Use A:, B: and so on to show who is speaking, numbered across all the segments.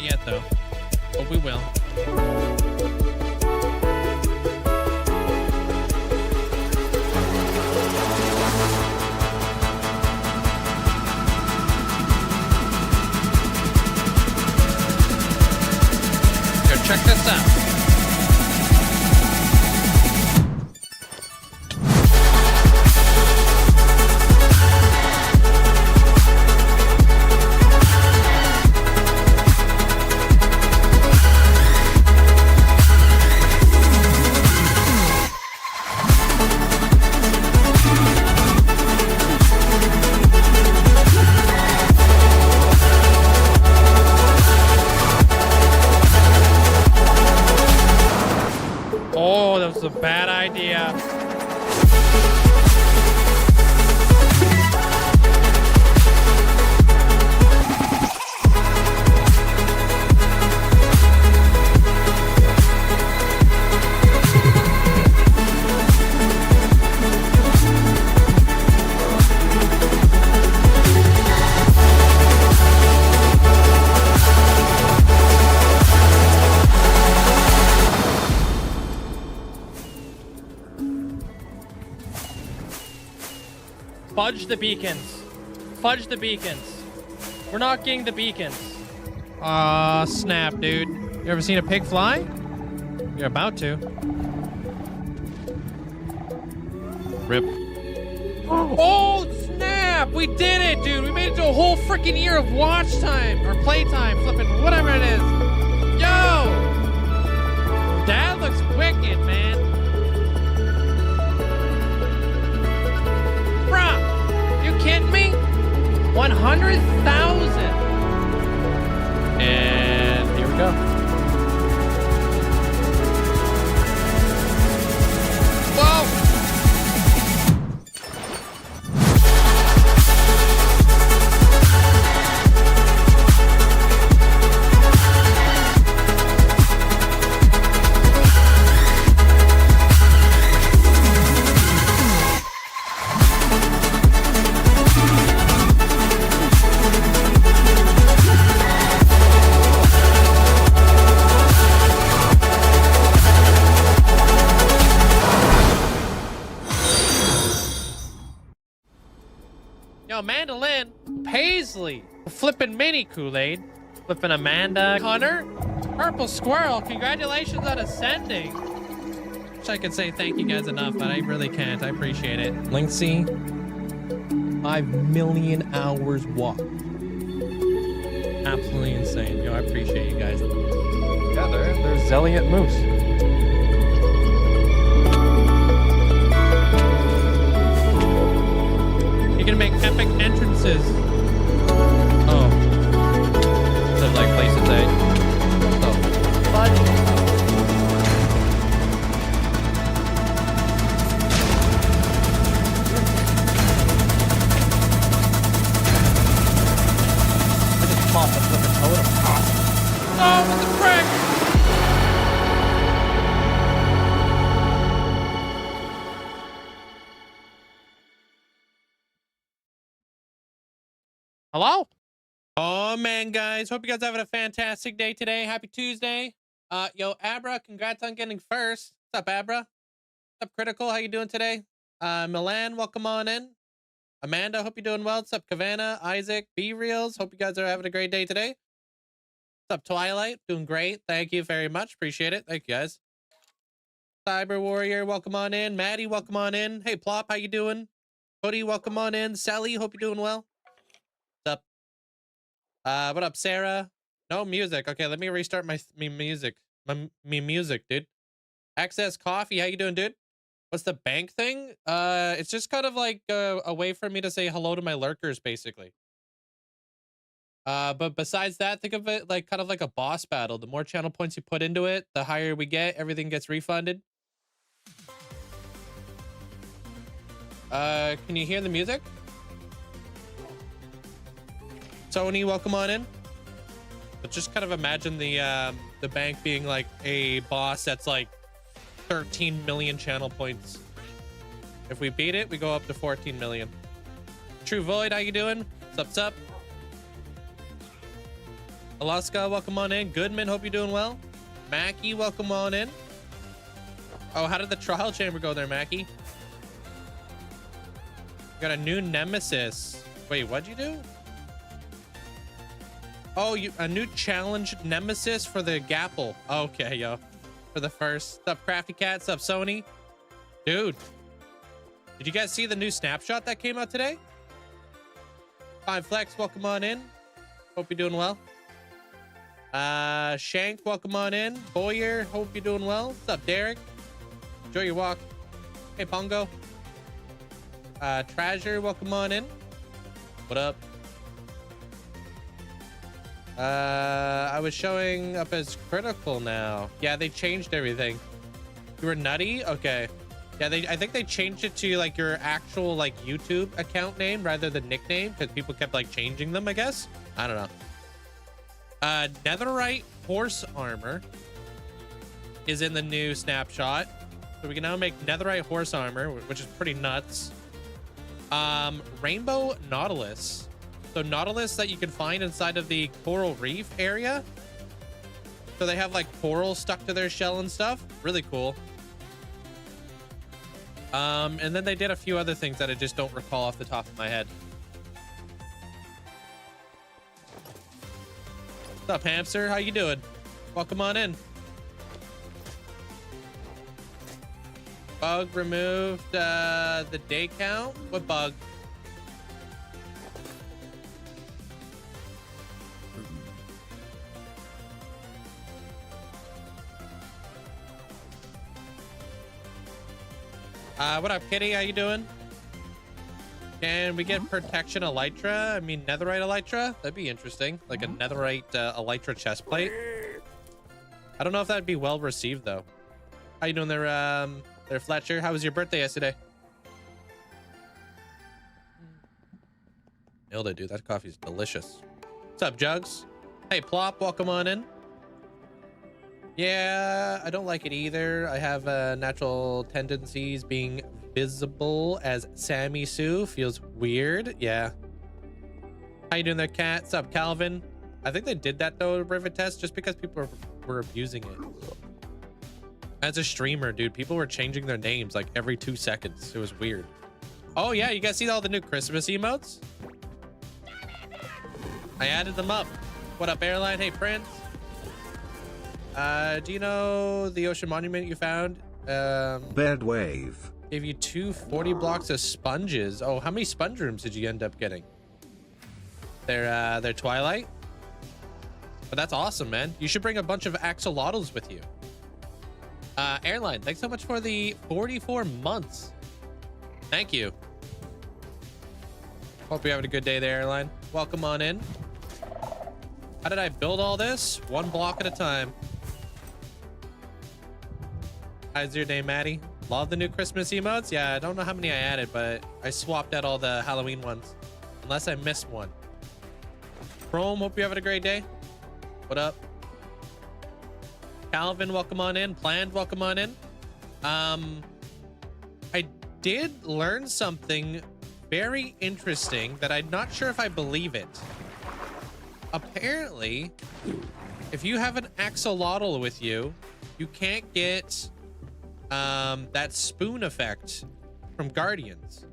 A: yet, though. But we will. Go check this out. Oh, that was a bad idea. Fudge the beacons. Fudge the beacons. We're not getting the beacons. Aw, snap, dude. You ever seen a pig fly? You're about to. Rip. Oh, snap! We did it, dude! We made it to a whole freaking year of watch time, or playtime, flipping, whatever it is. Yo! That looks wicked, man. Bruh, you kidding me? 100,000. And here we go. Whoa! Yo, Mandolin, Paisley, flipping mini Kool-Aid, flipping Amanda, Hunter, Purple Squirrel, congratulations on ascending. Wish I could say thank you guys enough, but I really can't. I appreciate it. Linkzzey, 5 million hours walked. Absolutely insane. Yo, I appreciate you guys.
B: Yeah, there's Zelliot Moose.
A: You're gonna make epic entrances. Oh. So like places A. Oh. Fudge. Oh, what the frick? Hello? Oh man, guys. Hope you guys are having a fantastic day today. Happy Tuesday. Yo, Abra, congrats on getting first. What's up, Abra? What's up, Critical? How you doing today? Milan, welcome on in. Amanda, hope you're doing well. What's up, Kavana, Isaac, B-Reels? Hope you guys are having a great day today. What's up, Twilight? Doing great. Thank you very much. Appreciate it. Thank you, guys. Cyber Warrior, welcome on in. Maddie, welcome on in. Hey, Plop, how you doing? Cody, welcome on in. Sally, hope you're doing well. What's up? What up, Sarah? No music. Okay, let me restart my music. My music, dude. Access Coffee, how you doing, dude? What's the bank thing? It's just kind of like a way for me to say hello to my lurkers, basically. But besides that, think of it like kind of like a boss battle. The more channel points you put into it, the higher we get. Everything gets refunded. Can you hear the music? Tony, welcome on in. But just kind of imagine the bank being like a boss that's like 13 million channel points. If we beat it, we go up to 14 million. True Void, how you doing? What's up, what's up? Alaska, welcome on in. Goodman, hope you're doing well. Mackie, welcome on in. Oh, how did the trial chamber go there, Mackie? Got a new nemesis. Wait, what'd you do? Oh, a new challenge nemesis for the Gapple. Okay, yo. For the first. What's up, Crafty Cat? What's up, Sony? Dude. Did you guys see the new snapshot that came out today? Fine Flex, welcome on in. Hope you're doing well. Shank, welcome on in. Boyer, hope you're doing well. What's up, Derek? Enjoy your walk. Hey, Pongo. Treasure, welcome on in. What up? I was showing up as critical now. Yeah, they changed everything. You were nutty? Okay. Yeah, I think they changed it to like your actual like YouTube account name rather than nickname because people kept like changing them, I guess. I don't know. Netherite horse armor is in the new snapshot. So we can now make netherite horse armor, which is pretty nuts. Rainbow Nautilus. So Nautilus that you can find inside of the coral reef area. So they have like coral stuck to their shell and stuff. Really cool. And then they did a few other things that I just don't recall off the top of my head. What's up, hamster? How you doing? Welcome on in. Bug removed the day count. What bug? What up, Kitty? How you doing? Can we get protection elytra? I mean, netherite elytra? That'd be interesting. Like a netherite elytra chest plate. I don't know if that'd be well received though. How you doing there, Fletcher? How was your birthday yesterday? Nailed it, dude. That coffee's delicious. What's up, Jugs? Hey, Plop, welcome on in. Yeah, I don't like it either. I have natural tendencies being visible as Sammy Sue. Feels weird. Yeah. How you doing there, Cat? What's up, Calvin? I think they did that though, Rivet Test, just because people were abusing it. As a streamer, dude, people were changing their names like every 2 seconds. It was weird. Oh yeah, you guys see all the new Christmas emotes? I added them up. What up, Airline? Hey, Prince. Do you know the ocean monument you found?
C: Bad wave.
A: Gave you 240 blocks of sponges. Oh, how many sponge rooms did you end up getting? They're Twilight. But that's awesome, man. You should bring a bunch of axolotls with you. Airline, thanks so much for the 44 months. Thank you. Hope you're having a good day there, Airline. Welcome on in. How did I build all this? 1 block at a time. How's your day, Maddie? Love the new Christmas emotes. Yeah, I don't know how many I added, but I swapped out all the Halloween ones. Unless I missed one. Chrome, hope you're having a great day. What up? Calvin, welcome on in. Planned, welcome on in. I did learn something very interesting that I'm not sure if I believe it. Apparently, if you have an axolotl with you, you can't get that spoon effect from Guardians.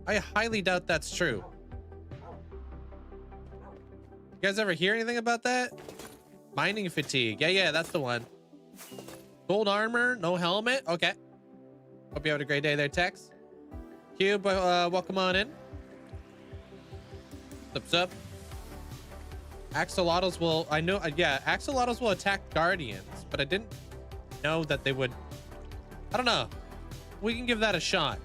A: I highly doubt that's true. You guys ever hear anything about that? Mining fatigue. Yeah, that's the one. Gold armor, no helmet. Okay. Hope you had a great day there, Tex. Cube, welcome on in. What's up? Axolotls will, I know, yeah, axolotls will attack Guardians, but I didn't know that they would. I don't know. We can give that a shot.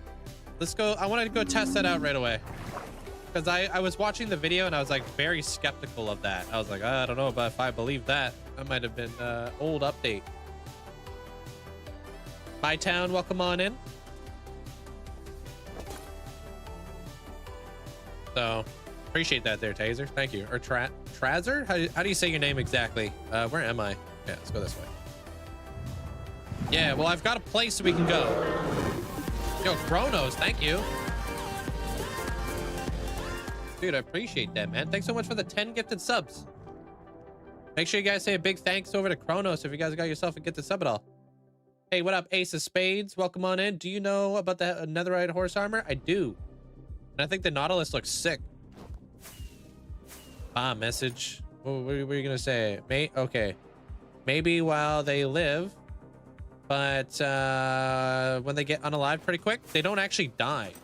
A: Let's go. I wanted to go test that out right away because I was watching the video and I was like very skeptical of that. I was like, I don't know about if I believe that. That might have been old update. My town, welcome on in. So appreciate that there, Taser. Thank you. Or Trazer? How do you say your name exactly? Where am I? Yeah, let's go this way. Yeah, well, I've got a place we can go. Yo, Chronos, thank you. Dude, I appreciate that, man. Thanks so much for the 10 gifted subs. Make sure you guys say a big thanks over to Kronos if you guys got yourself a gifted sub at all. Hey, what up, Ace of Spades? Welcome on in. Do you know about the netherite horse armor? I do. And I think the Nautilus looks sick. Message. What were you going to say? Okay. Maybe while they live, but when they get unalived pretty quick, they don't actually die.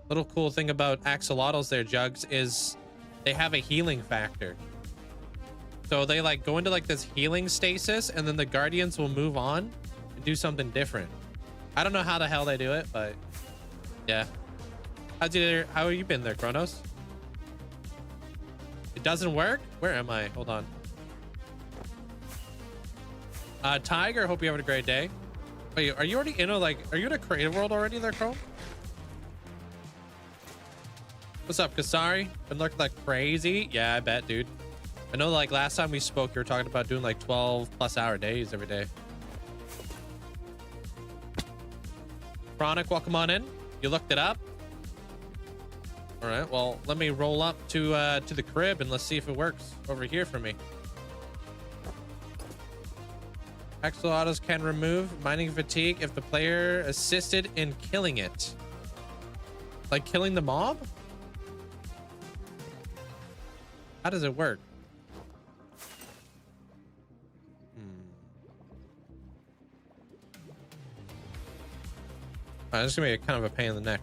A: Little cool thing about axolotls there, Jugs, is they have a healing factor. So they like go into like this healing stasis, and then the guardians will move on and do something different. I don't know how the hell they do it, but yeah. How have you been there, Kronos? It doesn't work? Where am I? Hold on. Tiger, hope you having a great day. Wait, are you already in a are you in a creative world already there, Chrome? What's up, Kasari? Been looking like crazy? Yeah, I bet, dude. I know like last time we spoke, you were talking about doing like 12+ hour days every day. Chronic, welcome on in. You looked it up? All right, well, let me roll up to the crib and let's see if it works over here for me. Axolotls can remove mining fatigue if the player assisted in killing it. Like killing the mob? How does it work? This is gonna be a kind of a pain in the neck.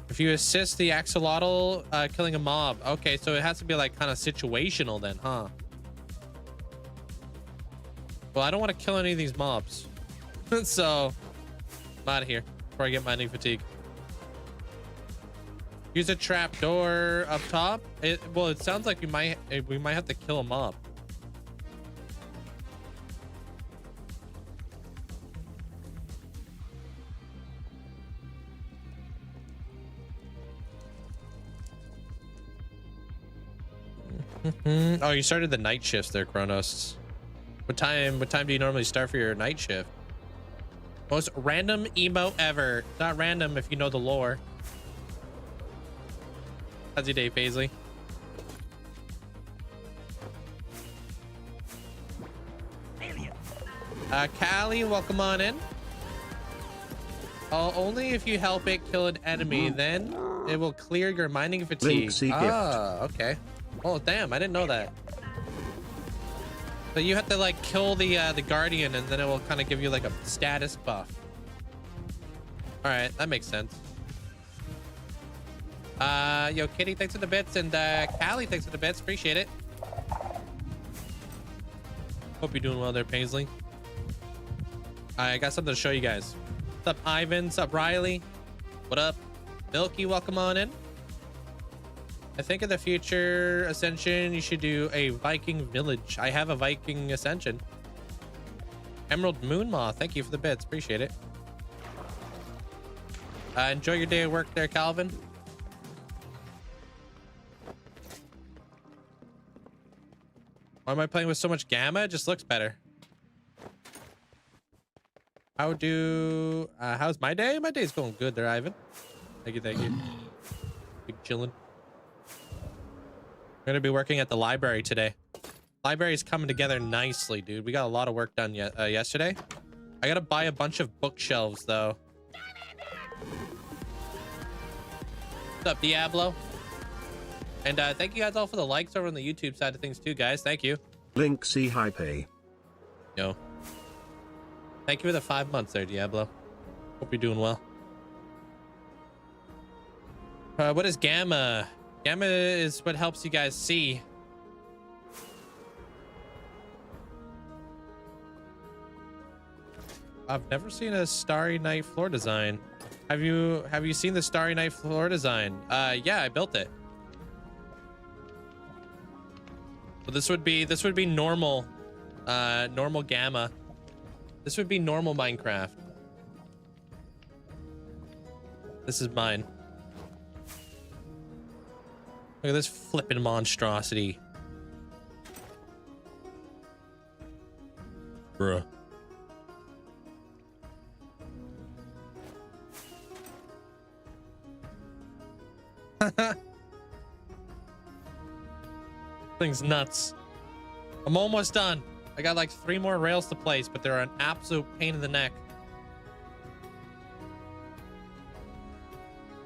A: If you assist the axolotl killing a mob. Okay, so it has to be like kind of situational then, huh? Well, I don't want to kill any of these mobs. So I'm out of here before I get mining fatigue. Use a trap door up top. Well, it sounds like we might have to kill a mob. Oh, you started the night shifts there, Kronos. What time do you normally start for your night shift? Most random emote ever. It's not random if you know the lore. How's your day, Paisley? Callie, welcome on in. Only if you help it kill an enemy, then it will clear your mining fatigue.
C: Linkzzey gift.
A: Okay. Oh, damn, I didn't know that. So you have to like kill the guardian, and then it will kind of give you like a status buff. All right, that makes sense. Yo, Kitty, thanks for the bits, and Callie, thanks for the bits. Appreciate it. Hope you're doing well there, Paisley. I got something to show you guys. What's up, Ivan? What's up, Riley? What up? Milky, welcome on in. I think in the future ascension, you should do a Viking village. I have a Viking ascension. Emerald Moonmaw, thank you for the bits. Appreciate it. Enjoy your day at work there, Calvin. Why am I playing with so much gamma? It just looks better. How's my day? My day's going good there, Ivan. Thank you, thank you. Keep chilling. We're gonna be working at the library today. Library's coming together nicely, dude. We got a lot of work done yesterday. I gotta buy a bunch of bookshelves though. What's up, Diablo? And thank you guys all for the likes over on the YouTube side of things too, guys. Thank you.
C: Linkzzey high pay.
A: Yo. Thank you for the 5 months there, Diablo. Hope you're doing well. What is gamma? Gamma is what helps you guys see. I've never seen a Starry Night floor design. Have you seen the Starry Night floor design? Yeah, I built it. So this would be normal normal gamma. This would be normal Minecraft. This is mine. Look at this flippin' monstrosity. Bruh. Thing's nuts. I'm almost done. I got like 3 more rails to place, but they're an absolute pain in the neck.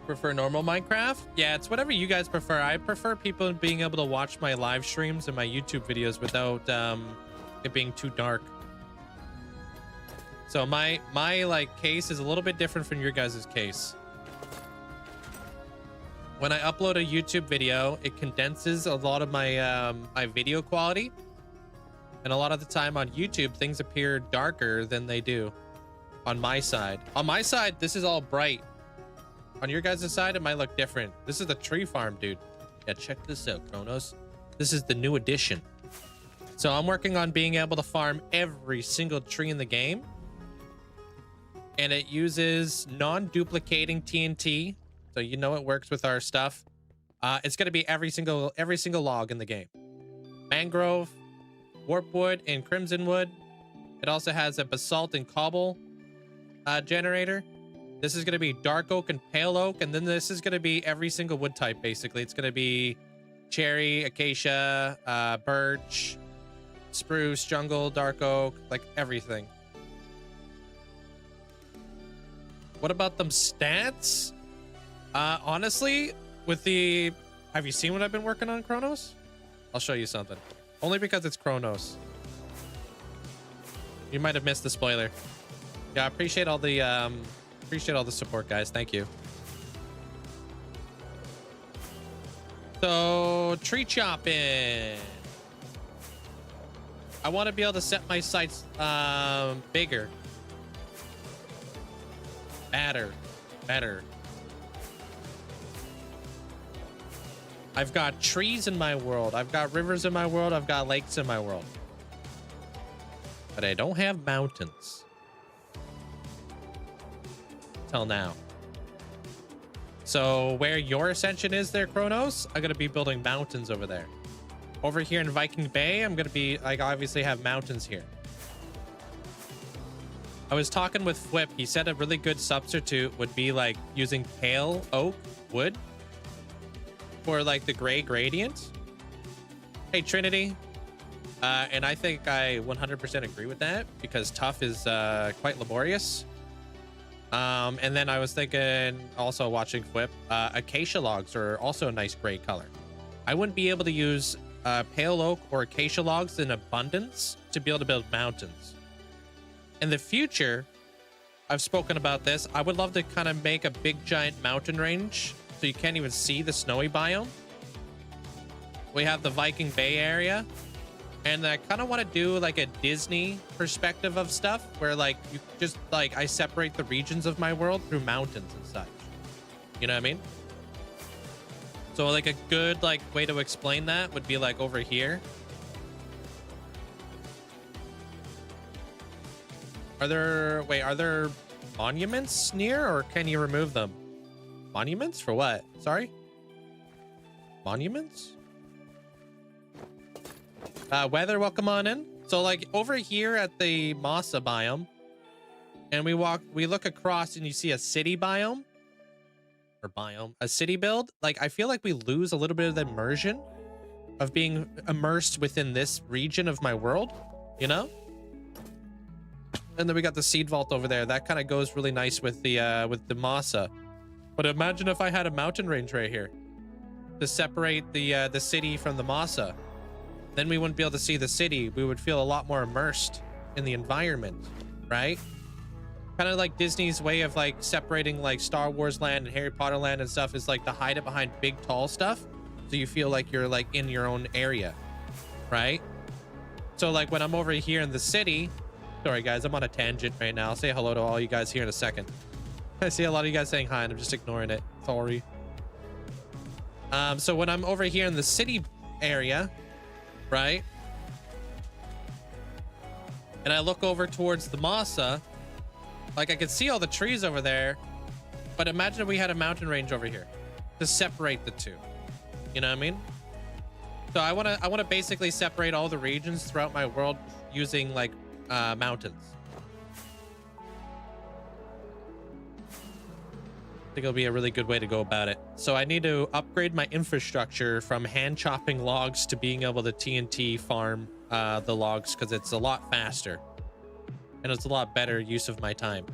A: Prefer normal Minecraft? Yeah, it's whatever you guys prefer. I prefer people being able to watch my live streams and my YouTube videos without it being too dark. So my like case is a little bit different from your guys' case. When I upload a YouTube video, it condenses a lot of my my video quality, and a lot of the time on YouTube things appear darker than they do on my side. On my side, this is all bright. On your guys' side, it might look different. This is the tree farm, dude. Yeah, check this out, Kronos. This is the new edition. So I'm working on being able to farm every single tree in the game, and it uses non-duplicating TNT. So you know it works with our stuff. It's gonna be every single log in the game. Mangrove, warp wood, and crimson wood. It also has a basalt and cobble generator. This is gonna be dark oak and pale oak, and then this is gonna be every single wood type. Basically, it's gonna be cherry, acacia, birch, spruce, jungle, dark oak, like everything. What about them stats? Honestly, with the... Have you seen what I've been working on, Kronos? I'll show you something. Only because it's Kronos. You might have missed the spoiler. Yeah, I appreciate all the support, guys. Thank you. So, tree chopping. I want to be able to set my sights bigger. Better. I've got trees in my world. I've got rivers in my world. I've got lakes in my world. But I don't have mountains. Till now. So where your ascension is there, Kronos, I'm going to be building mountains over there. Over here in Viking Bay, I'm going to be, like, obviously have mountains here. I was talking with Flip. He said a really good substitute would be like using pale oak wood for like the gray gradient. Hey, Trinity. And I think I 100% agree with that because tough is quite laborious. And then I was thinking, also watching Flip, acacia logs are also a nice gray color. I wouldn't be able to use pale oak or acacia logs in abundance to be able to build mountains. In the future, I've spoken about this. I would love to kind of make a big giant mountain range so you can't even see the snowy biome. We have the Viking Bay area, and I kind of want to do like a Disney perspective of stuff where like you just like I separate the regions of my world through mountains and such. You know what I mean? So like a good like way to explain that would be like over here. Are there monuments near, or can you remove them? Monuments for what? Sorry? Monuments? Weather, welcome on in. So like over here at the Masa biome, and we look across and you see a city biome or a city build. Like I feel like we lose a little bit of the immersion of being immersed within this region of my world, you know? And then we got the seed vault over there. That kind of goes really nice with the Masa. But imagine if I had a mountain range right here to separate the city from the Masa. Then we wouldn't be able to see the city. We would feel a lot more immersed in the environment, right? Kind of like Disney's way of like separating like Star Wars land and Harry Potter land and stuff is like to hide it behind big tall stuff. So you feel like you're like in your own area, right? So like when I'm over here in the city, sorry guys, I'm on a tangent right now. I'll say hello to all you guys here in a second. I see a lot of you guys saying hi and I'm just ignoring it. Sorry. So when I'm over here in the city area, right? And I look over towards the Masa, like I can see all the trees over there, but imagine if we had a mountain range over here to separate the two. You know what I mean? So I want to basically separate all the regions throughout my world using like mountains. think it'll be a really good way to go about it. So I need to upgrade my infrastructure from hand chopping logs to being able to TNT farm the logs, because it's a lot faster and it's a lot better use of my time.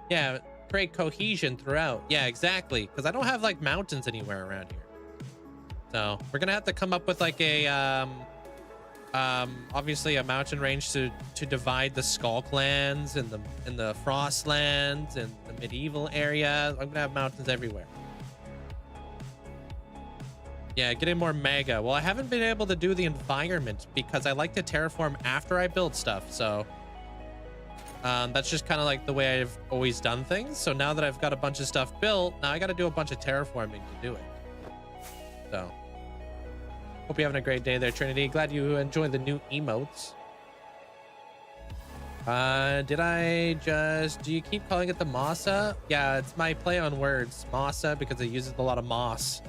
A: Yeah, create cohesion throughout. Yeah, exactly, because I don't have like mountains anywhere around here. So we're gonna have to come up with like a obviously a mountain range to divide the Skulk lands and the Frost lands and the medieval area. I'm gonna have mountains everywhere. Yeah, getting more mega. Well, I haven't been able to do the environment because I like to terraform after I build stuff. So that's just kind of like the way I've always done things. So now that I've got a bunch of stuff built, now I got to do a bunch of terraforming to do it. So hope you're having a great day there, Trinity. Glad you enjoy the new emotes. Do you keep calling it the Masa? Yeah, it's my play on words, Masa, because it uses a lot of moss.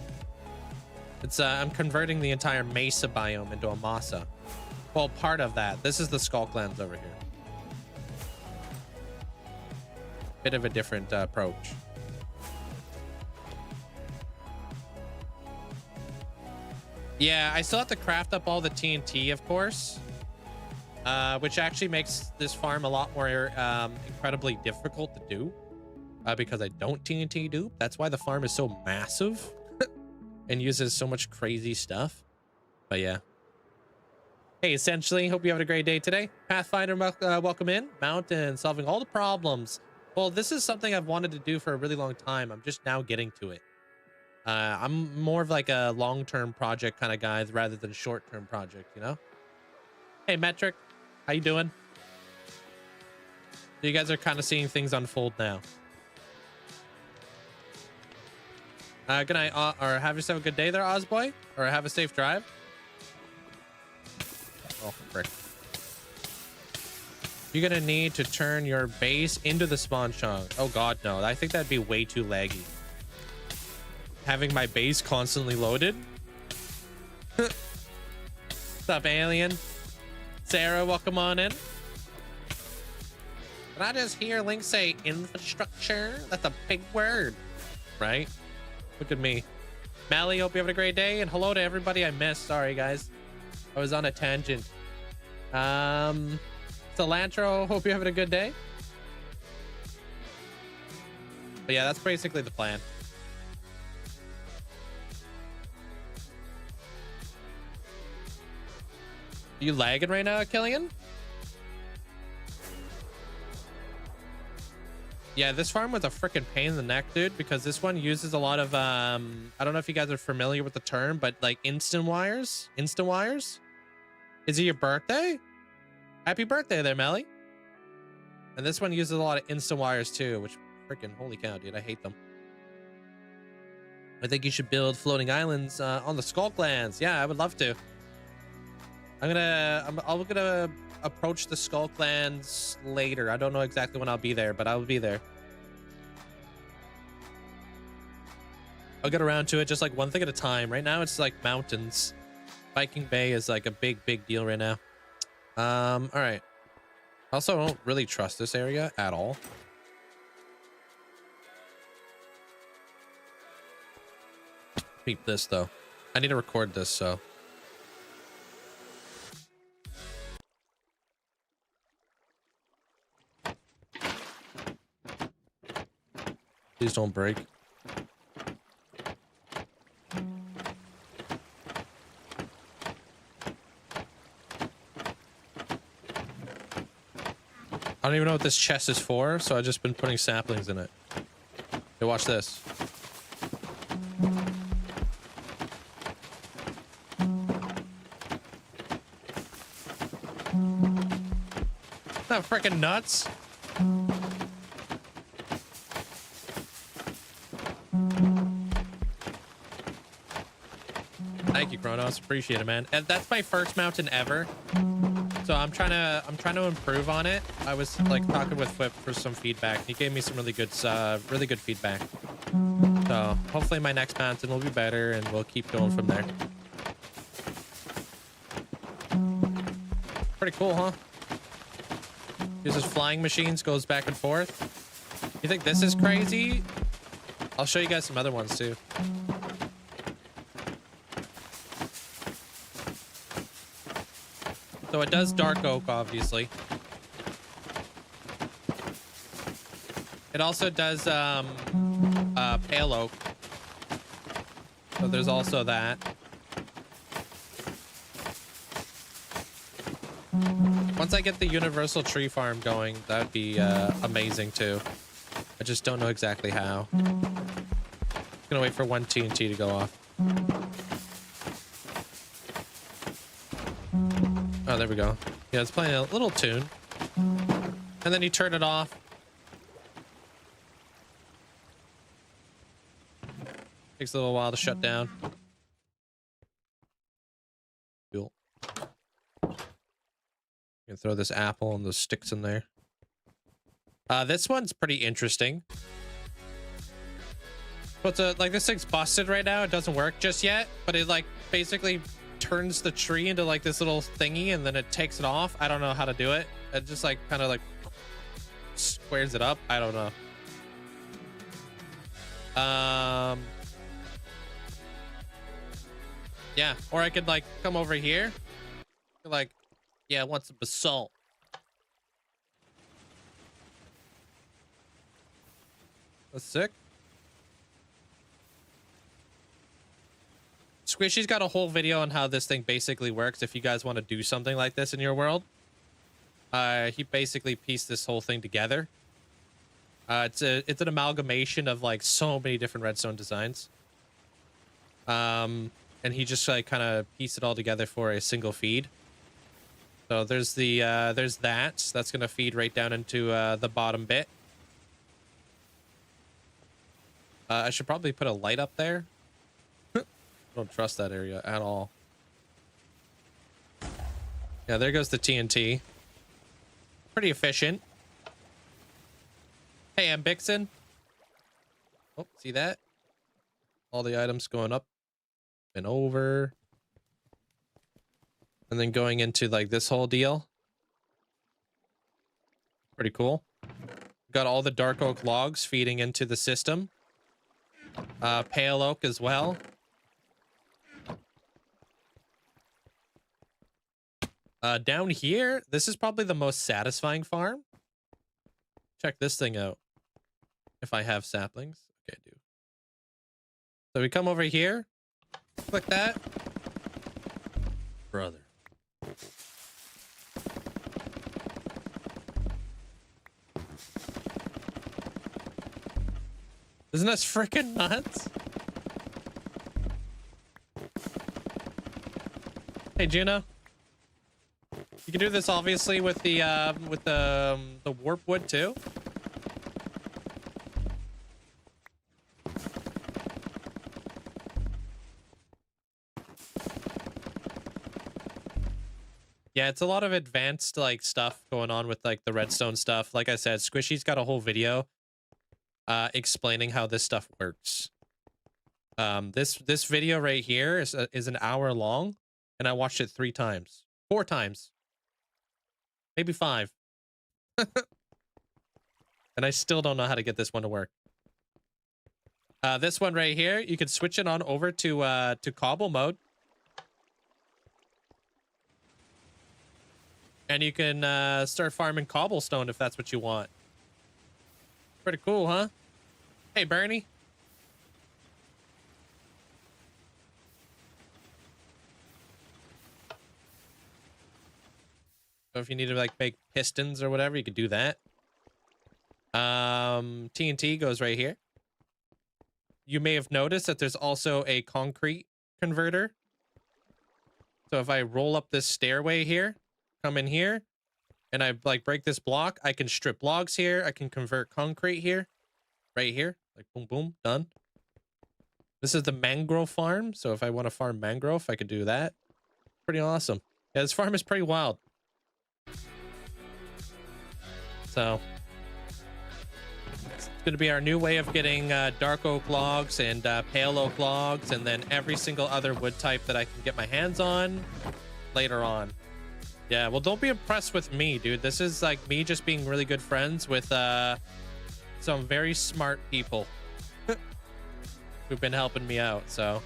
A: It's I'm converting the entire mesa biome into a Masa. Well, part of that. This is the Skulklands over here. Bit of a different approach. Yeah, I still have to craft up all the TNT, of course, which actually makes this farm a lot more incredibly difficult to do because I don't TNT dupe. That's why the farm is so massive and uses so much crazy stuff. But yeah. Hey, essentially, hope you have a great day today. Pathfinder, welcome in. Mountain, solving all the problems. Well, this is something I've wanted to do for a really long time. I'm just now getting to it. I'm more of like a long-term project kind of guy rather than short-term project, you know? Hey, Metric, how you doing? So you guys are kind of seeing things unfold now. Good night, or have yourself a good day there, Ozboy, or have a safe drive. Oh, frick. You're gonna need to turn your base into the spawn chunk. Oh god, no. I think that'd be way too laggy. Having my base constantly loaded. What's up, alien? Sarah, welcome on in. Did I just hear Link say infrastructure? That's a big word, right? Look at me. Mally, hope you have a great day. And hello to everybody I missed. Sorry, guys. I was on a tangent. Cilantro, hope you're having a good day. But yeah, that's basically the plan. Are you lagging right now, Killian? Yeah, this farm was a freaking pain in the neck, dude, because this one uses a lot of, I don't know if you guys are familiar with the term, but like instant wires. Instant wires? Is it your birthday? Happy birthday there, Melly. And this one uses a lot of instant wires too, which freaking holy cow, dude, I hate them. I think you should build floating islands on the Skulklands. Yeah, I would love to. I'm gonna approach the Skulklands later. I don't know exactly when I'll be there, but I'll be there. I'll get around to it just like one thing at a time. Right now it's like mountains. Viking Bay is like a big deal right now. All right. Also, I don't really trust this area at all. Keep this though. I need to record this, so. Please don't break. I don't even know what this chest is for, so I've just been putting saplings in it. Hey, watch this. Not freaking nuts. Thank you, Kronos. Appreciate it, man. And that's my first mountain ever. So I'm trying to improve on it. I was like talking with Flip for some feedback. He gave me some really good feedback. So hopefully my next mountain will be better and we'll keep going from there. Pretty cool, huh? Uses flying machines, goes back and forth. You think this is crazy? I'll show you guys some other ones too. So it does dark oak, obviously. It also does pale oak. So there's also that. Once I get the universal tree farm going, that would be amazing too. I just don't know exactly how. Gonna wait for one TNT to go off. Oh, there we go. Yeah, it's playing a little tune. And then you turn it off. Takes a little while to shut down. Cool. You can throw this apple and the sticks in there. This one's pretty interesting. But like this thing's busted right now. It doesn't work just yet, but it like basically turns the tree into like this little thingy and then it takes it off. I don't know how to do it. It just like kind of like squares it up. I don't know. Yeah, or I could like come over here. Like, yeah, I want some basalt. That's sick. Squishy's got a whole video on how this thing basically works if you guys want to do something like this in your world. He basically pieced this whole thing together. It's an amalgamation of like so many different redstone designs. And he just like kind of pieced it all together for a single feed. So there's the there's that's gonna feed right down into the bottom bit. I should probably put a light up there. I don't trust that area at all. Yeah, there goes the TNT. Pretty efficient. Hey, Ambixen. Oh, see that? All the items going up and over. And then going into like this whole deal. Pretty cool. Got all the dark oak logs feeding into the system. Pale oak as well. Down here, this is probably the most satisfying farm. Check this thing out. If I have saplings. Okay, I do. So we come over here. Click that. Brother. Isn't this freaking nuts? Hey, Juno. You can do this obviously with the warp wood too. Yeah, it's a lot of advanced like stuff going on with like the redstone stuff. Like I said, Squishy's got a whole video explaining how this stuff works. This video right here is an hour long, and I watched it 4 times, maybe 5. And I still don't know how to get this one to work. This one right here, you can switch it on over to cobble mode. And you can start farming cobblestone if that's what you want. Pretty cool, huh? Hey, Bernie. So if you need to like make pistons or whatever, you could do that. TNT goes right here. You may have noticed that there's also a concrete converter. So if I roll up this stairway here, come in here, and I like break this block, I can strip logs here. I can convert concrete here, right here, like boom, boom, done. This is the mangrove farm. So if I want to farm mangrove, I could do that. Pretty awesome. Yeah, this farm is pretty wild. So it's going to be our new way of getting dark oak logs and pale oak logs, and then every single other wood type that I can get my hands on later on. Yeah, well, don't be impressed with me, dude. This is like me just being really good friends with some very smart people who've been helping me out. So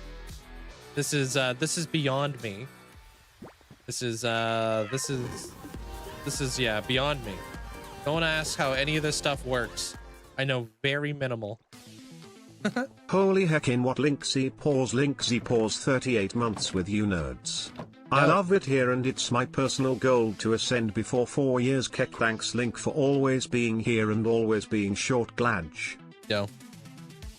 A: this is beyond me. This is yeah, beyond me. Don't ask how any of this stuff works. I know very minimal.
C: Holy heckin' what Linkzzey pause 38 months with you nerds. I love it here and it's my personal goal to ascend before 4 years. Kek, thanks Link for always being here and always being short gladge.
A: Yo.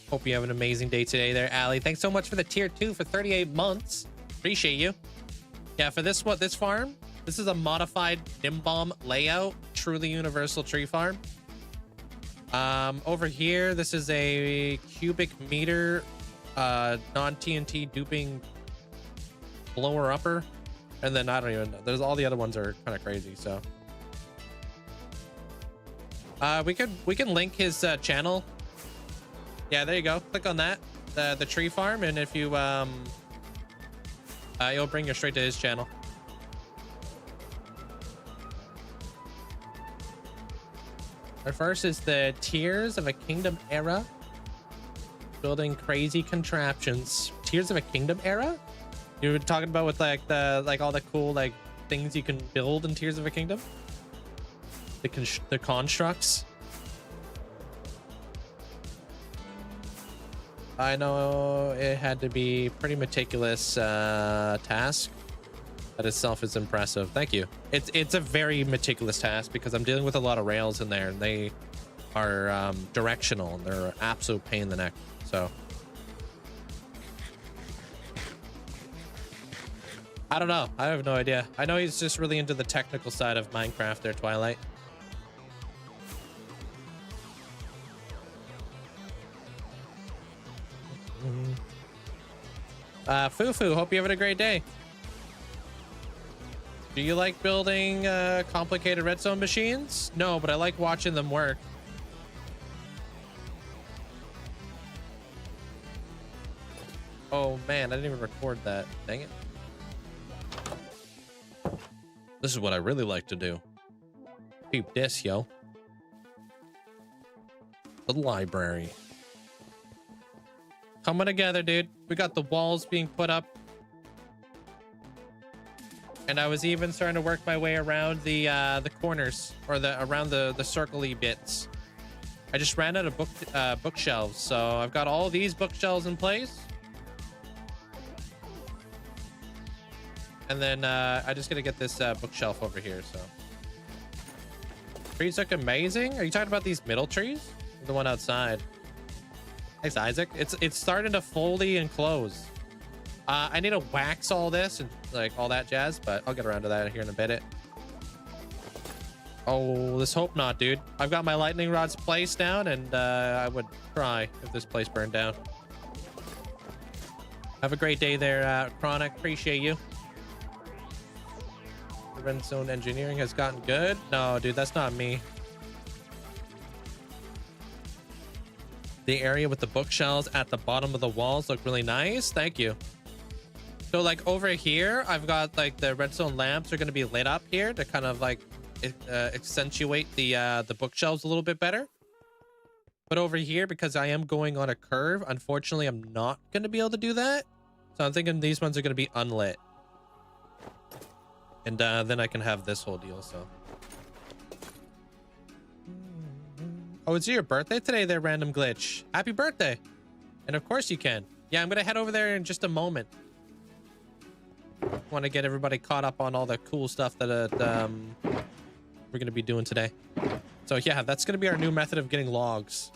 A: Hope you have an amazing day today there, Ali. Thanks so much for the tier 2 for 38 months. Appreciate you. Yeah, for this farm, this is a modified Nimbomb layout, truly universal tree farm. Over here, this is a cubic meter non-TNT duping blower upper. And then I don't even know. There's all the other ones are kind of crazy, so. We can link his channel. Yeah, there you go. Click on that. The tree farm, and if you it'll bring you straight to his channel. Our first is the Tears of a Kingdom era. Building crazy contraptions. Tears of a Kingdom era? You were talking about with like all the cool like things you can build in Tears of a Kingdom? The constructs. I know it had to be pretty meticulous task. That itself is impressive. Thank you. It's a very meticulous task because I'm dealing with a lot of rails in there and they are directional and they're an absolute pain in the neck. So I don't know. I have no idea. I know he's just really into the technical side of Minecraft there, Twilight. Fufu, hope you're having a great day. Do you like building complicated redstone machines? No, but I like watching them work. Oh man, I didn't even record that. Dang it. This is what I really like to do. Peep this, yo. The library. Coming together, dude. We got the walls being put up. And I was even starting to work my way around the corners or around the circle-y bits. I just ran out of bookshelves, so I've got all these bookshelves in place. And then I just gotta get this bookshelf over here. So trees look amazing. Are you talking about these middle trees? Or the one outside? Thanks, Isaac. It's starting to fully enclose. I need to wax all this and like all that jazz, but I'll get around to that here in a bit. Oh, let's hope not, dude. I've got my lightning rods placed down, and I would cry if this place burned down. Have a great day there, Chronic. Appreciate you. Redstone engineering has gotten good. No, dude, that's not me. The area with the bookshelves at the bottom of the walls look really nice. Thank you. So like over here, I've got like the redstone lamps are going to be lit up here to kind of like accentuate the bookshelves a little bit better. But over here, because I am going on a curve, unfortunately, I'm not going to be able to do that. So I'm thinking these ones are going to be unlit. And then I can have this whole deal, so. Oh, it's your birthday today there, Random Glitch. Happy birthday. And of course you can. Yeah, I'm going to head over there in just a moment. Want to get everybody caught up on all the cool stuff that we're going to be doing today. So yeah, that's going to be our new method of getting logs.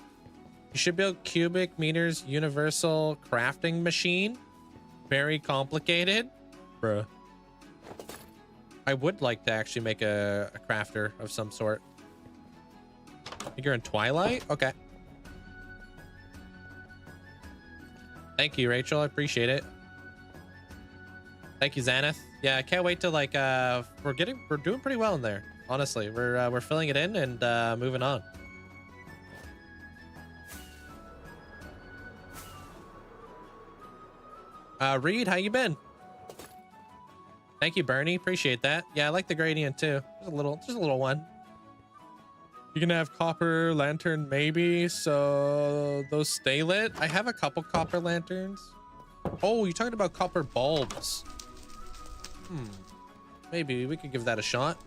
A: You should build cubic meters universal crafting machine. Very complicated. Bruh. I would like to actually make a crafter of some sort. I think you're in Twilight? Okay. Thank you, Rachel. I appreciate it. Thank you, Xanath. Yeah, I can't wait to like we're doing pretty well in there. Honestly, we're filling it in and moving on. Reed, how you been? Thank you, Bernie. Appreciate that. Yeah, I like the gradient too. Just a little one. You can have copper lantern maybe, so those stay lit. I have a couple copper lanterns. Oh, you're talking about copper bulbs. Maybe we could give that a shot.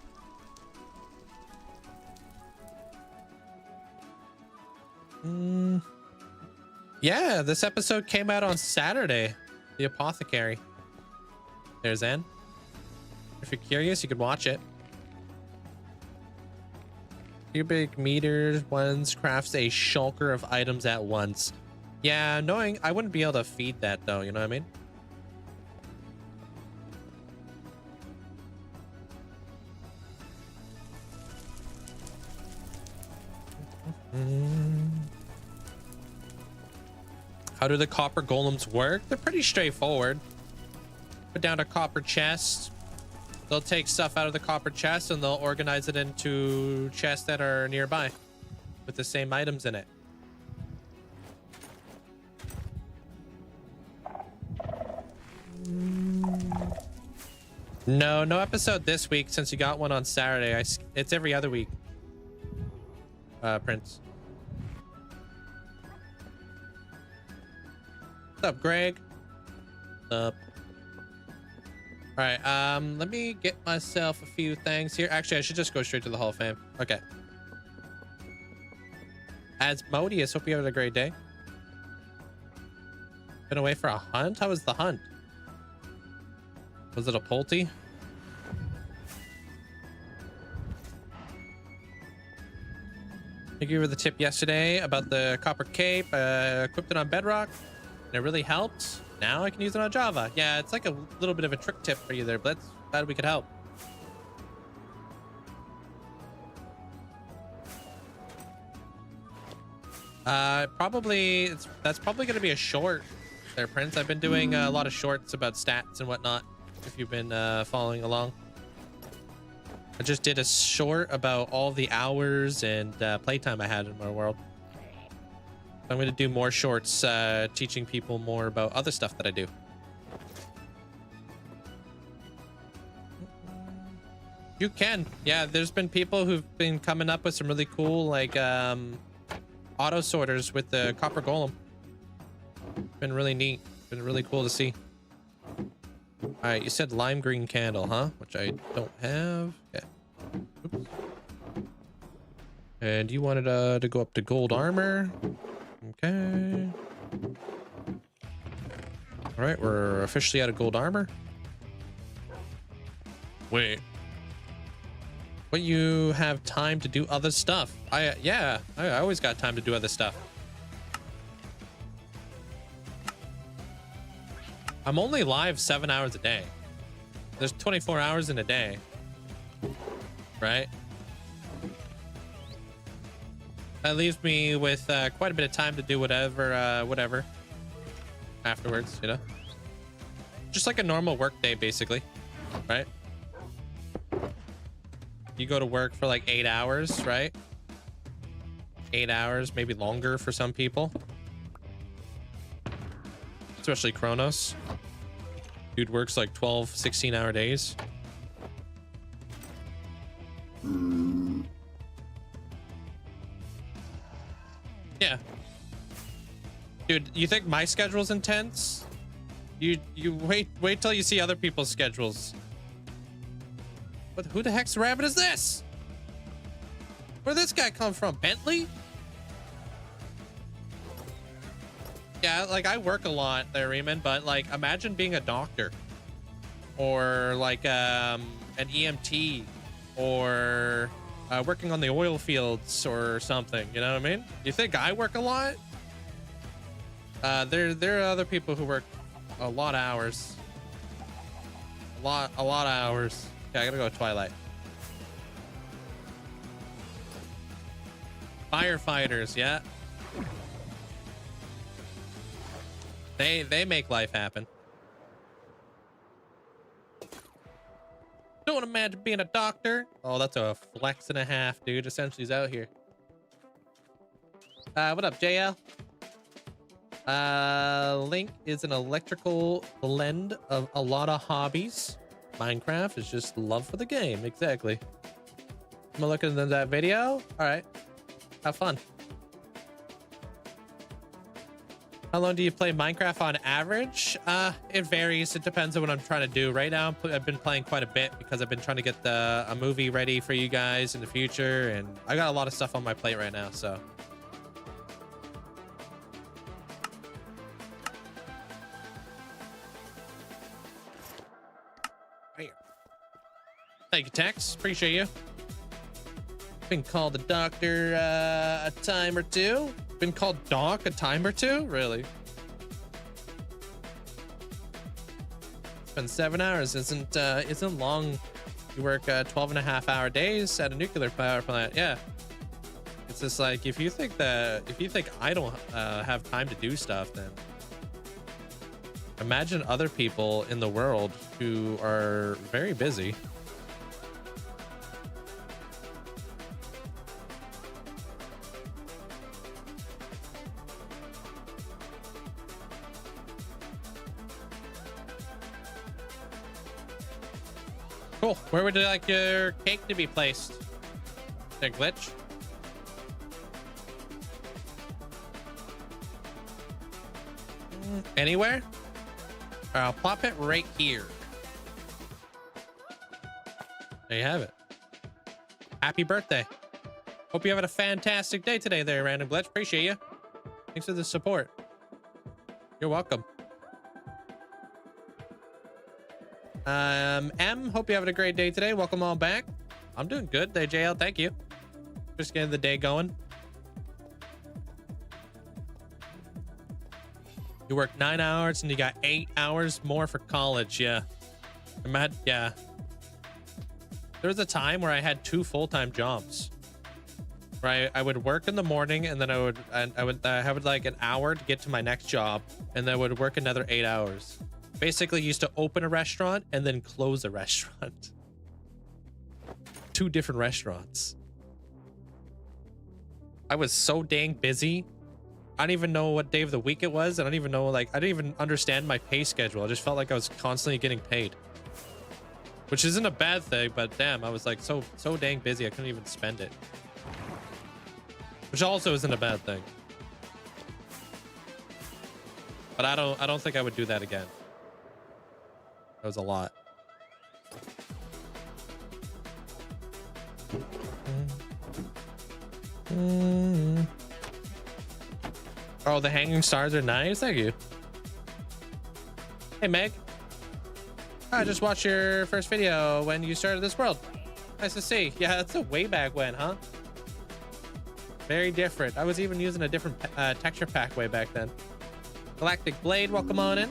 A: Yeah, this episode came out on Saturday. The Apothecary. There's Ann. If you're curious, you could watch it. Cubic meters once crafts a shulker of items at once. Yeah, knowing I wouldn't be able to feed that though, you know what I mean? How do the copper golems work? They're pretty straightforward. Put down a copper chest. They'll take stuff out of the copper chest and they'll organize it into chests that are nearby with the same items in it. No episode this week since you got one on Saturday. It's every other week. Prince. What's up, Greg? What's up? All right, let me get myself a few things here. Actually, I should just go straight to the Hall of Fame. Okay. Asmodeus, hope you had a great day. Been away for a hunt? How was the hunt? Was it a poulty? I gave you the tip yesterday about the copper cape. Equipped it on Bedrock, and it really helped. Now I can use it on Java. Yeah, it's like a little bit of a trick tip for you there, but glad we could help. That's probably going to be a short there, Prince. I've been doing a lot of shorts about stats and whatnot, if you've been following along. I just did a short about all the hours and playtime I had in my world. I'm going to do more shorts teaching people more about other stuff that I do. You can. Yeah, there's been people who've been coming up with some really cool like auto sorters with the copper golem. Been really neat. Been really cool to see. All right, you said lime green candle, huh? Which I don't have. Yeah. Oops. And you wanted to go up to gold armor. Okay. All right, we're officially out of gold armor. Wait. But you have time to do other stuff. I always got time to do other stuff. I'm only live 7 hours a day. There's 24 hours in a day. Right? That leaves me with quite a bit of time to do whatever afterwards, you know? Just like a normal work day, basically, right? You go to work for like 8 hours, right? 8 hours, maybe longer for some people. Especially Kronos. Dude works like 12, 16-hour days. Yeah. Dude, you think my schedule's intense? You wait till you see other people's schedules. Who the heck's rabbit is this? Where'd this guy come from? Bentley? Yeah, like I work a lot there, Riemann, but like imagine being a doctor or like an EMT or working on the oil fields or something, you know what I mean? You think I work a lot? There are other people who work a lot of hours. A lot of hours. Okay, I gotta go to Twilight. Firefighters, yeah. They make life happen. Don't imagine being a doctor. Oh, that's a flex and a half, dude. Essentially's out here. What up, JL? Link is an electrical blend of a lot of hobbies. Minecraft is just love for the game. Exactly. I'm gonna look into that video. All right, have fun. How long do you play Minecraft on average? It varies. It depends on what I'm trying to do. Right now, I've been playing quite a bit because I've been trying to get a movie ready for you guys in the future, and I got a lot of stuff on my plate right now, so. Thank you, Tex. Appreciate you. Been called the doctor a time or two. Been called Doc a time or two? Really? It's been 7 hours. Isn't long. You work 12.5-hour days at a nuclear power plant. Yeah. It's just like, if you think I don't have time to do stuff, then imagine other people in the world who are very busy. Cool. Where would you like your cake to be placed? There, glitch. Anywhere? I'll plop it right here. There you have it. Happy birthday. Hope you're having a fantastic day today there, Random Glitch. Appreciate you. Thanks for the support. You're welcome. M, hope you're having a great day today. Welcome all back. I'm doing good there, JL. Thank you. Just getting the day going. You work 9 hours and you got 8 hours more for college. Yeah. Yeah. There was a time where I had 2 full-time jobs. Right, I would work in the morning, and then I would have like an hour to get to my next job, and then I would work another 8 hours. Basically used to open a restaurant and then close a restaurant. 2 different restaurants. I was so dang busy. I don't even know what day of the week it was. I don't even know, like, I didn't even understand my pay schedule. I just felt like I was constantly getting paid. Which isn't a bad thing, but damn, I was like so dang busy I couldn't even spend it. Which also isn't a bad thing. But I don't think I would do that again. That was a lot. Oh, the hanging stars are nice. Thank you. Hey, Meg. I just watched your first video when you started this world. Nice to see. Yeah, that's a way back when, huh? Very different. I was even using a different texture pack way back then. Galactic Blade, welcome on in.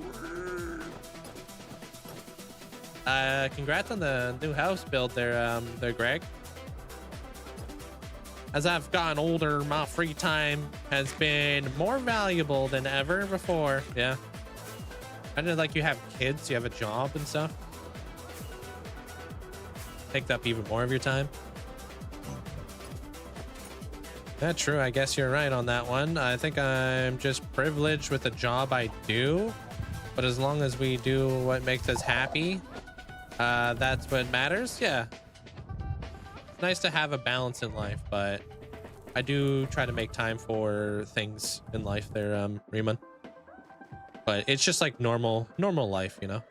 A: Congrats on the new house build there, Greg. As I've gotten older, my free time has been more valuable than ever before. Yeah. I didn't like you have kids, you have a job and stuff. Take up even more of your time. That's true. I guess you're right on that one. I think I'm just privileged with the job I do. But as long as we do what makes us happy, that's what matters. Yeah. It's nice to have a balance in life, but I do try to make time for things in life there, Riemann. But it's just like normal life, you know?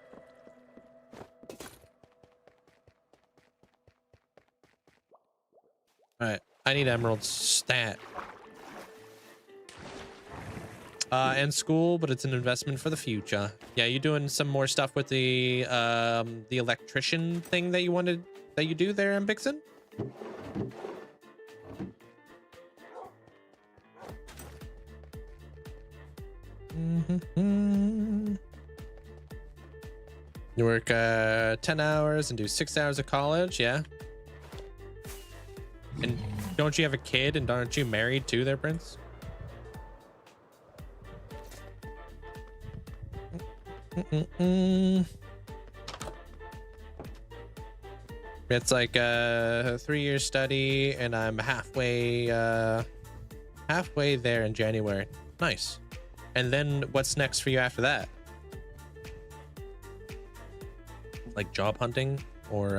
A: All right. I need emeralds stat. And school, but it's an investment for the future. Yeah, you doing some more stuff with the electrician thing that you do there, Bixen? You work 10 hours and do 6 hours of college, yeah. And don't you have a kid, and aren't you married too there, Prince? It's like a 3-year study, and I'm halfway there in January. Nice. And then what's next for you after that? Like job hunting, or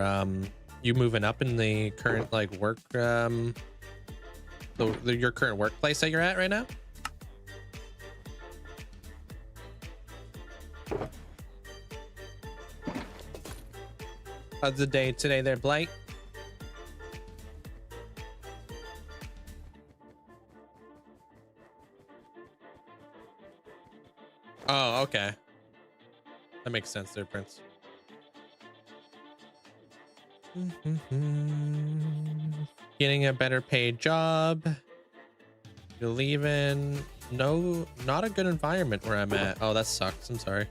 A: You moving up in the current like work your current workplace that you're at right now? How's the day today there, Blight? Oh, okay. That makes sense there, Prince. Getting a better paid job. You're leaving. No, not a good environment where I'm at. Oh, that sucks. I'm sorry.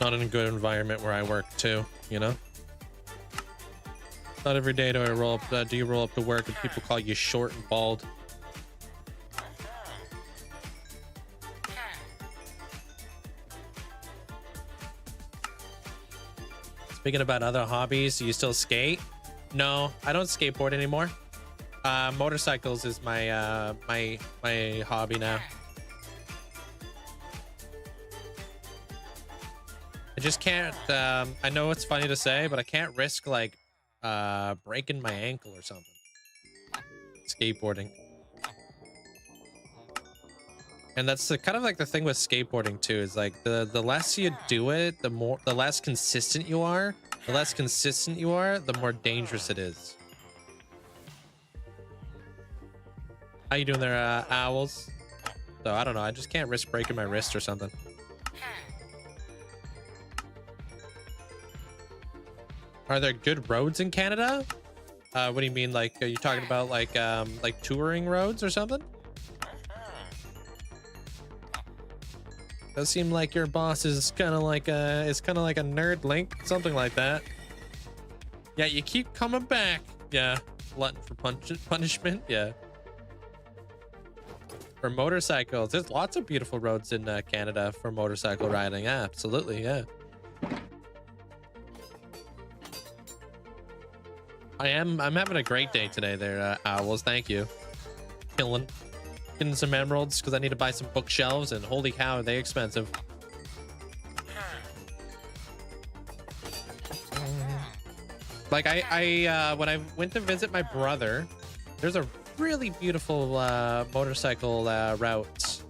A: Not in a good environment where I work too, you know? Not every day do I roll up, do you roll up to work and people call you short and bald. Speaking about other hobbies, do you still skate? No, I don't skateboard anymore. Motorcycles is my my hobby now. I just can't, I know it's funny to say, but I can't risk like breaking my ankle or something. Skateboarding. And that's kind of like the thing with skateboarding too, is like the less you do it, the less consistent you are. The less consistent you are, the more dangerous it is. How you doing there, owls? So I don't know, I just can't risk breaking my wrist or something. Are there good roads in Canada? What do you mean? Like, are you talking about like touring roads or something? Does seem like your boss is kind of like a nerd, Link, something like that. Yeah, you keep coming back. Yeah, glutton for punishment. Yeah. For motorcycles, there's lots of beautiful roads in Canada for motorcycle riding. Yeah, absolutely. Yeah. I'm having a great day today there, owls. Thank you. Getting some emeralds because I need to buy some bookshelves, and holy cow, are they expensive. Like I when I went to visit my brother, there's a really beautiful motorcycle route,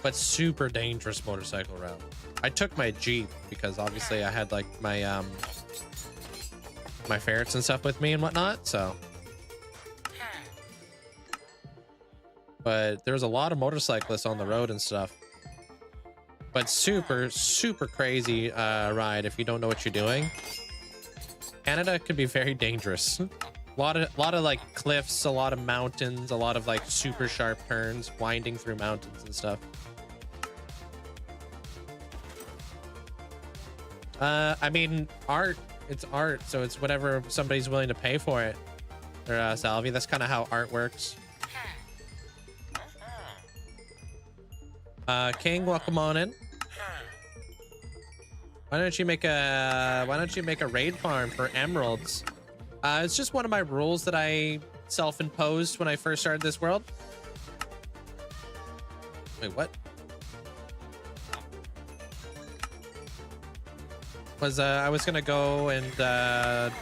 A: but super dangerous motorcycle route. I took my Jeep because obviously I had like my my ferrets and stuff with me and whatnot, so. But there's a lot of motorcyclists on the road and stuff. But super crazy ride if you don't know what you're doing. Canada could be very dangerous. A lot of like cliffs, a lot of mountains, a lot of like super sharp turns, winding through mountains and stuff. I mean, art. It's art, so it's whatever somebody's willing to pay for it. Or Salvi, that's kind of how art works. King, welcome on in. Why don't you make a raid farm for emeralds? It's just one of my rules that I self-imposed when I first started this world. Wait, what? I was gonna go and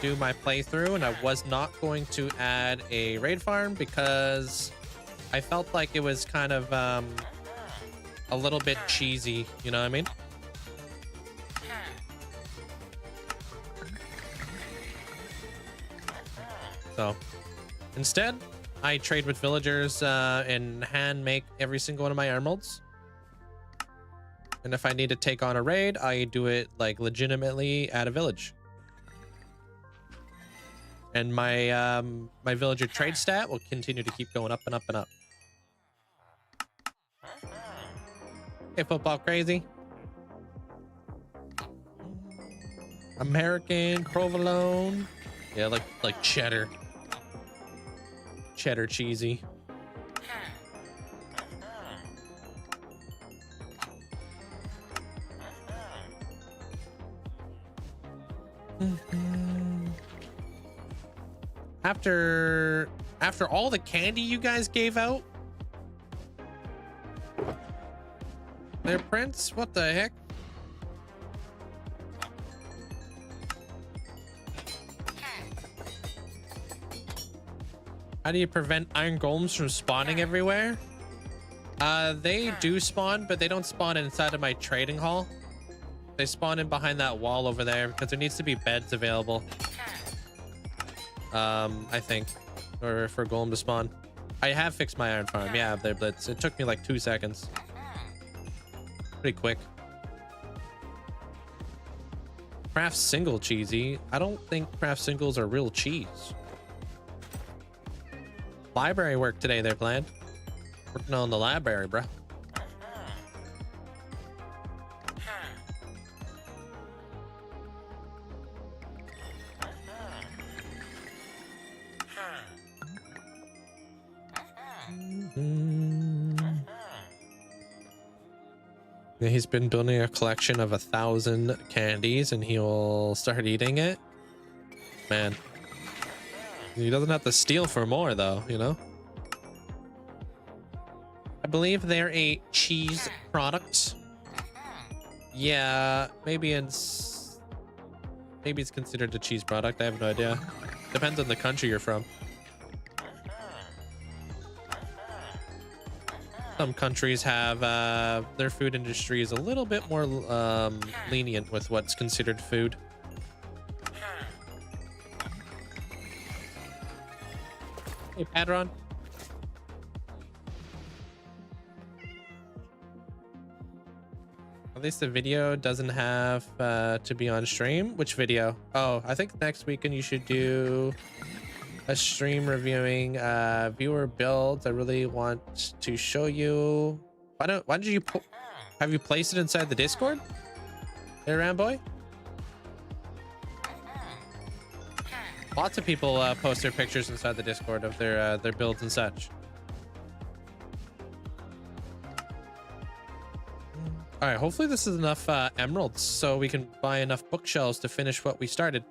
A: do my playthrough, and I was not going to add a raid farm because I felt like it was kind of a little bit cheesy, you know what I mean? So instead, I trade with villagers and hand make every single one of my emeralds. And if I need to take on a raid, I do it like legitimately at a village. And my my villager trade stat will continue to keep going up and up and up. Hey, football crazy. American provolone. Yeah, like cheddar. Cheddar cheesy. After all the candy you guys gave out? There, Prince? What the heck? How do you prevent iron golems from spawning everywhere? They do spawn, but they don't spawn inside of my trading hall. They spawn in behind that wall over there because there needs to be beds available. I think, or for golem to spawn. I have fixed my iron farm. Yeah, there, Blitz. It took me like 2 seconds. Pretty quick. Craft single cheesy. I don't think craft singles are real cheese. Library work today they're playing. Working on the library, bruh. He's been building a collection of 1,000 candies and he'll start eating it. Man. He doesn't have to steal for more though, you know? I believe they're a cheese product. Yeah, maybe it's considered a cheese product. I have no idea. Depends on the country you're from. Some countries have their food industry is a little bit more lenient with what's considered food. Hey, Padron. At least the video doesn't have to be on stream. Which video? Oh, I think next weekend you should do a stream reviewing viewer builds. I really want to show you. Why did you have you placed it inside the Discord? Hey, Ramboy. Lots of people post their pictures inside the Discord of their builds and such. All right, hopefully this is enough emeralds so we can buy enough bookshelves to finish what we started.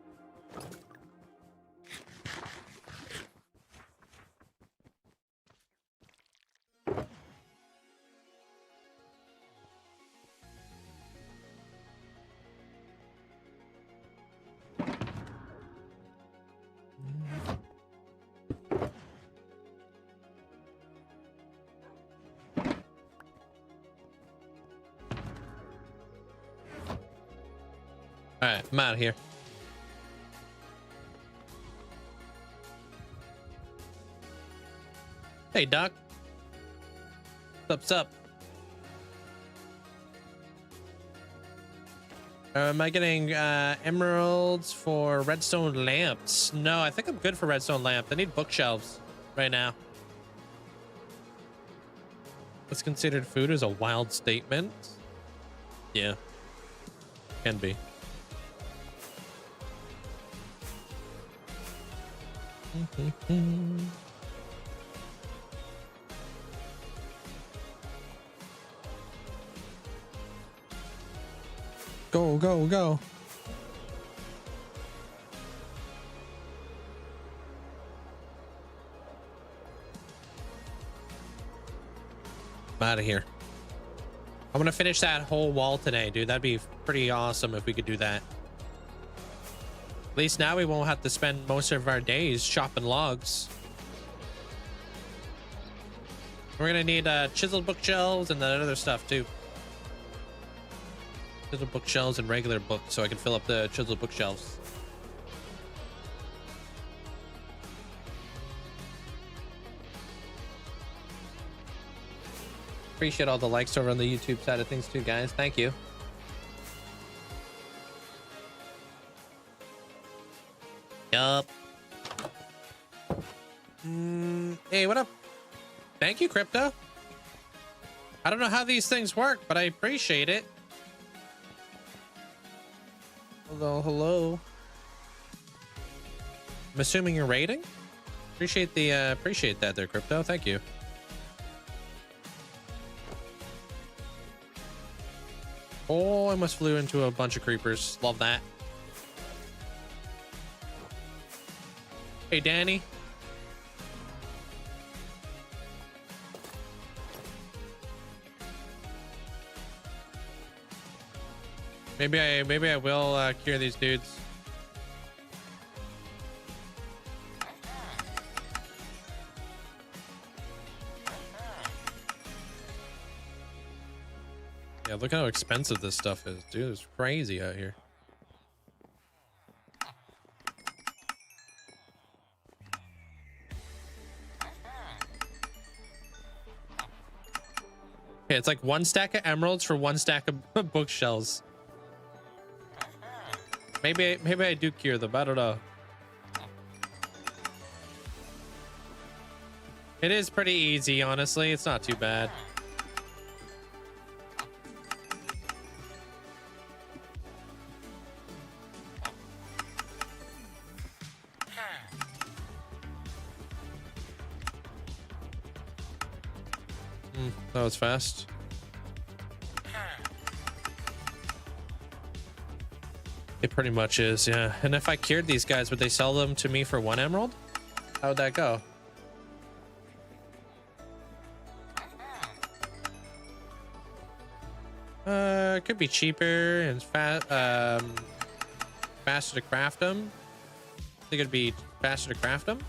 A: All right, I'm out of here. Hey, Doc. What's up? Am I getting emeralds for redstone lamps? No, I think I'm good for redstone lamps. I need bookshelves right now. What's considered food is a wild statement. Yeah, can be. Go, go, go. I'm out of here. I'm gonna finish that whole wall today, dude. That'd be pretty awesome if we could do that. At least now we won't have to spend most of our days chopping logs. We're gonna need chiseled bookshelves and that other stuff too. Chiseled bookshelves and regular books so I can fill up the chiseled bookshelves. Appreciate all the likes over on the YouTube side of things too, guys. Thank you. Yup. Hey, what up? Thank you, Crypto. I don't know how these things work, but I appreciate it. Hello, hello. I'm assuming you're rating. Appreciate that there, Crypto. Thank you. Oh, I almost flew into a bunch of creepers. Love that. Hey, Danny. Maybe I will cure these dudes. Yeah, look how expensive this stuff is, dude. It's crazy out here. Okay, it's like 1 stack of emeralds for 1 stack of bookshelves. Maybe I do cure them. I don't know. It is pretty easy, honestly. It's not too bad. That was fast. It pretty much is, yeah. And if I cured these guys, would they sell them to me for 1 emerald? How would that go? It could be cheaper and faster to craft them. I think it'd be faster to craft them.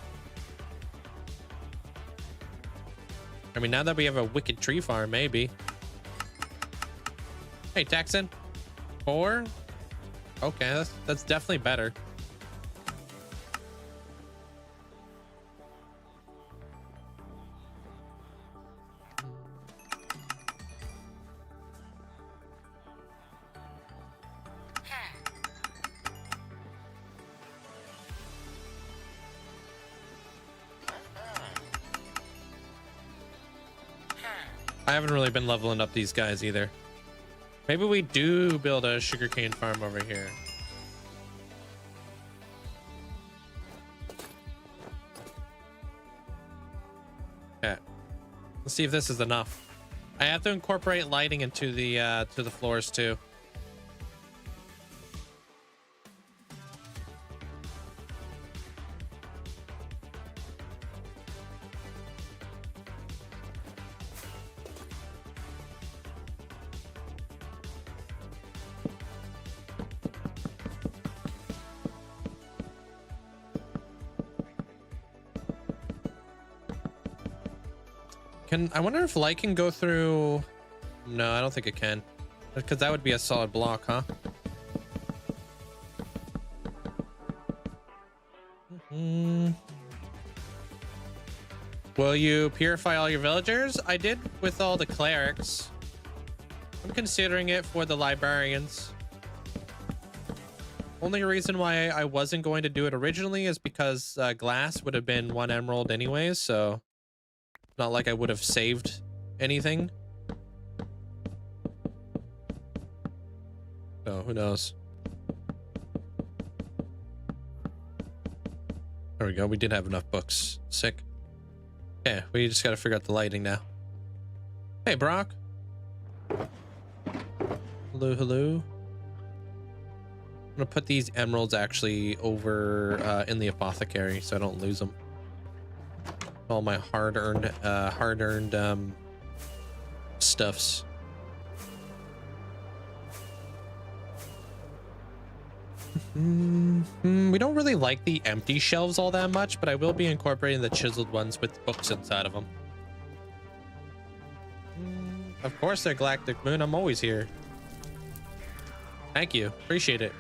A: I mean, now that we have a wicked tree farm, maybe. Hey, Texan. 4? Okay, that's definitely better. I haven't really been leveling up these guys either. Maybe we do build a sugarcane farm over here. Okay. Let's see if this is enough. I have to incorporate lighting into the floors too. I wonder if light can go through. No, I don't think it can, because that would be a solid block, huh? Will you purify all your villagers? I did with all the clerics. I'm considering it for the librarians. Only reason why I wasn't going to do it originally is because glass would have been 1 emerald anyways, so not like I would have saved anything. So who knows? There we go. We did have enough books. Sick. Okay, we just got to figure out the lighting now. Hey, Brock. Hello, hello. I'm gonna put these emeralds actually over in the apothecary so I don't lose them. All my hard-earned stuffs. We don't really like the empty shelves all that much, but I will be incorporating the chiseled ones with books inside of them. Of course, they're Galactic Moon. I'm always here. Thank you. Appreciate it.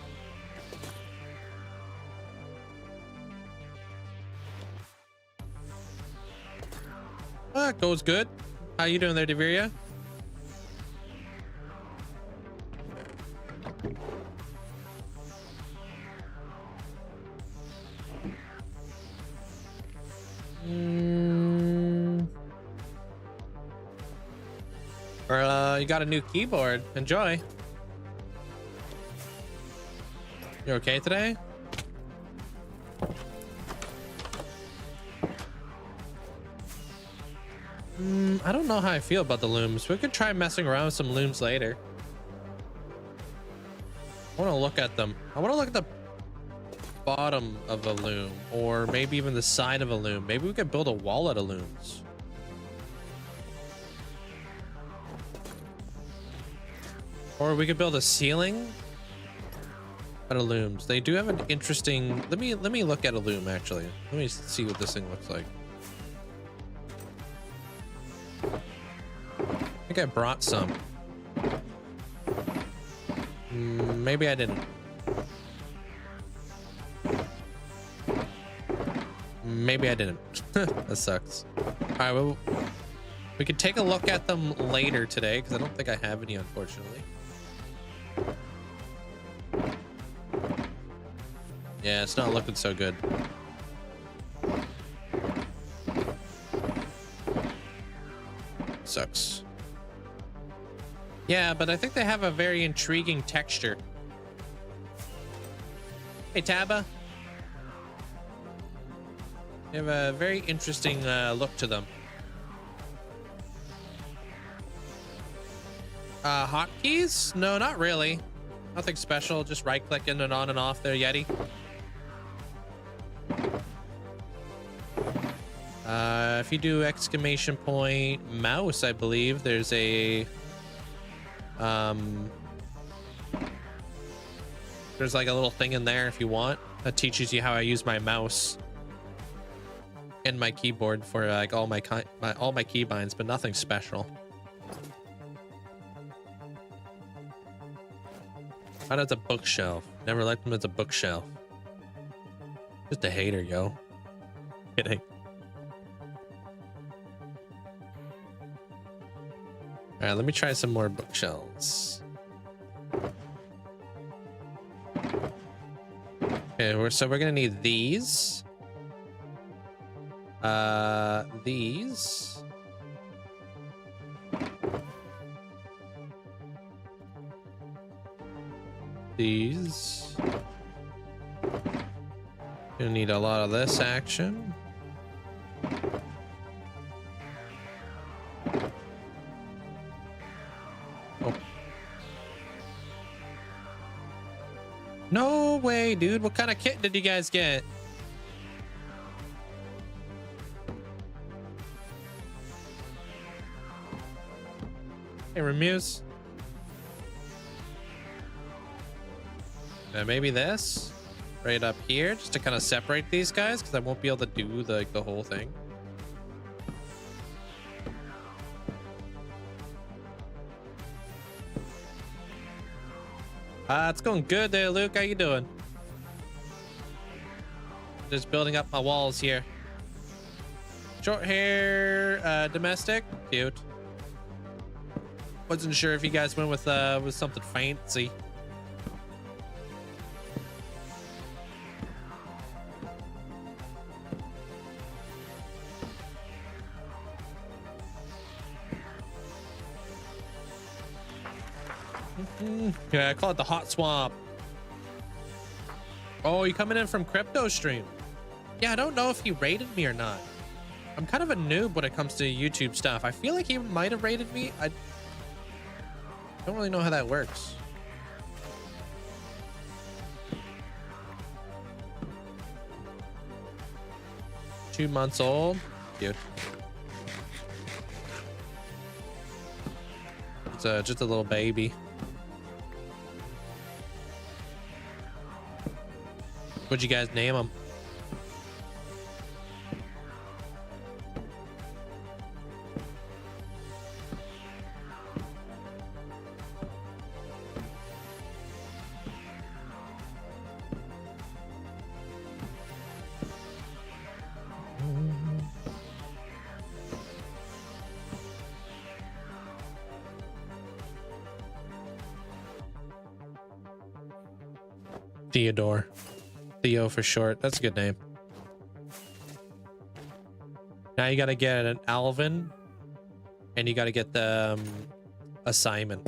A: Goes good. How you doing there, Deviria? Or you got a new keyboard. Enjoy. You okay today? I don't know how I feel about the looms. We could try messing around with some looms later. I want to look at them. I want to look at the bottom of a loom, or maybe even the side of a loom. Maybe we could build a wall out of looms. Or we could build a ceiling out of looms. They do have an interesting... Let me look at a loom, actually. Let me see what this thing looks like. I think I brought some. Maybe I didn't. Maybe I didn't. That sucks. All right, well, we could take a look at them later today because I don't think I have any, unfortunately. Yeah, it's not looking so good. Sucks. Yeah, but I think they have a very intriguing texture. Hey, Taba. They have a very interesting look to them. Hotkeys? No, not really. Nothing special. Just right-clicking and on and off there, Yeti. If you do exclamation point mouse, I believe there's a there's like a little thing in there if you want that teaches you how I use my mouse and my keyboard for like all my keybinds, but nothing special. How does a bookshelf? Never liked them as a bookshelf. Just a hater, yo. Kidding. All right, let me try some more bookshelves. Okay, so we're gonna need these. These. These. Gonna need a lot of this action. Oh. No way, dude. What kind of kit did you guys get? Hey, Remuse. Maybe this right up here, just to kind of separate these guys, because I won't be able to do the whole thing. It's going good there, Luke. How you doing? Just building up my walls here. Short hair, domestic, cute. Wasn't sure if you guys went with something fancy. Yeah, I call it the hot swamp. Oh, you coming in from Crypto Stream? Yeah, I don't know if he rated me or not. I'm kind of a noob when it comes to YouTube stuff. I feel like he might have rated me. I don't really know how that works. Two months old. Cute. It's just a little baby. What'd you guys name him? Theodore. Theo for short. That's a good name. Now you got to get an Alvin, and you got to get the a Simon.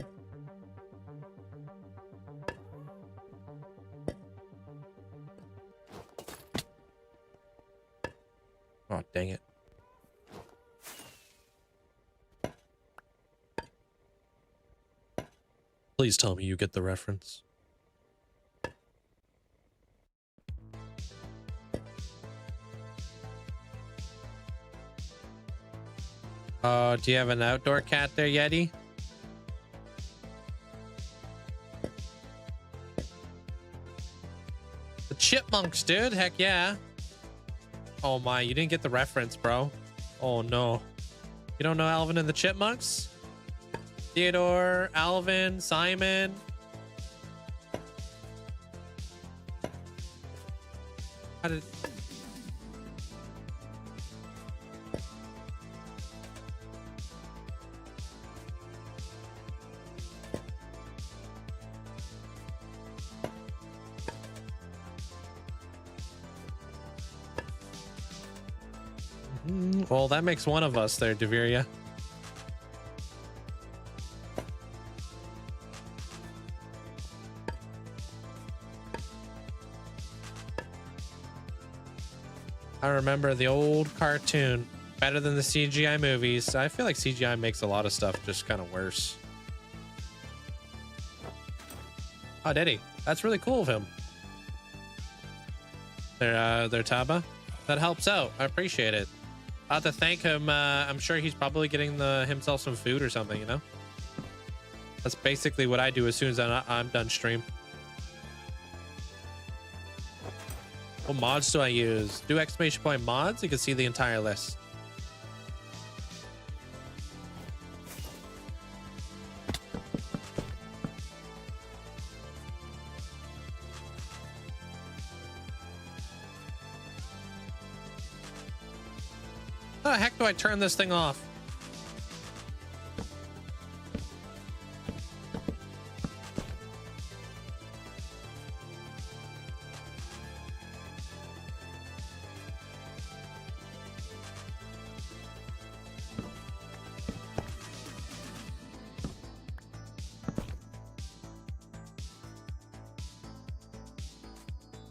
A: Oh, dang it. Please tell me you get the reference. Oh, do you have an outdoor cat there, Yeti? The chipmunks, dude. Heck yeah. Oh my, you didn't get the reference, bro. Oh no. You don't know Alvin and the Chipmunks? Theodore, Alvin, Simon. How did... Well, that makes one of us there, Deviria. I remember the old cartoon better than the CGI movies. I feel like CGI makes a lot of stuff just kind of worse. Oh, did he? That's really cool of him. Their Taba. That helps out. I appreciate it. I'll have to thank him. I'm sure he's probably getting himself some food or something, you know? That's basically what I do as soon as I'm done stream. What mods do I use? Do exclamation point mods. You can see the entire list. How the heck do I turn this thing off?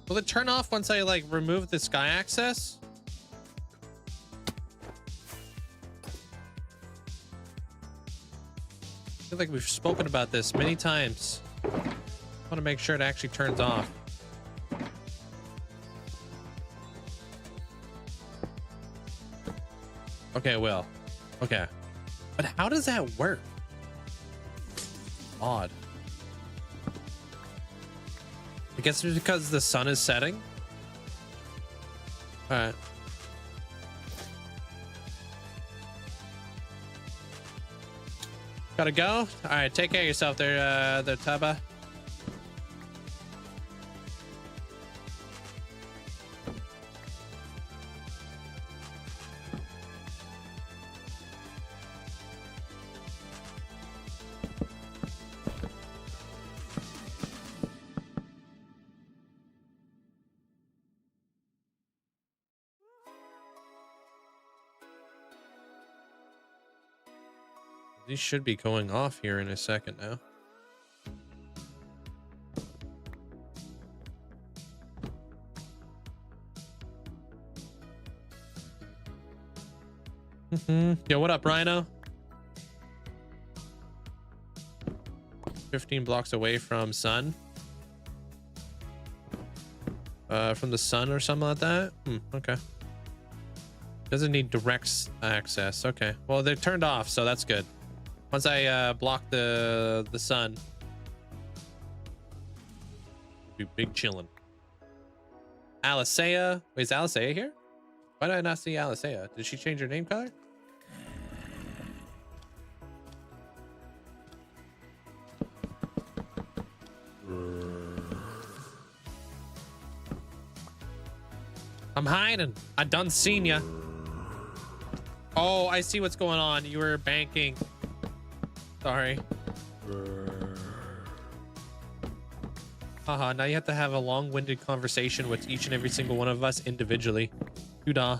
A: Will it turn off once I like remove the sky access? I feel like we've spoken about this many times. I want to make sure it actually turns off. Okay, well, okay. But how does that work? Odd. I guess it's because the sun is setting. All right. Gotta go. All right, take care of yourself there, Taba. These should be going off here in a second now. Yo, what up, Rhino? 15 blocks away from sun. From the sun or something like that. Okay. Doesn't need direct access. Okay. Well, they're turned off, so that's good. Once I block the sun, be big chillin'. Alicea, wait, is Alicea here? Why did I not see Alicea? Did she change her name color? I'm hiding. I done seen ya. Oh, I see what's going on. You were banking. Sorry. Haha, now you have to have a long-winded conversation with each and every single one of us individually. Doodah.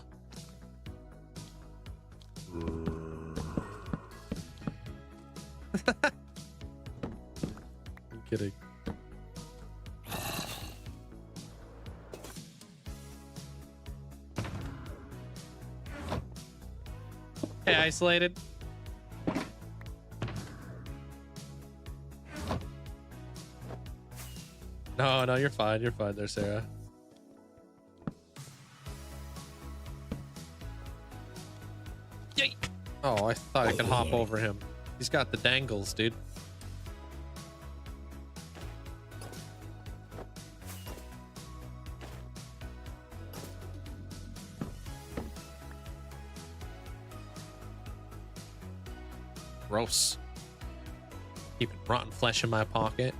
A: I'm kidding. Hey, isolated. No, you're fine. You're fine there, Sarah. Yay. Oh, I thought I could hop over him. He's got the dangles, dude. Gross. Keeping rotten flesh in my pocket.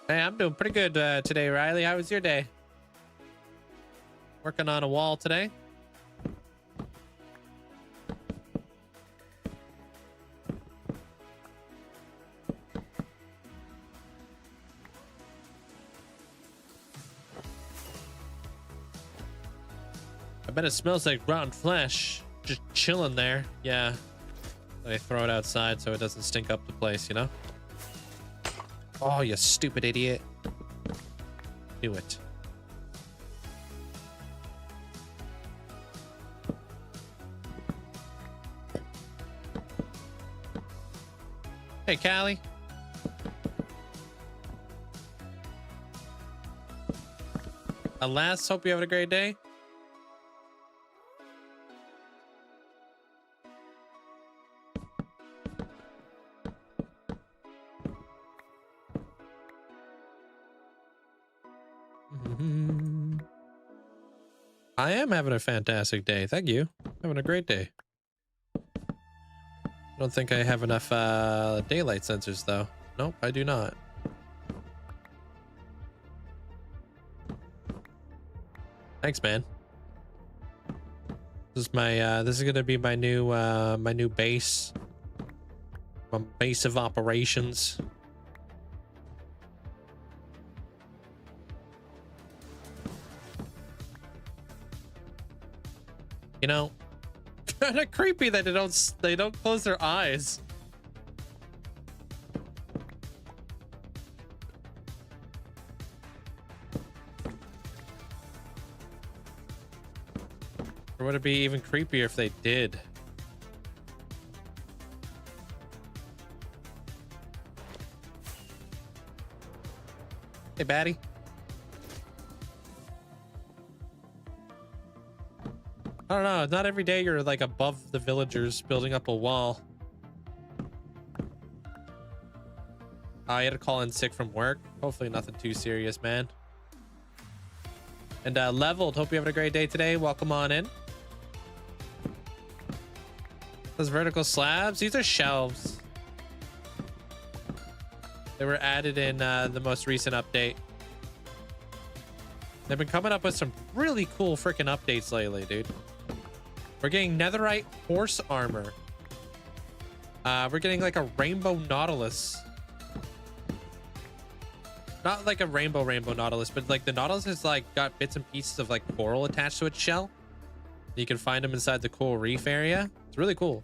A: Hey, I'm doing pretty good today, Riley. How was your day? Working on a wall today. I bet it smells like rotten flesh just chilling there. Yeah. I throw it outside so it doesn't stink up the place, you know? Oh, you stupid idiot. Do it. Hey, Callie. Alas, hope you have a great day. I am having a fantastic day. Thank you. Having a great day. I don't think I have enough daylight sensors though. Nope, I do not. Thanks, man. This is my this is gonna be my new base. My base of operations. You know, kind of creepy that they don't close their eyes. Or would it be even creepier if they did? Hey, baddie. I don't know. Not every day you're like above the villagers building up a wall. I had to call in sick from work. Hopefully nothing too serious, man. And Leveled, hope you having a great day today. Welcome on in. Those vertical slabs, these are shelves. They were added in the most recent update. They've been coming up with some really cool freaking updates lately, dude. We're getting netherite horse armor. We're getting like a rainbow nautilus. Not like a rainbow nautilus, but like the nautilus is like got bits and pieces of like coral attached to its shell. You can find them inside the coral reef area. It's really cool.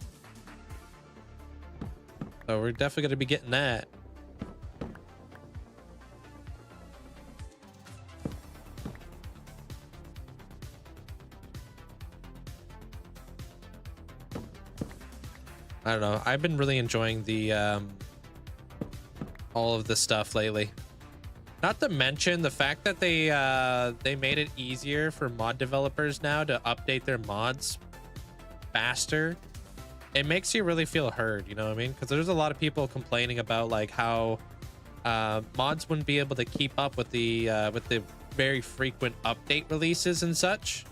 A: So we're definitely going to be getting that. I don't know. I've been really enjoying the all of this stuff lately. Not to mention the fact that they made it easier for mod developers now to update their mods faster. It makes you really feel heard, you know what I mean? Because there's a lot of people complaining about like how mods wouldn't be able to keep up with the very frequent update releases and such.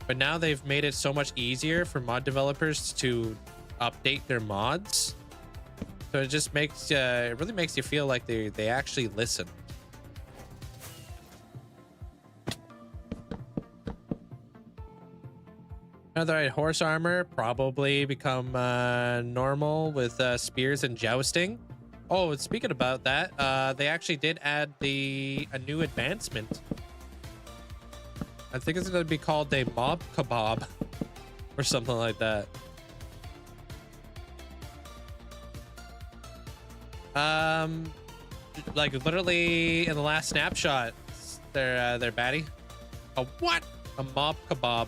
A: But now they've made it so much easier for mod developers to update their mods, so it just makes it really makes you feel like they actually listen. Netherite horse armor probably become normal with spears and jousting. Oh, speaking about that, they actually did add a new advancement. I think it's going to be called a mob kebab or something like that. Like literally in the last snapshot, they're baddie. A what? A mob kebab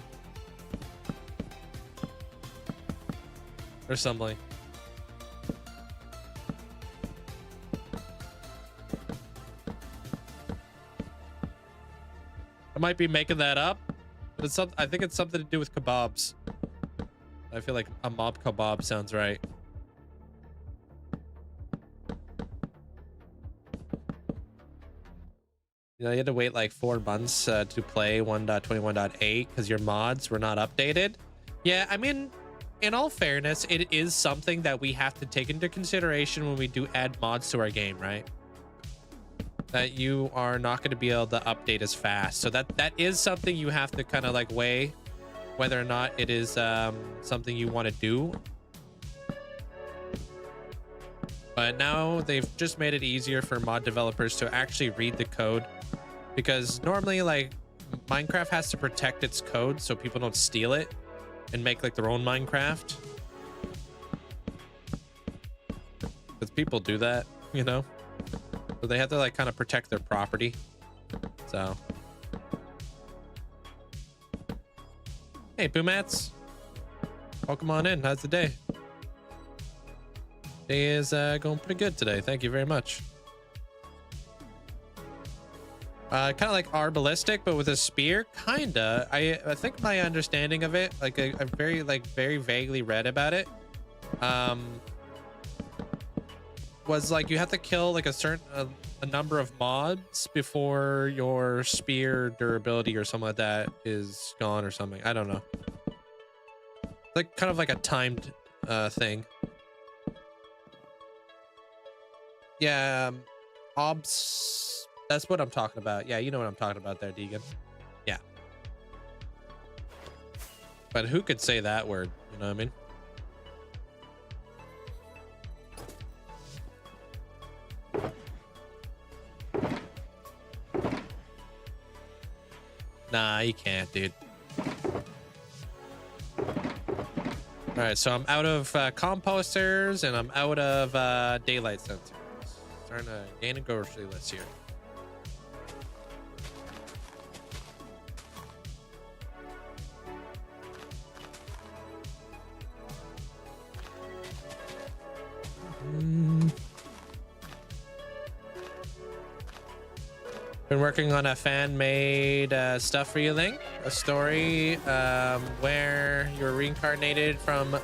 A: or something. I might be making that up, but it's I think it's something to do with kebabs. I feel like a mob kebab sounds right. You know, you had to wait like 4 months to play 1.21.8 because your mods were not updated. Yeah, I mean, in all fairness, it is something that we have to take into consideration when we do add mods to our game, right? That you are not going to be able to update as fast. So that is something you have to kind of like weigh whether or not it is something you want to do. But now they've just made it easier for mod developers to actually read the code, because normally like Minecraft has to protect its code so people don't steal it and make like their own Minecraft. Because people do that, you know? So they have to like kind of protect their property. So. Hey, Boomats. Welcome on in. How's the day? Day is going pretty good today. Thank you very much. Kind of like Arbalistic, but with a spear. Kinda. I think my understanding of it, like I very vaguely read about it, was like you have to kill like a certain a number of mobs before your spear durability or something like that is gone or something. I don't know. Like kind of like a timed thing. Yeah, obs. That's what I'm talking about. Yeah, you know what I'm talking about there, Deegan. Yeah. But who could say that word? You know what I mean? Nah, you can't, dude. All right, so I'm out of composters and I'm out of daylight sensors. Starting to gain a grocery list here. Been working on a fan-made stuff for you, Link. A story where you're reincarnated from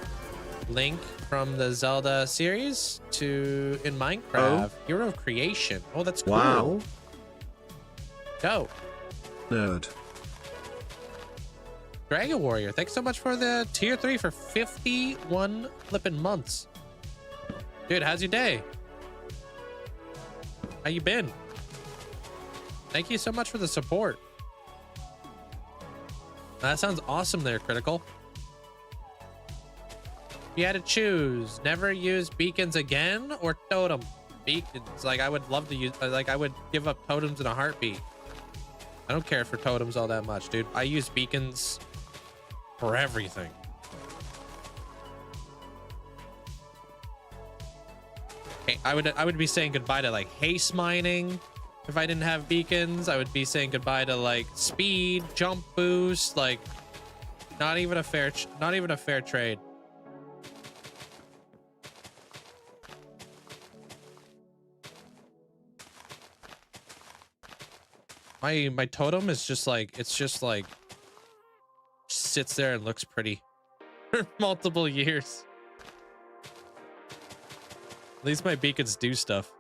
A: Link from the Zelda series to in Minecraft. Hero of Creation. Oh, that's cool.
C: Wow.
A: Go.
C: Nerd.
A: Dragon Warrior, thanks so much for the tier 3 for 51 flipping months. Dude, how's your day? How you been? Thank you so much for the support. That sounds awesome there, Critical. If you had to choose, never use beacons again or totem? Beacons, like I would love to use, like I would give up totems in a heartbeat. I don't care for totems all that much, dude. I use beacons for everything. Hey, I would be saying goodbye to like haste mining. If I didn't have beacons, I would be saying goodbye to like speed, jump boost, like not even a fair trade. My totem is just like, it's just like sits there and looks pretty for multiple years. At least my beacons do stuff.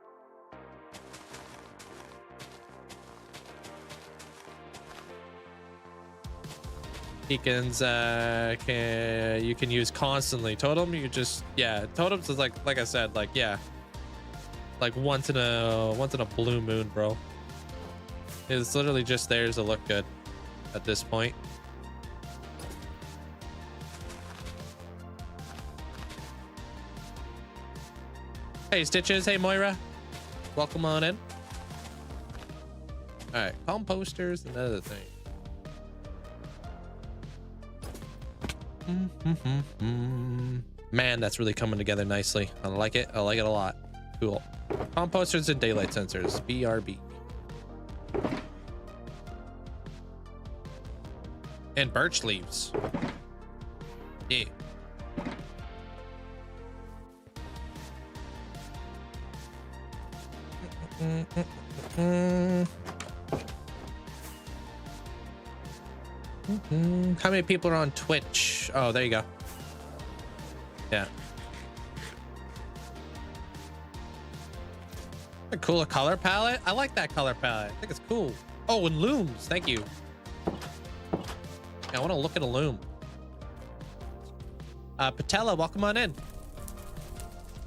A: Beacons you can use constantly. Totem, you just, yeah, totems is like I said, like, yeah, like once in a blue moon, bro. It's literally just there to look good at this point. Hey Stitches, hey Moira, welcome on in. All right, composters, another thing. Man, that's really coming together nicely. I like it. I like it a lot. Cool. Composters and daylight sensors. BRB. And birch leaves. Yeah. How many people are on Twitch? Oh, there you go. Yeah. A cooler color palette. I like that color palette. I think it's cool. Oh, and looms. Thank you. Yeah, I want to look at a loom. Patella, welcome on in.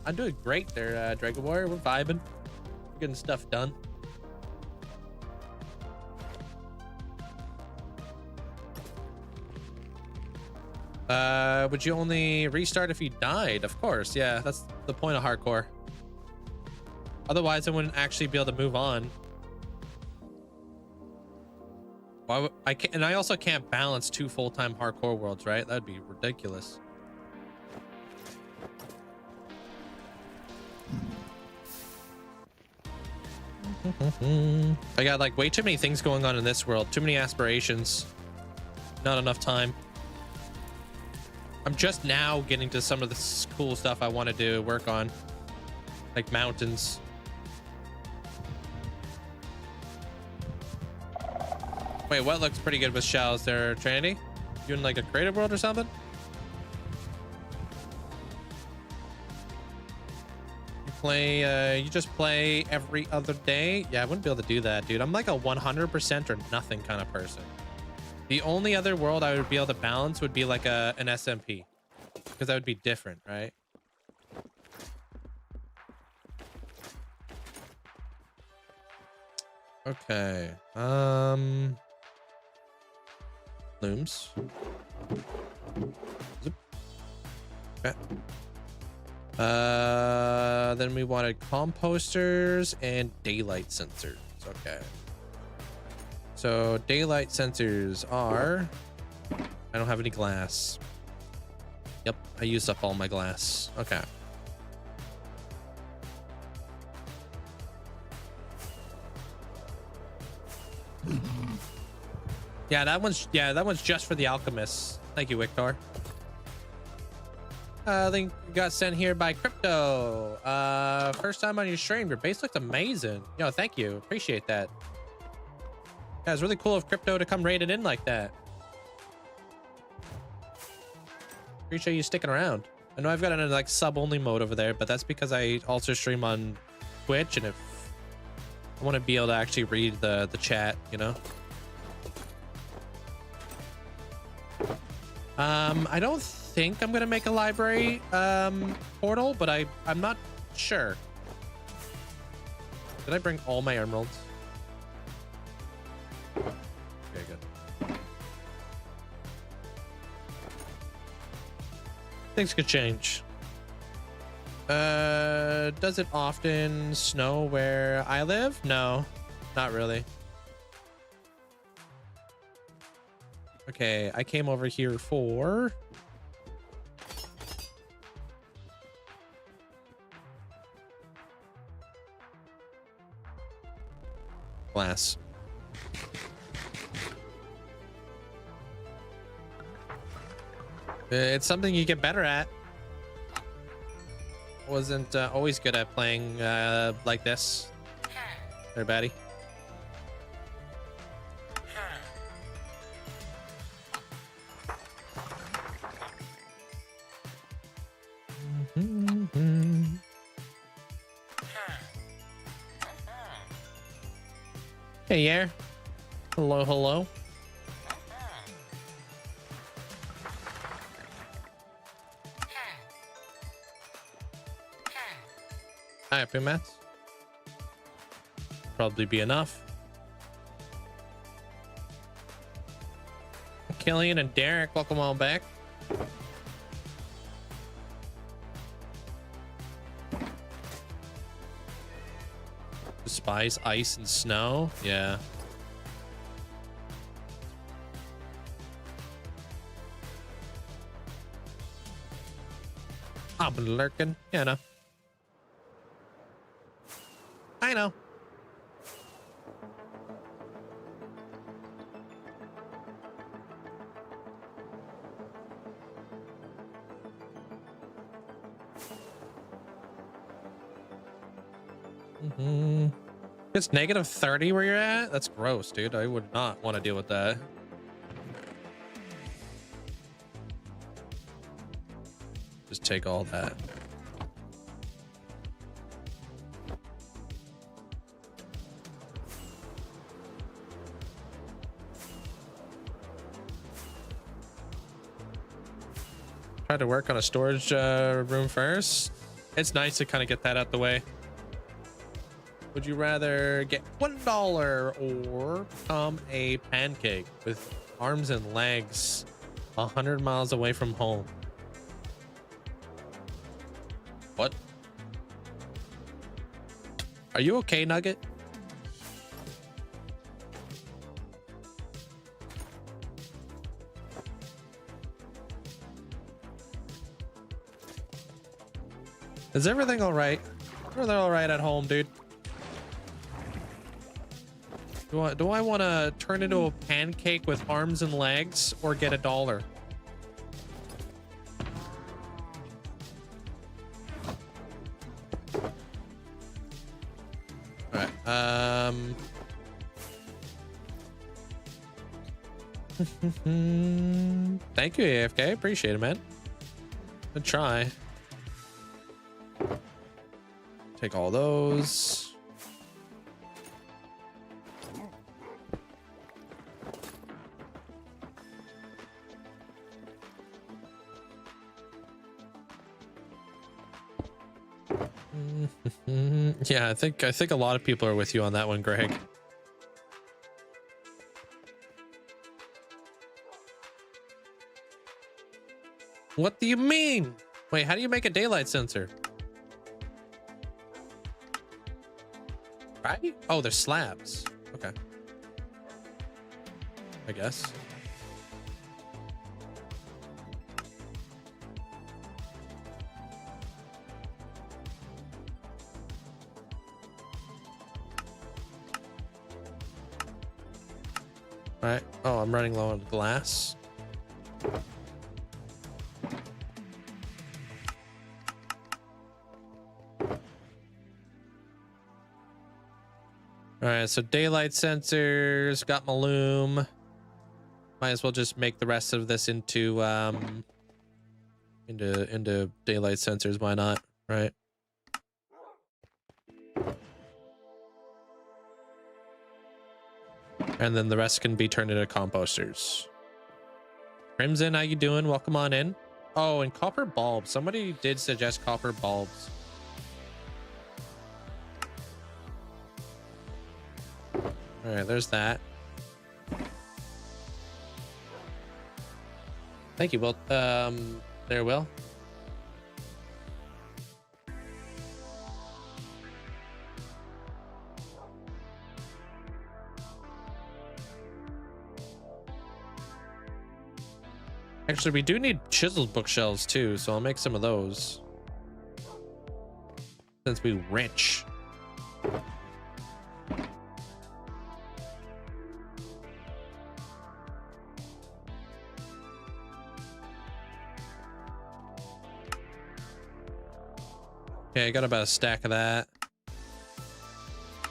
A: I'm doing great there, Dragon Warrior. We're vibing. We're getting stuff done. Would you only restart if you died? Of course, yeah. That's the point of hardcore. Otherwise, I wouldn't actually be able to move on. Why would I can't, and I also can't balance 2 full-time hardcore worlds, right? That'd be ridiculous. I got like way too many things going on in this world. Too many aspirations. Not enough time. I'm just now getting to some of the cool stuff I want to do, work on. Like mountains. Wait, what looks pretty good with shells there, Trinity? You in like a creative world or something? You play, you just play every other day? Yeah, I wouldn't be able to do that, dude. I'm like a 100% or nothing kind of person. The only other world I would be able to balance would be like an SMP. Because that would be different, right? Okay. Looms. Zip. Okay. Then we wanted composters and daylight sensors. Okay. So daylight sensors are, I don't have any glass. Yep, I used up all my glass. Okay. Yeah, that one's just for the alchemists. Thank you, Victor. Link got sent here by Crypto. First time on your stream. Your base looked amazing. Yo, thank you. Appreciate that. Yeah, it's really cool of Crypto to come raid it in like that. Appreciate you sticking around. I know I've got it in like sub-only mode over there, but that's because I also stream on Twitch, and if I want to be able to actually read the chat, you know. I don't think I'm gonna make a library portal, but I'm not sure. Did I bring all my emeralds? Okay, good. Things could change. Does it often snow where I live? No, not really. Okay, I came over here for glass. It's something you get better at. Wasn't always good at playing like this. There, baddie. Hey, yeah. Hello, hello. Hi, Mats. Probably be enough. Killian and Derek, welcome on back. Despise ice and snow. Yeah. I've been lurking. Yeah, no. I know. It's -30 where you're at? That's gross, dude. I would not want to deal with that. take all that. Try to work on a storage room first. It's nice to kind of get that out the way. Would you rather get $1 or become a pancake with arms and legs 100 miles away from home? What? Are you okay, Nugget? Is everything all right? Everything all right at home, dude? Do I want to turn into a pancake with arms and legs or get $1? All right. Thank you, AFK. Appreciate it, man. Good try. Take all those. Yeah, I think a lot of people are with you on that one, Greg. What do you mean? Wait, how do you make a daylight sensor? Right? Oh, they're slabs. Okay. I guess. All right. Oh, I'm running low on glass. All right, so daylight sensors, got my loom. Might as well just make the rest of this into daylight sensors. Why not? Right. And then the rest can be turned into composters. Crimson, how you doing? Welcome on in. Oh, and copper bulbs. Somebody did suggest copper bulbs. All right, there's that. Thank you, Will. There, Will. Actually, we do need chiseled bookshelves too, so I'll make some of those. Since we rich. Okay, I got about a stack of that.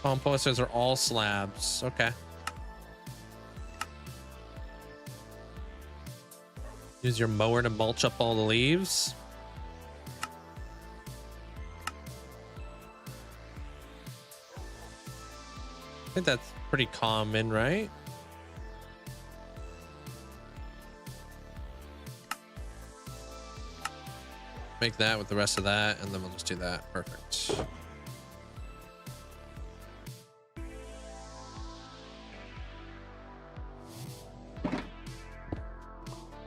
A: Composters are all slabs. Okay. Use your mower to mulch up all the leaves. I think that's pretty common, right? Make that with the rest of that, and then we'll just do that. Perfect.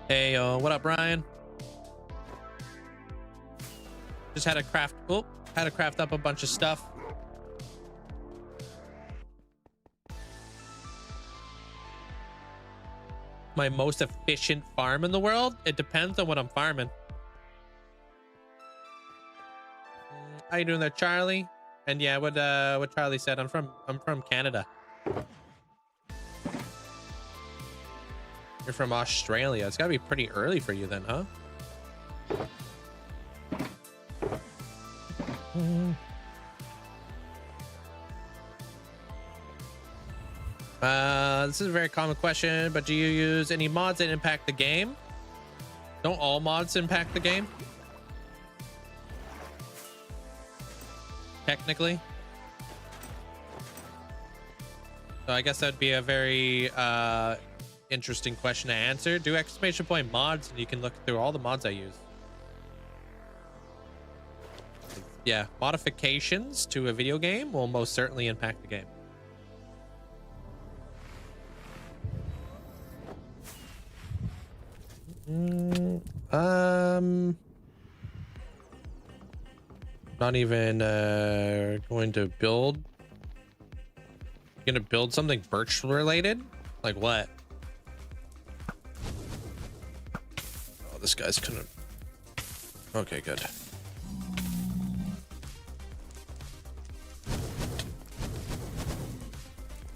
A: Hey, what up, Brian? Just had to craft. Oh, had to craft up a bunch of stuff. My most efficient farm in the world? It depends on what I'm farming. How you doing there, Charlie? And yeah, what Charlie said, I'm from Canada. You're from Australia. It's gotta be pretty early for you then, huh? This is a very common question, but do you use any mods that impact the game? Don't all mods impact the game? technically. So I guess that'd be a very interesting question to answer. Do exclamation point mods, and you can look through all the mods I use. Yeah, modifications to a video game will most certainly impact the game. Not even going to build. Gonna build something birch related? Like what? Oh, this guy's gonna. Okay, good.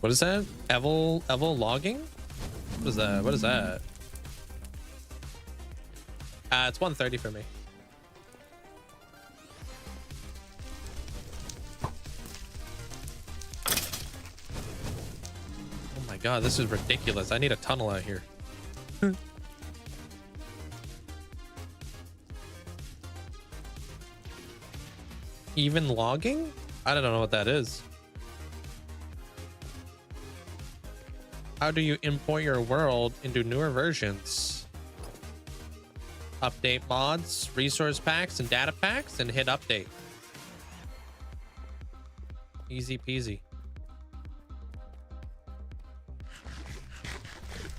A: What is that? Evil logging? What is that? What is that? It's 1:30 for me. Oh my god, this is ridiculous. I need a tunnel out here. Even logging? I don't know what that is. How do you import your world into newer versions? Update mods, resource packs, and data packs, and hit update. Easy peasy.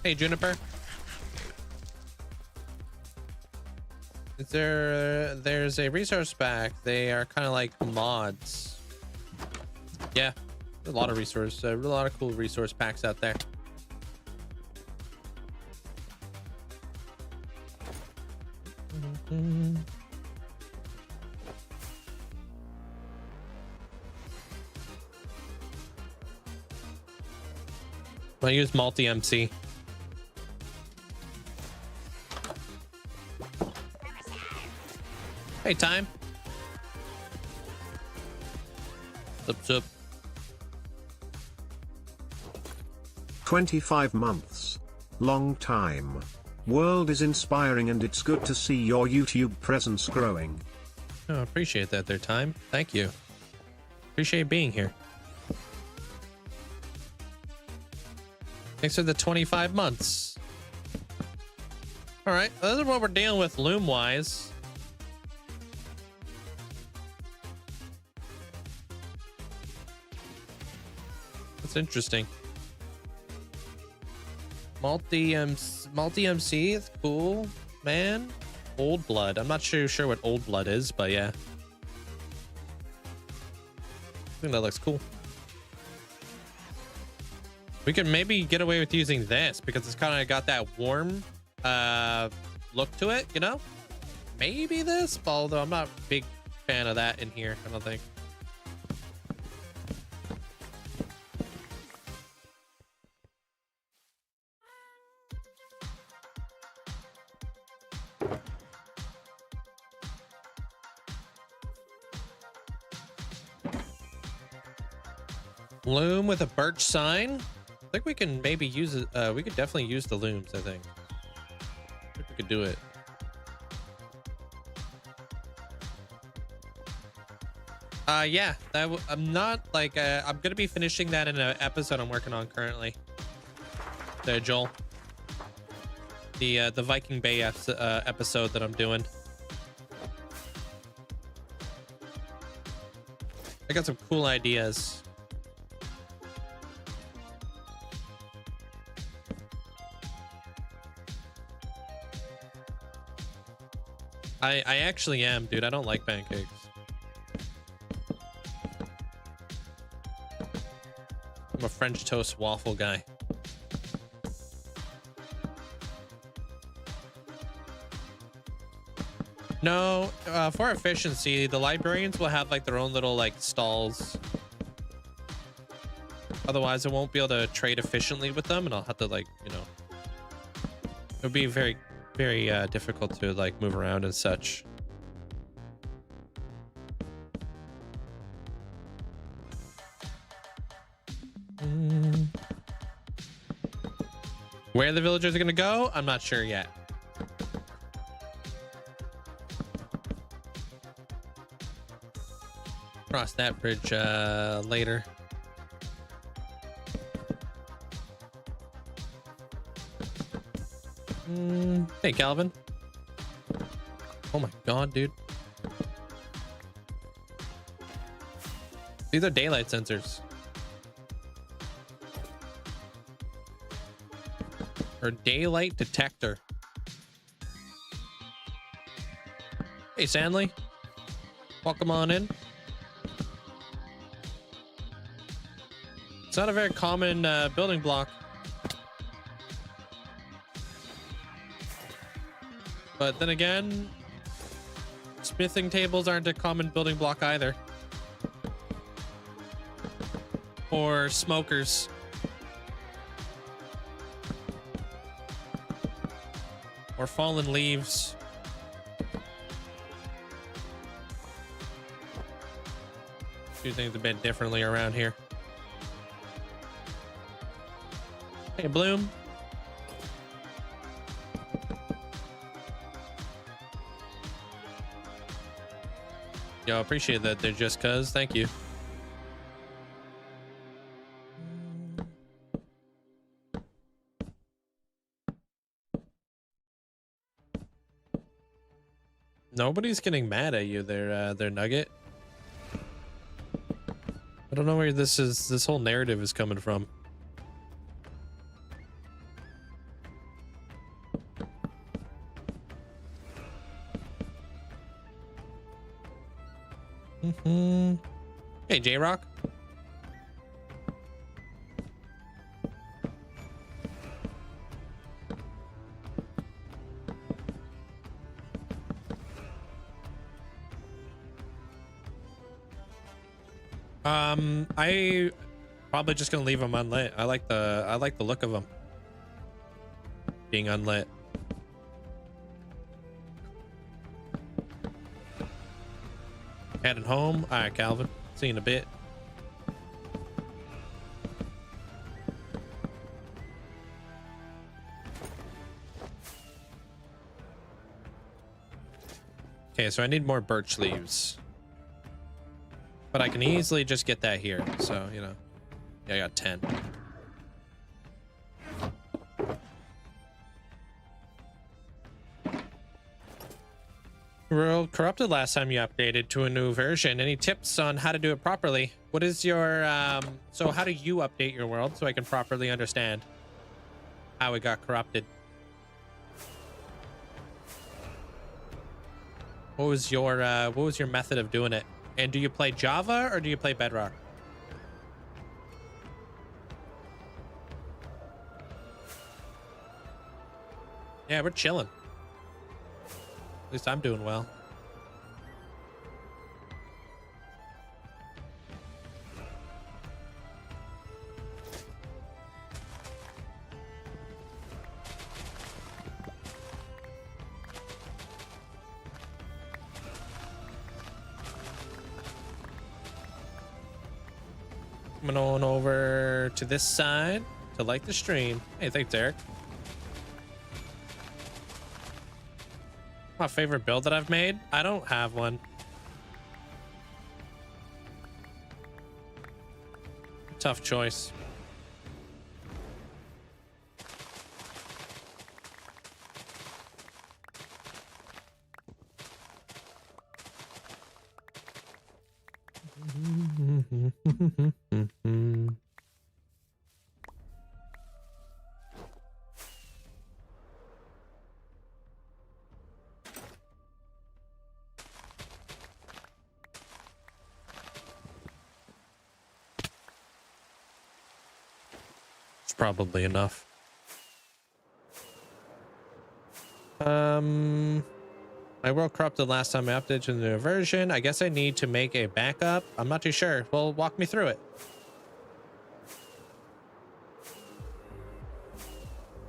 A: Hey, Juniper. There's a resource pack. They are kind of like mods. Yeah, a lot of cool resource packs out there. I use multi-MC. Hey, time. Sup.
C: 25 months. Long time. World is inspiring and it's good to see your YouTube presence growing.
A: Oh, appreciate that there, time. Thank you. Appreciate being here. Thanks for the 25 months. All right, this is what we're dealing with loom-wise. That's interesting. Multi-MC is cool, man. Old blood. I'm not sure what old blood is, but yeah. I think that looks cool. We could maybe get away with using this because it's kind of got that warm look to it, you know? Maybe this, although I'm not a big fan of that in here, I don't think. Loom with a birch sign. I think we can maybe use it. We could definitely use the looms. I think we could do it. Yeah, I'm not like I'm gonna be finishing that in an episode I'm working on currently. There, Joel. The Viking Bay episode that I'm doing. I got some cool ideas. I actually am, dude. I don't like pancakes. I'm a French toast waffle guy. No, for efficiency, the librarians will have like their own little like stalls. Otherwise, I won't be able to trade efficiently with them, and I'll have to like, you know, it would be very difficult to like move around and such. Where the villagers are gonna go, I'm not sure yet. Cross that bridge later. Hey, Calvin. Oh my god, dude. These are daylight sensors. Or daylight detector. Hey, Sandley. Welcome on in. It's not a very common building block. But then again, smithing tables aren't a common building block either. Or smokers. Or fallen leaves. Do things a bit differently around here. Hey, Bloom. Yo, appreciate that. They're just cuz. Thank you. Nobody's getting mad at you there, Nugget. I don't know where this whole narrative is coming from. Hey, J-Rock. I probably just gonna leave them unlit. I like the look of them being unlit. Heading home. All right, Calvin. See you in a bit. Okay, so I need more birch leaves. But I can easily just get that here. So, you know. Yeah, I got 10. World corrupted last time you updated to a new version. Any tips on how to do it properly? What is your so how do you update your world so I can properly understand how it got corrupted? What was your method of doing it? And do you play Java or do you play Bedrock? Yeah, we're chilling. At least I'm doing well. Coming on over to this side to like the stream. Hey, thanks, Eric. My favorite build that I've made? I don't have one. Tough choice. Probably enough. My world corrupted last time I updated to the new version. I guess I need to make a backup. I'm not too sure. Well, walk me through it.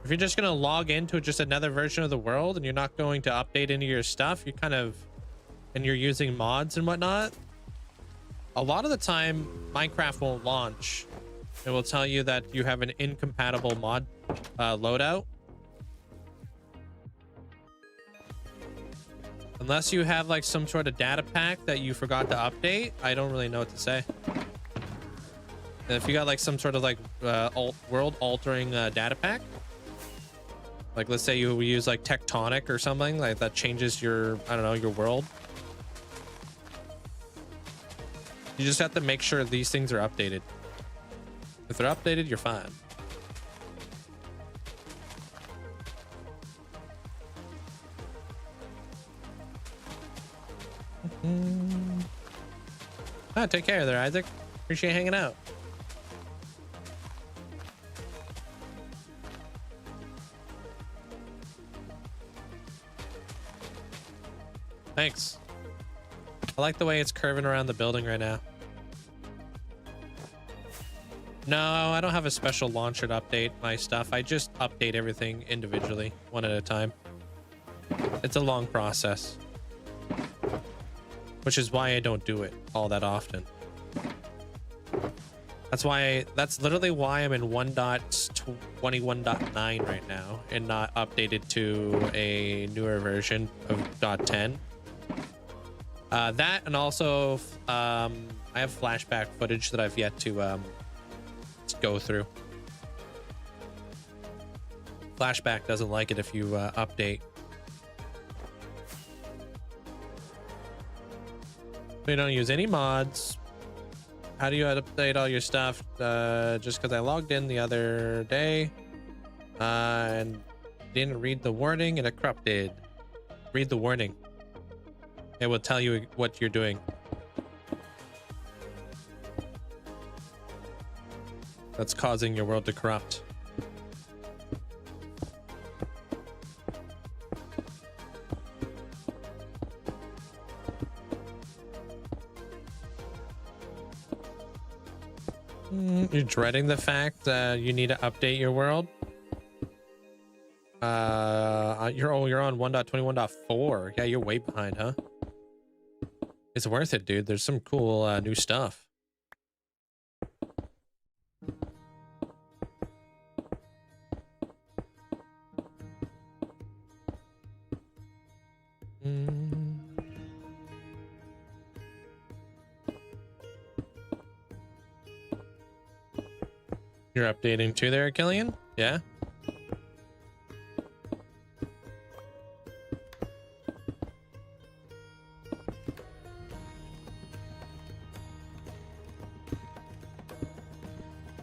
A: If you're just gonna log into just another version of the world and you're not going to update any of your stuff, you kind of, and you're using mods and whatnot, a lot of the time Minecraft won't launch. It will tell you that you have an incompatible mod loadout. Unless you have like some sort of data pack that you forgot to update, I don't really know what to say. And if you got like some sort of like world altering data pack, like let's say you use like tectonic or something like that changes your, I don't know, your world. You just have to make sure these things are updated. If they're updated, you're fine. Ah, take care there, Isaac. Appreciate hanging out. Thanks. I like the way it's curving around the building right now. No, I don't have a special launcher to update my stuff. I just update everything individually, one at a time. It's a long process, which is why I don't do it all that often. That's literally why I'm in 1.21.9 right now and not updated to a newer version of .10. That, and also I have flashback footage that I've yet to go through. Flashback doesn't like it if you update. We don't use any mods. How do you update all your stuff? Just because I logged in the other day and didn't read the warning and it corrupted. Read the warning. It will tell you what you're doing. That's causing your world to corrupt. You're dreading the fact that you need to update your world. You're on 1.21.4. Yeah, you're way behind, huh? It's worth it, dude. There's some cool new stuff. You're updating too there, Killian? Yeah?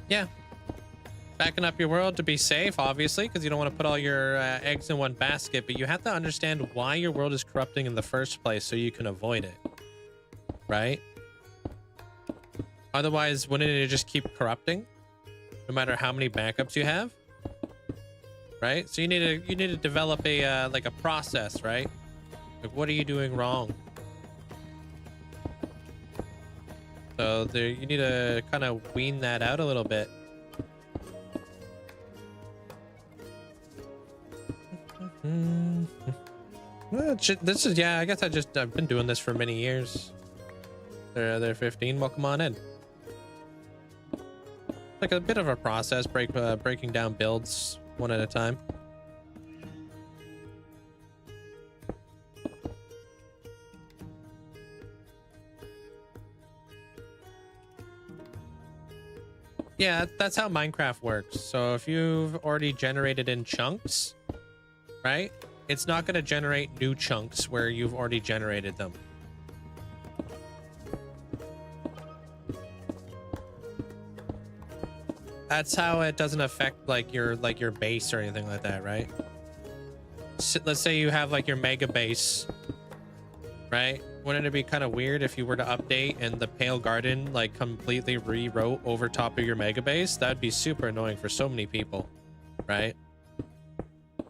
A: Yeah. Backing up your world to be safe, obviously, because you don't want to put all your eggs in one basket, but you have to understand why your world is corrupting in the first place so you can avoid it. Right? Otherwise, wouldn't it just keep corrupting? No matter how many backups you have, right? So you need to develop a like a process, right? Like, what are you doing wrong? So there, you need to kind of wean that out a little bit. Well, this is, yeah, I guess I've been doing this for many years. They're 15. Welcome on in. Like a bit of a process, breaking down builds one at a time. Yeah, that's how Minecraft works. So if you've already generated in chunks, right? It's not going to generate new chunks where you've already generated them. That's how it doesn't affect like your base or anything like that, right? So, let's say you have like your mega base, right? Wouldn't it be kind of weird if you were to update and the Pale Garden like completely rewrote over top of your mega base? That'd be super annoying for so many people, right?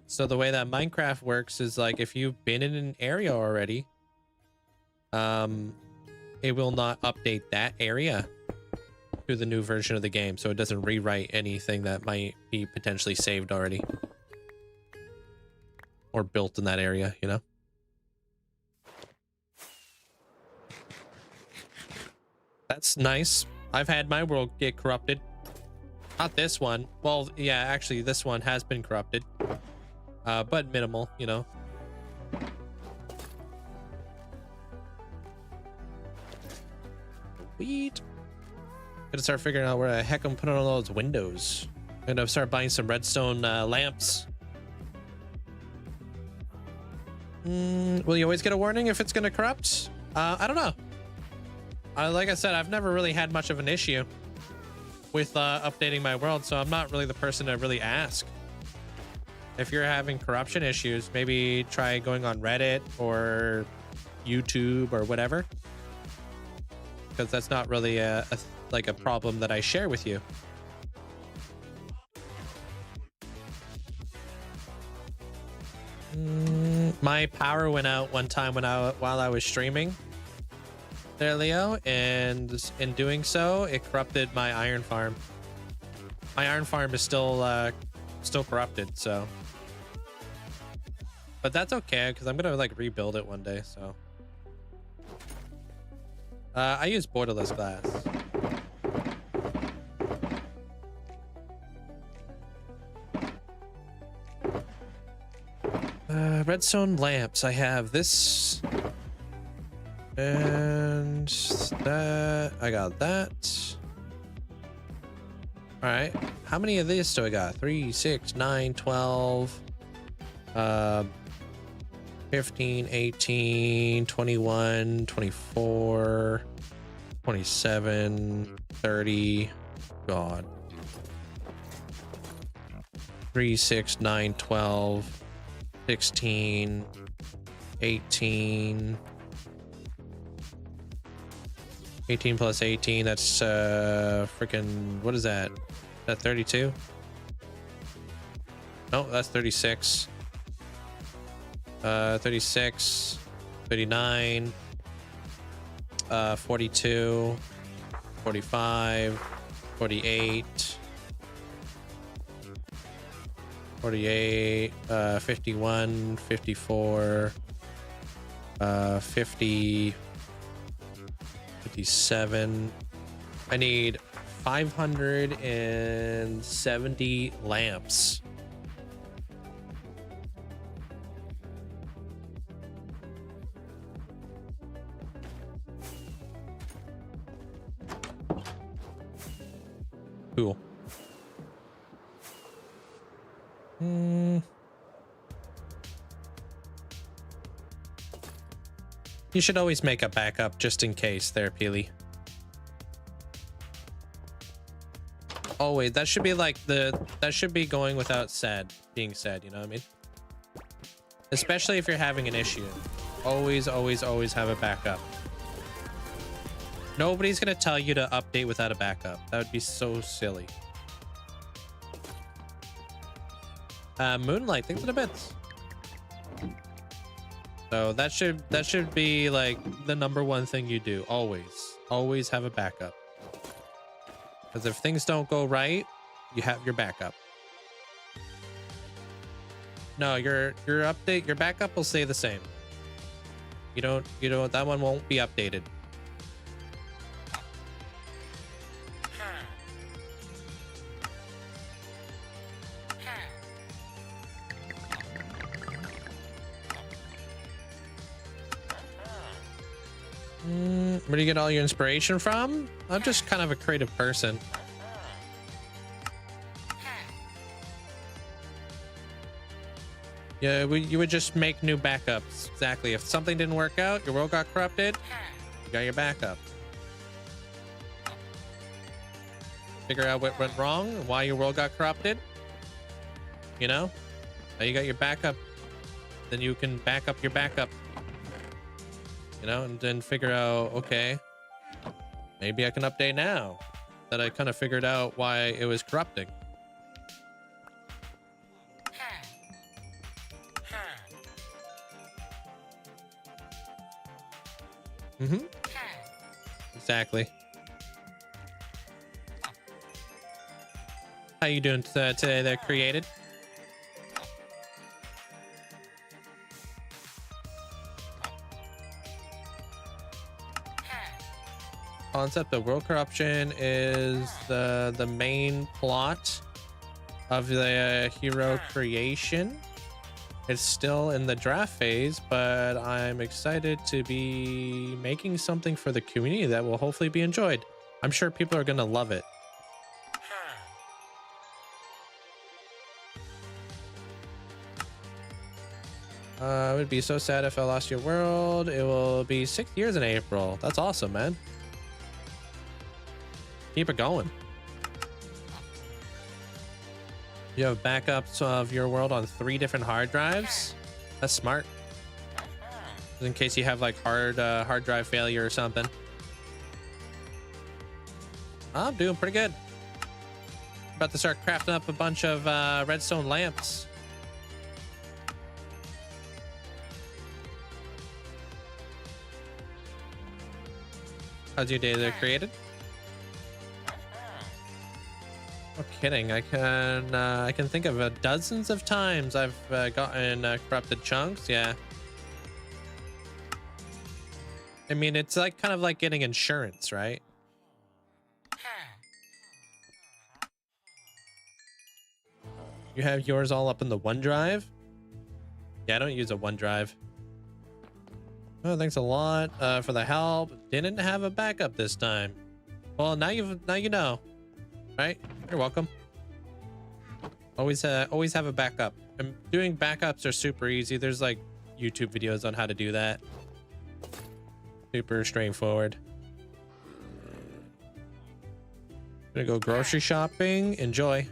A: So the way that Minecraft works is like if you've been in an area already, it will not update that area to the new version of the game, so it doesn't rewrite anything that might be potentially saved already or built in that area, you know? That's nice. I've had my world get corrupted. Not this one. Well, yeah, actually this one has been corrupted, but minimal, you know. Sweet. Gotta start figuring out where the heck I'm putting all those windows. I'm gonna start buying some redstone lamps. Will you always get a warning if it's gonna corrupt? I don't know. Like I said, I've never really had much of an issue with updating my world, so I'm not really the person to really ask. If you're having corruption issues, maybe try going on Reddit or YouTube or whatever, because that's not really a problem that I share with you. My power went out one time while I was streaming there, Leo, and in doing so, it corrupted my iron farm. My iron farm is still corrupted, so. But that's okay, because I'm gonna like rebuild it one day, so. I use borderless glass. Redstone lamps. I have this and that. I got that. All right. How many of these do I got? 3, 6, 9, 12, 15, 18, 21, 24, 27, 30. God. 3, 6, 9, 12. 16, 18 plus 18, that's freaking, what is that? Is that 32? No, that's 36. 36, 39, 42, 45, 48, 48, 51, 54, 50, 57. I need 570 lamps. Cool. You should always make a backup just in case there, Peely. Always. That should be like that should be going without being said, you know what I mean? Especially if you're having an issue. Always, always, always have a backup. Nobody's gonna tell you to update without a backup. That would be so silly. Moonlight, thanks for the bits. So that should be like the #1 thing you do. Always have a backup. Because if things don't go right, you have your backup. No, your backup will stay the same. You don't, that one won't be updated. Where do you get all your inspiration from? I'm just kind of a creative person. Yeah, you would just make new backups. Exactly. If something didn't work out, your world got corrupted, you got your backup. Figure out what went wrong, why your world got corrupted. You know? Now you got your backup. Then you can back up your backup. You know, and then figure out, okay, maybe I can update now that I kind of figured out why it was corrupting. Exactly. How you doing today there, Created? Concept of world corruption is the main plot of the hero creation, It's still in the draft phase, but I'm excited to be making something for the community that will hopefully be enjoyed. I'm sure people are going to love it. It would be so sad if I lost your world. It will be 6 years in April. That's awesome, man. Keep it going. You have backups of your world on 3 different hard drives. That's smart. In case you have like hard drive failure or something. I'm doing pretty good. About to start crafting up a bunch of redstone lamps. How's your day there created? No kidding. I can think of dozens of times I've gotten corrupted chunks. Yeah. I mean, it's like kind of like getting insurance, right? You have yours all up in the OneDrive? Yeah, I don't use a OneDrive. Oh, thanks a lot for the help. Didn't have a backup this time. Well, now you know, right? You're welcome. Always have a backup. And doing backups are super easy. There's like YouTube videos on how to do that. Super straightforward. Gonna go grocery shopping. Enjoy.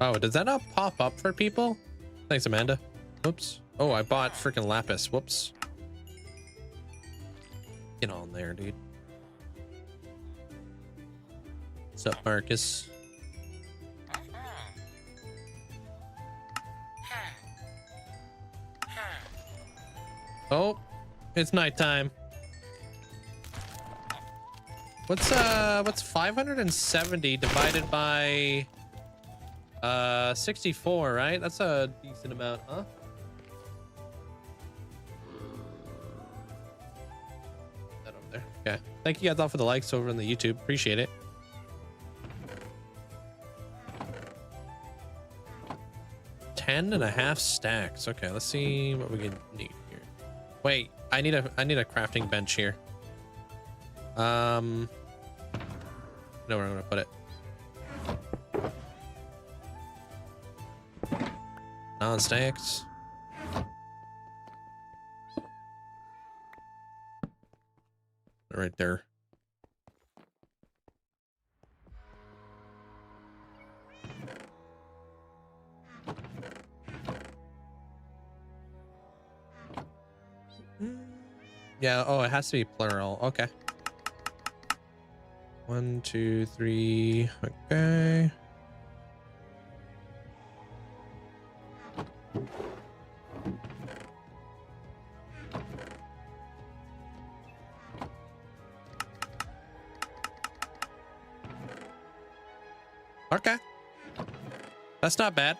A: Oh, does that not pop up for people? Thanks, Amanda. Oops. Oh, I bought freaking lapis. Whoops. Get on there, dude. What's up, Marcus? Oh, it's nighttime. What's 570 divided by 64, right? That's a decent amount, huh? That over there. Okay. Thank you guys all for the likes over on the YouTube. Appreciate it. $10.5 stacks. Okay, let's see what we can need here. Wait, I need a crafting bench here. Know where I'm gonna put it. Non-stacks. Right there. Yeah, oh, it has to be plural. Okay. 1, 2, 3. Okay. Okay. That's not bad.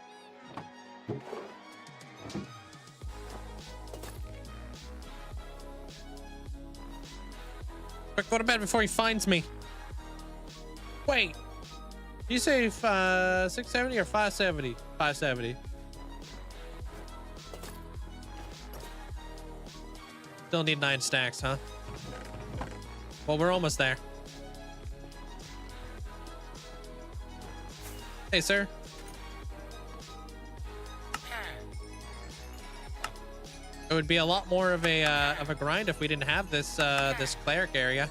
A: Quick, go to bed before he finds me. Wait. Did you say 670 or 570? 570. Still need 9 stacks, huh? Well, we're almost there. Hey, sir. It would be a lot more of a grind if we didn't have this this cleric area.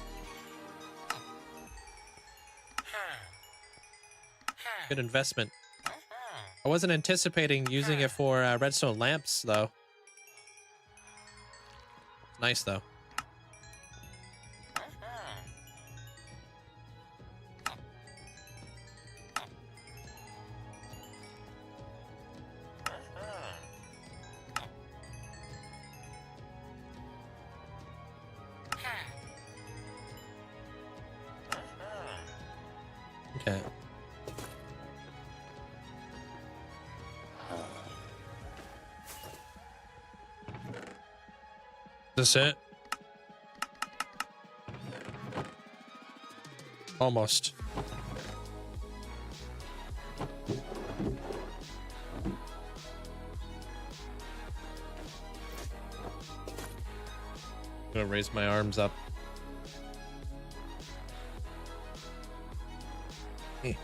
A: Good investment. I wasn't anticipating using it for redstone lamps, though. Nice, though. Okay. This it? Almost. I'm gonna raise my arms up. Hey.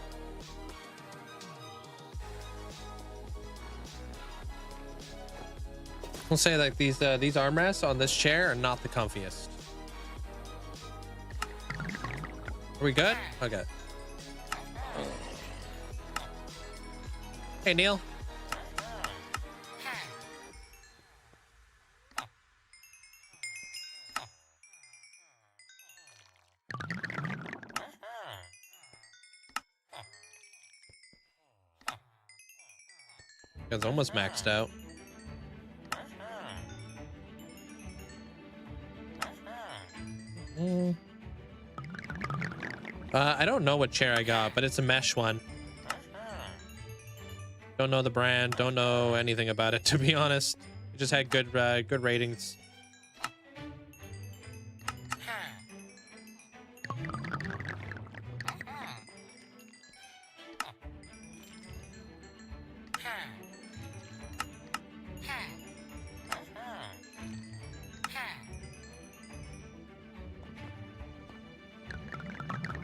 A: I'll say like these armrests on this chair are not the comfiest. Are we good? Okay. Hey, Neil. It's almost maxed out. I don't know what chair I got, but it's a mesh one. Don't know the brand. Don't know anything about it, to be honest. It just had good ratings.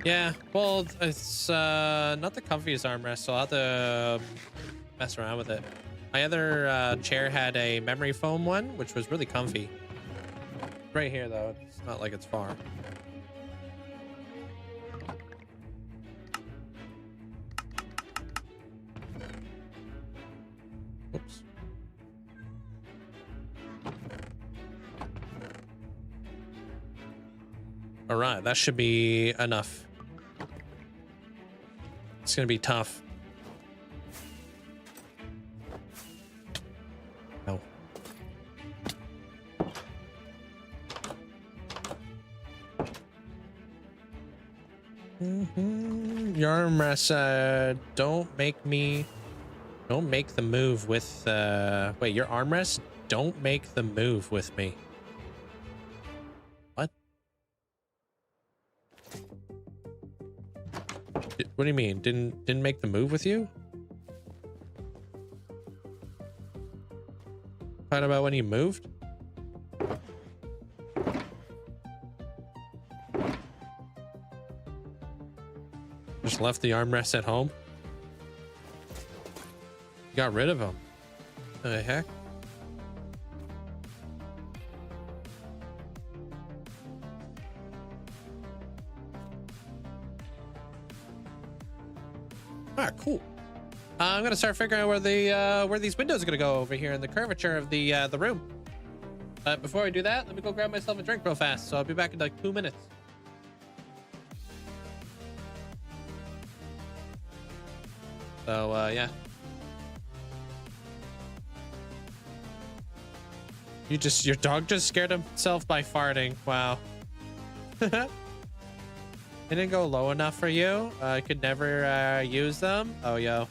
A: Yeah, well, it's not the comfiest armrest, so I'll have to mess around with it. My other chair had a memory foam one, which was really comfy. Right here, though. It's not like it's far. Oops. All right, that should be enough. It's gonna be tough. No. Your armrest, don't make the move with, wait, your armrest, don't make the move with me. What? What do you mean? Didn't make the move with you? Talking about when you moved? Just left the armrest at home? You got rid of them. What the heck? Ah, cool. I'm gonna start figuring out where these windows are gonna go over here in the curvature of the room. But before I do that, let me go grab myself a drink real fast. So I'll be back in like 2 minutes. So yeah. Your dog just scared himself by farting. Wow. It didn't go low enough for you. I could never use them. Oh, yo.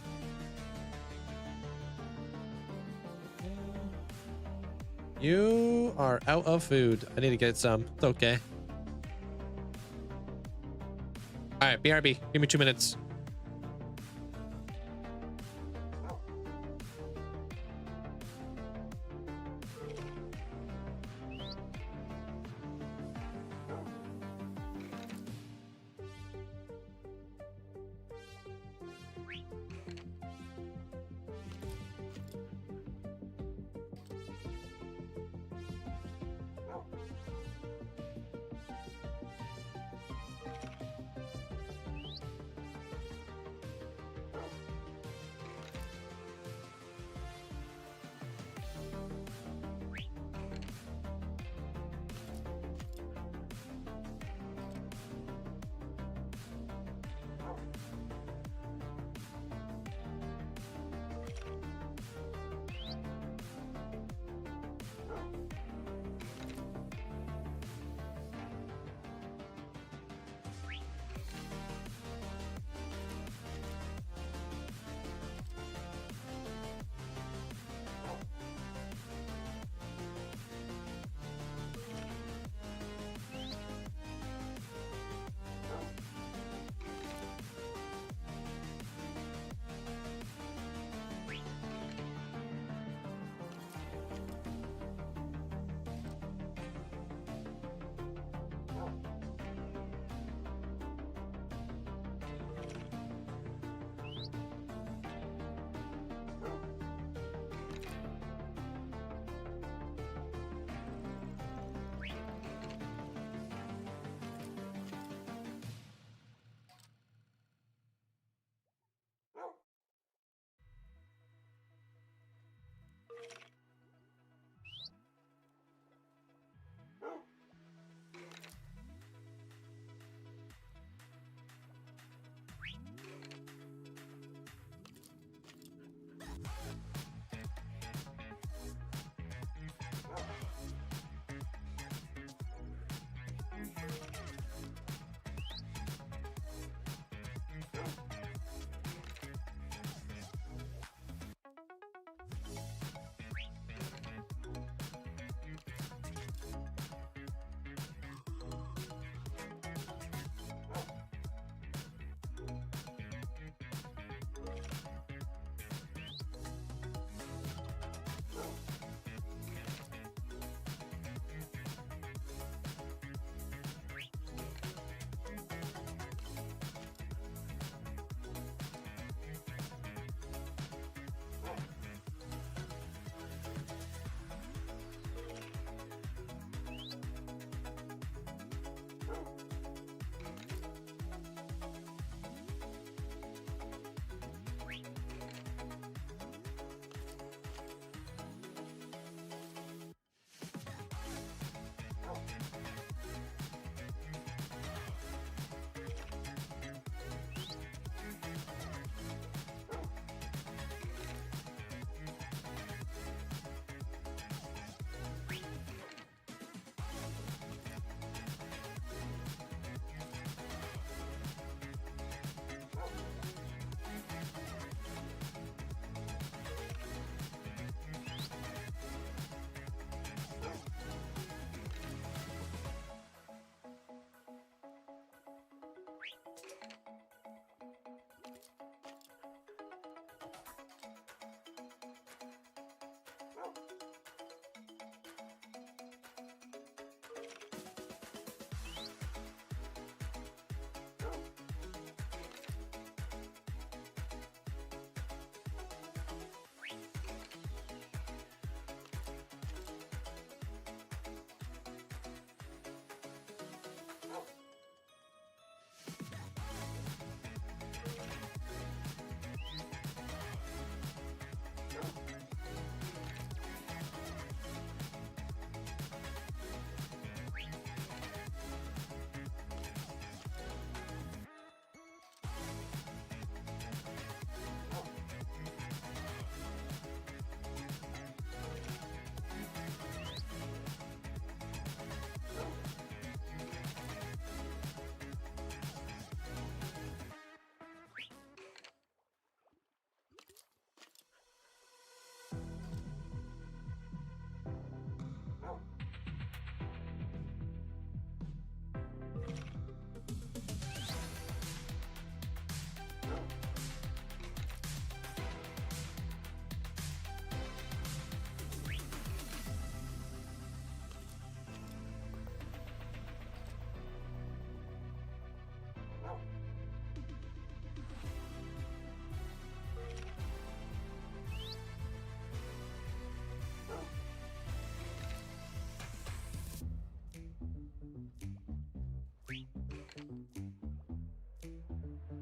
A: You are out of food. I need to get some. It's okay. All right, BRB. Give me 2 minutes.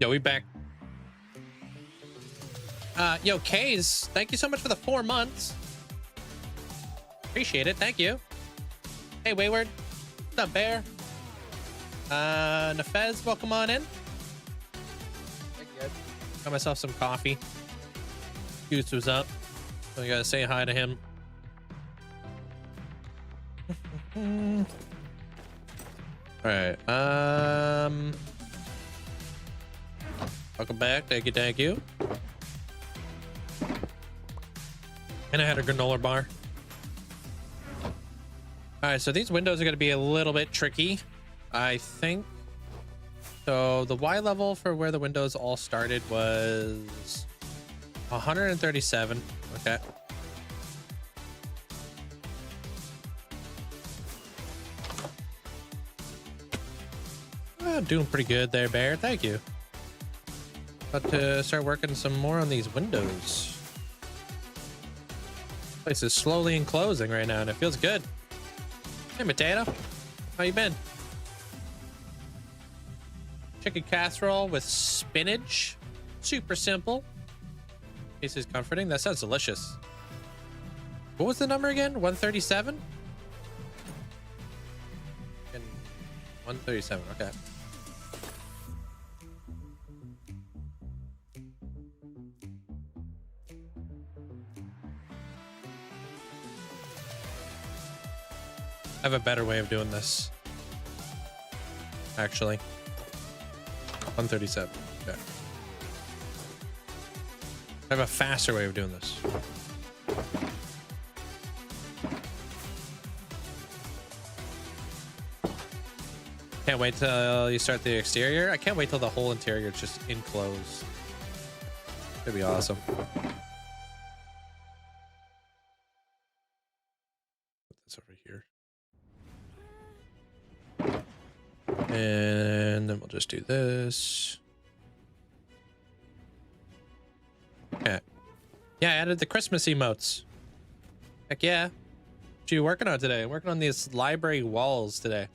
A: Yo, we back. Yo, Kays, thank you so much for the 4 months. Appreciate it. Thank you. Hey, Wayward. What's up, Bear? Nefez, welcome on in. Got myself some coffee. Goose was up. So I gotta say hi to him. All right. Welcome back. Thank you. Thank you. And I had a granola bar. All right. So these windows are going to be a little bit tricky, I think. So the Y level for where the windows all started was 137. Okay. Doing pretty good there, Bear. Thank you. About to start working some more on these windows. Place is slowly enclosing right now, and it feels good. Hey, Potato. How you been? Chicken casserole with spinach. Super simple. This is comforting. That sounds delicious. What was the number again? 137? 137. Okay. I have a better way of doing this. Actually. 137. Okay. I have a faster way of doing this. Can't wait till you start the exterior. I can't wait till the whole interior is just enclosed. It'd be awesome. Put this over here. And then we'll just do this. Okay. Yeah, I added the Christmas emotes. Heck yeah. What are you working on today? I'm working on these library walls today.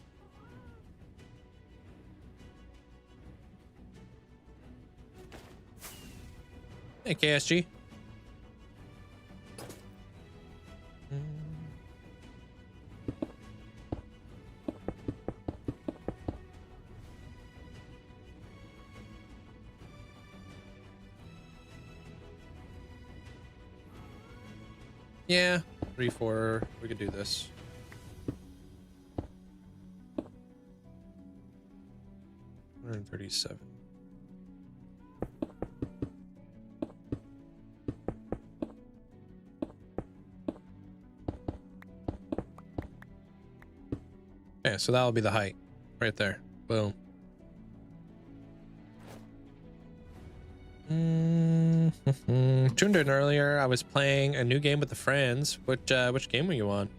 A: Hey, KSG. Yeah, 3, 4. We could do this. $137. Okay, so that'll be the height right there. Boom. Tuned in earlier. I was playing a new game with the friends. Which game were you on?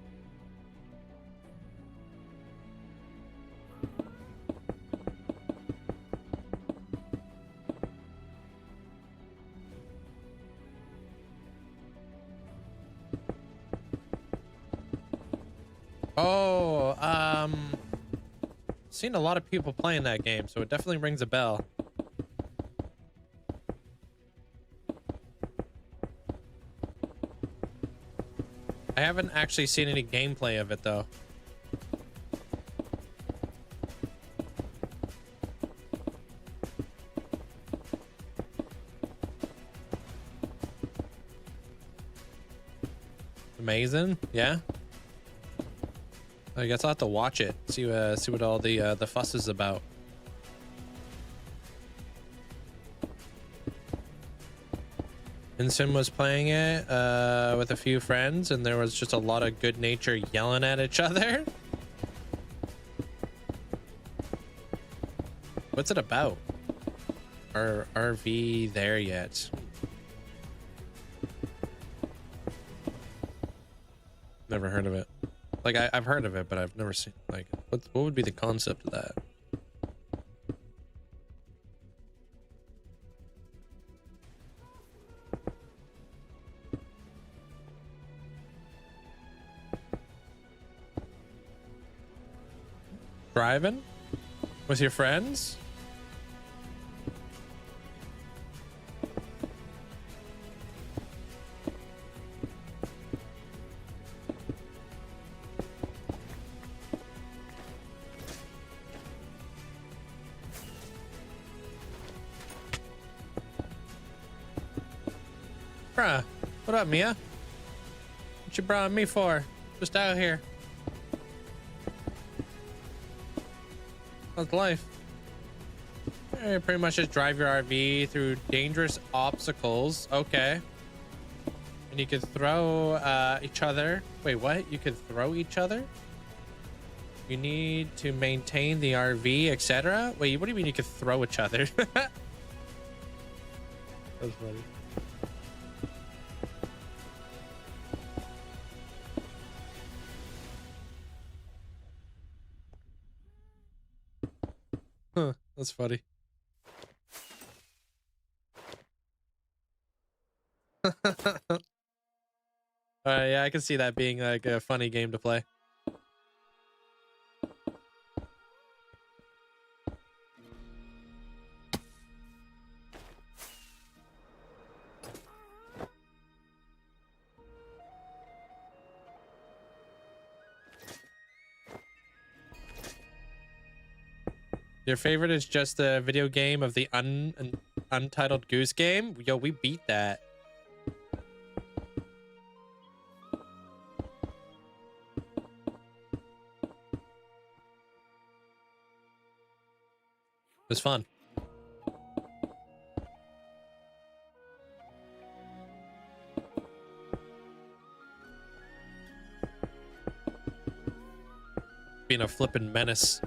A: Oh, seen a lot of people playing that game, so it definitely rings a bell. I haven't actually seen any gameplay of it though. Amazing, yeah. I guess I'll have to watch it. See what all the fuss is about. Ensign was playing it with a few friends, and there was just a lot of good nature yelling at each other. What's it about? Are RV there yet? Never heard of it. Like I've heard of it, but I've never seen, like, what would be the concept of that? Driving with your friends? Bruh. What up, Mia? What you brought me for? Just out here. How's life? Pretty much just drive your RV through dangerous obstacles. Okay. And you can throw each other. Wait, what? You can throw each other? You need to maintain the RV, etc. Wait, what do you mean you can throw each other? That's funny. Huh, that's funny. Yeah, I can see that being like a funny game to play. Your favorite is just a video game of the Untitled Goose Game? Yo, we beat that. It was fun. Being a flippin' menace.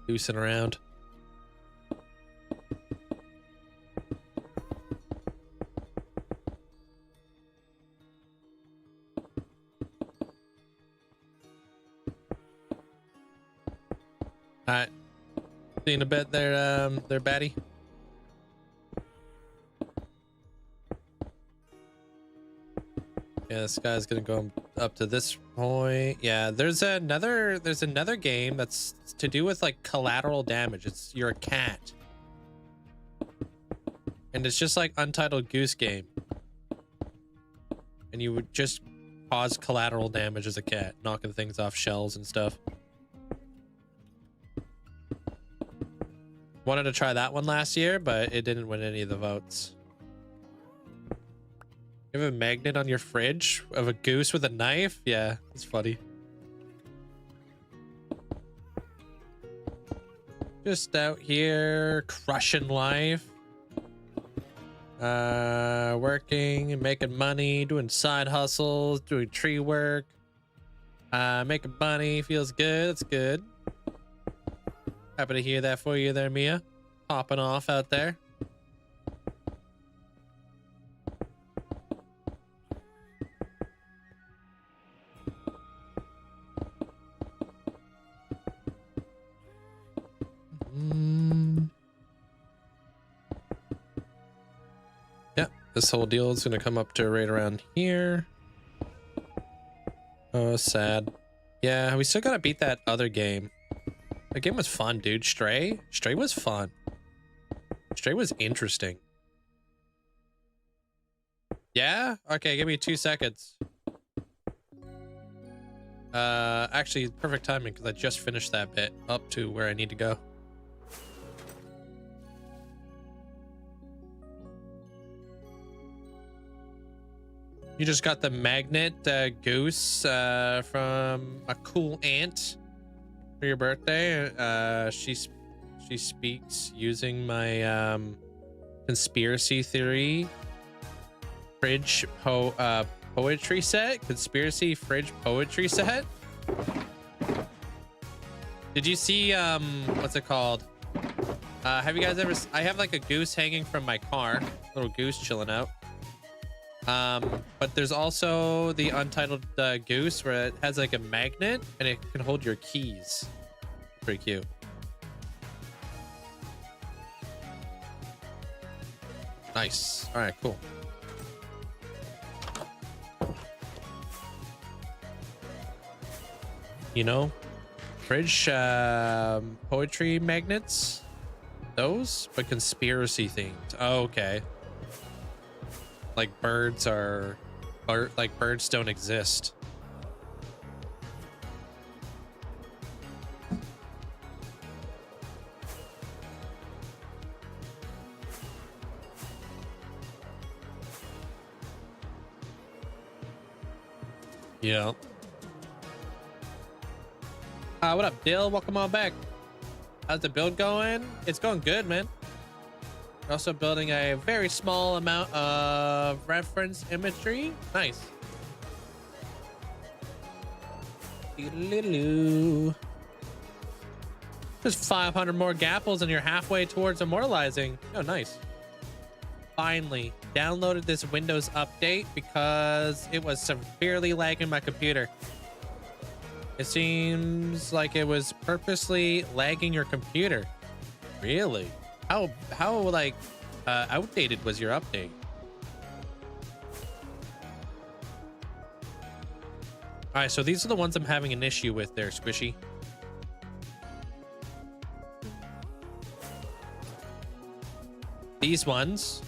A: Goosing around. Alright. See you in a bit there, Batty. Yeah, this guy's gonna go up to this point. Yeah, there's another game that's to do with like collateral damage. You're a cat. And it's just like Untitled Goose Game. And you would just cause collateral damage as a cat, knocking things off shelves and stuff. Wanted to try that one last year, but it didn't win any of the votes. You have a magnet on your fridge of a goose with a knife? Yeah, it's funny. Just out here crushing life. Working and making money, doing side hustles, doing tree work. Making money feels good. That's good. Happy to hear that for you there, Mia. Popping off out there. Yeah, this whole deal is gonna come up to right around here. Oh, sad. Yeah, we still gotta beat that other game. The game was fun, dude. Stray was fun. Stray was interesting. Yeah? Okay, give me 2 seconds. Actually, perfect timing because I just finished that bit up to where I need to go. You just got the magnet goose from a cool aunt for your birthday. She speaks using my conspiracy theory fridge poetry set. Conspiracy fridge poetry set. Did you see what's it called? Have you guys ever? I have like a goose hanging from my car, little goose chilling out. But there's also the Untitled Goose where it has like a magnet and it can hold your keys. Pretty cute. Nice. All right, cool. You know, fridge poetry magnets, those, but conspiracy themed. Oh, okay. Like birds don't exist. Yeah. What up, Dill? Welcome on back. How's the build going? It's going good, man. We're also building a very small amount of reference imagery. Nice. Just 500 more gapples and you're halfway towards immortalizing. Oh, nice. Finally downloaded this Windows update because it was severely lagging my computer. It seems like it was purposely lagging your computer. Really? How like outdated was your update? All right, so these are the ones I'm having an issue with there, Squishy. These ones.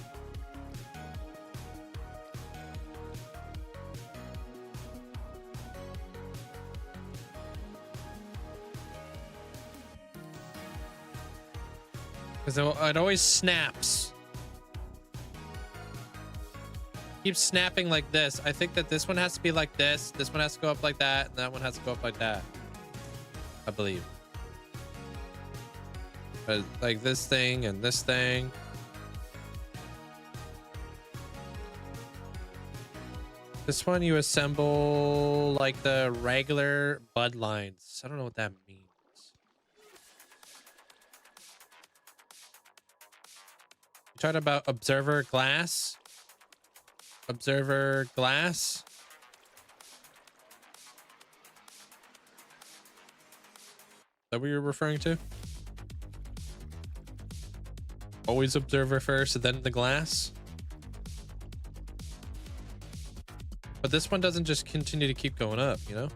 A: Because it always snaps. Keeps snapping like this. I think that this one has to be like this. This one has to go up like that. And that one has to go up like that. I believe. But like this thing and this thing. This one you assemble like the regular bud lines. I don't know what that means. You talking about observer glass? Observer glass? Is that what you're referring to? Always observer first and then the glass? But this one doesn't just continue to keep going up, you know?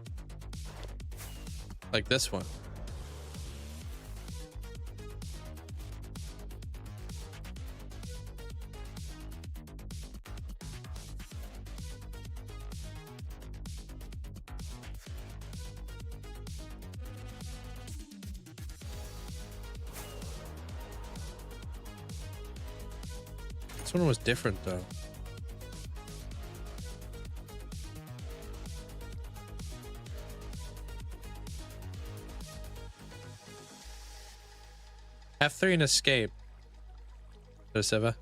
A: Like this one. This one was different though. F3 and escape. Siva.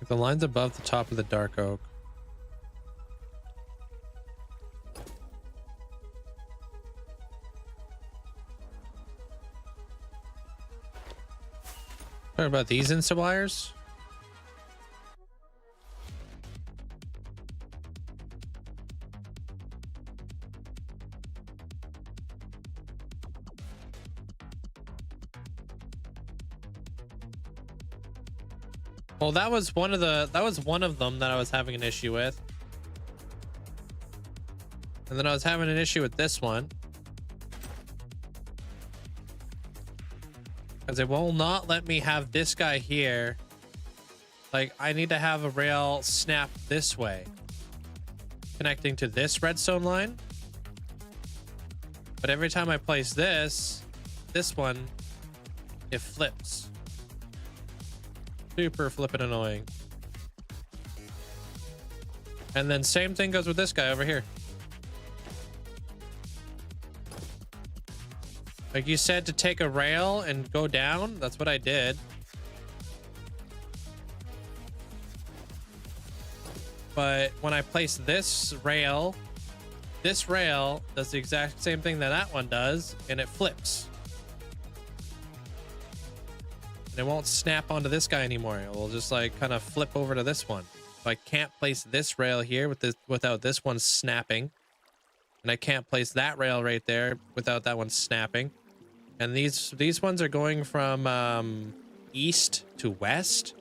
A: The lines above the top of the dark oak. What about these insta wires? Well, that was one of them that I was having an issue with. And then I was having an issue with this one. Because it will not let me have this guy here. Like, I need to have a rail snap this way, connecting to this redstone line. But every time I place this one, it flips. Super flippin' annoying. And then same thing goes with this guy over here. Like you said to take a rail and go down. That's what I did. But when I place this rail does the exact same thing that one does, and it flips. And it won't snap onto this guy anymore. It will just like kind of flip over to this one. So I can't place this rail here without this one snapping. And I can't place that rail right there without that one snapping. And these ones are going from east to west.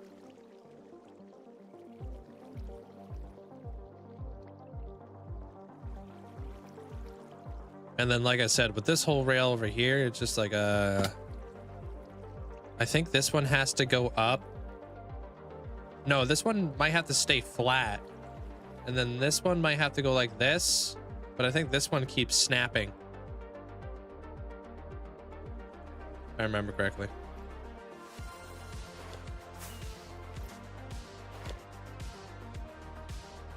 A: And then, like I said, with this whole rail over here, it's just like a... I think this one has to go up. No, this one might have to stay flat. And then this one might have to go like this. But I think this one keeps snapping. If I remember correctly.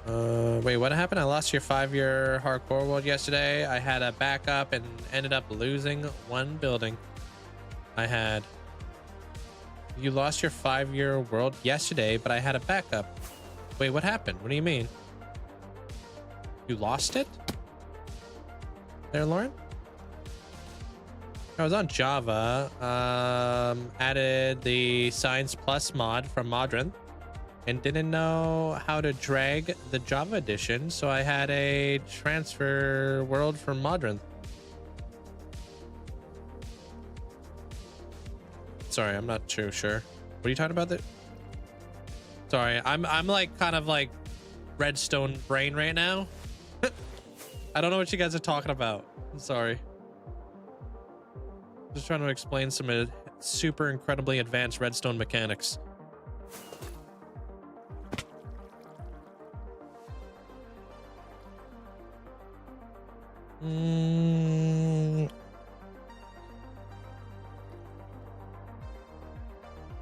A: Wait, what happened? I lost your 5-year hardcore world yesterday. I had a backup and ended up losing one building. You lost your 5-year world yesterday, but I had a backup. Wait, what happened? What do you mean? You lost it? There, Lauren? I was on Java, added the Science Plus mod from Modern, and didn't know how to drag the Java edition, so I had a transfer world from Modern. Sorry, I'm not too sure. What are you talking about? That? Sorry, I'm like kind of like Redstone brain right now. I don't know what you guys are talking about. I'm sorry. Just trying to explain some super incredibly advanced Redstone mechanics.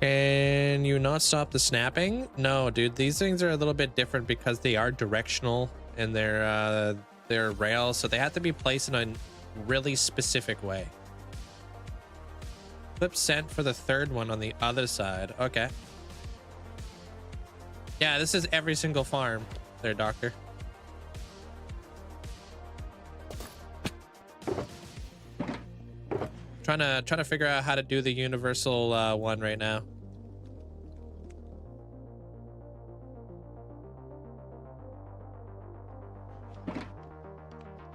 A: Can you not stop the snapping? No, dude, these things are a little bit different because they are directional in their rails, so they have to be placed in a really specific way. Flip sent for the third one on the other side. Okay. Yeah, this is every single farm there, Doctor. Trying to figure out how to do the universal one right now.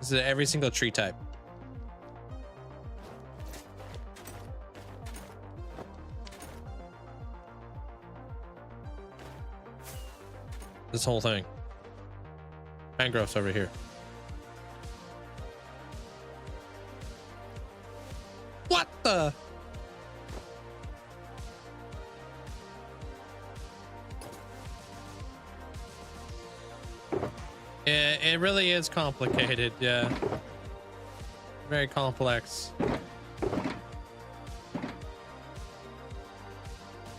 A: This is every single tree type. This whole thing. Mangroves over here. What the? Yeah, it really is complicated. Yeah. Very complex.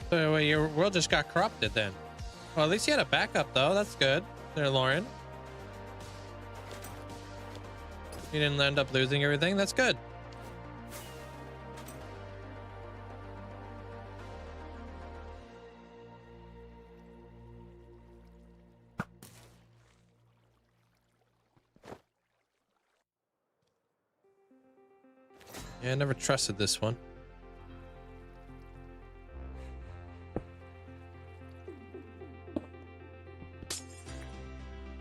A: So your world just got corrupted then. Well, at least you had a backup though. That's good. There, Lauren. You didn't end up losing everything. That's good. Yeah, I never trusted this one.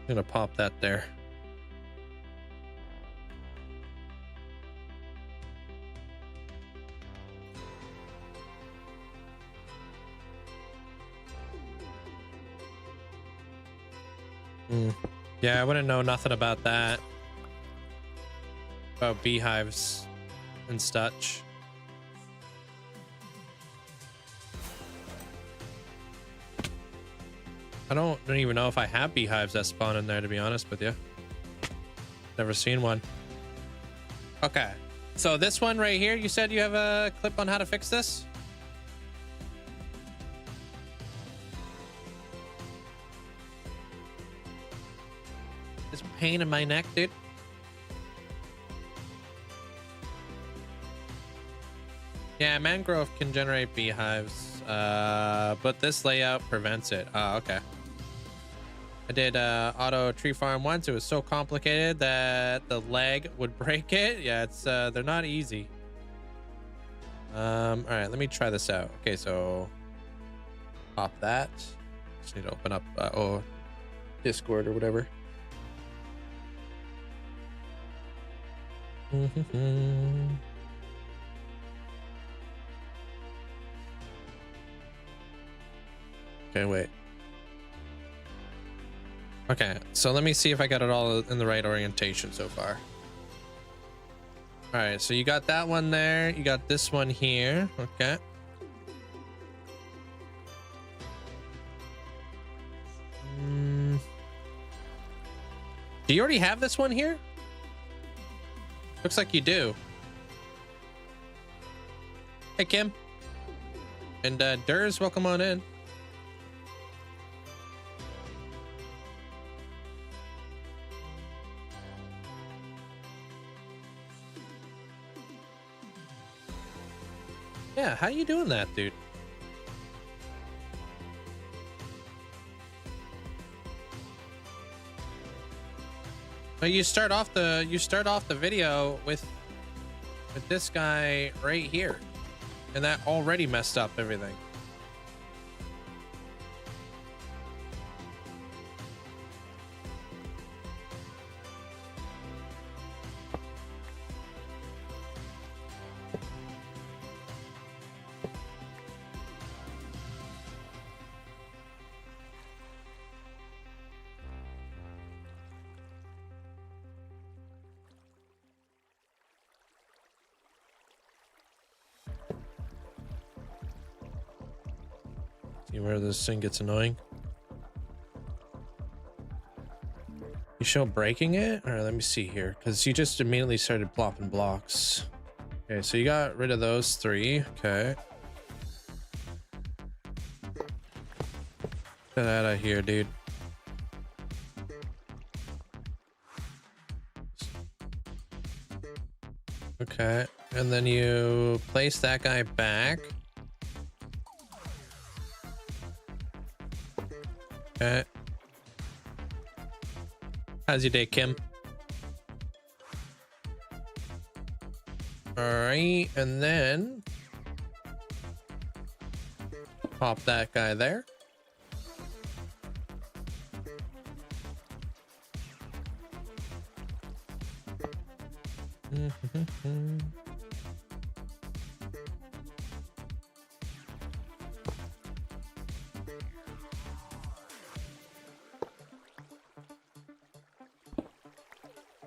A: I'm gonna pop that there. Yeah, I wouldn't know nothing about that. About beehives and such. I don't even know if I have beehives that spawn in there, to be honest with you. Never seen one. Okay, so this one right here, you said you have a clip on how to fix this? This pain in my neck, dude. Yeah, mangrove can generate beehives, but this layout prevents it. Oh, okay. I did auto tree farm once. It was so complicated that the leg would break it. Yeah, it's they're not easy. All right, let me try this out. Okay, so pop that. Just need to open up Discord or whatever. Okay, wait. Okay, so let me see if I got it all in the right orientation so far. All right, so you got that one there. You got this one here. Okay. Do you already have this one here? Looks like you do. Hey, Kim. And Durs, welcome on in. Yeah, how you doing that, dude? But you start off the video with this guy right here, and that already messed up everything. See where this thing gets annoying? You show breaking it? Or let me see here, because you just immediately started plopping blocks. Okay, so you got rid of those 3. Okay. Get out of here, dude. Okay, and then you place that guy back. Okay. How's your day, Kim? All right, and then pop that guy there.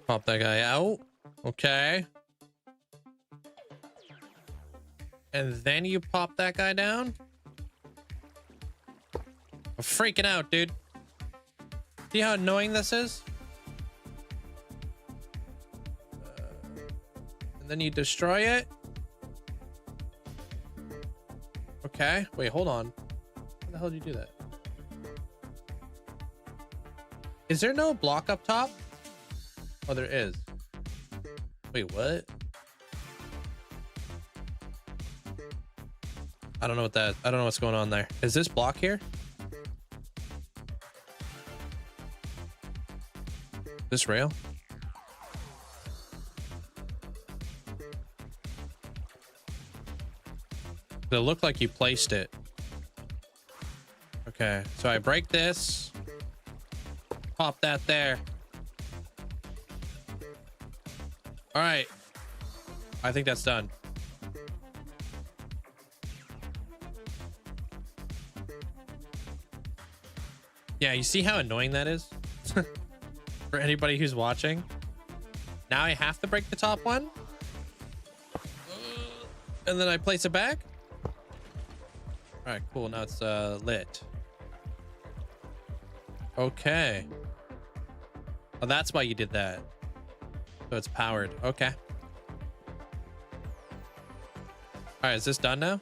A: Pop that guy out. Okay. And then you pop that guy down. I'm freaking out, dude. See how annoying this is? And then you destroy it. Okay. Wait, hold on. How the hell did you do that? Is there no block up top? Oh, there is. Wait, what? I don't know what that... I don't know what's going on there. Is this block here? This rail? It looked like you placed it. Okay, so I break this. Pop that there. All right. I think that's done. Yeah, you see how annoying that is? For anybody who's watching. Now I have to break the top one. And then I place it back. All right, cool. Now it's lit. Okay. Oh, that's why you did that. So it's powered. Okay. All right, is this done now?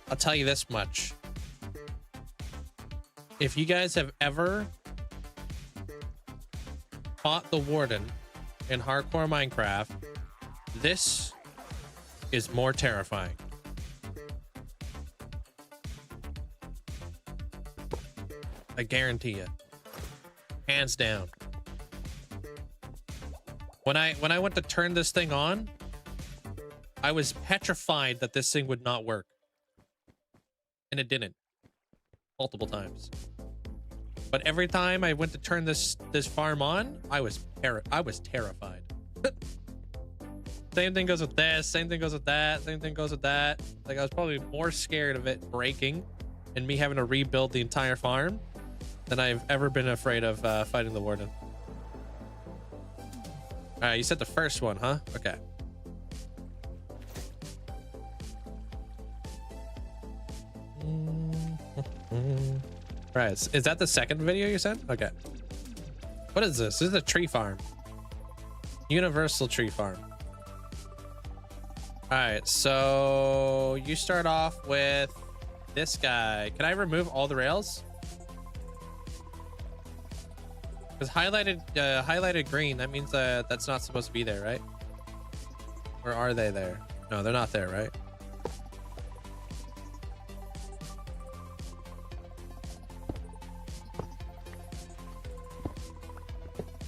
A: I'll tell you this much. If you guys have ever fought the Warden in hardcore Minecraft, this is more terrifying. I guarantee you. Hands down. When I went to turn this thing on, I was petrified that this thing would not work. And it didn't. Multiple times. But every time I went to turn this farm on, I was terrified. Same thing goes with this, same thing goes with that, same thing goes with that. Like, I was probably more scared of it breaking and me having to rebuild the entire farm than I've ever been afraid of fighting the Warden. All right, you said the first one, huh? Okay. Right, is that the second video you sent? Okay. What is this? This is a tree farm. Universal tree farm. All right, so you start off with this guy. Can I remove all the rails? Because highlighted green, that means that's not supposed to be there, right? Or are they there? No, they're not there, right?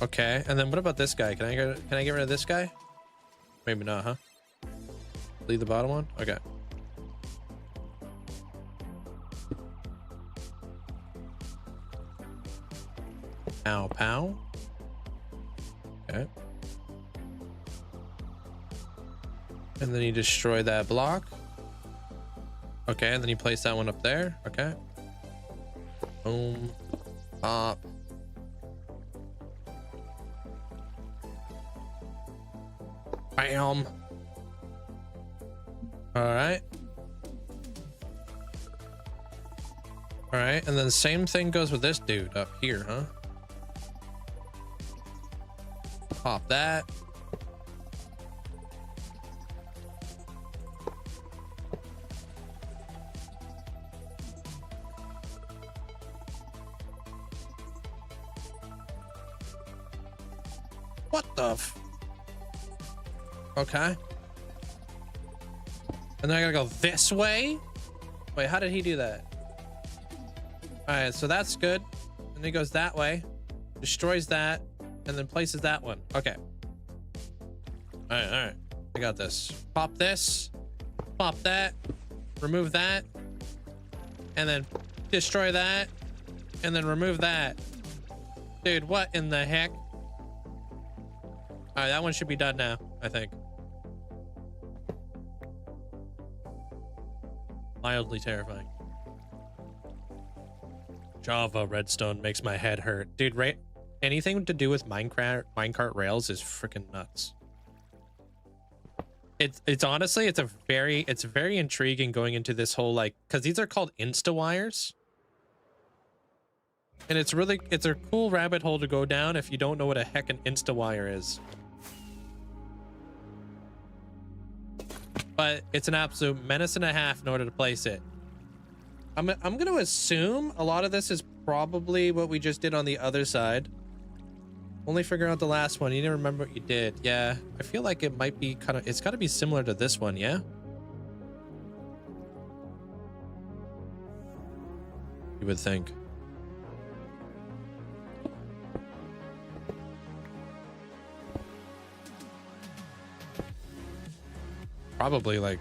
A: Okay, and then what about this guy? Can I get rid of this guy? Maybe not, huh? Leave the bottom one? Okay. Pow, pow. Okay. And then you destroy that block. Okay, and then you place that one up there. Okay. Boom. Pop. Bam. All right. All right, and then the same thing goes with this dude up here, huh? Pop that. What the f... Okay. And then I gotta go this way? Wait, how did he do that? Alright, so that's good. And then he goes that way. Destroys that. And then places that one. Okay. Alright, alright. I got this. Pop this. Pop that. Remove that. And then destroy that. And then remove that. Dude, what in the heck? Alright, that one should be done now, I think. Mildly terrifying. Java Redstone makes my head hurt. Dude, right? Anything to do with minecart rails is freaking nuts. It's honestly, it's very intriguing going into this whole, like, because these are called insta wires. And it's a cool rabbit hole to go down if you don't know what a heck an insta wire is. But it's an absolute menace and a half in order to place it. I'm going to assume a lot of this is probably what we just did on the other side. Only figure out the last one. You didn't remember what you did. Yeah, I feel like it might be kind of... It's got to be similar to this one, yeah? You would think. Probably, like...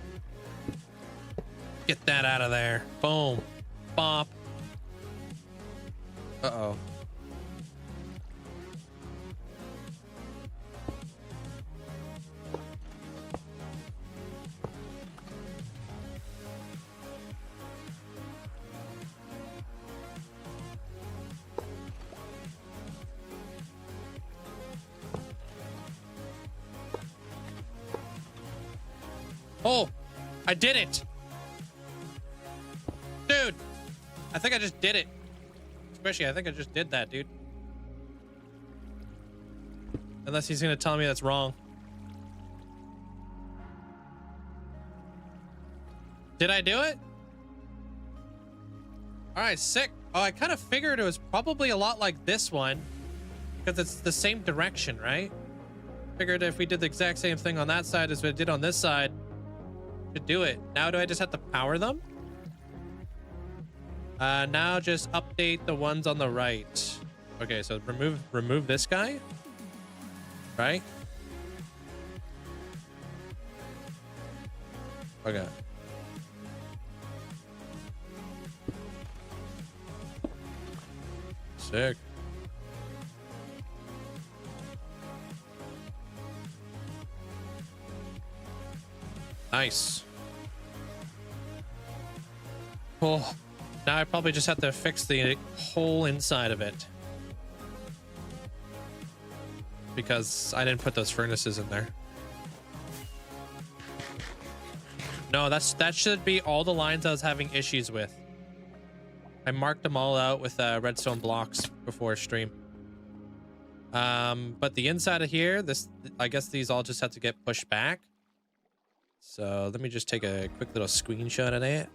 A: Get that out of there. Boom. Bop. Uh-oh. Oh, I did it. Dude, I think I just did it. Especially, I think I just did that, dude. Unless he's going to tell me that's wrong. Did I do it? All right, sick. Oh, I kind of figured it was probably a lot like this one because it's the same direction, right? Figured if we did the exact same thing on that side as we did on this side, to do it. Now do I just have to power them? Now just update the ones on the right. Okay, so remove this guy, right? Okay. Sick. Nice. Oh, now I probably just have to fix the whole inside of it. Because I didn't put those furnaces in there. No, that should be all the lines I was having issues with. I marked them all out with redstone blocks before stream. But the inside of here, I guess these all just have to get pushed back. So let me just take a quick little screenshot of that.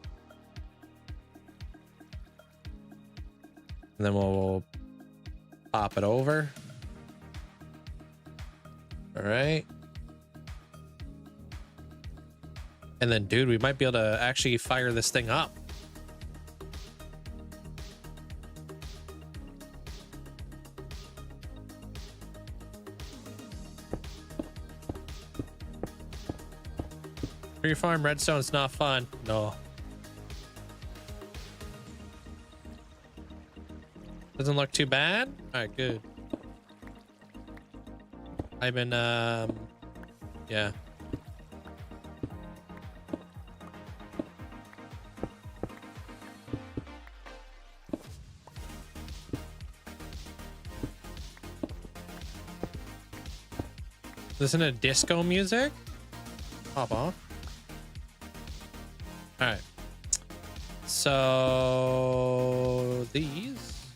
A: And then we'll Pop it over. All right. And then, dude, we might be able to actually fire this thing up. Free farm redstone's not fun. No. Doesn't look too bad. All right, good. I've been, yeah. Listen to disco music. Pop off. All right. So these.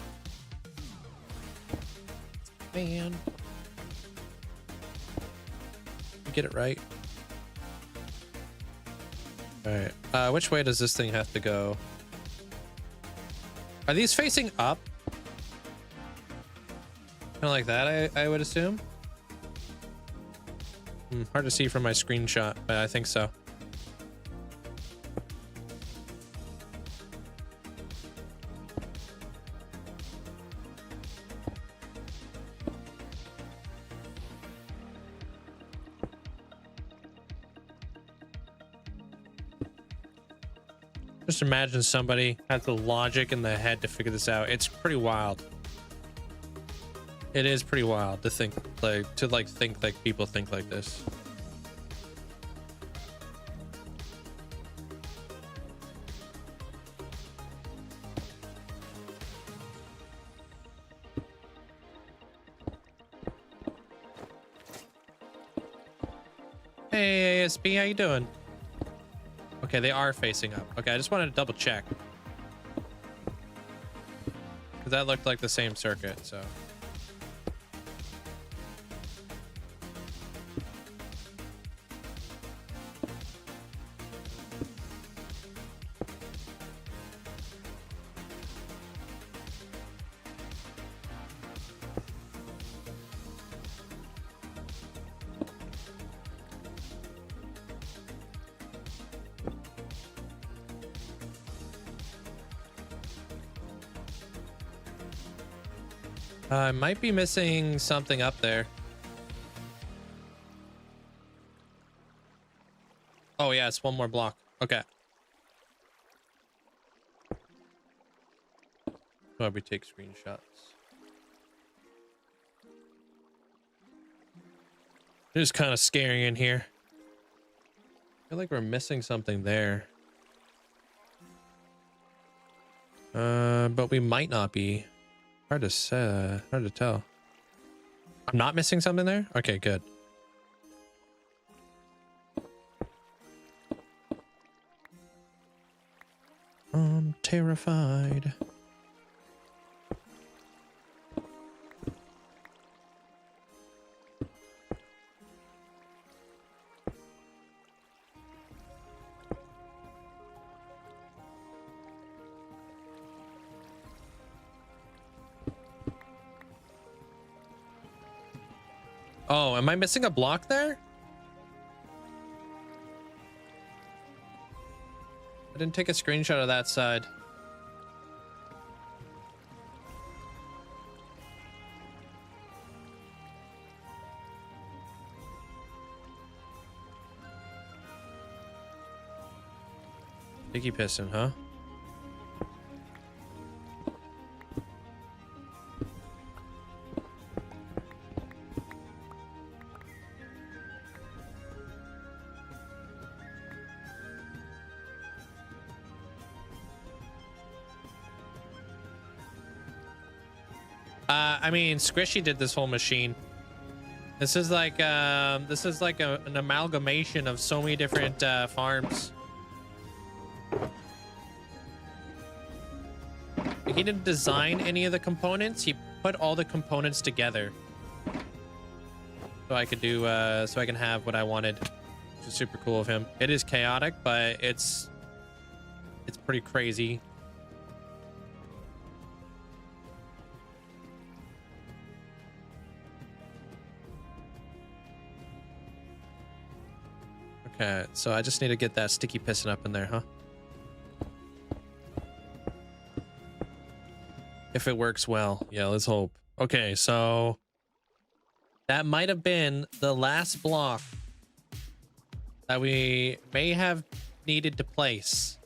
A: Man. Get it right. All right. Which way does this thing have to go? Are these facing up? Kind of like that, I would assume. Hard to see from my screenshot, but I think so. Just imagine somebody has the logic in the head to figure this out. It's pretty wild. It is pretty wild to think think like people think like this. Hey ASP, how you doing? Okay, they are facing up. Okay, I just wanted to double check. Because that looked like the same circuit, so. I might be missing something up there. Oh yeah, it's one more block. Okay. Why we take screenshots? It is kind of scary in here. I feel like we're missing something there. But we might not be. Hard to say, hard to tell. I'm not missing something there? Okay, good. I'm terrified. Oh, am I missing a block there? I didn't take a screenshot of that side. Sticky piston, huh? I mean, Squishy did this whole machine. This is like an amalgamation of so many different farms. He didn't design any of the components. He put all the components together, so I could do so I can have what I wanted. Which is super cool of him. It is chaotic, but it's pretty crazy. Okay, so I just need to get that sticky piston up in there, huh? If it works well. Yeah, let's hope. Okay, so that might have been the last block that we may have needed to place.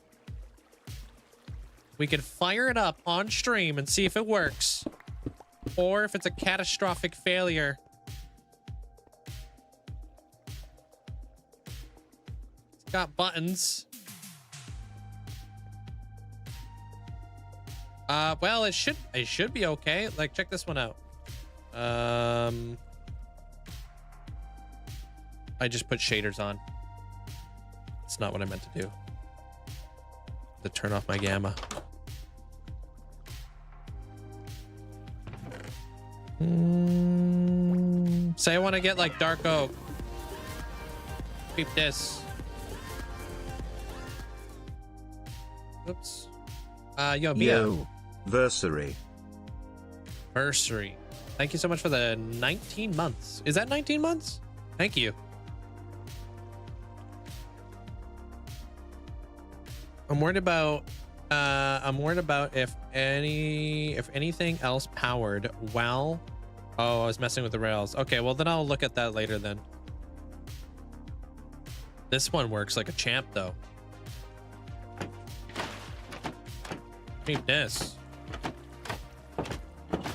A: We could fire it up on stream and see if it works, or if it's a catastrophic failure. It's got buttons. Well, it should be okay. Like, check this one out. I just put shaders on. It's not what I meant to do. To turn off my gamma. Say I want to get like dark oak. Keep this. Oops. Yo, Mia.
C: Yo. Versary.
A: Versary. Thank you so much for the 19 months. Is that 19 months? Thank you. I'm worried about if anything else powered well. Oh, I was messing with the rails. Okay, well then I'll look at that later then. This one works like a champ though. Keep this.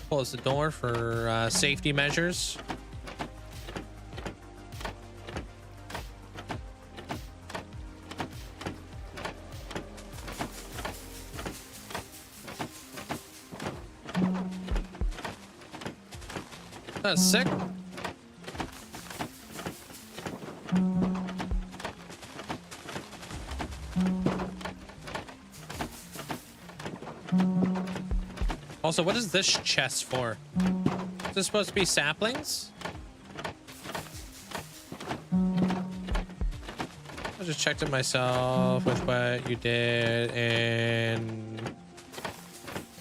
A: Close the door for safety measures. That's sick. Also, what is this chest for? Is this supposed to be saplings? I just checked it myself with what you did and...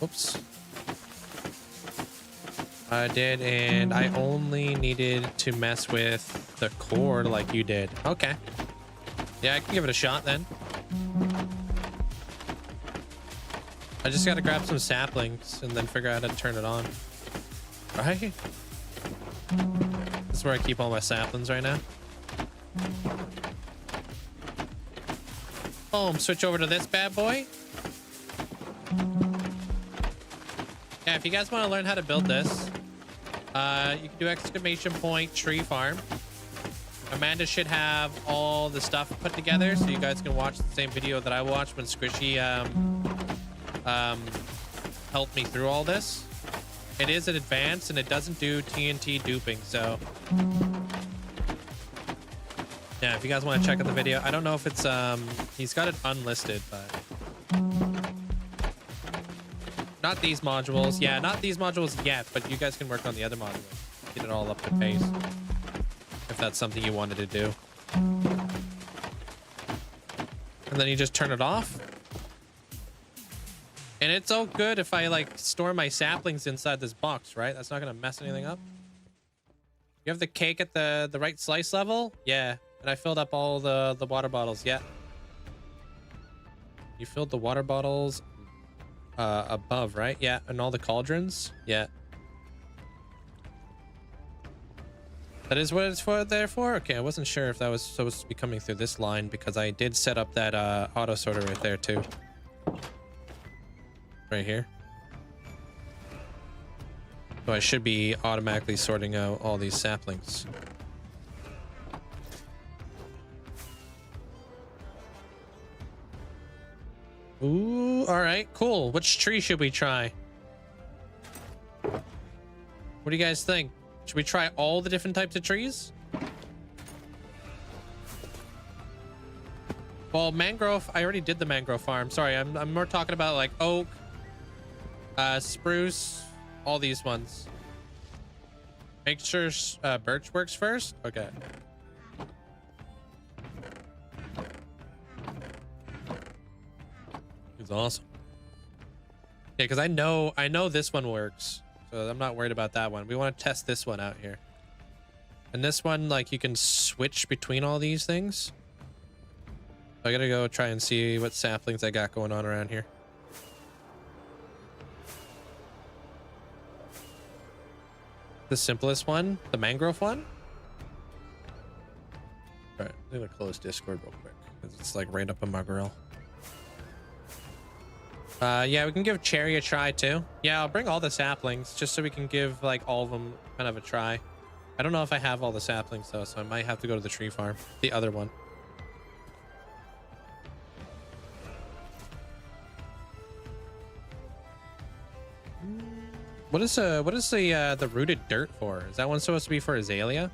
A: Whoops. I did, and I only needed to mess with the cord like you did. Okay. Yeah, I can give it a shot then. I just gotta grab some saplings and then figure out how to turn it on. Right? This is where I keep all my saplings right now. Boom, switch over to this bad boy. Yeah, if you guys want to learn how to build this, you can do exclamation point tree farm. Amanda should have all the stuff put together so you guys can watch the same video that I watched when Squishy helped me through all this. It is an advanced and it doesn't do TNT duping, so yeah, if you guys want to check out the video. I don't know if it's he's got it unlisted, but not these modules. Yeah, not these modules yet, but you guys can work on the other modules. Get it all up to pace. If that's something you wanted to do. And then you just turn it off. And it's all good if I like store my saplings inside this box, right? That's not gonna mess anything up. You have the cake at the right slice level? Yeah. And I filled up all the water bottles. Yeah. You filled the water bottles above, right? Yeah. And all the cauldrons? Yeah. That is what it's for there for? Okay, I wasn't sure if that was supposed to be coming through this line because I did set up that auto sorter right there too. Right here. So I should be automatically sorting out all these saplings. Ooh, all right, cool. Which tree should we try? What do you guys think? Should we try all the different types of trees? Well, mangrove, I already did the mangrove farm. Sorry, I'm more talking about like oak, spruce, all these ones. Make sure birch works first. Okay. It's awesome. Yeah, because I know this one works. So I'm not worried about that one. We want to test this one out here. And this one, like, you can switch between all these things. I gotta go try and see what saplings I got going on around here. The simplest one, the mangrove one. All right, I'm gonna close Discord real quick because it's like right up in my grill. Yeah, we can give cherry a try too. Yeah, I'll bring all the saplings just so we can give like all of them kind of a try. I don't know if I have all the saplings though, so I might have to go to the tree farm, the other one. What is the rooted dirt for? Is that one supposed to be for azalea?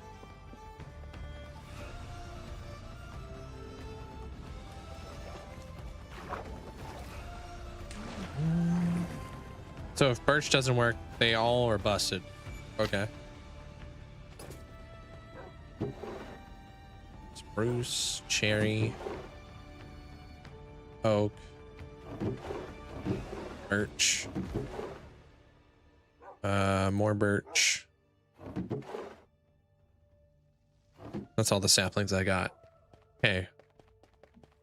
A: So if birch doesn't work, they all are busted. Okay. Spruce, cherry, oak, birch. More birch. That's all the saplings I got. Okay.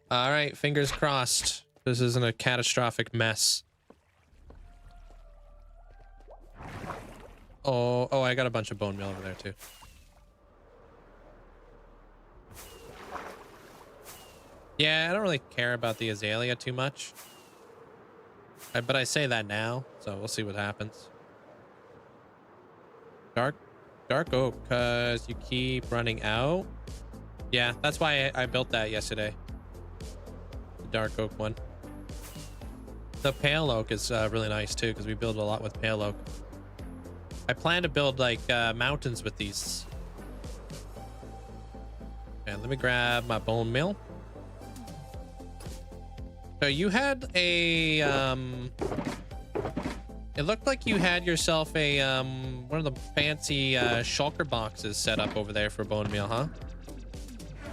A: All right, fingers crossed. This isn't a catastrophic mess. Oh, I got a bunch of bone meal over there too. Yeah, I don't really care about the azalea too much. But I say that now, so we'll see what happens. Dark oak, because you keep running out. Yeah, that's why I built that yesterday. The dark oak one. The pale oak is really nice too, because we build a lot with pale oak. I plan to build like mountains with these. And let me grab my bone meal. So you had a it looked like you had yourself a one of the fancy shulker boxes set up over there for bone meal, huh?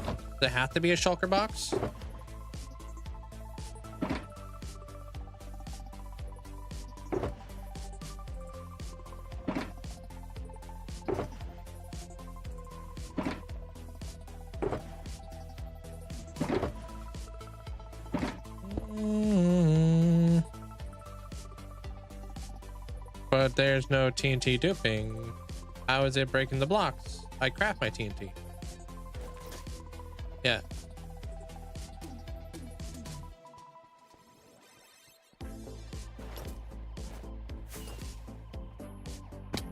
A: Does it have to be a shulker box? But there's no TNT duping. How is it breaking the blocks? I craft my TNT. Yeah.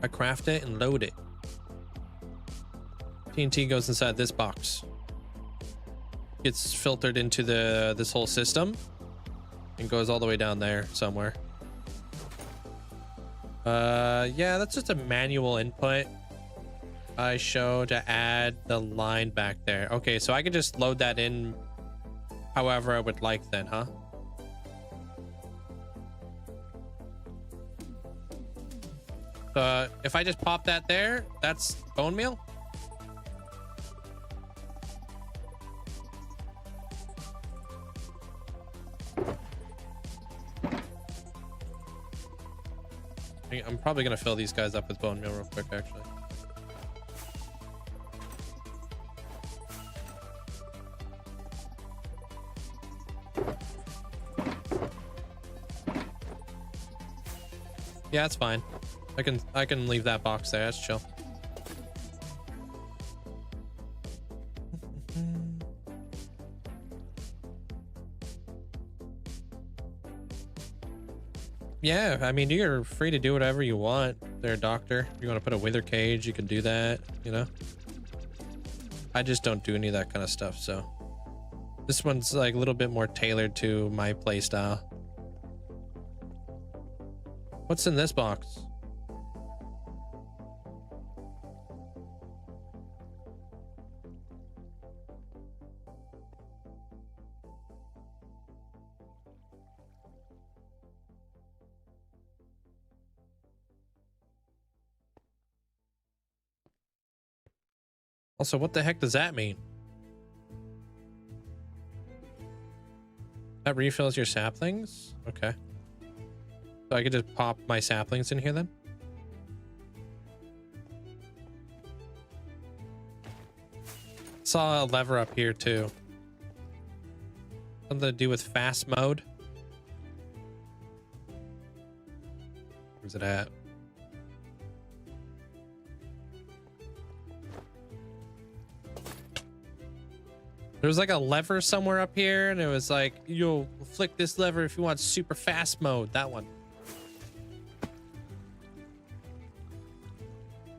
A: I craft it and load it. TNT goes inside this box. Gets filtered into this whole system and goes all the way down there somewhere. Yeah, that's just a manual input I show to add the line back there. Okay, so I can just load that in however I would like then, huh? If I just pop that there, that's bone meal? I'm probably gonna fill these guys up with bone meal real quick, actually. Yeah, that's fine. I can leave that box there. That's chill. Yeah, I mean, you're free to do whatever you want there, doctor. If you want to put a wither cage, you can do that, you know? I just don't do any of that kind of stuff, so. This one's like a little bit more tailored to my play style. What's in this box? Also, what the heck does that mean? That refills your saplings? Okay. So I could just pop my saplings in here then? Saw a lever up here too. Something to do with fast mode. Where's it at? There was like a lever somewhere up here, and it was like, yo, flick this lever if you want super fast mode. That one.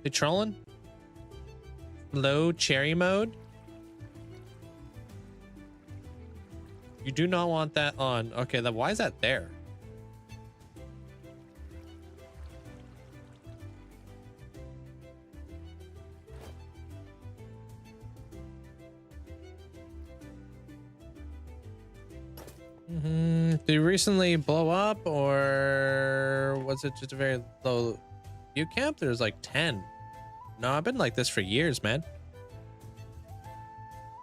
A: They trolling? Low cherry mode? You do not want that on. Okay, then why is that there? Did you recently blow up, or was it just a very low view camp? There's like 10. No, I've been like this for years, man.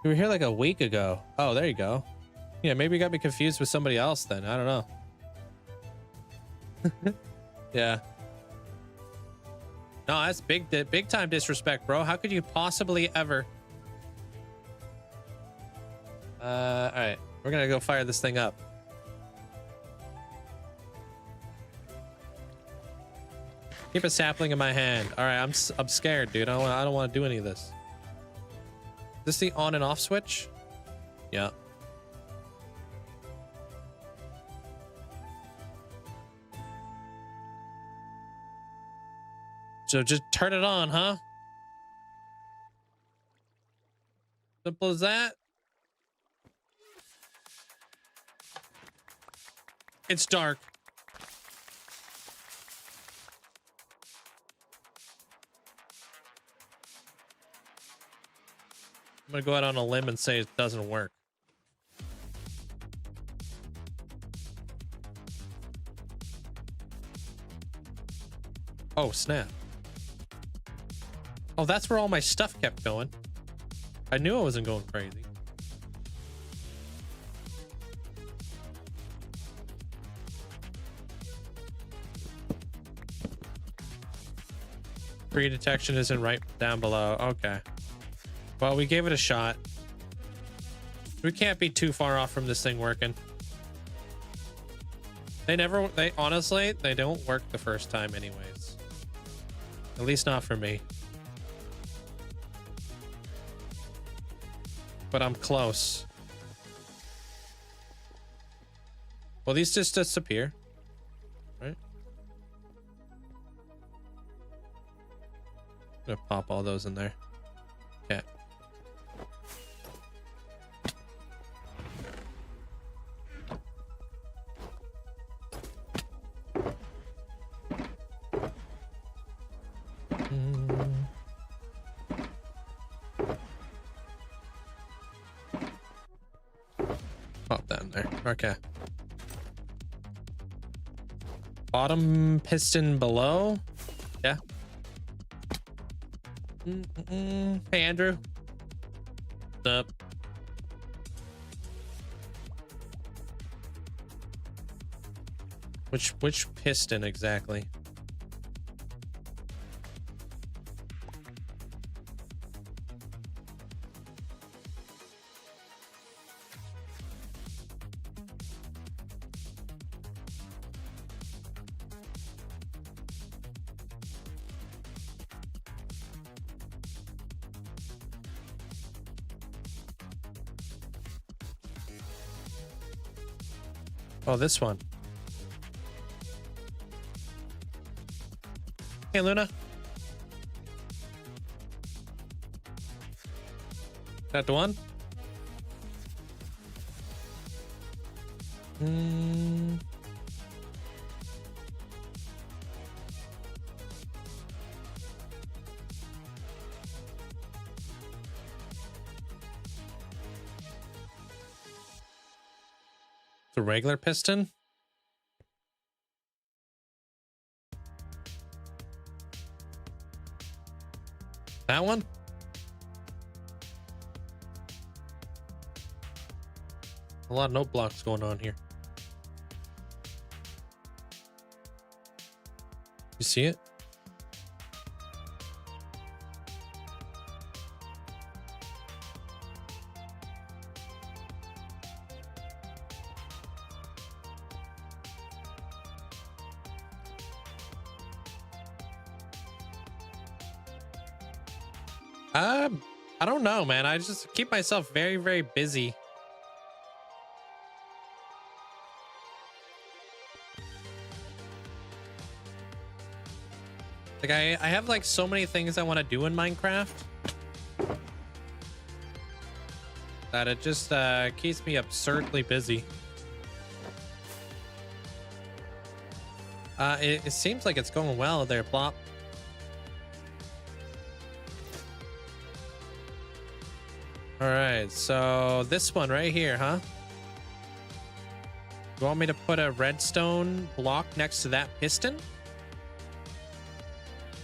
A: You were here like a week ago. Oh, there you go. Yeah, maybe you got me confused with somebody else then. I don't know. Yeah. No, that's big time disrespect, bro. How could you possibly ever? All right. We're gonna go fire this thing up. Keep a sapling in my hand. All right, I'm scared, dude. I don't want to do any of this. Is this the on and off switch? Yeah. So just turn it on, huh? Simple as that. It's dark. I'm gonna go out on a limb and say it doesn't work. Oh, snap. Oh, that's where all my stuff kept going. I knew I wasn't going crazy. Tree detection isn't right down below. Okay. Well, we gave it a shot. We can't be too far off from this thing working. They honestly, they don't work the first time anyways. At least not for me. But I'm close. Well, these just disappear. Right? I'm gonna pop all those in there. Okay. Pop that in there. Okay. Bottom piston below. Yeah. Hey, Andrew. What's up? Which piston exactly? Oh, this one. Hey, Luna. That the one? The regular piston? That one? A lot of note blocks going on here. You see it? I don't know, man. I just keep myself very, very busy. Like I have like so many things I want to do in Minecraft that it just keeps me absurdly busy. It seems like it's going well there, Plop. All right, so this one right here, huh? You want me to put a redstone block next to that piston?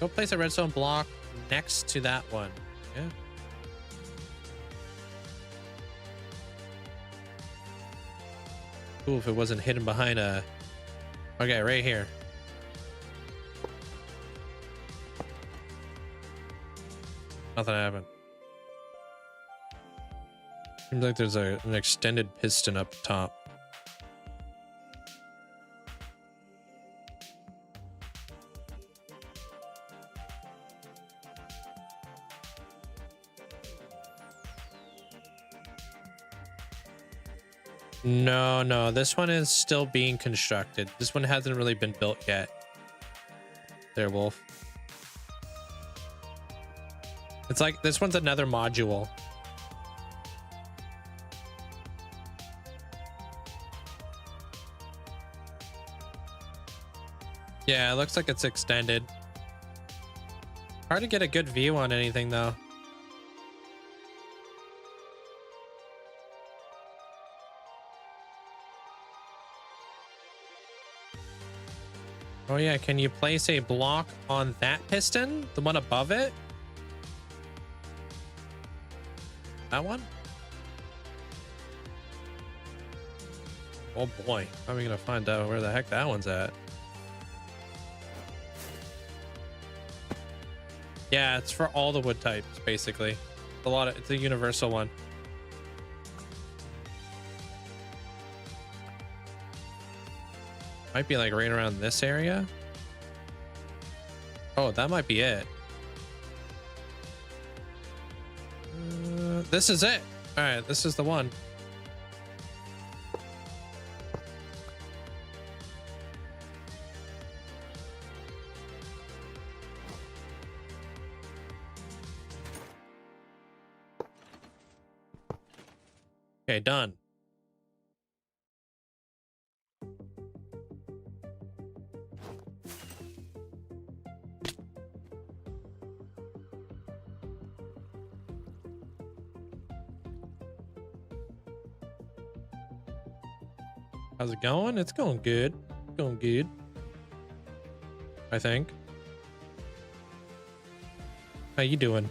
A: Go place a redstone block next to that one. Yeah. Cool if it wasn't hidden behind a... Okay, right here. Nothing happened. Seems like there's an extended piston up top. No, this one is still being constructed. This one hasn't really been built yet. There, Wolf. It's like this one's another module. Yeah, it looks like it's extended. Hard to get a good view on anything though. Oh yeah, can you place a block on that piston? The one above it? That one? Oh boy, how are we gonna find out where the heck that one's at? Yeah, it's for all the wood types, basically. It's a universal one. Might be like right around this area. Oh, that might be it. This is it. All right, this is the one. Okay, done. How's it going? It's going good. Going good. I think. How you doing?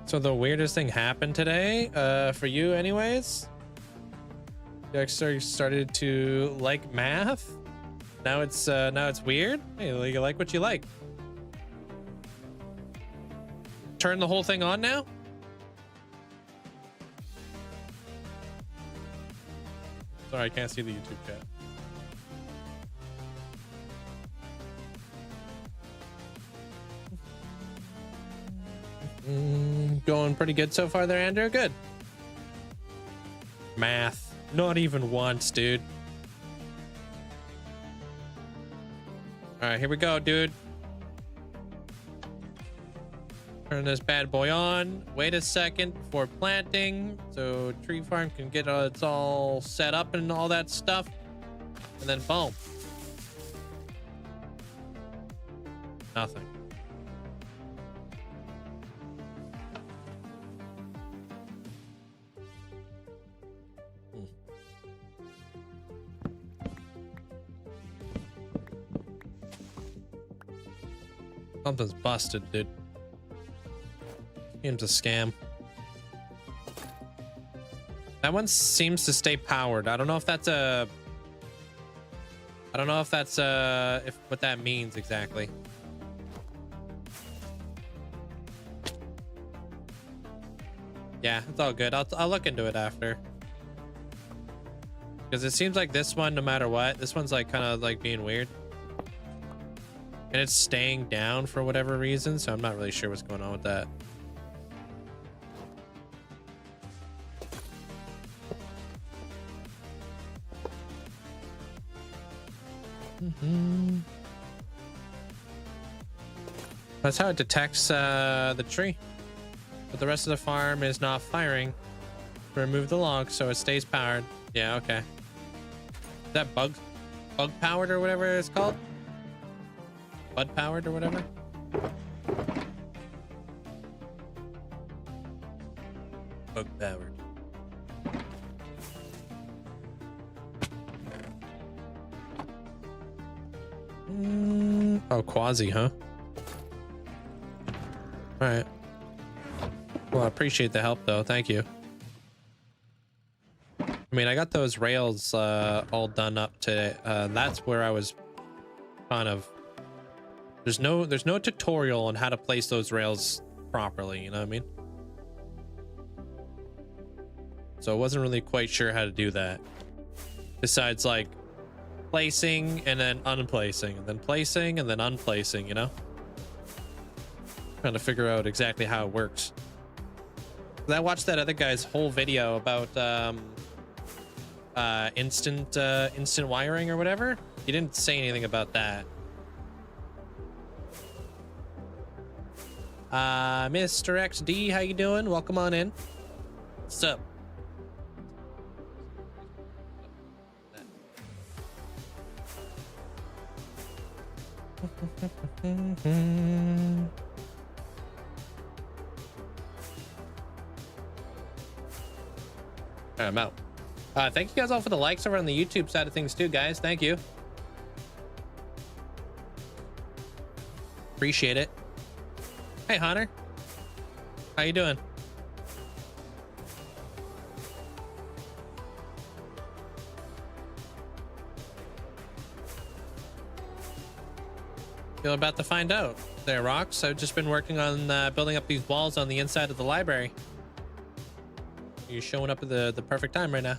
A: So the weirdest thing happened today, for you anyways? You actually started to like math? Now it's weird? Hey, you like what you like. Turn the whole thing on now? Sorry, I can't see the YouTube chat. Going pretty good so far there, Andrew. Good. Math. Not even once, dude. All right, here we go, dude. Turn this bad boy on. Wait a second before planting, so tree farm can get it's all set up and all that stuff, and then boom. Nothing. Something's busted, dude. Game's a scam. That one seems to stay powered. I don't know if that's a... I don't know if that's what that means exactly. Yeah, it's all good. I'll look into it after. Because it seems like this one, no matter what, this one's like kind of like being weird. And it's staying down for whatever reason, so I'm not really sure what's going on with that. That's how it detects the tree. But the rest of the farm is not firing. Remove the log so it stays powered. Yeah, okay. Is that bug powered or whatever it's called? Bud powered or whatever? Bug powered. Oh, quasi, huh? All right. Well, I appreciate the help though. Thank you. I mean, I got those rails all done up to that's where I was kind of there's no tutorial on how to place those rails properly, you know what I mean? So I wasn't really quite sure how to do that. Besides like placing and then unplacing and then placing and then unplacing, you know? Trying to figure out exactly how it works. I watched that other guy's whole video about instant wiring or whatever. He didn't say anything about that. Mr. XD, how you doing? Welcome on in. What's up? I'm out. Thank you guys all for the likes over on the YouTube side of things too, guys. Thank you. Appreciate it. Hey, Hunter. How you doing? You're about to find out there, Rocks. I've just been working on building up these walls on the inside of the library. You're showing up at the perfect time right now.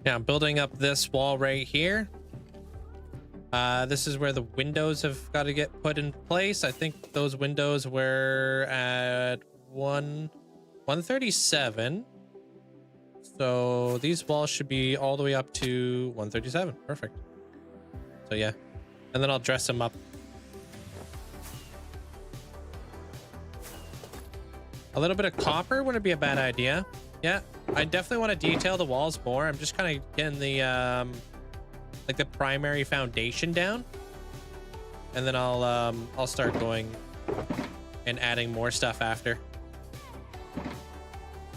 A: Yeah, I'm building up this wall right here. This is where the windows have got to get put in place. I think those windows were at 137. So these walls should be all the way up to 137. Perfect. So yeah, and then I'll dress them up. A little bit of copper wouldn't be a bad idea. Yeah, I definitely want to detail the walls more. I'm just kind of getting the like the primary foundation down, and then I'll start going and adding more stuff after.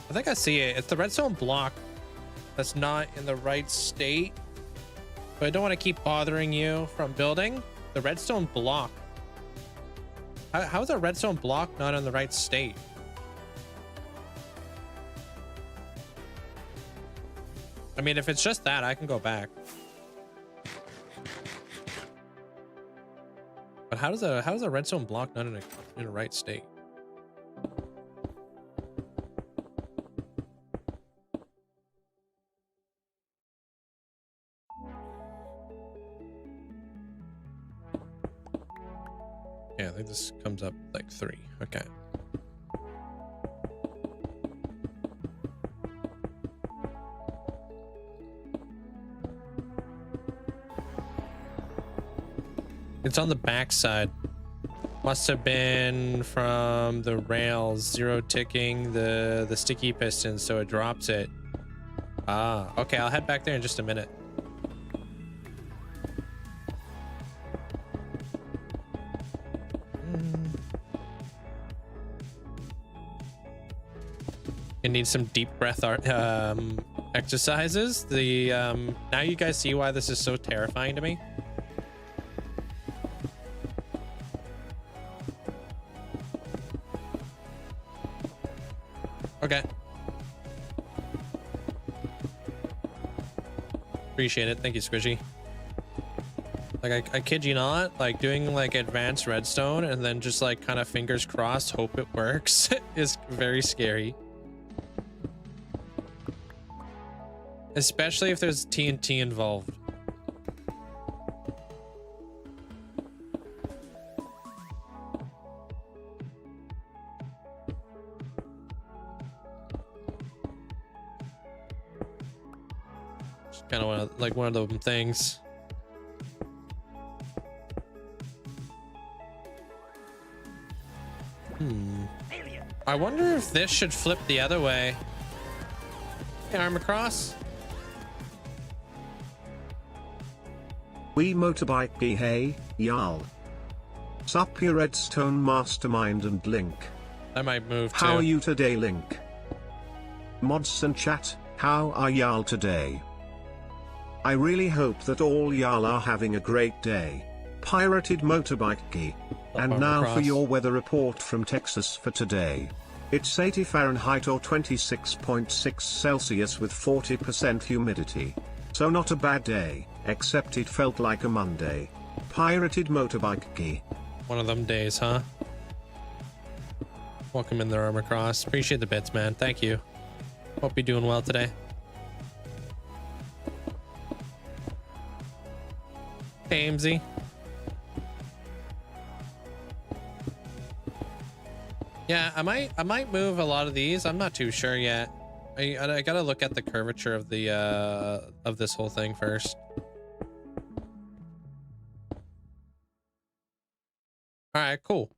A: I think I see it. It's the redstone block that's not in the right state, but I don't want to keep bothering you from building the redstone block. How is a redstone block not in the right state? I mean, if it's just that, I can go back. But how does a redstone block not in a right state? Yeah, I think this comes up like 3. Okay. It's on the back side. Must have been from the rails, 0 ticking the sticky piston, so it drops it. Ah, okay, I'll head back there in just a minute. It needs some deep breath exercises. Now you guys see why this is so terrifying to me. Okay. Appreciate it. Thank you, Squishy. Like I kid you not, like doing like advanced redstone and then just like kind of fingers crossed, hope it works is very scary. Especially if there's TNT involved. Just kind of like one of those things. I wonder if this should flip the other way. Hey, arm across.
C: We motorbike hey, y'all. Sup your Redstone Mastermind and Link.
A: I might move too.
C: How are you today, Link? Mods and chat, how are y'all today? I really hope that all y'all are having a great day. Pirated motorbike. And now for your weather report from Texas for today. It's 80 Fahrenheit or 26.6 Celsius with 40% humidity. So not a bad day, except it felt like a Monday. Pirated motorbike.
A: One of them days, huh? Welcome in there, Armor Cross. Appreciate the bits, man. Thank you. Hope you're doing well today. Hey, Linkzzey. Yeah, I might move a lot of these. I'm not too sure yet. I gotta look at the curvature of the of this whole thing first. All right, cool.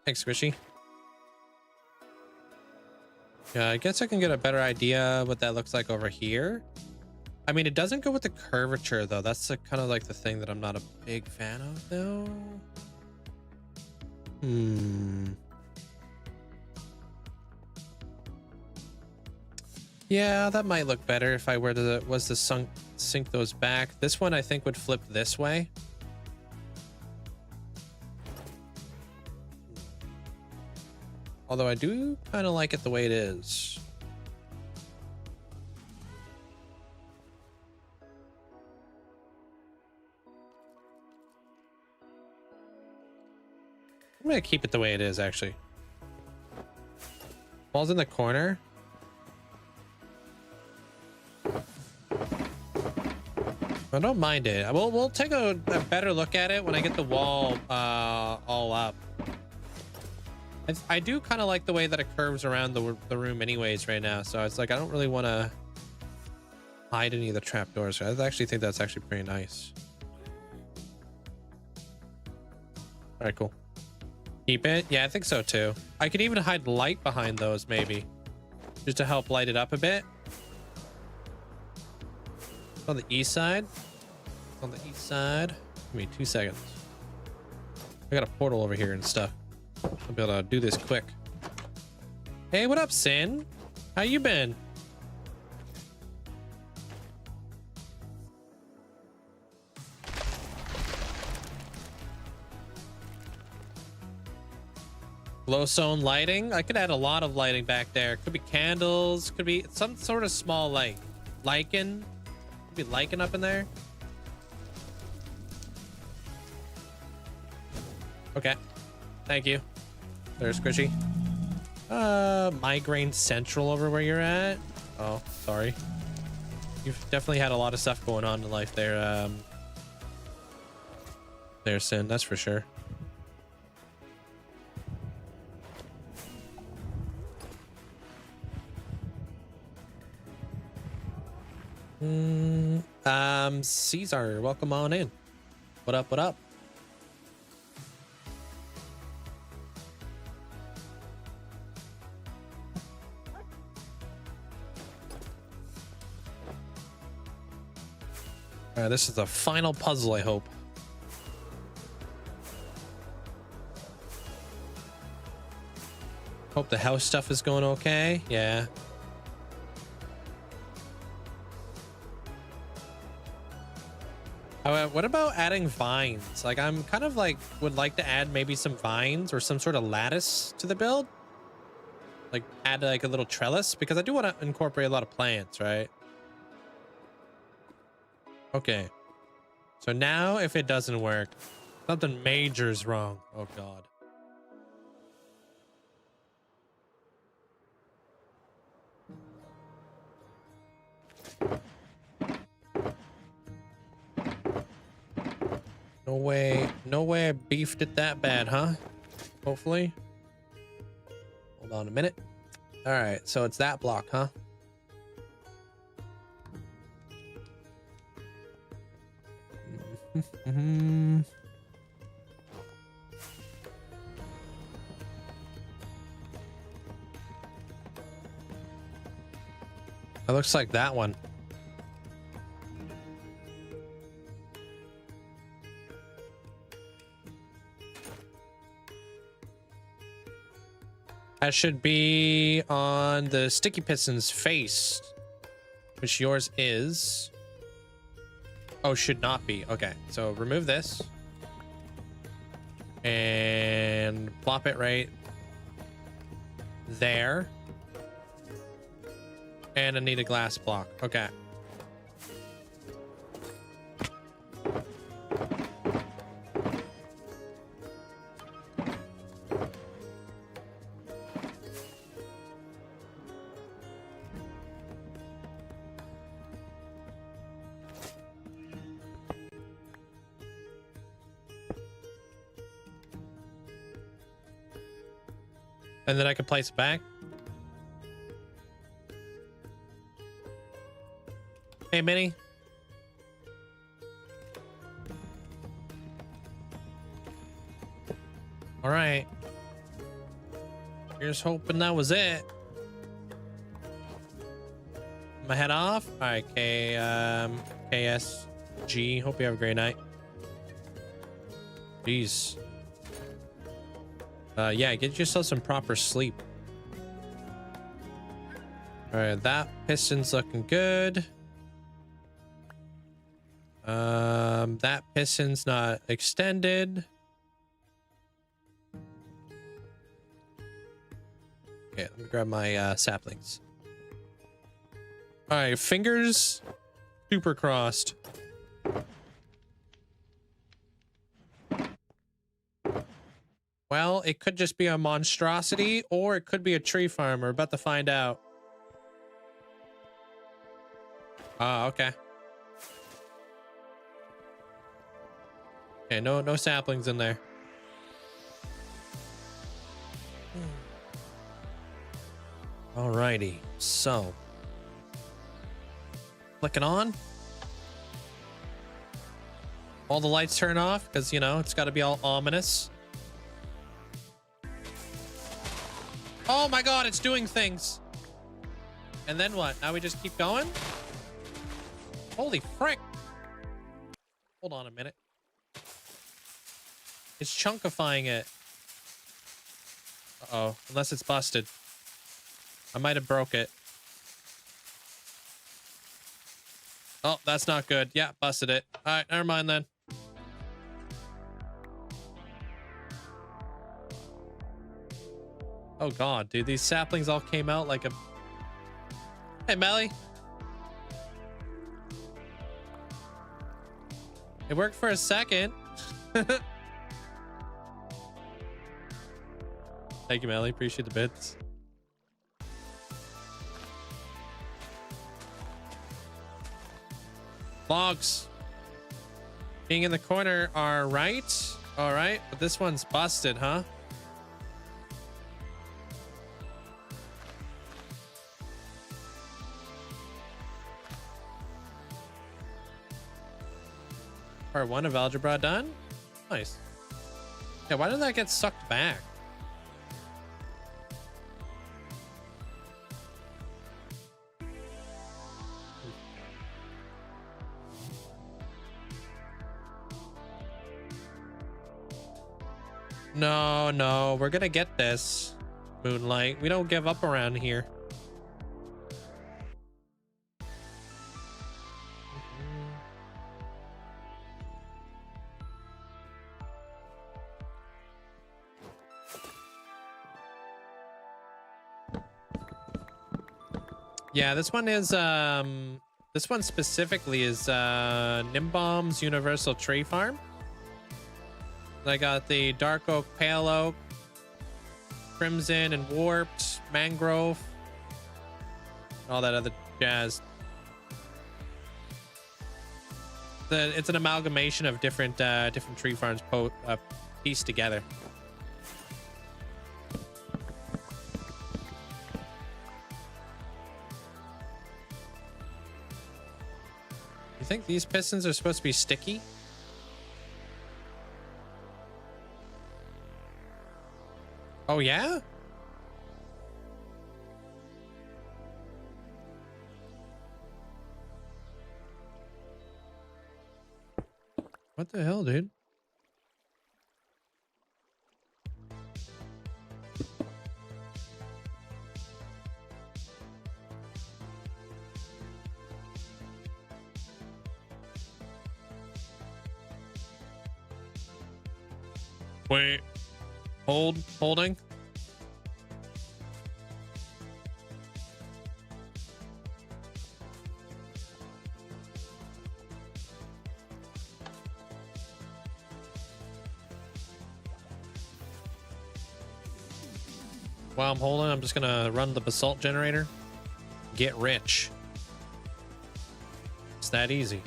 A: Thanks, Squishy. Yeah, I guess I can get a better idea what that looks like over here. I mean, it doesn't go with the curvature though. That's kind of like the thing that I'm not a big fan of though. Yeah, that might look better if I were to sink those back. This one I think would flip this way. Although I do kind of like it the way it is. I'm gonna keep it the way it is, actually. Wall's in the corner. I don't mind it. We'll take a better look at it when I get the wall all up. I do kind of like the way that it curves around the room anyways right now. So it's like I don't really want to hide any of the trapdoors. I actually think that's actually pretty nice. All right, cool. Keep it? Yeah, I think so too. I could even hide light behind those maybe, just to help light it up a bit. On the east side. On the east side. Give me 2 seconds. I got a portal over here and stuff. I'll be able to do this quick. Hey, what up, Sin? How you been? Glowstone lighting. I could add a lot of lighting back there. Could be candles. Could be some sort of small light. Lichen. Could be lichen up in there. Okay. Thank you. There's Squishy. Migraine Central over where you're at. Oh, sorry. You've definitely had a lot of stuff going on in life there. There's Sin, that's for sure. Caesar, welcome on in. What up, what up? All right, this is the final puzzle, I hope. Hope the house stuff is going okay. Yeah. What about adding vines? Like, I'm kind of like would like to add maybe some vines or some sort of lattice to the build. Like add like a little trellis because I do want to incorporate a lot of plants, right? Okay. So now if it doesn't work, something major is wrong. Oh God. No way I beefed it that bad, huh? Hopefully. Hold on a minute. All right, so it's that block, huh? It looks like that one. That should be on the sticky piston's face, which yours is. Oh, should not be. Okay, so remove this and plop it right there. And I need a glass block. Okay. And then I can place it back. Hey, Minnie. All right. Here's hoping that was it. My head off. All right, KSG. Hope you have a great night. Jeez. Yeah, get yourself some proper sleep. All right, that piston's looking good. That piston's not extended. Okay, let me grab my saplings. All right, fingers super crossed. Well, it could just be a monstrosity, or it could be a tree farm. We're about to find out. Ah, okay. Okay, no saplings in there. Alrighty, so click it on. All the lights turn off because, you know, it's got to be all ominous. Oh my God, it's doing things. And then what? Now we just keep going? Holy frick. Hold on a minute. It's chunkifying it. Uh-oh, unless it's busted. I might have broke it. Oh, that's not good. Yeah, busted it. All right, never mind then. Oh God, dude, these saplings all came out like a... Hey, Melly. It worked for a second. Thank you, Melly. Appreciate the bits. Logs being in the corner are right. All right, but this one's busted, huh? Part 1 of algebra done. Nice. Yeah, why did that get sucked back? No, we're gonna get this, Moonlight. We don't give up around here. Yeah, this one is This one specifically is Nimbomb's Universal Tree Farm. I got the Dark Oak, Pale Oak, Crimson and Warped, Mangrove, all that other jazz. It's an amalgamation of different tree farms pieced together. You think these pistons are supposed to be sticky? Oh yeah? What the hell, dude? Wait. Holding. While I'm holding, I'm just gonna run the basalt generator. Get rich. It's that easy.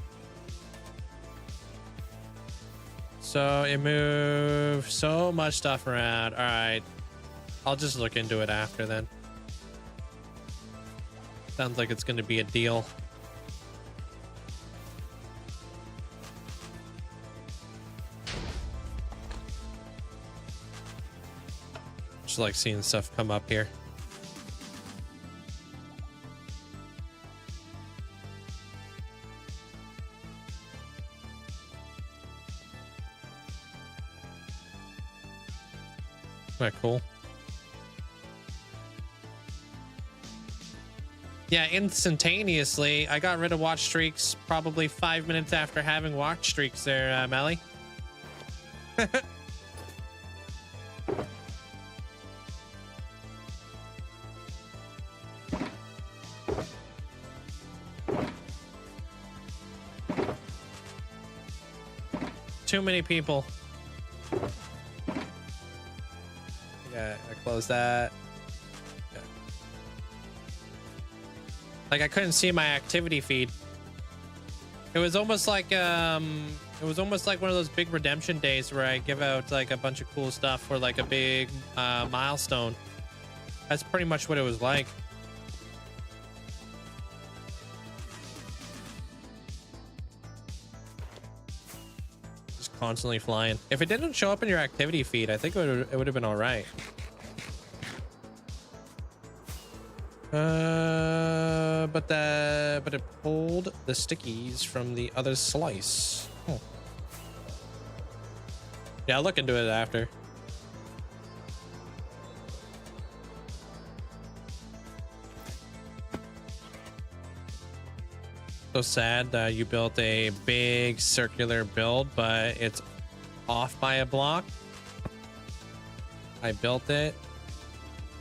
A: So it moves so much stuff around. All right, I'll just look into it after then. Sounds like it's gonna be a deal. Just like seeing stuff come up here. Isn't that cool? Yeah, instantaneously, I got rid of watch streaks probably 5 minutes after having watch streaks there, Melly. Too many people. Yeah, I closed that. Yeah. Like I couldn't see my activity feed. It was almost like one of those big redemption days where I give out like a bunch of cool stuff for like a big milestone. That's pretty much what it was like. Constantly flying. If it didn't show up in your activity feed, I think it would have been all right. But it pulled the stickies from the other slice. Oh. Yeah, I'll look into it after. So sad that you built a big circular build, but it's off by a block. I built it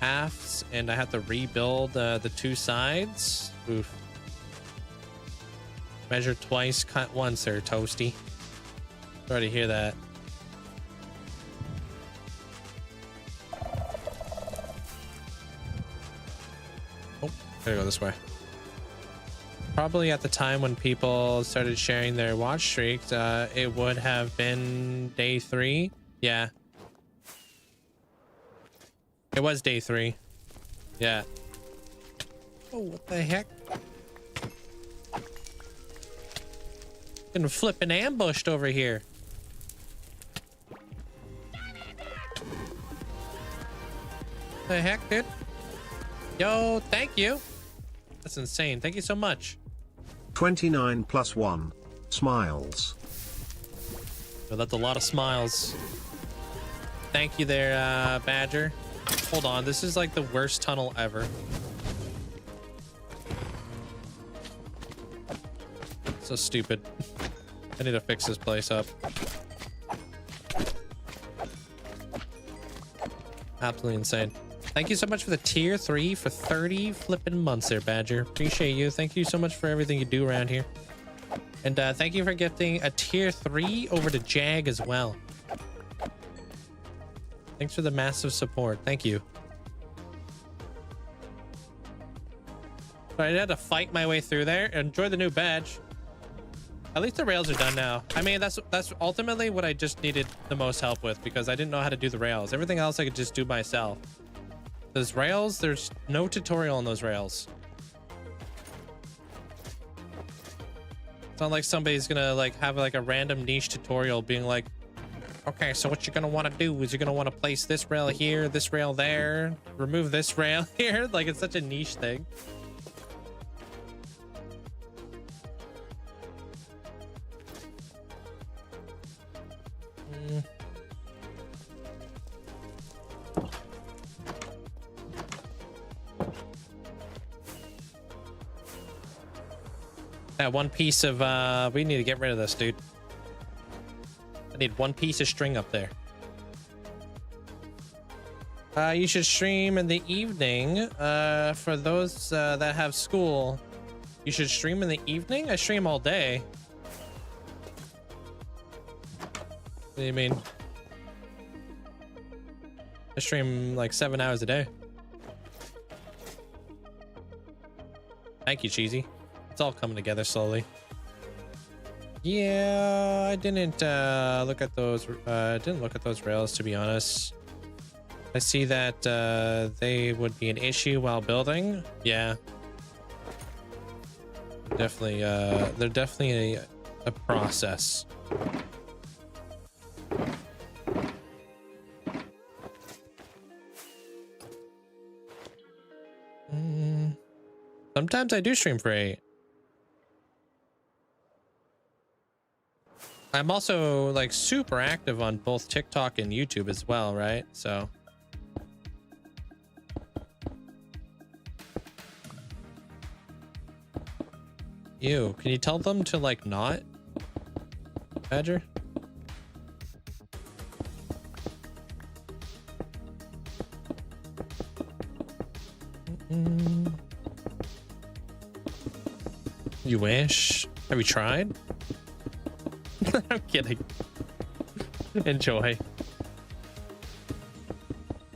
A: halves and I had to rebuild the two sides. Oof. Measure twice, cut once there, Toasty. Sorry to hear that. Oh, gotta go this way. Probably at the time when people started sharing their watch streaks, it would have been day 3. Yeah. It was day 3. Yeah. Oh, what the heck? Getting flipping ambushed over here. The heck, dude? Yo, thank you. That's insane. Thank you so much.
C: 29 plus 1. Smiles.
A: Well, that's a lot of smiles. Thank you there, Badger. Hold on. This is like the worst tunnel ever. So stupid. I need to fix this place up. Absolutely insane. Thank you so much for the tier 3 for 30 flipping months there, Badger. Appreciate you. Thank you so much for everything you do around here. And thank you for gifting a tier 3 over to Jag as well. Thanks for the massive support. Thank you. I had to fight my way through there. Enjoy the new badge. At least the rails are done now. I mean, that's ultimately what I just needed the most help with, because I didn't know how to do the rails. Everything else I could just do myself. Those rails, there's no tutorial on those rails. It's not like somebody's gonna like have like a random niche tutorial being like, okay, so what you're gonna want to do is you're gonna want to place this rail here, this rail there, remove this rail here. Like, it's such a niche thing. That one piece of we need to get rid of this, dude. I need one piece of string up there. You should stream in the evening. For those that have school, you should stream in the evening. I stream all day. What do you mean? I stream like 7 hours a day. Thank you, Cheesy. It's all coming together slowly. Yeah, I didn't look at those. Didn't look at those rails, to be honest. I see that they would be an issue while building. Yeah, definitely. They're definitely a process. Sometimes I do stream for 8. I'm also like super active on both TikTok and YouTube as well, right? So ew, can you tell them to like not, Badger? You wish? Have you tried? I'm kidding. Enjoy.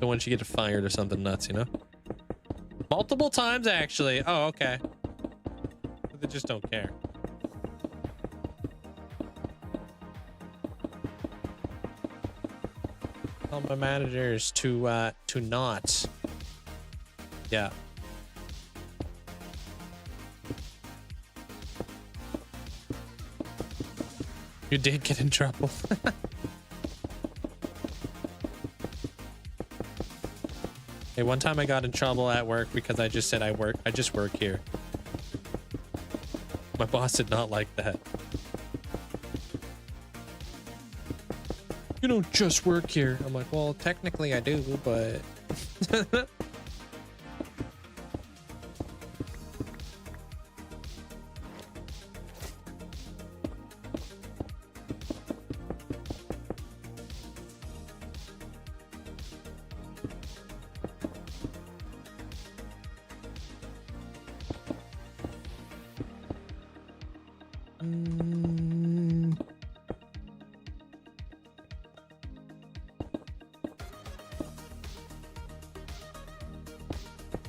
A: Don't want you to get fired or something nuts, you know? Multiple times, actually. Oh, okay. They just don't care. Tell my managers to not. Yeah. You did get in trouble. Hey, one time I got in trouble at work because I just said I just work here. My boss did not like that. You don't just work here. I'm like, well, technically I do, but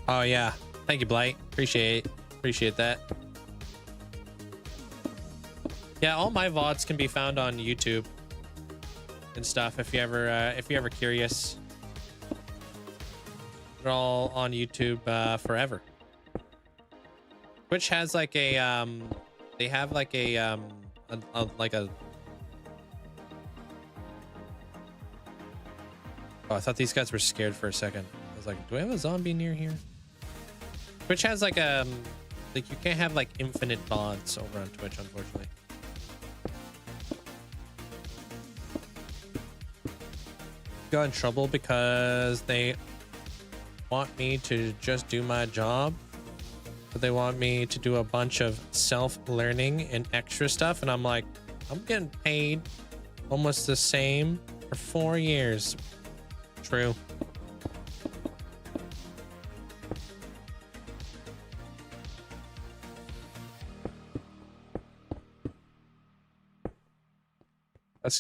A: oh yeah, thank you, Blight. Appreciate that. Yeah, all my VODs can be found on YouTube and stuff if you ever curious. They're all on YouTube forever. Twitch has like a they have like a like a oh, I thought these guys were scared for a second. I was like, do I have a zombie near here? Twitch has like you can't have like infinite mods over on Twitch, unfortunately. Got in trouble because they want me to just do my job, but they want me to do a bunch of self-learning and extra stuff, and I'm like, I'm getting paid almost the same for 4 years. True.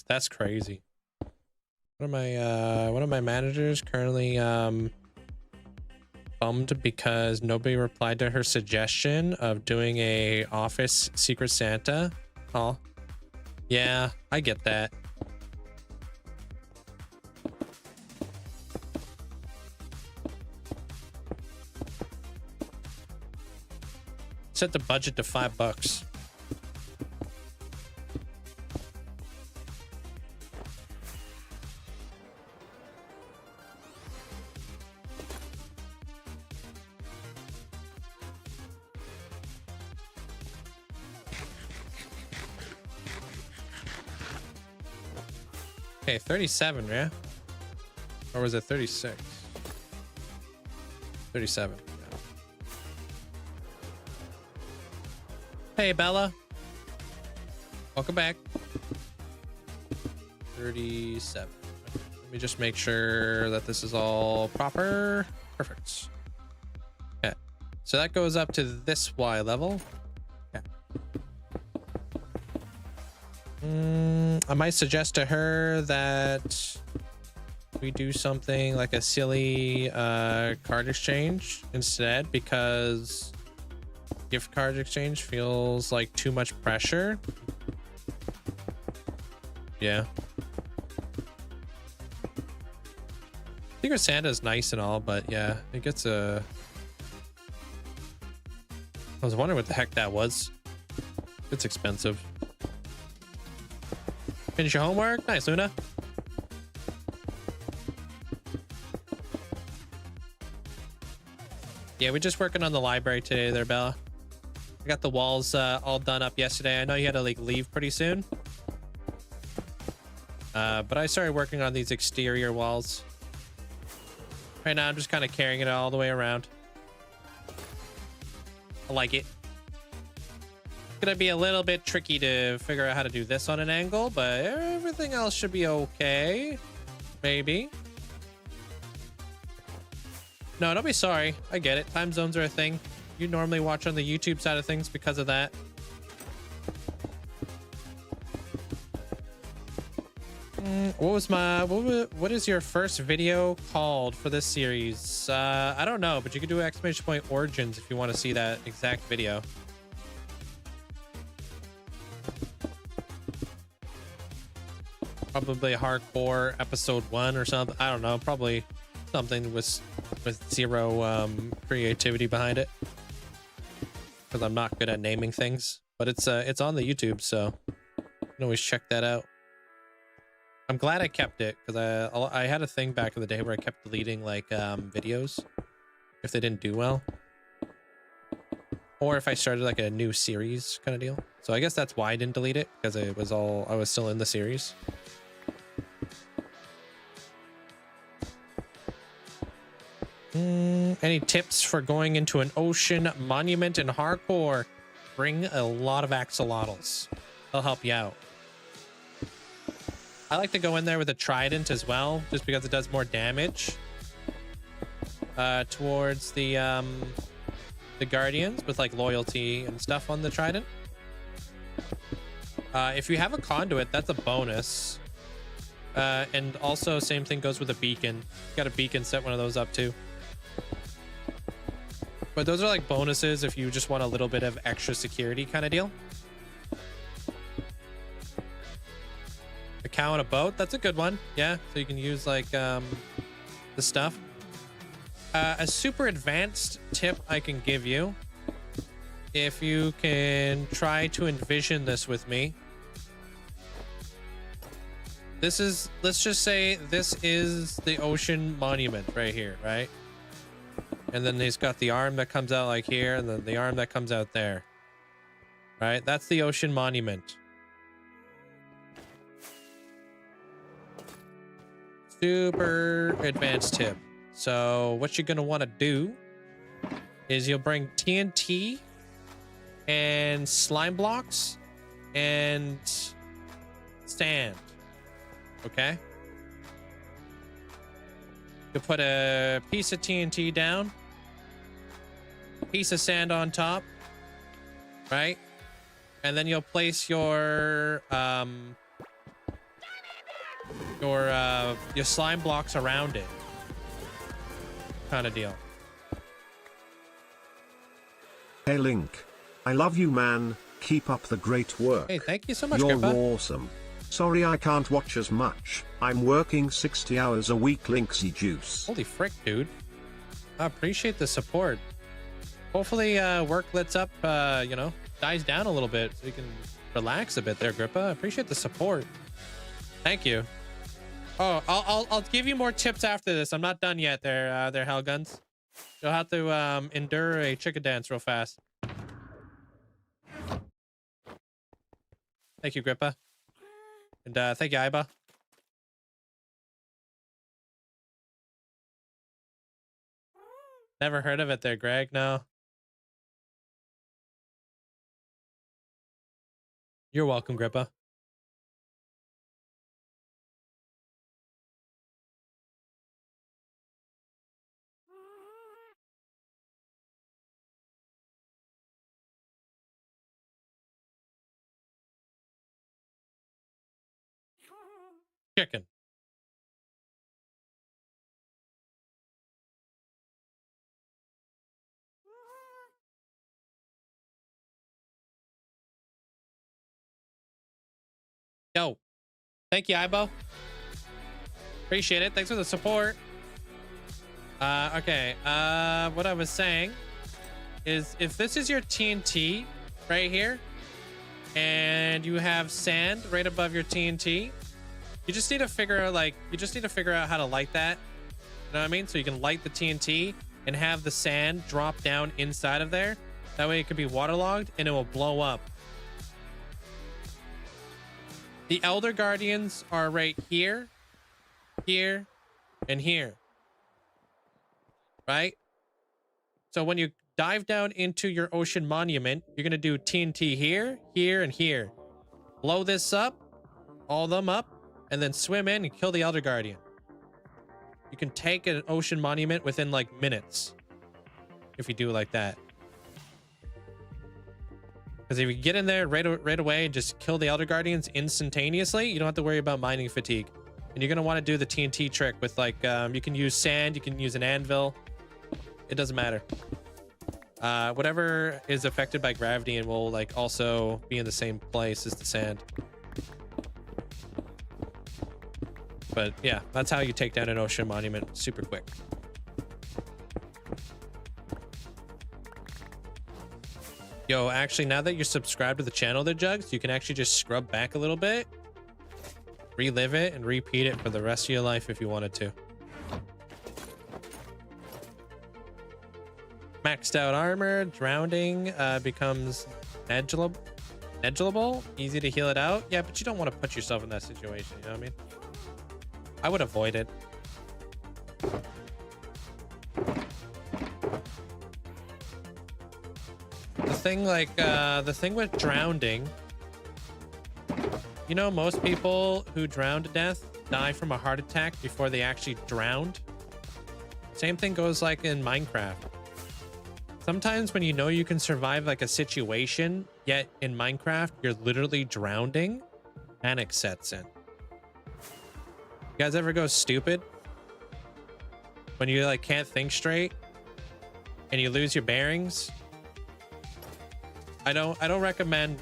A: That's crazy. One of my managers currently bummed because nobody replied to her suggestion of doing a office Secret Santa. Oh, yeah, I get that. Set the budget to $5. Okay, 37, yeah? Or was it 36? 37. Yeah. Hey, Bella. Welcome back. 37. Let me just make sure that this is all proper. Perfect. Okay. So that goes up to this Y level. Okay. I might suggest to her that we do something like a silly card exchange instead, because gift card exchange feels like too much pressure. Yeah. Secret Santa is nice and all, but yeah, it gets a... I was wondering what the heck that was. It's expensive. Finish your homework? Nice, Luna. Yeah, we're just working on the library today there, Bella. I got the walls all done up yesterday. I know you had to like leave pretty soon. But I started working on these exterior walls. Right now, I'm just kind of carrying it all the way around. I like it. It's gonna be a little bit tricky to figure out how to do this on an angle, but everything else should be okay. Maybe. No, don't be sorry. I get it. Time zones are a thing. You normally watch on the YouTube side of things because of that. What is your first video called for this series? I don't know, but you could do exclamation point origins if you want to see that exact video. Probably hardcore episode 1 or something. I don't know. Probably something with zero creativity behind it, because I'm not good at naming things. But it's on the YouTube, so you can always check that out. I'm glad I kept it, because I had a thing back in the day where I kept deleting like videos if they didn't do well, or if I started like a new series kind of deal. So I guess that's why I didn't delete it, because I was still in the series. Any tips for going into an ocean monument in hardcore? Bring a lot of axolotls. They'll help you out. I like to go in there with a trident as well, just because it does more damage towards the guardians with like loyalty and stuff on the trident. If you have a conduit, that's a bonus. And also same thing goes with a beacon. Got a beacon, set one of those up too. But those are like bonuses if you just want a little bit of extra security kind of deal. A cow on a boat, that's a good one. Yeah, so you can use like the stuff. A super advanced tip I can give you, if you can try to envision this with me. This is, let's just say this is the ocean monument right here, right? And then he's got the arm that comes out like here, and then the arm that comes out there. Right? That's the ocean monument. Super advanced tip. So what you're going to want to do is you'll bring TNT and slime blocks and sand. Okay? You'll put a piece of TNT down, piece of sand on top, right? And then you'll place your your slime blocks around it, kind of deal.
C: Hey Link. I love you, man. Keep up the great work.
A: Hey, thank you so much,
C: You're
A: Grandpa.
C: awesome. Sorry I can't watch as much. I'm working 60 hours a week, Linkzzey juice.
A: Holy frick, dude. I appreciate the support. Hopefully work lets up, you know, dies down a little bit so you can relax a bit there, Grippa. I appreciate the support. Thank you. Oh, I'll give you more tips after this. I'm not done yet there, Hellguns. You'll have to endure a chicken dance real fast. Thank you, Grippa. And thank you, Iba. Never heard of it there, Greg. No. You're welcome, Grippa. Chicken. Yo. Thank you, Ibo. Appreciate it. Thanks for the support. Okay. What I was saying is if this is your TNT right here and you have sand right above your TNT, you just need to figure out how to light that. You know what I mean? So you can light the TNT and have the sand drop down inside of there. That way it could be waterlogged and it will blow up. The Elder Guardians are right here, here, and here. Right? So when you dive down into your ocean monument, you're going to do TNT here, here, and here. Blow this up, all of them up, and then swim in and kill the Elder Guardian. You can take an ocean monument within like minutes if you do it like that. Because if you get in there right away and just kill the Elder Guardians instantaneously, you don't have to worry about mining fatigue. And you're going to want to do the TNT trick with like, you can use sand, you can use an anvil. It doesn't matter. Whatever is affected by gravity and will like also be in the same place as the sand. But yeah, that's how you take down an ocean monument super quick. Yo, actually, now that you're subscribed to the channel there, Jugs, you can actually just scrub back a little bit, relive it, and repeat it for the rest of your life if you wanted to. Maxed out armor, drowning becomes negligible, easy to heal it out. Yeah, but you don't want to put yourself in that situation, you know what I mean? I would avoid it. The thing with drowning, you know, most people who drown to death die from a heart attack before they actually drowned. Same thing goes like in Minecraft. Sometimes when you know you can survive like a situation, yet in Minecraft, you're literally drowning, panic sets in. You guys ever go stupid? When you like can't think straight and you lose your bearings? I don't recommend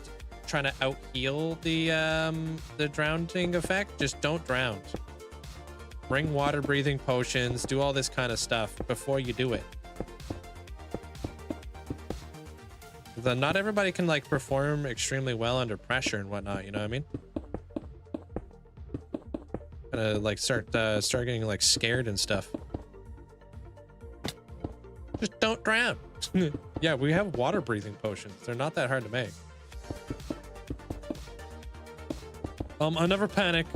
A: trying to out heal the drowning effect. Just don't drown. Bring water breathing potions, do all this kind of stuff before you do it. Not everybody can like perform extremely well under pressure and whatnot, you know what I mean? Like start getting like scared and stuff. Just don't drown. Yeah, we have water breathing potions. They're not that hard to make. I never panic.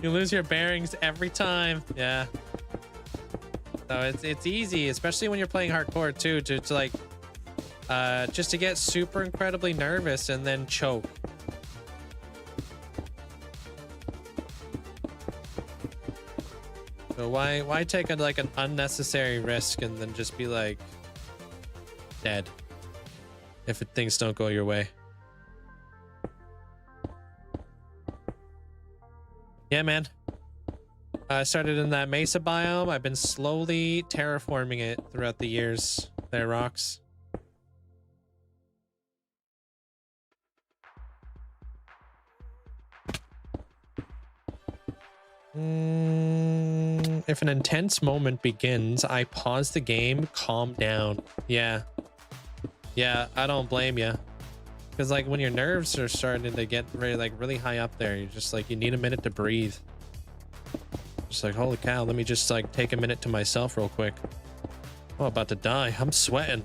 A: You lose your bearings every time. Yeah. So it's easy, especially when you're playing hardcore too, to like just to get super incredibly nervous and then choke. So why take like an unnecessary risk and then just be like dead if things don't go your way? Yeah, man. I started in that mesa biome. I've been slowly terraforming it throughout the years. There, rocks. If an intense moment begins, I pause the game, calm down. Yeah. Yeah, I don't blame you. Because like when your nerves are starting to get really high up there, you're just like, you need a minute to breathe. Just like, holy cow, let me just like take a minute to myself real quick. Oh, about to die. I'm sweating.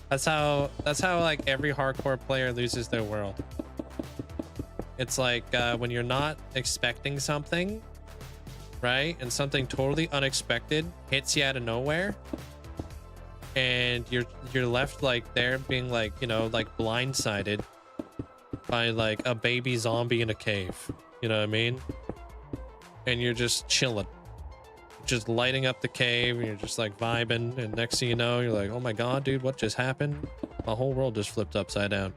A: That's how like every hardcore player loses their world. It's like when you're not expecting something, right? And something totally unexpected hits you out of nowhere. And you're left like there being like, you know, like blindsided by like a baby zombie in a cave. You know what I mean? And you're just chilling, just lighting up the cave, and you're just like vibing. And next thing you know, you're like, oh my God, dude, what just happened? My whole world just flipped upside down.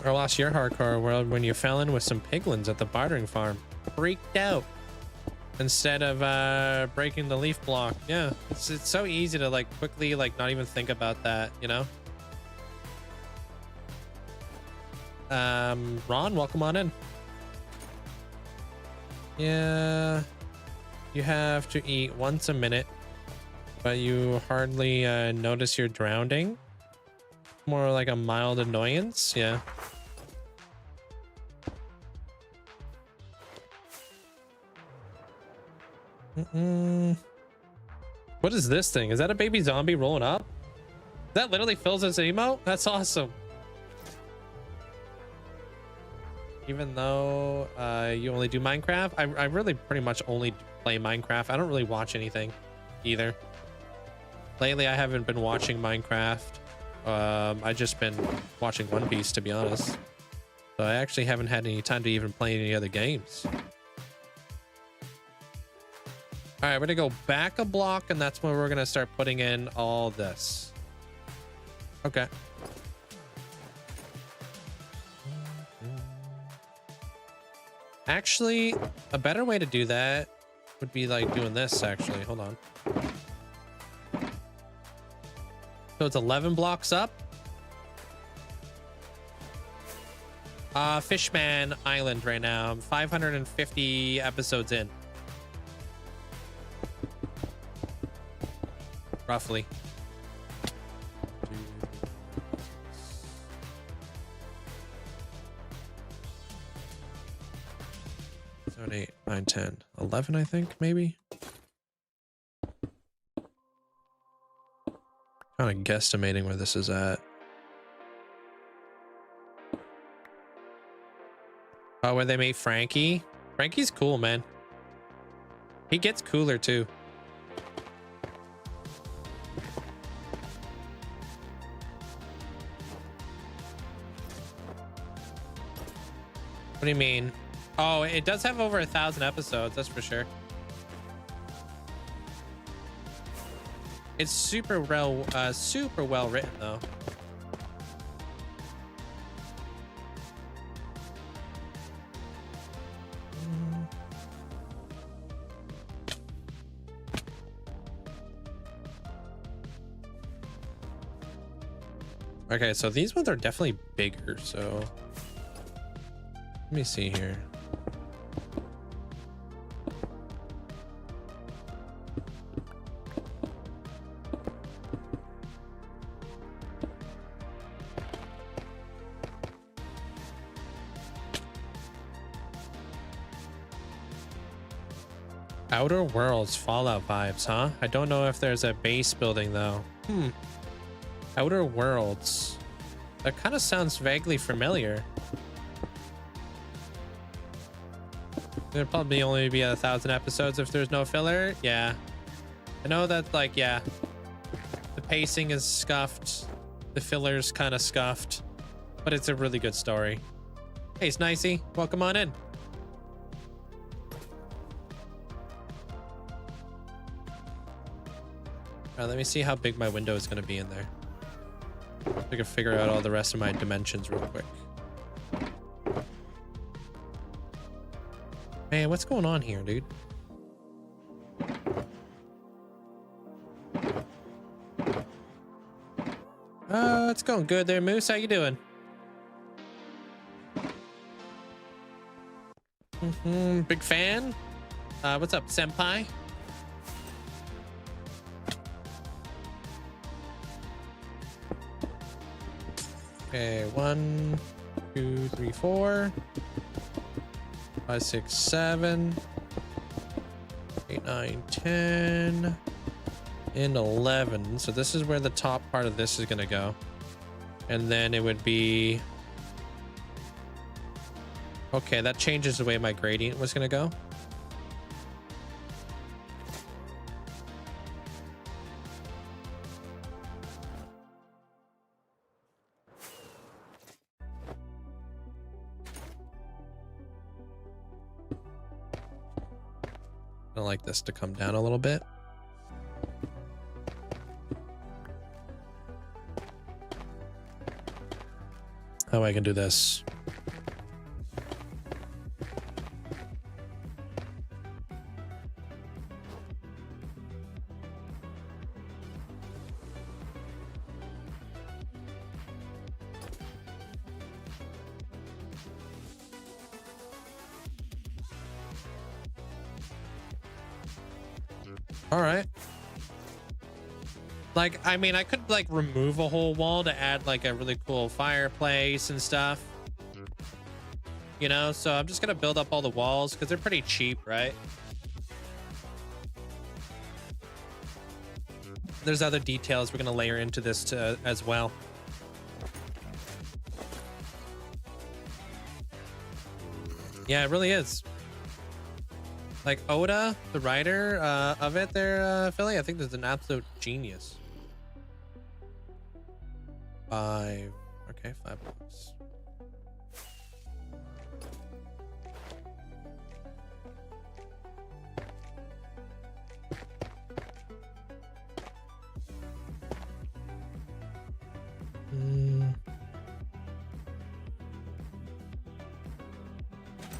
A: Or lost your hardcore world when you fell in with some piglins at the bartering farm. Freaked out. Instead of breaking the leaf block. Yeah, it's so easy to like quickly like not even think about that, you know. Ron, welcome on in. Yeah, you have to eat once a minute, but you hardly notice you're drowning. More like a mild annoyance. Yeah. What is this thing? Is that a baby zombie rolling up? That literally fills as emote? That's awesome. Even though you only do Minecraft, I really pretty much only play Minecraft. I don't really watch anything either. Lately, I haven't been watching Minecraft. I just been watching One Piece, to be honest. So I actually haven't had any time to even play any other games. All right, we're gonna go back a block, and that's where we're gonna start putting in all this. Okay. Actually, a better way to do that would be like doing this, actually. Hold on. So it's 11 blocks up. Fishman Island right now. I'm 550 episodes in. Roughly. 7, 8, 9, 10, 11, I think, maybe. Kind of guesstimating where this is at. Oh, where they made Frankie? Frankie's cool, man. He gets cooler too. What do you mean? Oh, it does have over 1,000 episodes, that's for sure. It's super well written though. Okay, so these ones are definitely bigger, so let me see here. Outer Worlds Fallout vibes, huh? I don't know if there's a base building though. Outer Worlds. That kind of sounds vaguely familiar. There'd probably only be 1,000 episodes if there's no filler. Yeah. I know that, like, yeah. The pacing is scuffed. The filler's kind of scuffed. But it's a really good story. Hey, Snicey. Welcome on in. let me see how big my window is going to be in there. I can figure out all the rest of my dimensions real quick. Man, what's going on here, dude? It's going good there, Moose. How you doing? Big fan. What's up, Senpai? Okay, 1, 2, 3, 4, 5, 6, 7, 8, 9, 10, and 11. So this is where the top part of this is gonna go. And then it would be... Okay, that changes the way my gradient was gonna go. I like this to come down a little bit. How I can do this. All right. Like, I mean, I could like remove a whole wall to add like a really cool fireplace and stuff. You know, so I'm just gonna build up all the walls because they're pretty cheap, right? There's other details we're gonna layer into this as well. Yeah, it really is. Like Oda, the writer of it there, Philly, I think there's an absolute genius. 5. Okay, $5.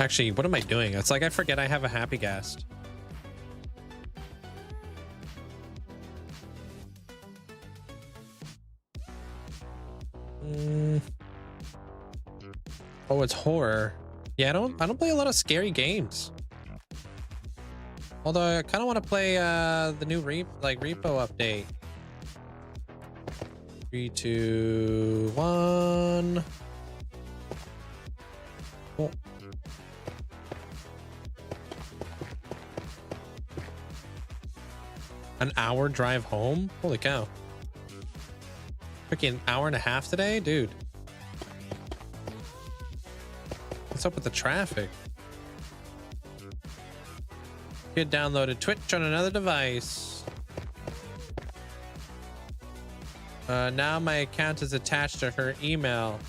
A: Actually, what am I doing? It's like I forget I have a happy guest. Oh, it's horror. Yeah, I don't play a lot of scary games. Although I kind of want to play the new repo update. 3, 2, 1. Oh. An hour drive home? Holy cow. Freaking an hour and a half today? Dude. What's up with the traffic? Kid downloaded Twitch on another device. Now my account is attached to her email.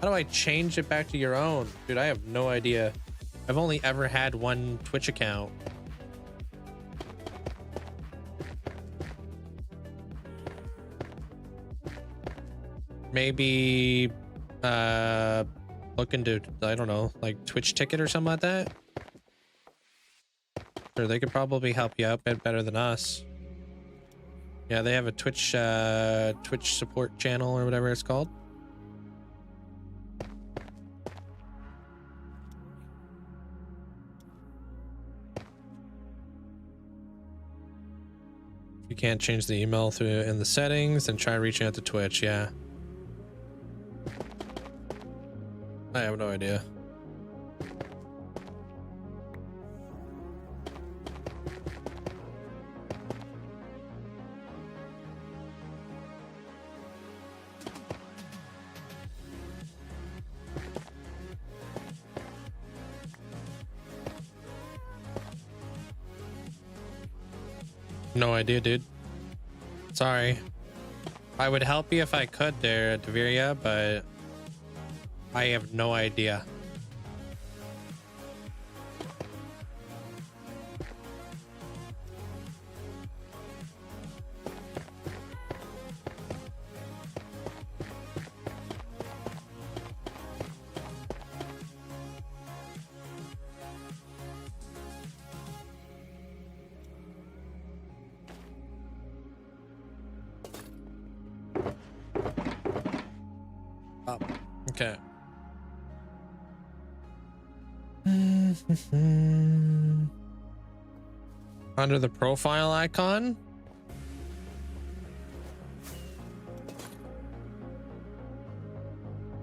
A: How do I change it back to your own? Dude, I have no idea. I've only ever had one Twitch account. Maybe look into, I don't know, like Twitch ticket or something like that. Sure, they could probably help you out a bit better than us. Yeah, they have a Twitch Twitch support channel or whatever it's called. You can't change the email through in the settings, and try reaching out to Twitch. Yeah. I have no idea. No idea, dude. Sorry. I would help you if I could there, Deviria, but I have no idea. Up. Okay. Under the profile icon.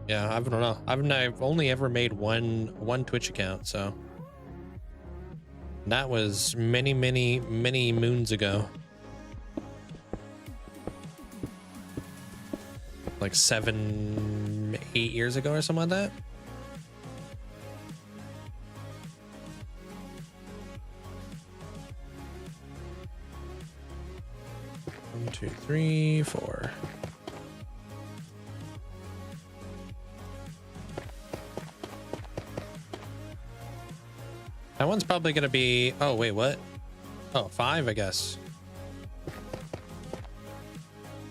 A: Yeah, I don't know. I've only ever made one Twitch account, so that was many moons ago. Like 7, 8 years ago or something like that. One, two, three, four. That one's probably gonna be, oh wait, what? Oh, 5, I guess.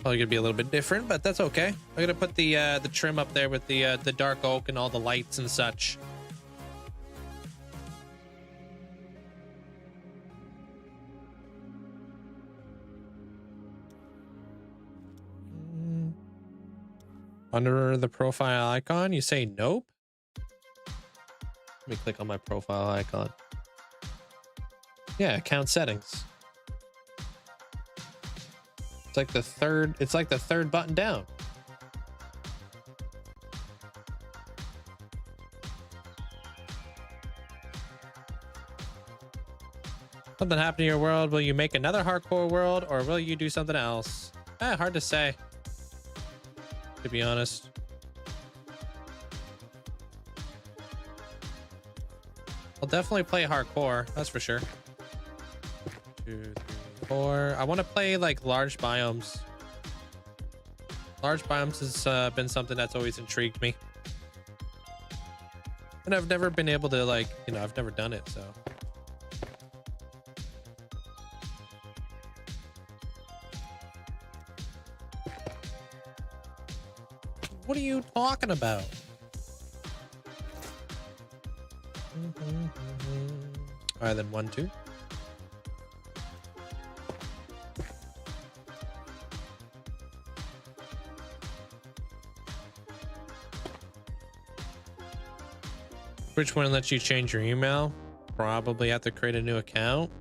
A: Probably gonna be a little bit different, but that's okay. I'm gonna put the trim up there with the dark oak and all the lights and such. Under the profile icon, you say nope. Let me click on my profile icon. Yeah, account settings. It's like the third button down. Something happened to your world. Will you make another hardcore world or will you do something else? Hard to say, to be honest. I'll definitely play hardcore, that's for sure. 2, 3, 4. I want to play like large biomes. Large biomes has been something that's always intrigued me. And I've never been able to, like, you know, I've never done it, so. What are you talking about? All right, then 1, 2. Which one lets you change your email? Probably have to create a new account.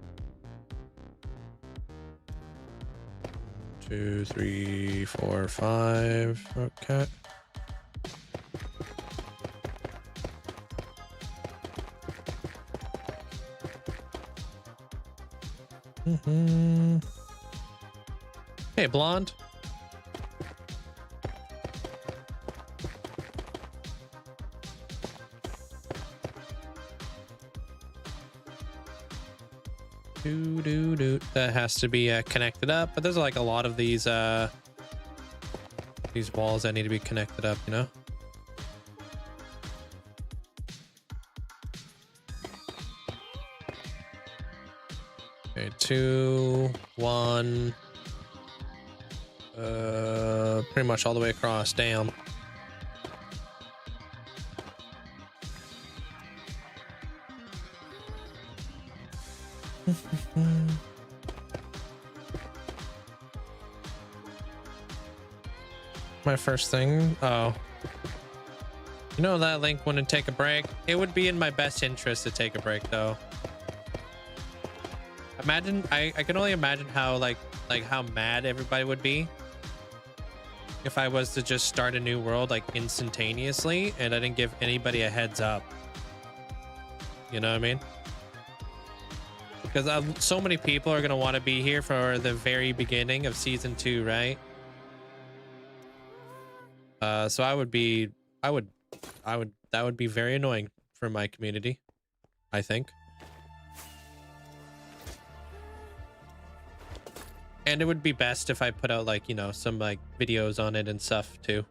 A: 2, 3, 4, 5. Okay. Hey, blonde. That has to be connected up, but there's like a lot of these walls that need to be connected up, you know. Okay, 2, 1. Pretty much all the way across. Damn. My first thing. Oh, you know that Link wouldn't take a break. It would be in my best interest to take a break, though. Imagine, I can only imagine how like how mad everybody would be if I was to just start a new world like instantaneously and I didn't give anybody a heads up. You know what I mean? Because so many people are gonna want to be here for the very beginning of season 2, right? So that would be very annoying for my community, I think. And it would be best if I put out, like, you know, some like videos on it and stuff too.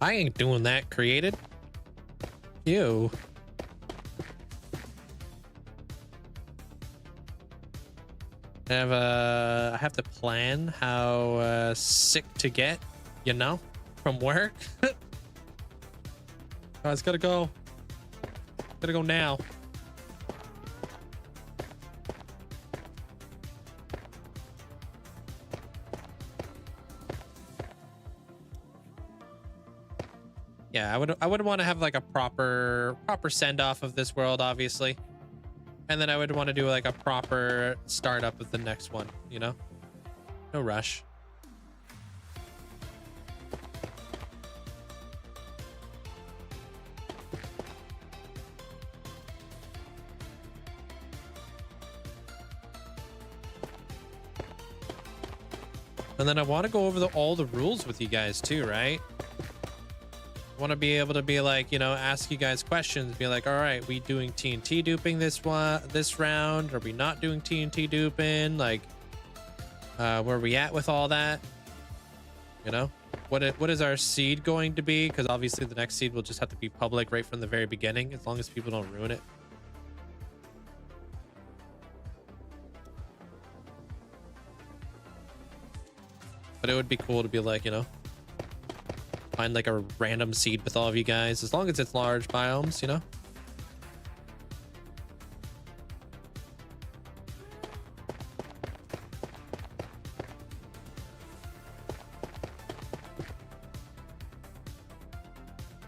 A: I ain't doing that, created. You. I have to plan how sick to get, you know. from work. Guys, gotta go. Gotta go now. Yeah, I would want to have like a proper send off of this world, obviously. And then I would want to do like a proper startup of the next one, you know? No rush. And then I want to go over all the rules with you guys too, right? I want to be able to be like, you know, ask you guys questions, be like, all right, we doing TNT duping this round? Are we not doing TNT duping? Like, where are we at with all that? You know, what is our seed going to be? Because obviously the next seed will just have to be public right from the very beginning, as long as people don't ruin it. But it would be cool to be like, you know, find like a random seed with all of you guys, as long as it's large biomes, you know.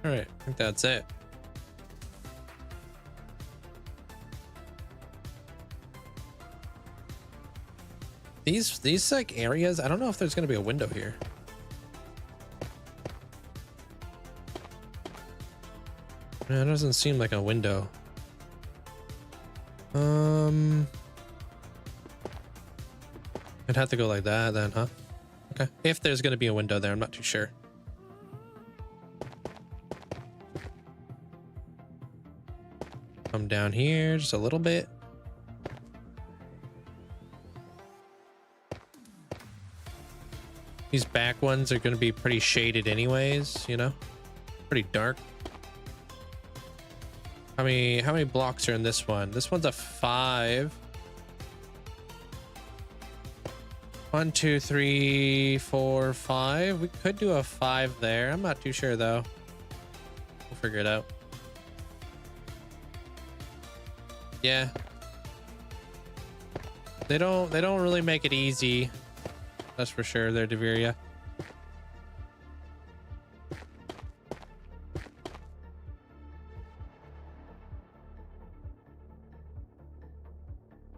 A: All right, I think that's it. These like areas, I don't know if there's gonna be a window here. It doesn't seem like a window. I'd have to go like that then, huh? Okay. If there's gonna be a window there, I'm not too sure. Come down here just a little bit. These back ones are gonna be pretty shaded anyways, you know? Pretty dark. How many blocks are in this one? This one's a 5. 1, 2, 3, 4, 5. We could do a 5 there. I'm not too sure though. We'll figure it out. Yeah. They don't really make it easy. That's for sure. They're Deveria.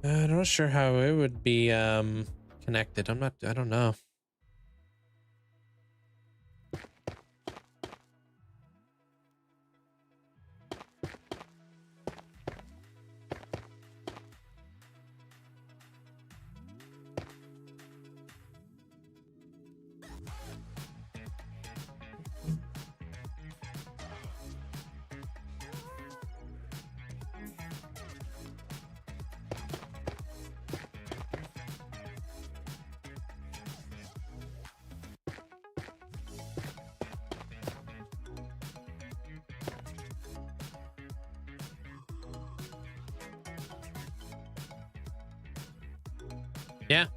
A: I'm not sure how it would be connected. I don't know. Yeah,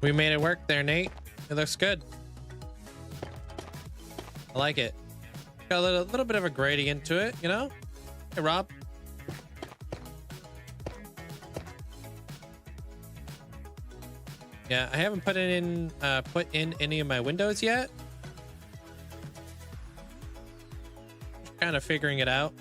A: we made it work there, Nate. It looks good. I like it. Got a little bit of a gradient to it, you know? Hey, Rob. Yeah, I haven't put in any of my windows yet. Just kind of figuring it out.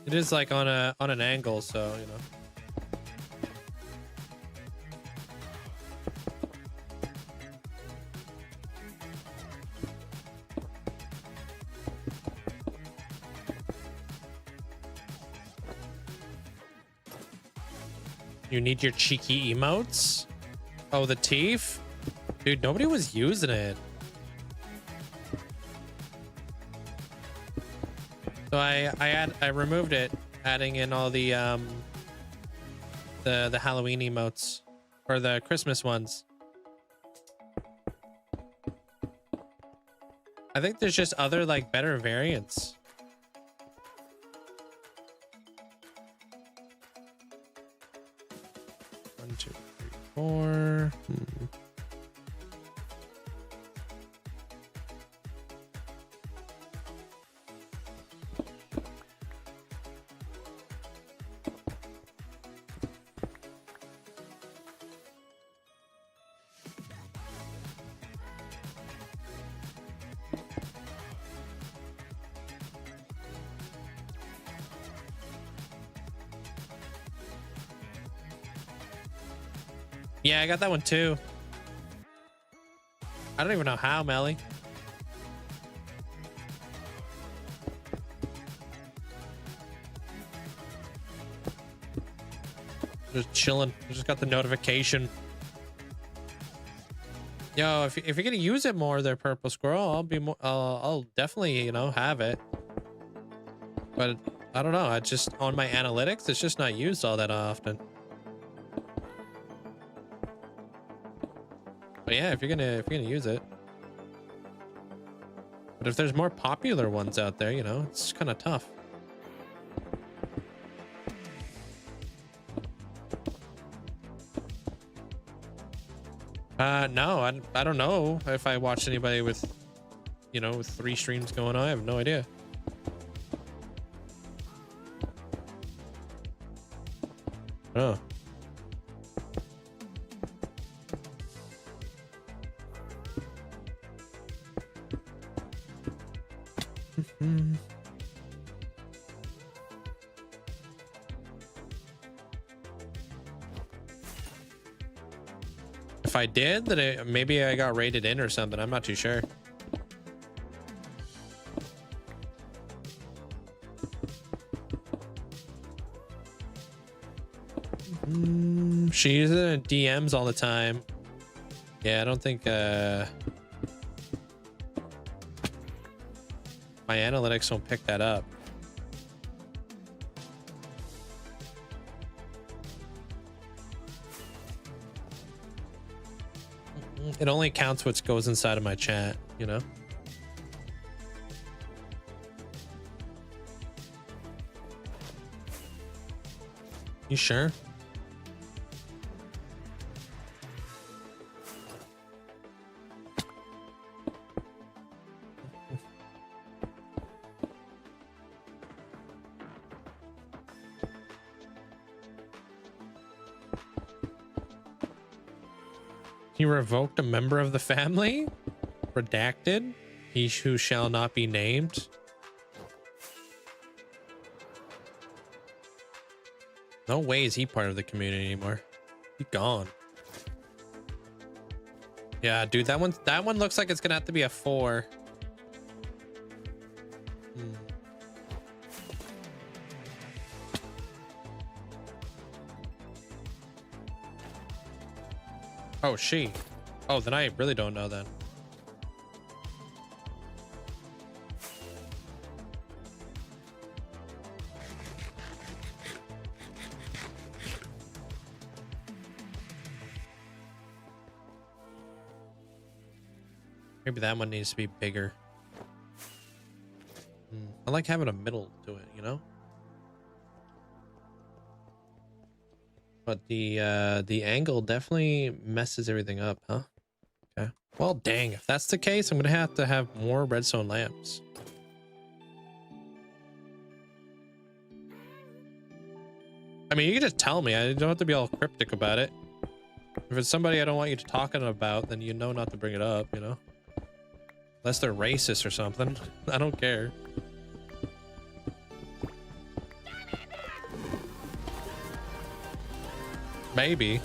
A: It is like on an angle, so you know. You need your cheeky emotes? Oh, the teeth? Dude, nobody was using it. So I removed it, adding in all the Halloween emotes or the Christmas ones. I think there's just other like better variants. 4. Yeah, I got that one too. I don't even know how, Melly. Just chilling. I just got the notification. Yo, if you're gonna use it more, there, Purple Squirrel, I'll be more. I'll definitely, you know, have it. But I don't know. I just on my analytics, it's just not used all that often. But yeah, if you're gonna use it. But if there's more popular ones out there, you know, it's kind of tough. No, I don't know if I watched anybody with, you know, with 3 streams going on. I have no idea. Oh. If I did, then maybe I got rated in or something. I'm not too sure. She's in DMs all the time. Yeah, I don't think my analytics don't pick that up. It only counts what goes inside of my chat, you know? You sure? He revoked a member of the family? Redacted? He who shall not be named? No way is he part of the community anymore. He's gone. Yeah, dude, that one looks like it's gonna have to be a 4. Oh, she. Oh, then I really don't know then. Maybe that one needs to be bigger. I like having a middle to it, you know? But the angle definitely messes everything up, huh? Okay. Well, dang, if that's the case, I'm gonna have to have more redstone lamps. I mean, you can just tell me. I don't have to be all cryptic about it. If it's somebody I don't want you to talking about, then you know not to bring it up, you know? Unless they're racist or something. I don't care. Maybe.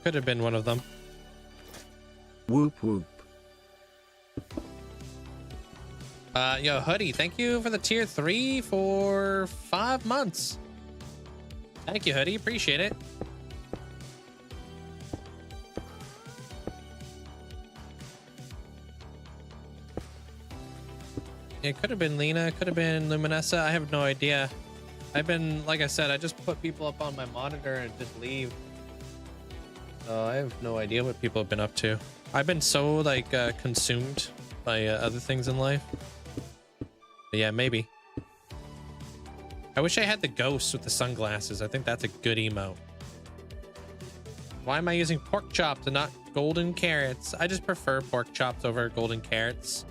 A: Could have been one of them.
C: Whoop whoop.
A: Yo, Hoodie, thank you for the tier 3 for 5 months. Thank you, Hoodie. Appreciate it. It could have been Lena, could have been Luminessa. I have no idea. I've been, like I said, I just put people up on my monitor and just leave. So I have no idea what people have been up to. I've been so like consumed by other things in life. But yeah, maybe. I wish I had the ghost with the sunglasses. I think that's a good emote. Why am I using pork chops and not golden carrots? I just prefer pork chops over golden carrots.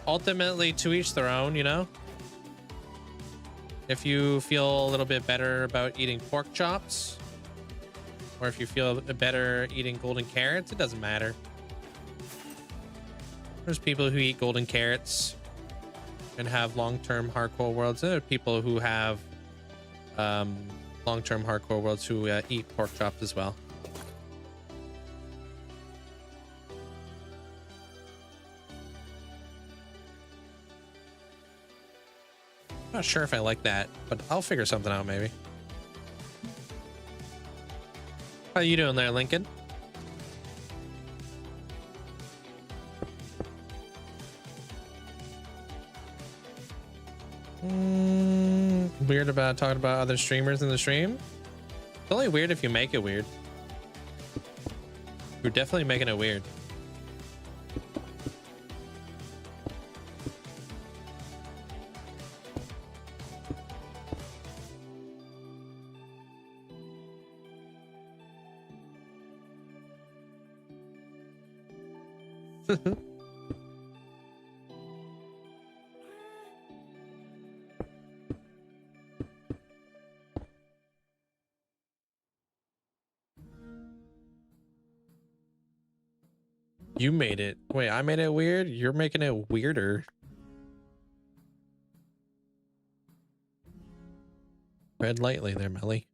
A: Ultimately, to each their own, you know? If you feel a little bit better about eating pork chops, or if you feel better eating golden carrots, it doesn't matter. There's people who eat golden carrots and have long-term hardcore worlds. There are people who have long-term hardcore worlds who eat pork chops as well. Not sure if I like that, but I'll figure something out maybe. How you doing there, Lincoln? Weird about talking about other streamers in the stream? It's only weird if you make it weird. You're definitely making it weird. You made it. Wait, I made it weird? You're making it weirder. Tread lightly there, Melly.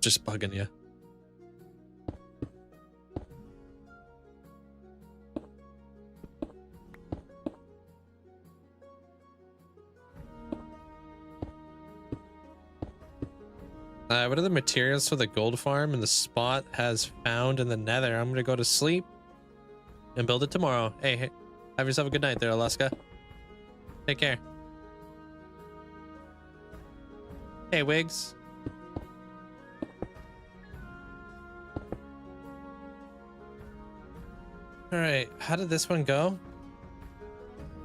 A: Just bugging you. What are the materials for the gold farm and the spot has found in the nether? I'm gonna go to sleep and build it tomorrow. Hey, have yourself a good night there, Alaska. Take care. Hey, Wigs. All right, how did this one go?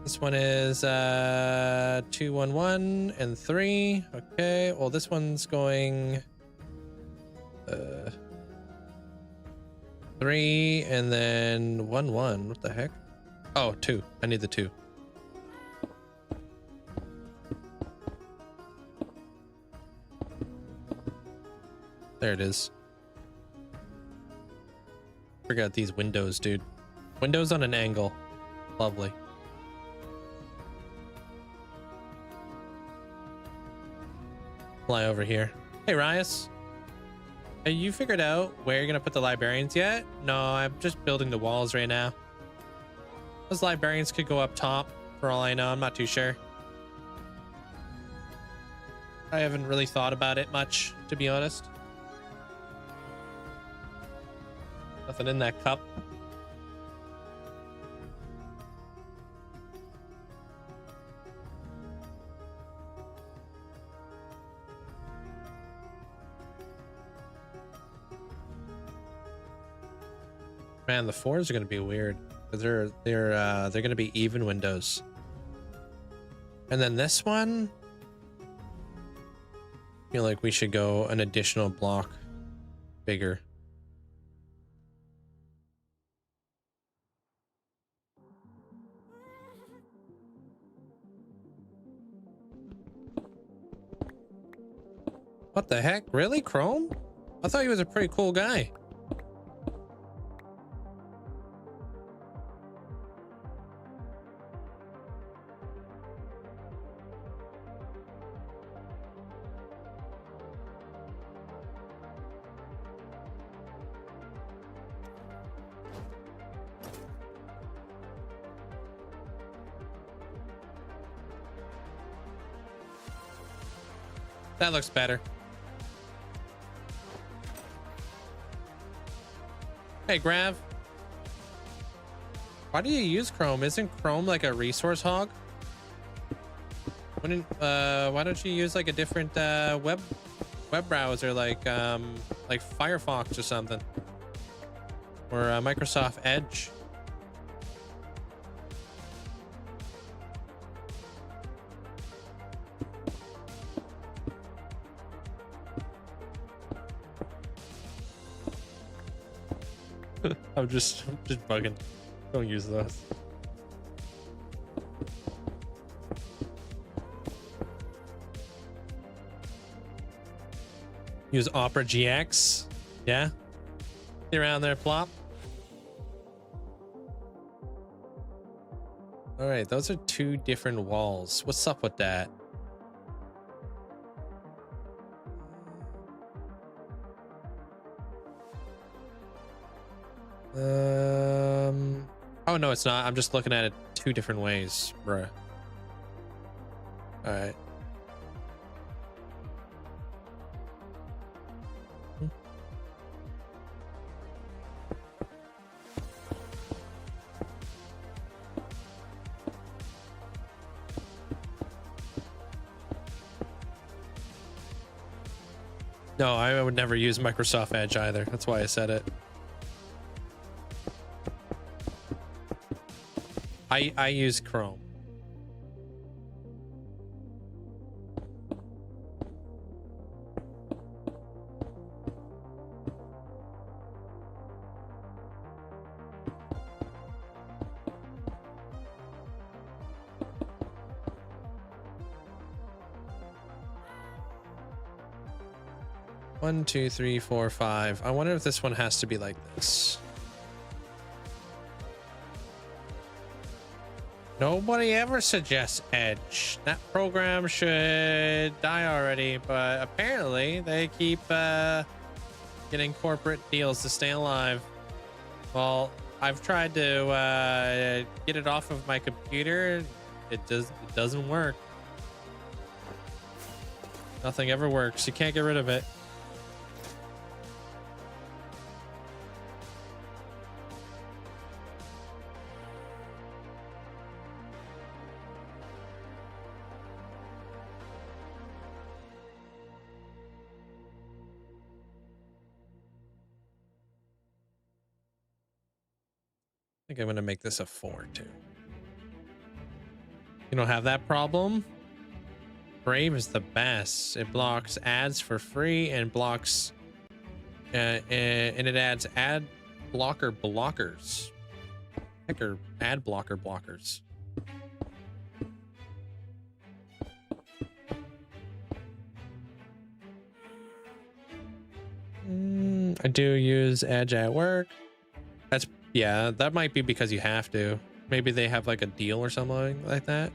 A: This one is 2, 1, 1 and 3. Okay, well this one's going 3 and then 1, 1. What the heck? Oh, 2. I need the 2. There it is. Forgot these windows, dude. Windows on an angle. Lovely. Fly over here. Hey, Rias. Have you figured out where you're gonna put the librarians yet? No, I'm just building the walls right now. Those librarians could go up top for all I know. I'm not too sure. I haven't really thought about it much, to be honest. Nothing in that cup. Man, the 4s are gonna be weird. They're gonna be even windows. And then this one, I feel like we should go an additional block bigger. What the heck? Really, Chrome? I thought he was a pretty cool guy. That looks better. Hey, Grav. Why do you use Chrome? Isn't Chrome like a resource hog? Why don't you use like a different web browser like Firefox or something? Or Microsoft Edge? I'm just bugging. Don't use those. Use Opera GX. Yeah. See around there, plop. All right, those are two different walls. What's up with that? Oh no, it's not. I'm just looking at it two different ways, bruh. All right. No, I would never use Microsoft Edge either. That's why I said it. I use Chrome. One, two, three, four, five. I wonder if this one has to be like this. Nobody ever suggests Edge. That program should die already, but apparently they keep getting corporate deals to stay alive. Well, I've tried to get it off of my computer. It doesn't work. Nothing ever works. You can't get rid of it. I think I'm gonna make this a 4 too. You don't have that problem? Brave is the best. It blocks ads for free and blocks and it adds ad blocker blockers. Heck, or ad blocker blockers. I do use Edge at work. That's, yeah, that might be because you have to. Maybe they have like a deal or something like that.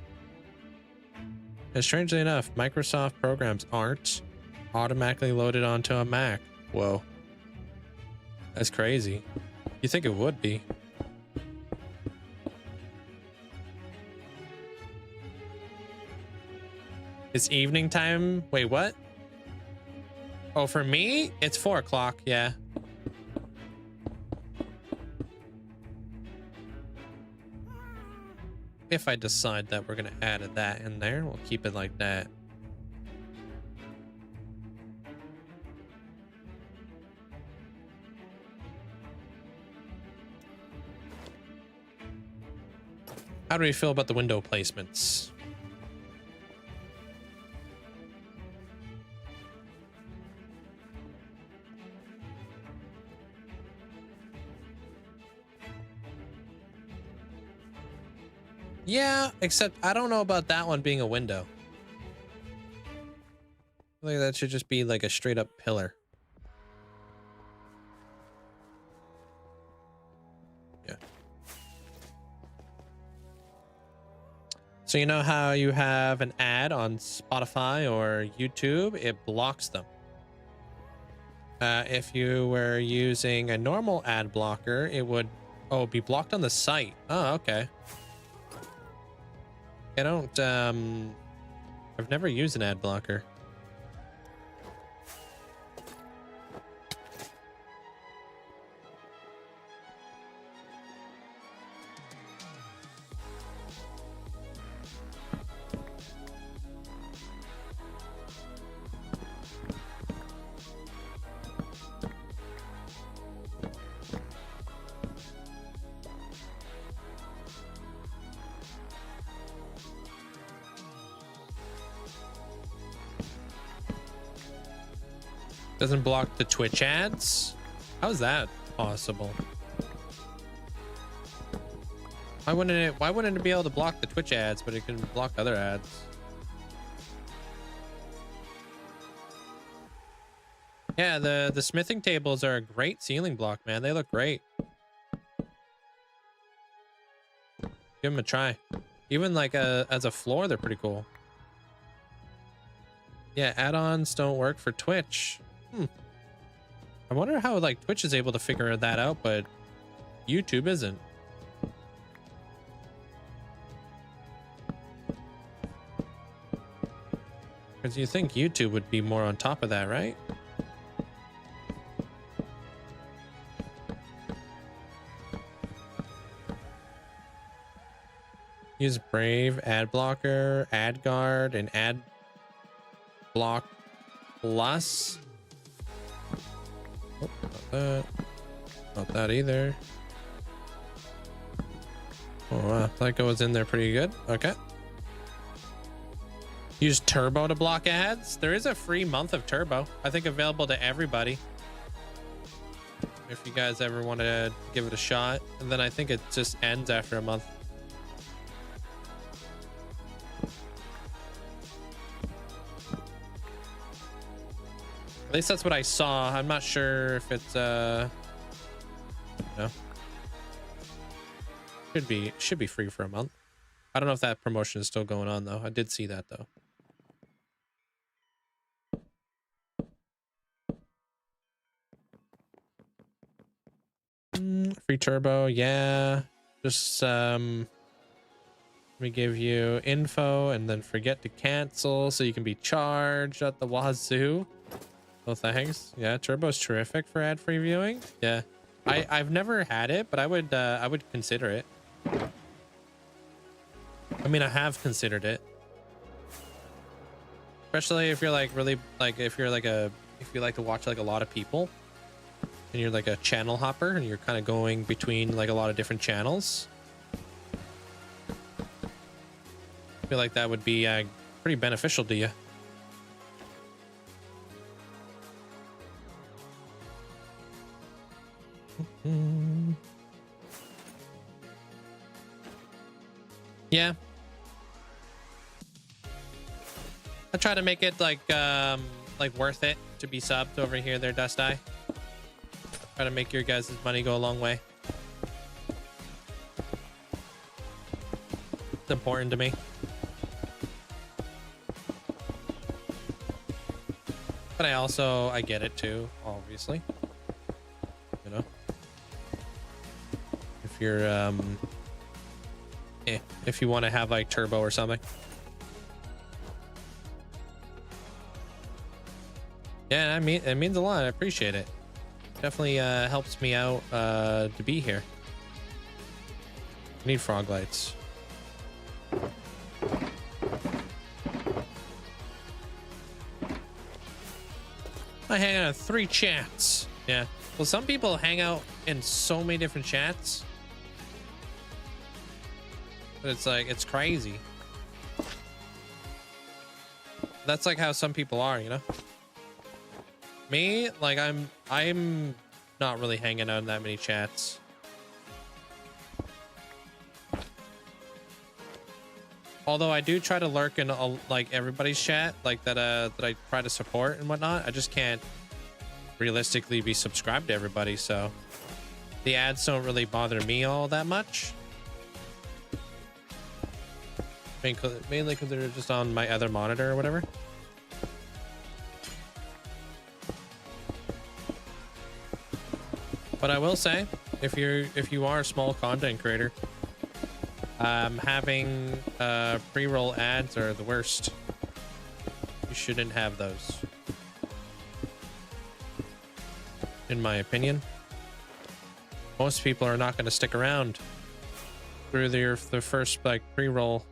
A: And strangely enough, Microsoft programs aren't automatically loaded onto a Mac. Whoa. That's crazy. You think it would be. It's evening time. Wait, what? Oh, for me, it's 4 o'clock. Yeah. If I decide that we're going to add that in there, we'll keep it like that. How do we feel about the window placements? Yeah, except I don't know about that one being a window. I think that should just be like a straight up pillar. Yeah. So you know how you have an ad on Spotify or YouTube? It blocks them. If you were using a normal ad blocker, it would be blocked on the site. Oh, okay. I don't, I've never used an ad blocker. Doesn't block the Twitch ads? How is that possible? Why wouldn't it be able to block the Twitch ads, but it can block other ads? Yeah, the smithing tables are a great ceiling block, man. They look great. Give them a try. Even like as a floor, they're pretty cool. Yeah, add-ons don't work for Twitch. I wonder how like Twitch is able to figure that out, but YouTube isn't. Because you think YouTube would be more on top of that, right? Use Brave, Ad Blocker, Ad Guard, and Ad Block Plus. Oh, not that. Not that either. Oh, wow. That goes in there pretty good. Okay. Use Turbo to block ads. There is a free month of Turbo, I think, available to everybody. If you guys ever want to give it a shot. And then I think it just ends after a month. At least that's what I saw. I'm not sure if it's no. Should be free for a month. I don't know if that promotion is still going on though. I did see that though. Free turbo, yeah. Just let me give you info and then forget to cancel so you can be charged at the wazoo. Oh, thanks. Yeah, turbo's terrific for ad-free viewing. Yeah, I've never had it, but I would consider it. I mean, I have considered it, especially if you're like really like if you like to watch like a lot of people and you're like a channel hopper and you're kind of going between like a lot of different channels. I feel like that would be pretty beneficial to you. Yeah, I try to make it like worth it to be subbed over here there, Dust Eye. Try to make your guys' money go a long way. It's important to me. But I get it too, obviously. You know, if you're if you want to have like turbo or something. Yeah, I mean, it means a lot. I appreciate it. Definitely helps me out to be here. I need frog lights. I hang out in 3 chats. Yeah. Well, some people hang out in so many different chats. But it's like, it's crazy. That's like how some people are, you know? Me, like I'm not really hanging out in that many chats. Although I do try to lurk in like everybody's chat, like that I try to support and whatnot. I just can't realistically be subscribed to everybody, so the ads don't really bother me all that much. Mainly because they're just on my other monitor or whatever. But I will say, if you are a small content creator, having pre-roll ads are the worst. You shouldn't have those, in my opinion. Most people are not going to stick around through their first like pre-roll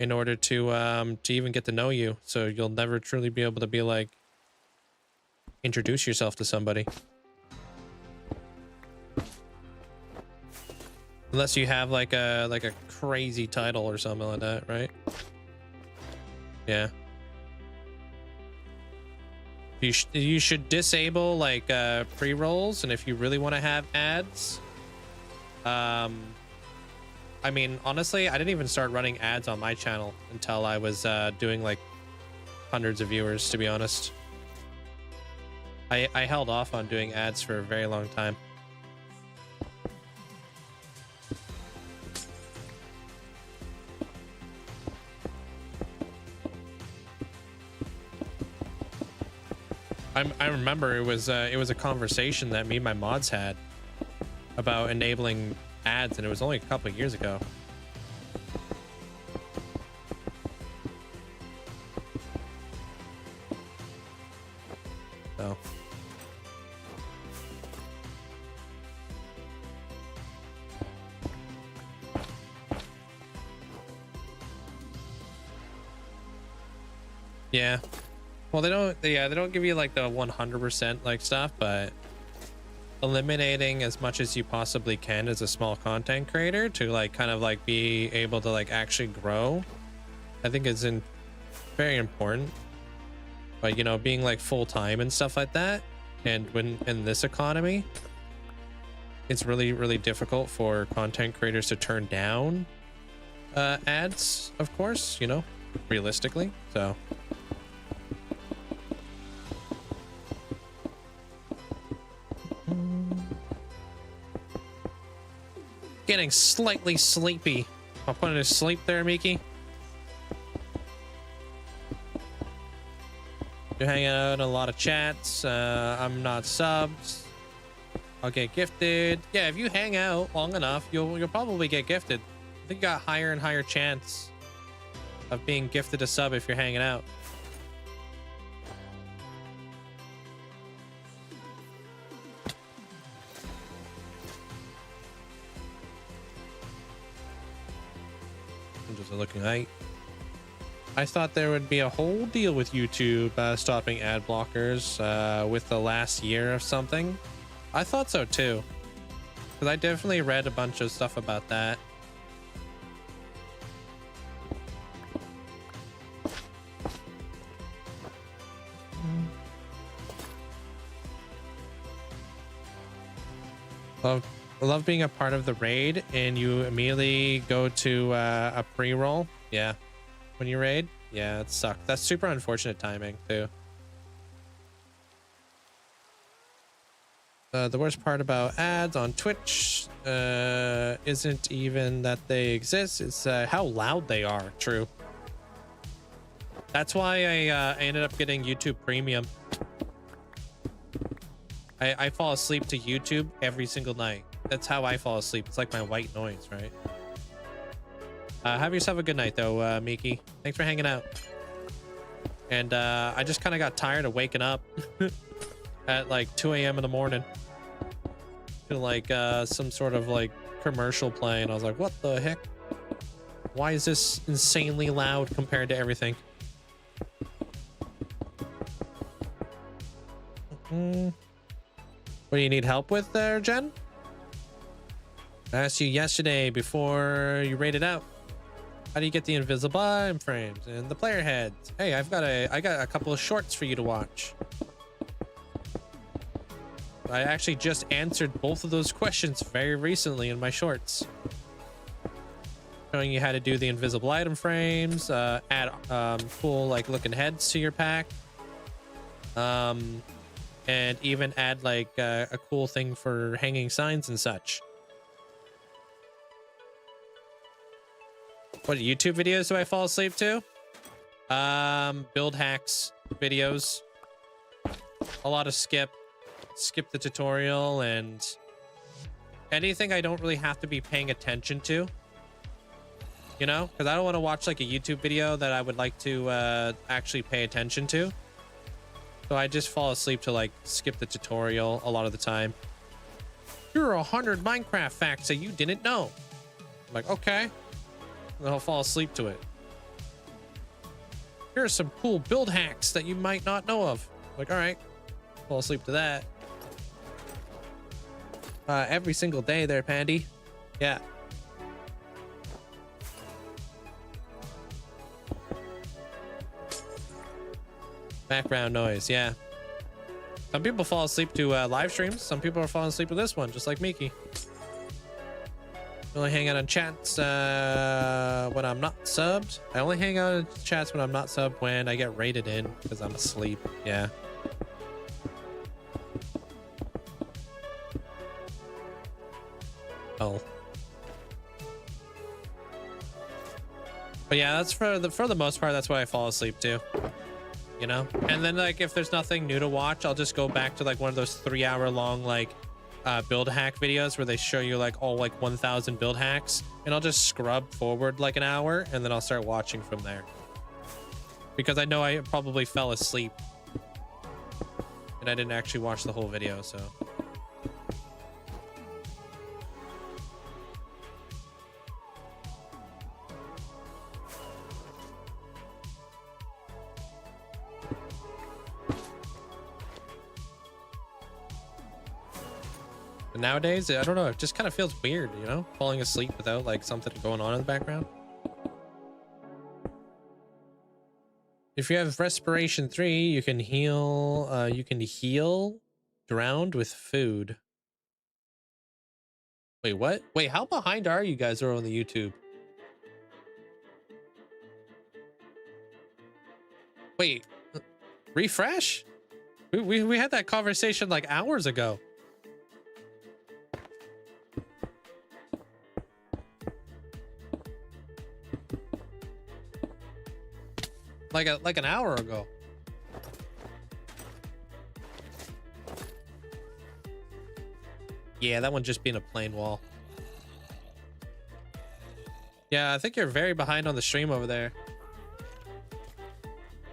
A: in order to even get to know you, so you'll never truly be able to be like introduce yourself to somebody. Unless you have like a crazy title or something like that, right? Yeah. You should disable like pre-rolls, and if you really want to have ads, I mean, honestly, I didn't even start running ads on my channel until I was doing like hundreds of viewers, to be honest. I held off on doing ads for a very long time. I remember it was a conversation that me and my mods had about enabling ads, and it was only a couple of years ago. So yeah. Well, they don't give you like the 100% like stuff, but eliminating as much as you possibly can as a small content creator to like kind of like be able to like actually grow, I think is very important. But you know, being like full-time and stuff like that, and when in this economy, it's really difficult for content creators to turn down ads, of course, you know, realistically. So getting slightly sleepy. I'll put it to sleep there, Miki. You're hanging out in a lot of chats. I'm not subs. I'll get gifted. Yeah, if you hang out long enough, you'll probably get gifted. I think you got higher and higher chance of being gifted a sub if you're hanging out. Just looking right. I thought there would be a whole deal with YouTube stopping ad blockers with the last year of something. I thought so too, because I definitely read a bunch of stuff about that. Love being a part of the raid and you immediately go to a pre-roll. Yeah, when you raid. Yeah, it sucked. That's super unfortunate timing too. The worst part about ads on Twitch isn't even that they exist, it's how loud they are. True. That's why I ended up getting YouTube Premium. I fall asleep to YouTube every single night. That's how I fall asleep. It's like my white noise, right? Have yourself a good night, though, Miki. Thanks for hanging out. And I just kind of got tired of waking up at like 2 a.m. in the morning to like some sort of like commercial playing. I was like, what the heck? Why is this insanely loud compared to everything? What do you need help with there, Jen? I asked you yesterday before you rated out. How do you get the invisible item frames and the player heads? Hey, I got a couple of shorts for you to watch. I actually just answered both of those questions very recently in my shorts, showing you how to do the invisible item frames, add cool like looking heads to your pack, and even add like a cool thing for hanging signs and such. What YouTube videos do I fall asleep to? Build hacks videos. A lot of skip the tutorial and anything I don't really have to be paying attention to. You know, because I don't want to watch like a YouTube video that I would like to actually pay attention to. So I just fall asleep to like skip the tutorial a lot of the time. Here are 100 Minecraft facts that you didn't know. I'm like, okay. And then I'll fall asleep to it. Here are some cool build hacks that you might not know of. I'm like, all right. Fall asleep to that. Every single day there, Pandy. Yeah. Background noise, yeah. Some people fall asleep to live streams. Some people are falling asleep to this one, just like Miki. Only hang out on chats when I'm not subbed. I only hang out in chats when I'm not subbed when I get raided in because I'm asleep. Yeah. Oh. But yeah, that's for the most part, that's why I fall asleep too. You know? And then like if there's nothing new to watch, I'll just go back to like one of those 3-hour long like build hack videos where they show you like all like 1,000 build hacks, and I'll just scrub forward like an hour and then I'll start watching from there. Because I know I probably fell asleep and I didn't actually watch the whole video, so. But nowadays, I don't know, it just kind of feels weird, you know, falling asleep without like something going on in the background. If you have respiration 3, you can heal drowned with food. Wait, what? Wait, how behind are you guys on the YouTube? Wait, refresh? We had that conversation like hours ago. Like an hour ago. Yeah, that one just being a plain wall. Yeah, I think you're very behind on the stream over there.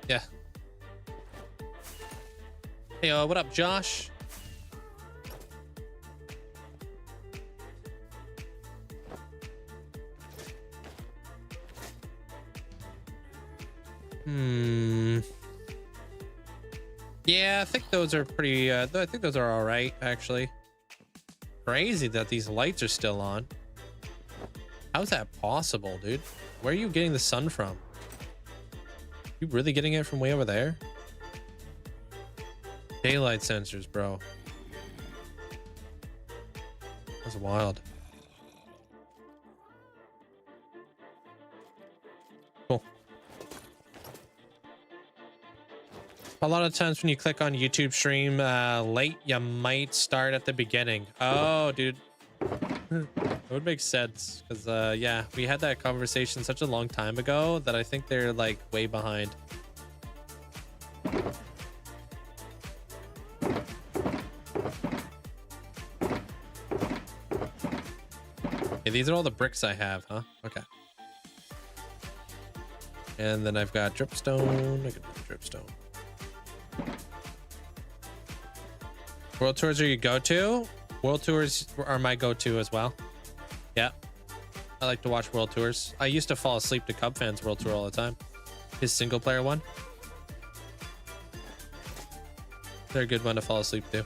A: Yeah. Hey, what up, Josh? Yeah, I think those are pretty, I think those are all right, actually. Crazy that these lights are still on. How's that possible, dude? Where are you getting the sun from? You really getting it from way over there? Daylight sensors, bro. That's wild. Cool. A lot of times when you click on YouTube stream late, you might start at the beginning. Oh, dude. That would make sense. Because, yeah, we had that conversation such a long time ago that I think they're, like, way behind. Okay, these are all the bricks I have, huh? Okay. And then I've got dripstone. I can do dripstone. World tours are your go-to? World tours are my go-to as well. Yeah. I like to watch world tours. I used to fall asleep to Cub Fans World Tour all the time. His single player one. They're a good one to fall asleep to.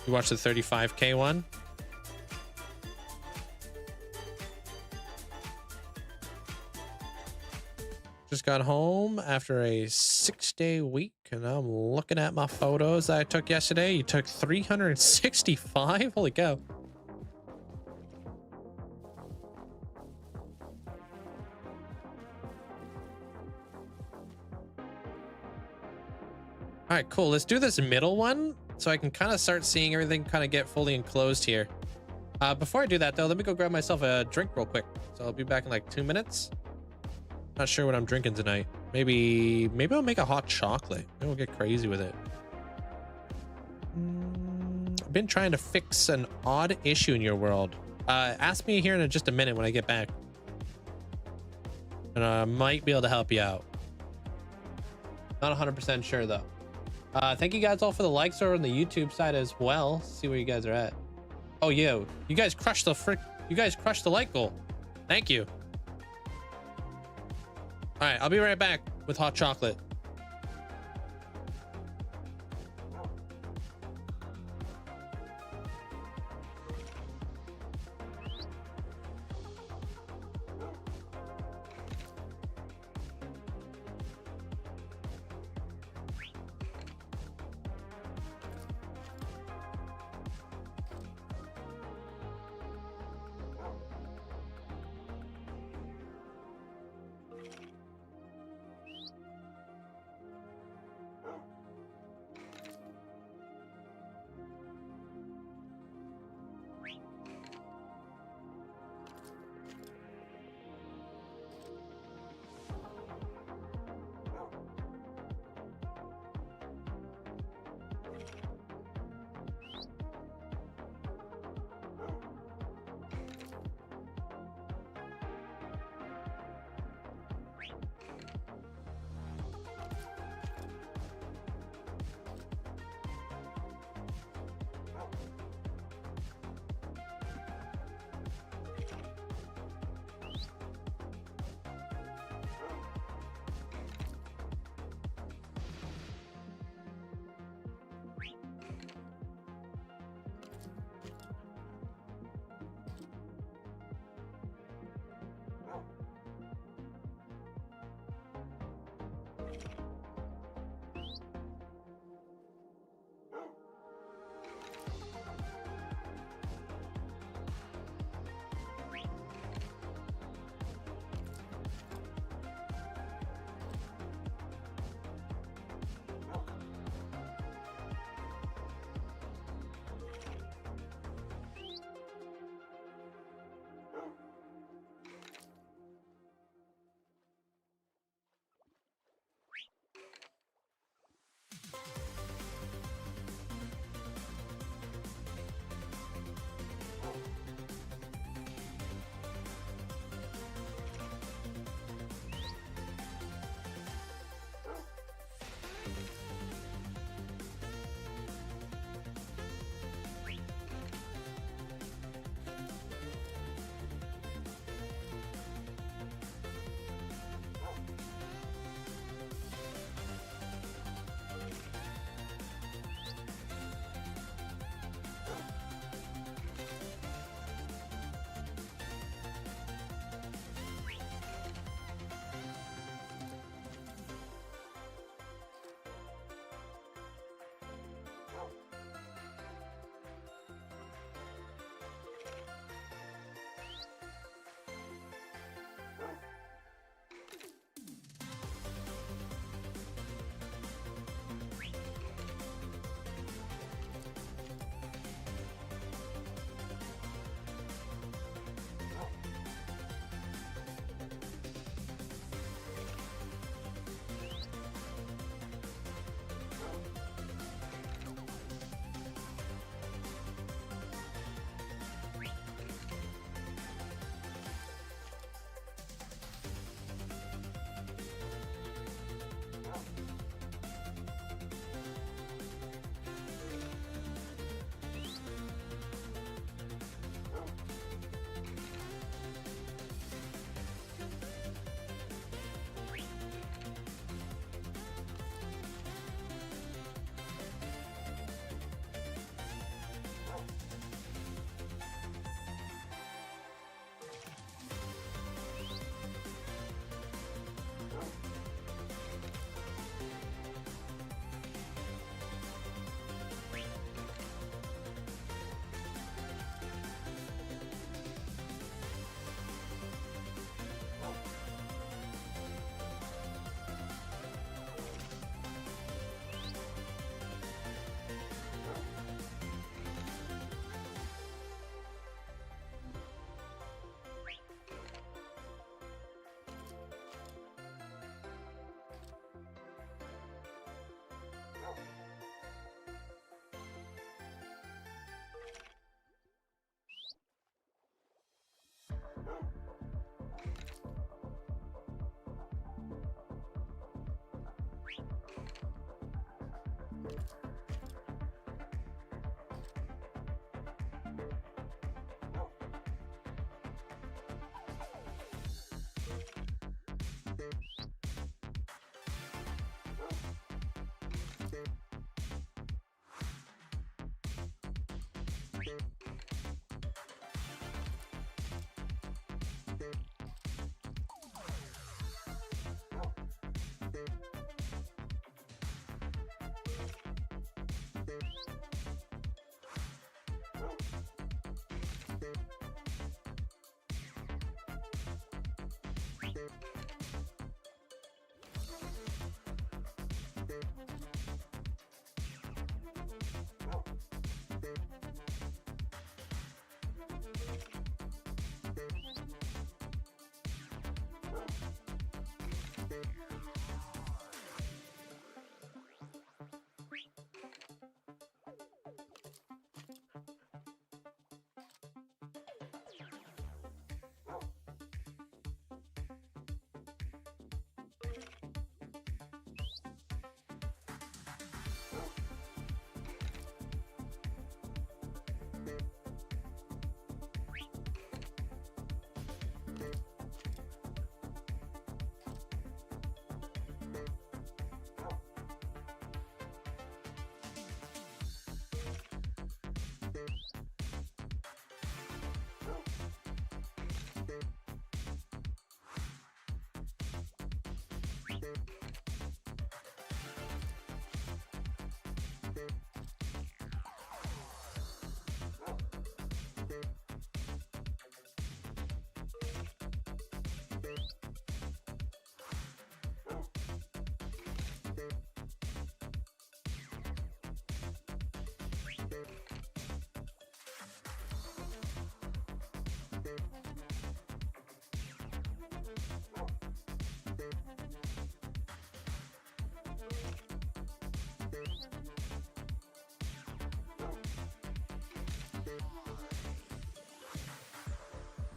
A: You watch the 35K one? Just got home after a 6-day week and I'm looking at my photos that I took yesterday. You took 365? Holy cow. All right, cool. Let's do this middle one so I can kind of start seeing everything kind of get fully enclosed here. Before I do that though, let me go grab myself a drink real quick. So I'll be back in like 2 minutes. Not sure what I'm drinking tonight. Maybe I'll make a hot chocolate. Maybe we'll get crazy with it. I've been trying to fix an odd issue in your world. Ask me here in just a minute when I get back. And I might be able to help you out. Not 100% sure though. Thank you guys all for the likes over on the YouTube side as well. See where you guys are at. Oh, yo, you guys crushed the like goal. Thank you. All right, I'll be right back with hot chocolate.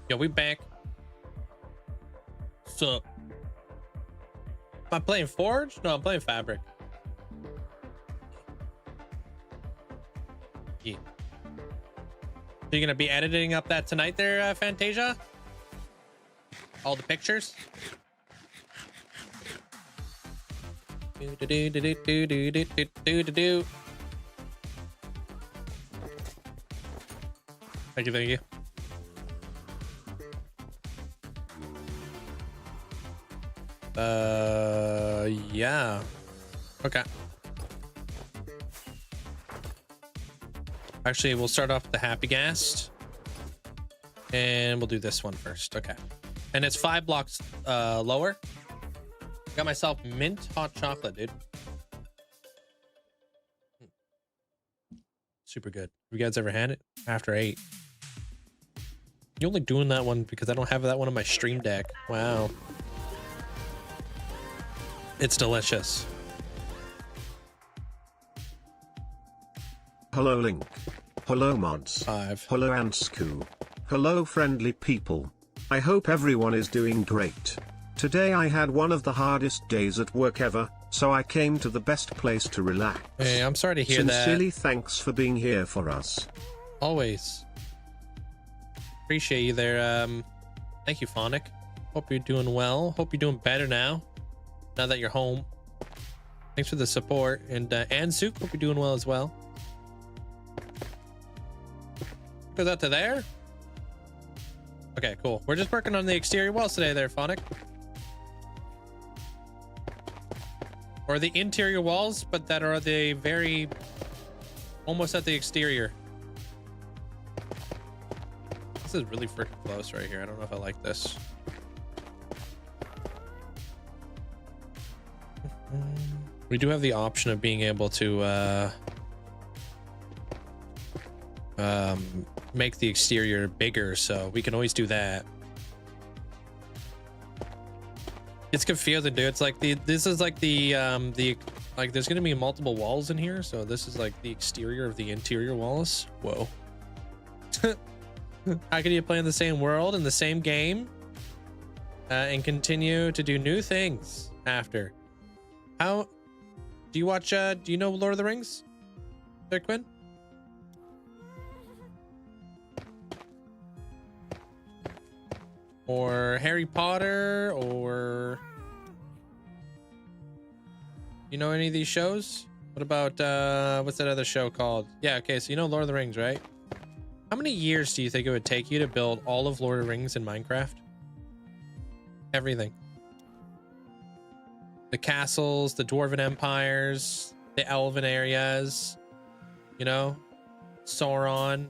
A: Yo, we back. Sup? Am I playing Forge? No, I'm playing Fabric. Yeah. So you're gonna be editing up that tonight there, Fantasia? All the pictures? Do. Thank you, thank you. Yeah. Okay. Actually, we'll start off with the Happy Ghast. And we'll do this one first. Okay. And it's 5 blocks lower. Got myself mint hot chocolate, dude. Super good. Have you guys ever had it? After 8. You're only doing that one because I don't have that one on my stream deck. Wow. It's delicious.
C: Hello Link. Hello mods.
A: 5.
C: Hello Ansku. Hello friendly people. I hope everyone is doing great. Today I had one of the hardest days at work ever, so I came to the best place to relax.
A: Hey, I'm sorry to hear that.
C: Sincerely thanks for being here for us.
A: Always. Appreciate you there. Thank you, Phonic. Hope you're doing well. Hope you're doing better now that you're home. Thanks for the support. And Soup, hope you're doing well as well. Goes out to there. Okay, cool. We're just working on the exterior walls today there, Phonic. Or the interior walls, but that are the very almost at the exterior. This is really freaking close right here. I don't know if I like this. We do have the option of being able to make the exterior bigger, so we can always do that. It's confusing, dude. It's like this is like the like there's gonna be multiple walls in here, so this is like the exterior of the interior walls. Whoa. How can you play in the same world in the same game and continue to do new things after? How do you watch do you know Lord of the Rings there, Quinn? Or Harry Potter, or you know any of these shows? What about what's that other show called? Yeah, okay, so you know Lord of the Rings, right? How many years do you think it would take you to build all of Lord of the Rings in Minecraft? Everything. the castles, the dwarven empires, the elven areas, you know, Sauron.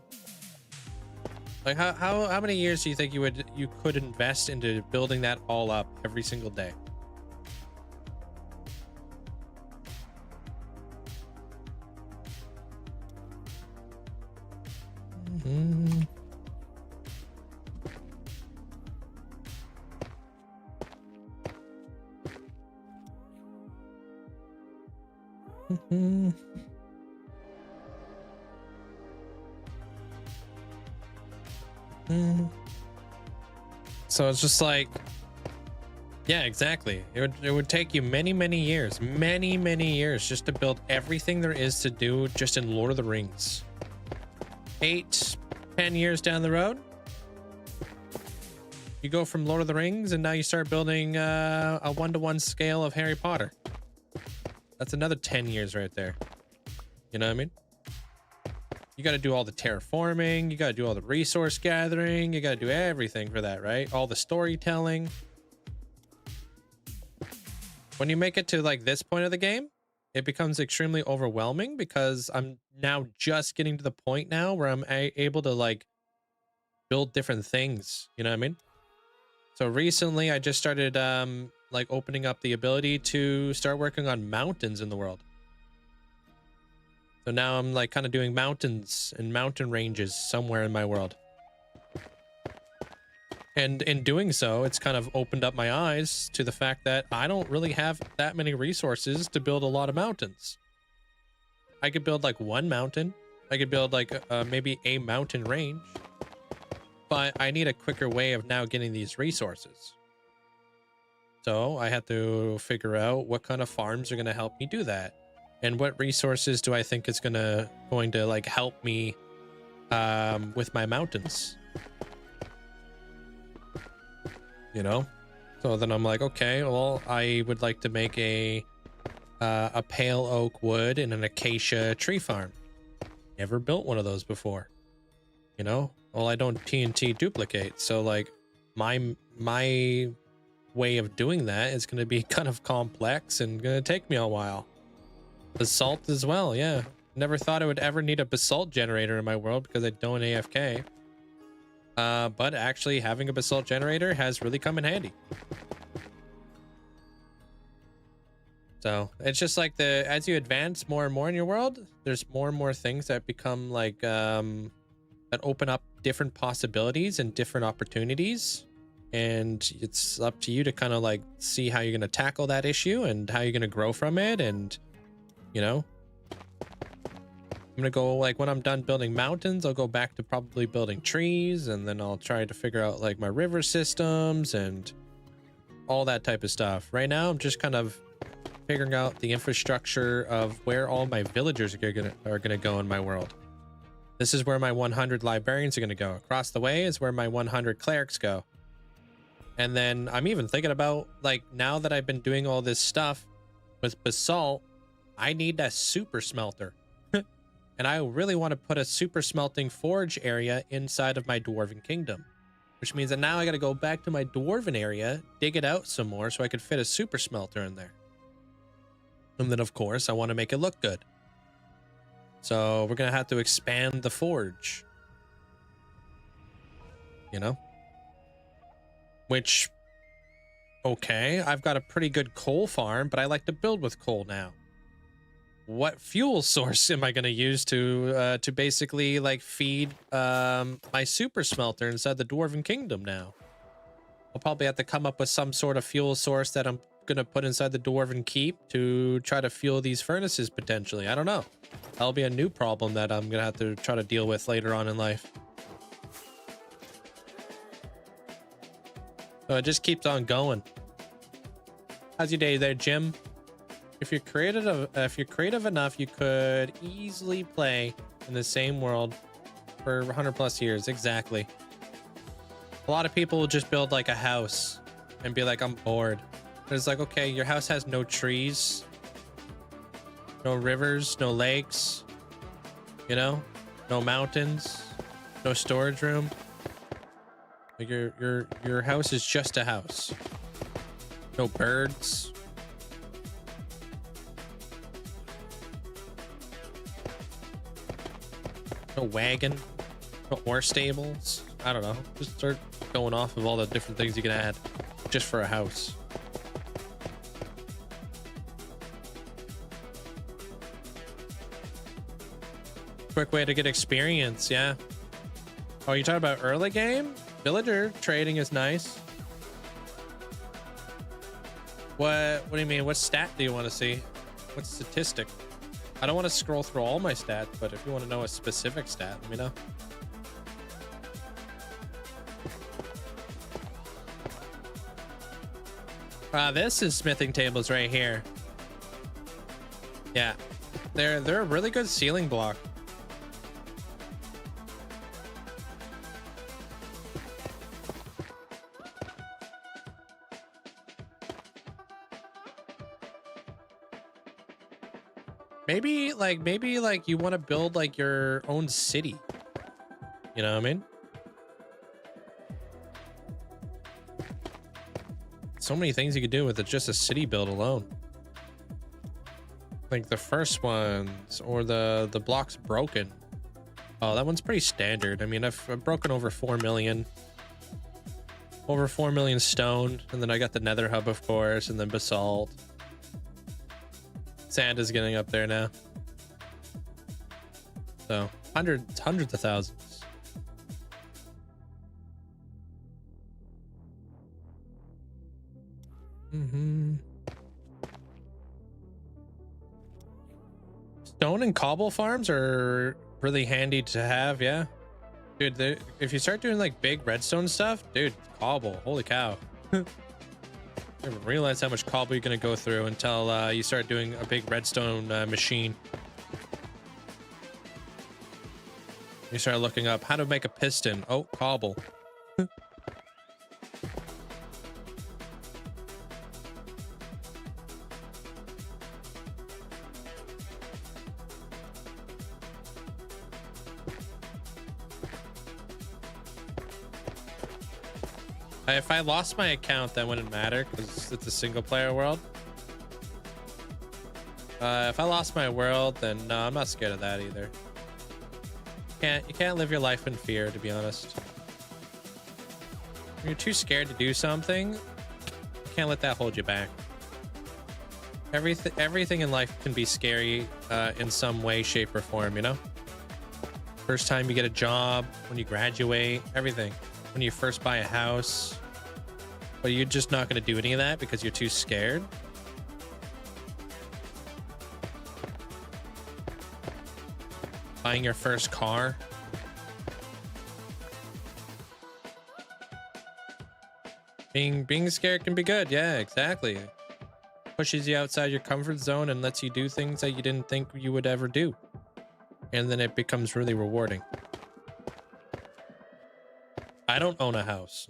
A: Like how many years do you think you could invest into building that all up every single day? Mm-hmm. Mm-hmm. So it's just like, yeah, exactly. It would take you many years just to build everything there is to do just in Lord of the Rings. 8-10 years down the road, you go from Lord of the Rings and now you start building a 1-to-1 scale of Harry Potter. That's another 10 years right there. You know what I mean? You got to do all the terraforming, you got to do all the resource gathering, you got to do everything for that, right? All the storytelling. When you make it to like this point of the game, it becomes extremely overwhelming because I'm now just getting to the point now where I'm able to like build different things, you know what I mean? So recently I just started like opening up the ability to start working on mountains in the world. So now I'm like kind of doing mountains and mountain ranges somewhere in my world. And in doing so, it's kind of opened up my eyes to the fact that I don't really have that many resources to build a lot of mountains. I could build like one mountain. I could build like maybe a mountain range. But I need a quicker way of now getting these resources. So I have to figure out what kind of farms are going to help me do that. And what resources do I think is going to like help me with my mountains? You know? So then I'm like, okay, well, I would like to make a pale oak wood and an acacia tree farm. Never built one of those before. You know? Well, I don't TNT duplicate. So like my way of doing that is going to be kind of complex and going to take me a while. Basalt as well, yeah. Never thought I would ever need a basalt generator in my world because I don't AFK. But actually having a basalt generator has really come in handy. So it's just like as you advance more and more in your world, there's more and more things that become like that open up different possibilities and different opportunities. And it's up to you to kind of like see how you're going to tackle that issue and how you're going to grow from it. And you know, I'm gonna go like when I'm done building mountains, I'll go back to probably building trees, and then I'll try to figure out like my river systems and all that type of stuff. Right now, I'm just kind of figuring out the infrastructure of where all my villagers are gonna go in my world. This is where my 100 librarians are gonna go. Across the way is where my 100 clerics go. And then I'm even thinking about like now that I've been doing all this stuff with basalt, I need a super smelter. And I really want to put a super smelting forge area inside of my dwarven kingdom, which means that now I got to go back to my dwarven area, dig it out some more so I could fit a super smelter in there. And then of course I want to make it look good. So we're going to have to expand the forge, you know, which, okay, I've got a pretty good coal farm, but I like to build with coal now. What fuel source am I going to use to basically like feed my super smelter inside the Dwarven Kingdom now? I'll probably have to come up with some sort of fuel source that I'm going to put inside the Dwarven Keep to try to fuel these furnaces potentially. I don't know. That'll be a new problem that I'm going to have to try to deal with later on in life. So it just keeps on going. How's your day there, Jim? If you're creative enough, you could easily play in the same world for 100 plus years. Exactly. A lot of people will just build like a house and be like, I'm bored. It's like, okay, your house has no trees, no rivers, no lakes, you know, no mountains, no storage room. Like your house is just a house. No birds. No wagon. No ore stables. I don't know. Just start going off of all the different things you can add just for a house. Quick way to get experience, yeah. Oh, you talking about early game? Villager trading is nice. What do you mean? What stat do you want to see? What statistic? I don't want to scroll through all my stats, but if you want to know a specific stat, let me know. This is smithing tables right here. Yeah, they're a really good ceiling block. Maybe like you want to build like your own city. You know what I mean? So many things you could do with it, just a city build alone. Like the first ones, or the blocks broken. Oh, that one's pretty standard. I mean, I've broken over 4 million. Over 4 million stone, and then I got the nether hub, of course, and then basalt. Sand is getting up there now. So hundreds of thousands. Stone and cobble farms are really handy to have, yeah. Dude, if you start doing like big redstone stuff, dude, cobble, holy cow. I didn't realize how much cobble you're gonna go through until you start doing a big redstone machine. You start looking up how to make a piston. Oh, cobble. If I lost my account, that wouldn't matter because it's a single player world. If I lost my world, then no, I'm not scared of that either. You can't live your life in fear, to be honest. When you're too scared to do something, you can't let that hold you back. Everything in life can be scary in some way, shape, or form, you know? First time you get a job, when you graduate, everything. When you first buy a house, but you're just not going to do any of that because you're too scared. Buying your first car. Being scared can be good. Yeah, exactly. Pushes you outside your comfort zone and lets you do things that you didn't think you would ever do. And then it becomes really rewarding. I don't own a house.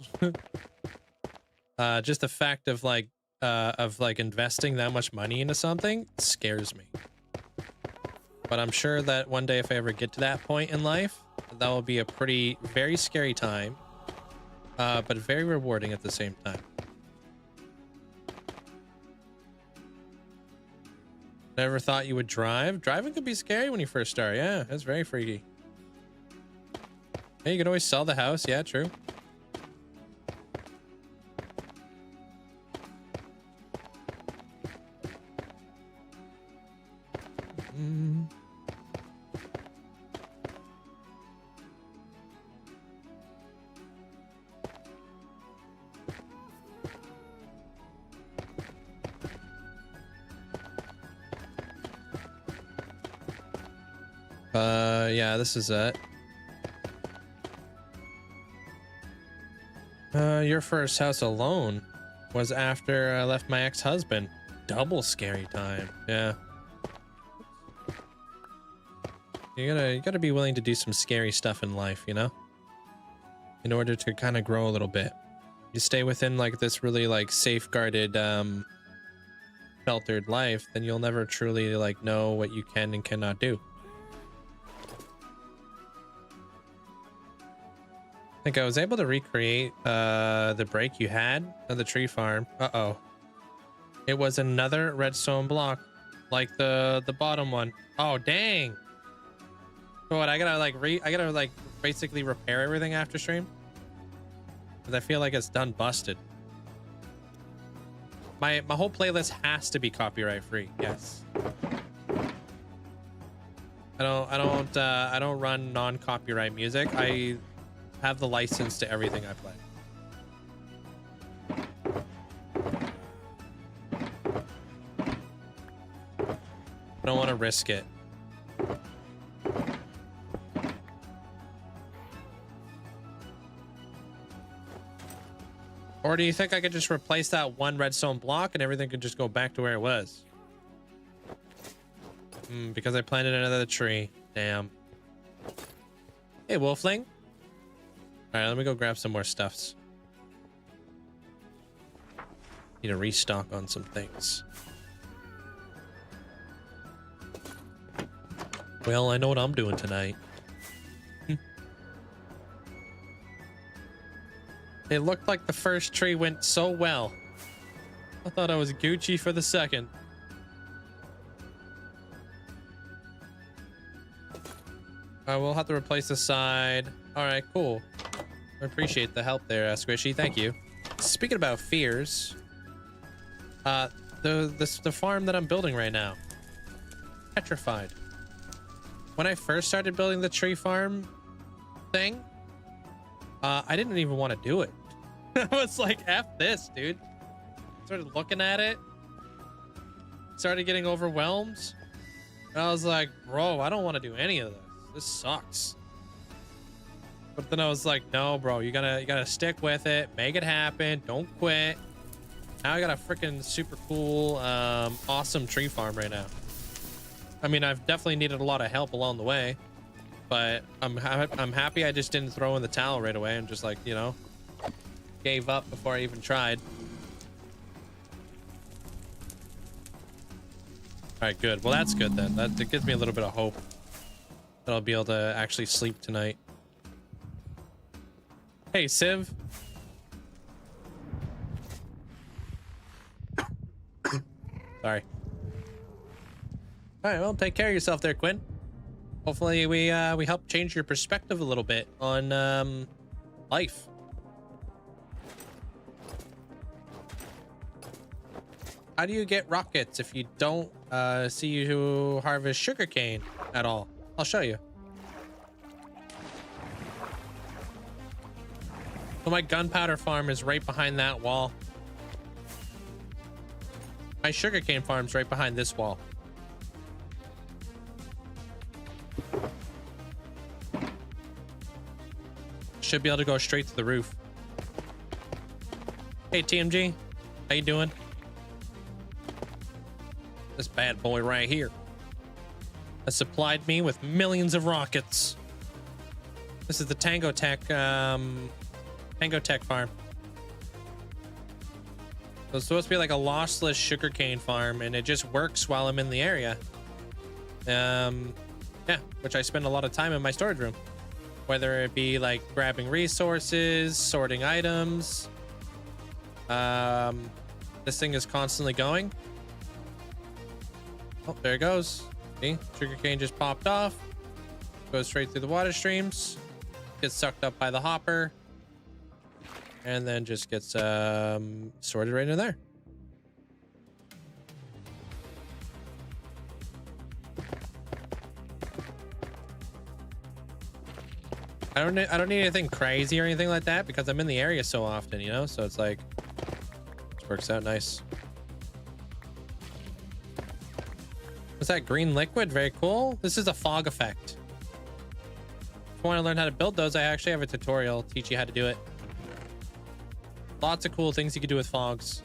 A: Just the fact of like investing that much money into something scares me. But I'm sure that one day if I ever get to that point in life, that will be a very scary time, but very rewarding at the same time. Never thought you would drive? Driving could be scary when you first start. Yeah, that's very freaky. Hey, you can always sell the house. Yeah, true. Yeah, this is it. Your first house alone was after I left my ex-husband. Double scary time. Yeah. You gotta be willing to do some scary stuff in life, you know? In order to kind of grow a little bit. You stay within like this really like safeguarded, sheltered life, then you'll never truly like know what you can and cannot do. I think I was able to recreate the break you had at the tree farm. Uh-oh. It was another redstone block, like the bottom one. Oh, dang. So what, I gotta like basically repair everything after stream? Because I feel like it's done busted. My whole playlist has to be copyright free. Yes. I don't run non-copyright music. I have the license to everything I play. I don't want to risk it. Or do you think I could just replace that one redstone block and everything could just go back to where it was? Because I planted another tree. Damn. Hey, Wolfling. All right, let me go grab some more stuffs. Need to restock on some things. Well, I know what I'm doing tonight. It looked like the first tree went so well. I thought I was Gucci for the second. We'll have to replace the side. All right, cool. I appreciate the help there, Squishy. Thank you. Speaking about fears, the farm that I'm building right now, petrified. When I first started building the tree farm thing, I didn't even want to do it. I was like, F this, dude. Started looking at it. Started getting overwhelmed. And I was like, bro, I don't want to do any of this. This sucks. But then I was like, no, bro, you gotta stick with it. Make it happen. Don't quit. Now I got a freaking super cool, awesome tree farm right now. I mean, I've definitely needed a lot of help along the way. But I'm happy I just didn't throw in the towel right away and just like, you know, gave up before I even tried. All right, good. Well, that's good then. That gives me a little bit of hope that I'll be able to actually sleep tonight. Hey, Civ. Sorry. All right, well, take care of yourself there, Quinn. Hopefully we help change your perspective a little bit on life. How do you get rockets if you don't see you harvest sugarcane at all? I'll show you. So my gunpowder farm is right behind that wall. My sugarcane farm's right behind this wall. Should be able to go straight to the roof. Hey, TMG. How you doing? This bad boy right here has supplied me with millions of rockets. This is the Tango Tech farm. So it's supposed to be like a lossless sugarcane farm, and it just works while I'm in the area. Yeah, which I spend a lot of time in my storage room. Whether it be like grabbing resources, sorting items. This thing is constantly going. Oh, there it goes. See, sugarcane just popped off. Goes straight through the water streams. Gets sucked up by the hopper. And then just gets sorted right in there. I don't need anything crazy or anything like that because I'm in the area so often, you know? So it's like, it works out nice. What's that green liquid? Very cool. This is a fog effect. If you want to learn how to build those, I actually have a tutorial teach you how to do it. Lots of cool things you can do with fogs.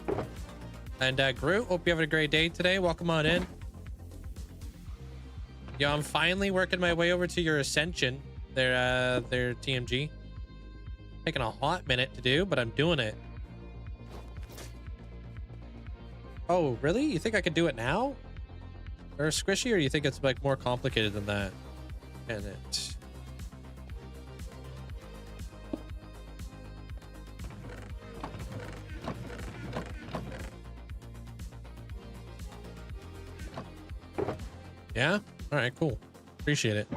A: And Groot, hope you having a great day today. Welcome on in. Yo, I'm finally working my way over to your ascension. Their TMG. Taking a hot minute to do, but I'm doing it. Oh, really? You think I could do it now? Or Squishy, or do you think it's like more complicated than that? Can it? Yeah? All right, cool. Appreciate it.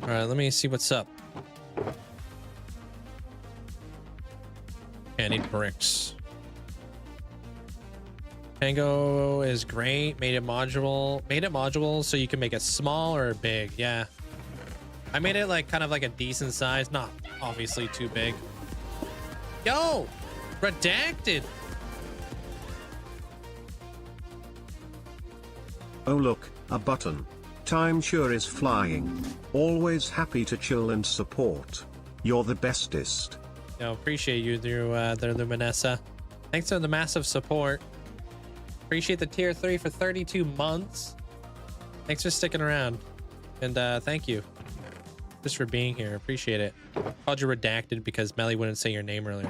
A: All right, let me see what's up. Okay, I need bricks. Tango is great. Made it modular so you can make it small or big. Yeah, I made it like kind of like a decent size, not obviously too big. Yo, redacted.
C: Oh look, a button. Time sure is flying. Always happy to chill and support. You're the bestest.
A: Yo, appreciate you through there, Luminessa. Thanks for the massive support. Appreciate the tier 3 for 32 months. Thanks for sticking around. And thank you just for being here. Appreciate it. Called you redacted because Melly wouldn't say your name earlier.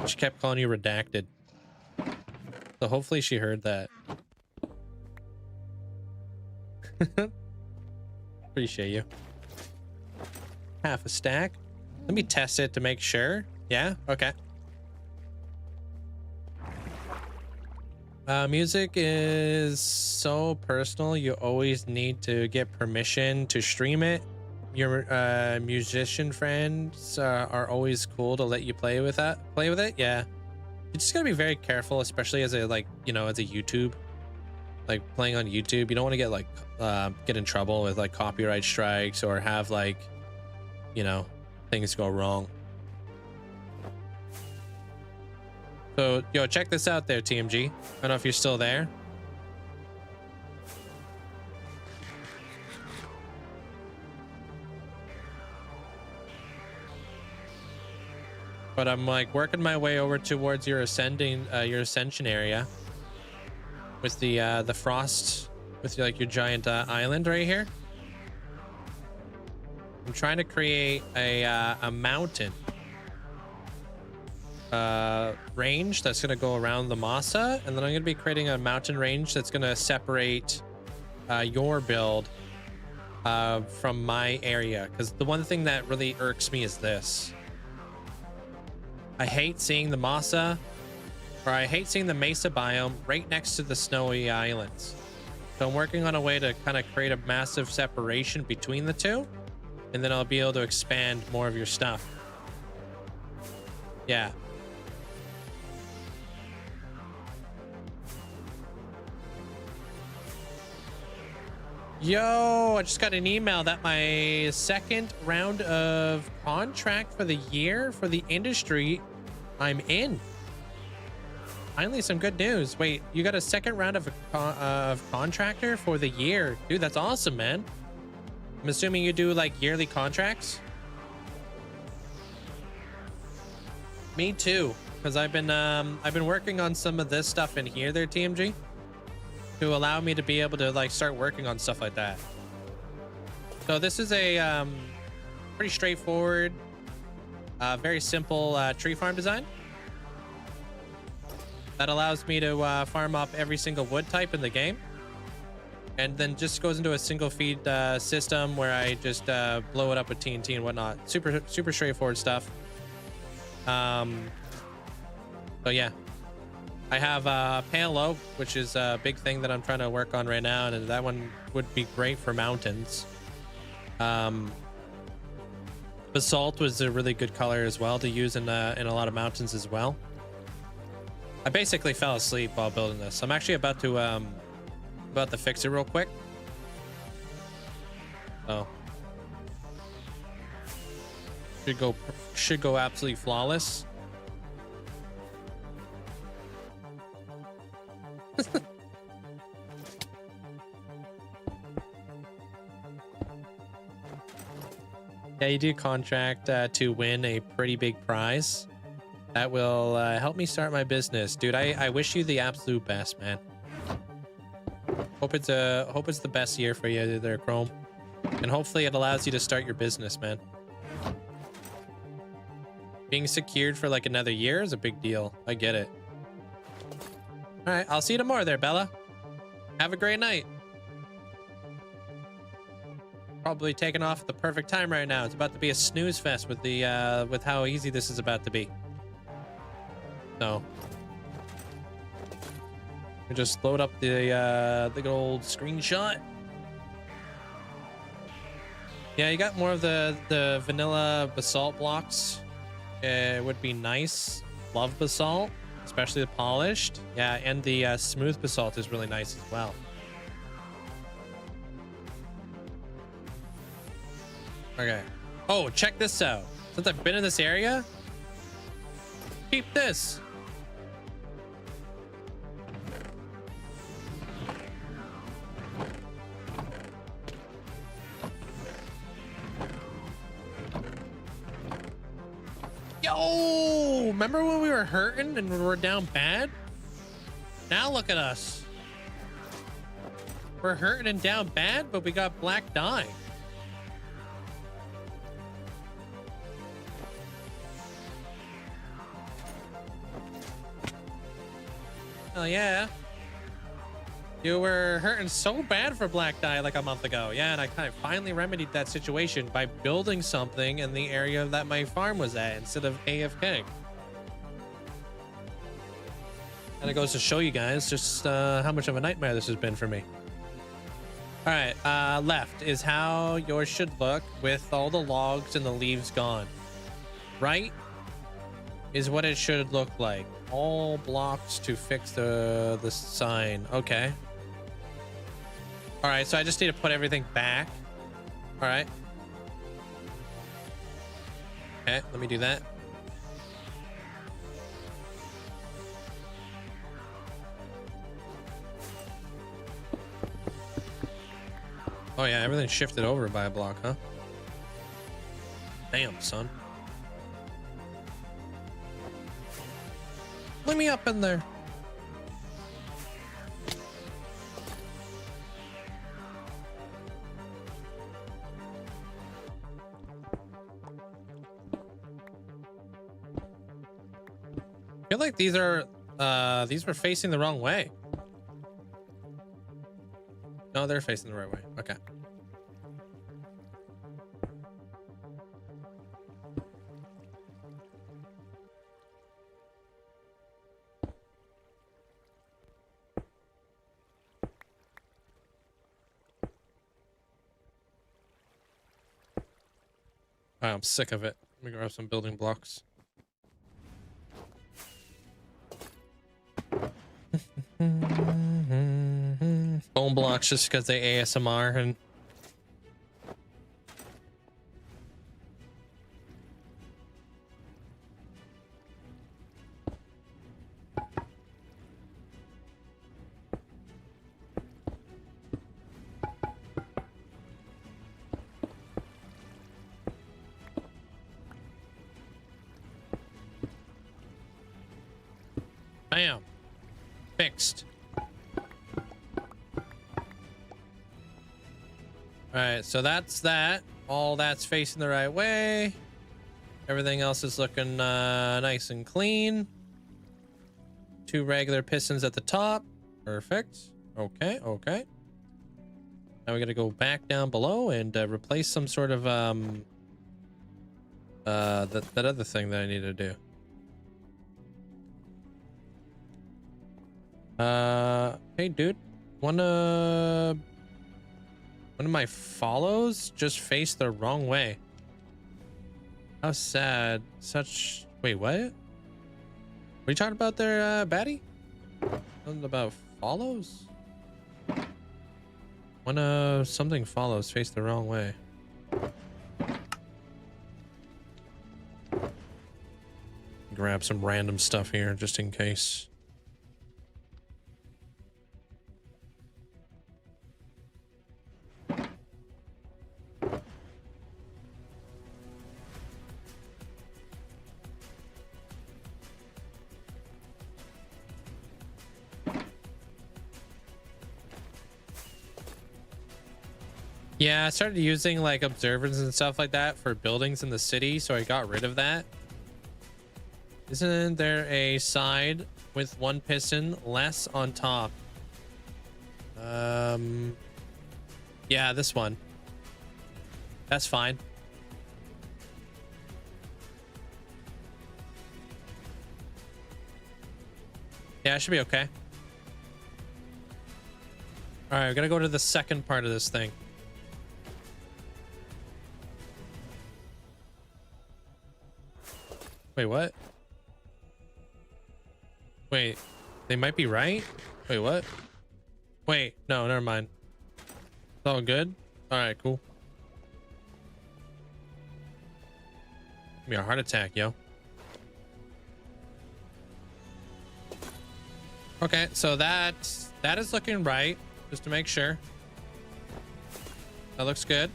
A: She kept calling you redacted. So hopefully she heard that. Appreciate you. Half a stack. Let me test it to make sure. Yeah, okay. Music is so personal. You always need to get permission to stream it. Your musician friends are always cool to let you play with it. Yeah, you just gotta be very careful, especially as a as a YouTube, like playing on YouTube. You don't want to get like get in trouble with like copyright strikes or have like things go wrong. So, yo, check this out there, TMG. I don't know if you're still there. But I'm like working my way over towards your ascension area with the frost, with like your giant island right here. I'm trying to create a mountain range that's going to go around the masa, and then I'm going to be creating a mountain range that's going to separate your build from my area, because the one thing that really irks me is this. I hate seeing the masa, or I hate seeing the mesa biome right next to the snowy islands. So I'm working on a way to kind of create a massive separation between the two, and then I'll be able to expand more of your stuff. Yeah. Yo, I just got an email that my second round of contract for the year for the industry, I'm in. Finally, some good news. Wait, you got a second round of contractor for the year? Dude, that's awesome, man. I'm assuming you do like yearly contracts. Me too, because I've been working on some of this stuff in here, there, TMG, to allow me to be able to like start working on stuff like that. So this is a pretty straightforward, very simple tree farm design that allows me to farm up every single wood type in the game, and then just goes into a single feed system where I just blow it up with TNT and whatnot. Super straightforward stuff. So yeah, I have Pale Oak, which is a big thing that I'm trying to work on right now, and that one would be great for mountains. Basalt was a really good color as well to use in a lot of mountains as well. I basically fell asleep while building this. I'm actually about to fix it real quick. Oh, should go absolutely flawless. Yeah, you do contract to win a pretty big prize. That will help me start my business, dude. I wish you the absolute best, man. Hope it's the best year for you there, Chrome, and hopefully it allows you to start your business, man. Being secured for like another year is a big deal. I get it. All right, I'll see you tomorrow there, Bella. Have a great night. Probably taking off at the perfect time right now. It's about to be a snooze fest with the with how easy this is about to be. So we just load up the good old screenshot. Yeah, you got more of the vanilla basalt blocks. It would be nice. Love basalt, especially the polished. Yeah, and the smooth basalt is really nice as well. Okay. Oh, check this out. Since I've been in this area, keep this. Yo, remember when we were hurting and we were down bad? Now look at us. We're hurting and down bad, but we got black dye. Oh yeah. You were hurting so bad for black dye like a month ago. Yeah, and I kind of finally remedied that situation by building something in the area that my farm was at instead of AFK. And it goes to show you guys just how much of a nightmare this has been for me. All right, left is how yours should look with all the logs and the leaves gone. Right is what it should look like. All blocks to fix the sign. Okay. All right, so I just need to put everything back. All right. Okay, let me do that. Oh yeah, everything shifted over by a block, huh? Damn, son. Let me up in there. I feel like these were facing the wrong way. No, they're facing the right way. Okay. I'm sick of it. Let me grab some building blocks. Bone blocks just because they ASMR and bam, fixed. All right, so that's that. All that's facing the right way. Everything else is looking nice and clean. 2 regular pistons at the top. Perfect. Okay, okay. Now we got to go back down below and replace some sort of that other thing that I need to do. Hey dude, one of my follows just faced the wrong way. How sad. Such, wait, what? What are you talking about there, Batty? Something about follows? One of something follows faced the wrong way. Grab some random stuff here just in case. Yeah, I started using like observers and stuff like that for buildings in the city, so I got rid of that. Isn't there a side with 1 piston less on top? Yeah, this one. That's fine. Yeah, it should be okay. All right, we're gonna go to the second part of this thing. Wait, what? Wait, they might be right. Wait, what? Wait, no, never mind. It's all good. All right, cool. Give me a heart attack, yo. Okay, so that is looking right, just to make sure. That looks good.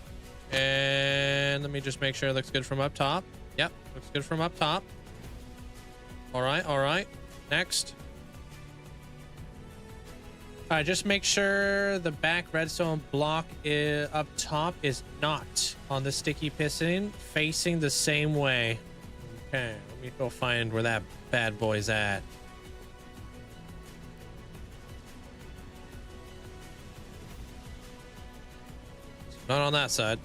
A: And let me just make sure it looks good from up top. Yep, looks good from up top. All right, all right. Next. All right, just make sure the back redstone block up top is not on the sticky piston, facing the same way. Okay, let me go find where that bad boy's at. Not on that side.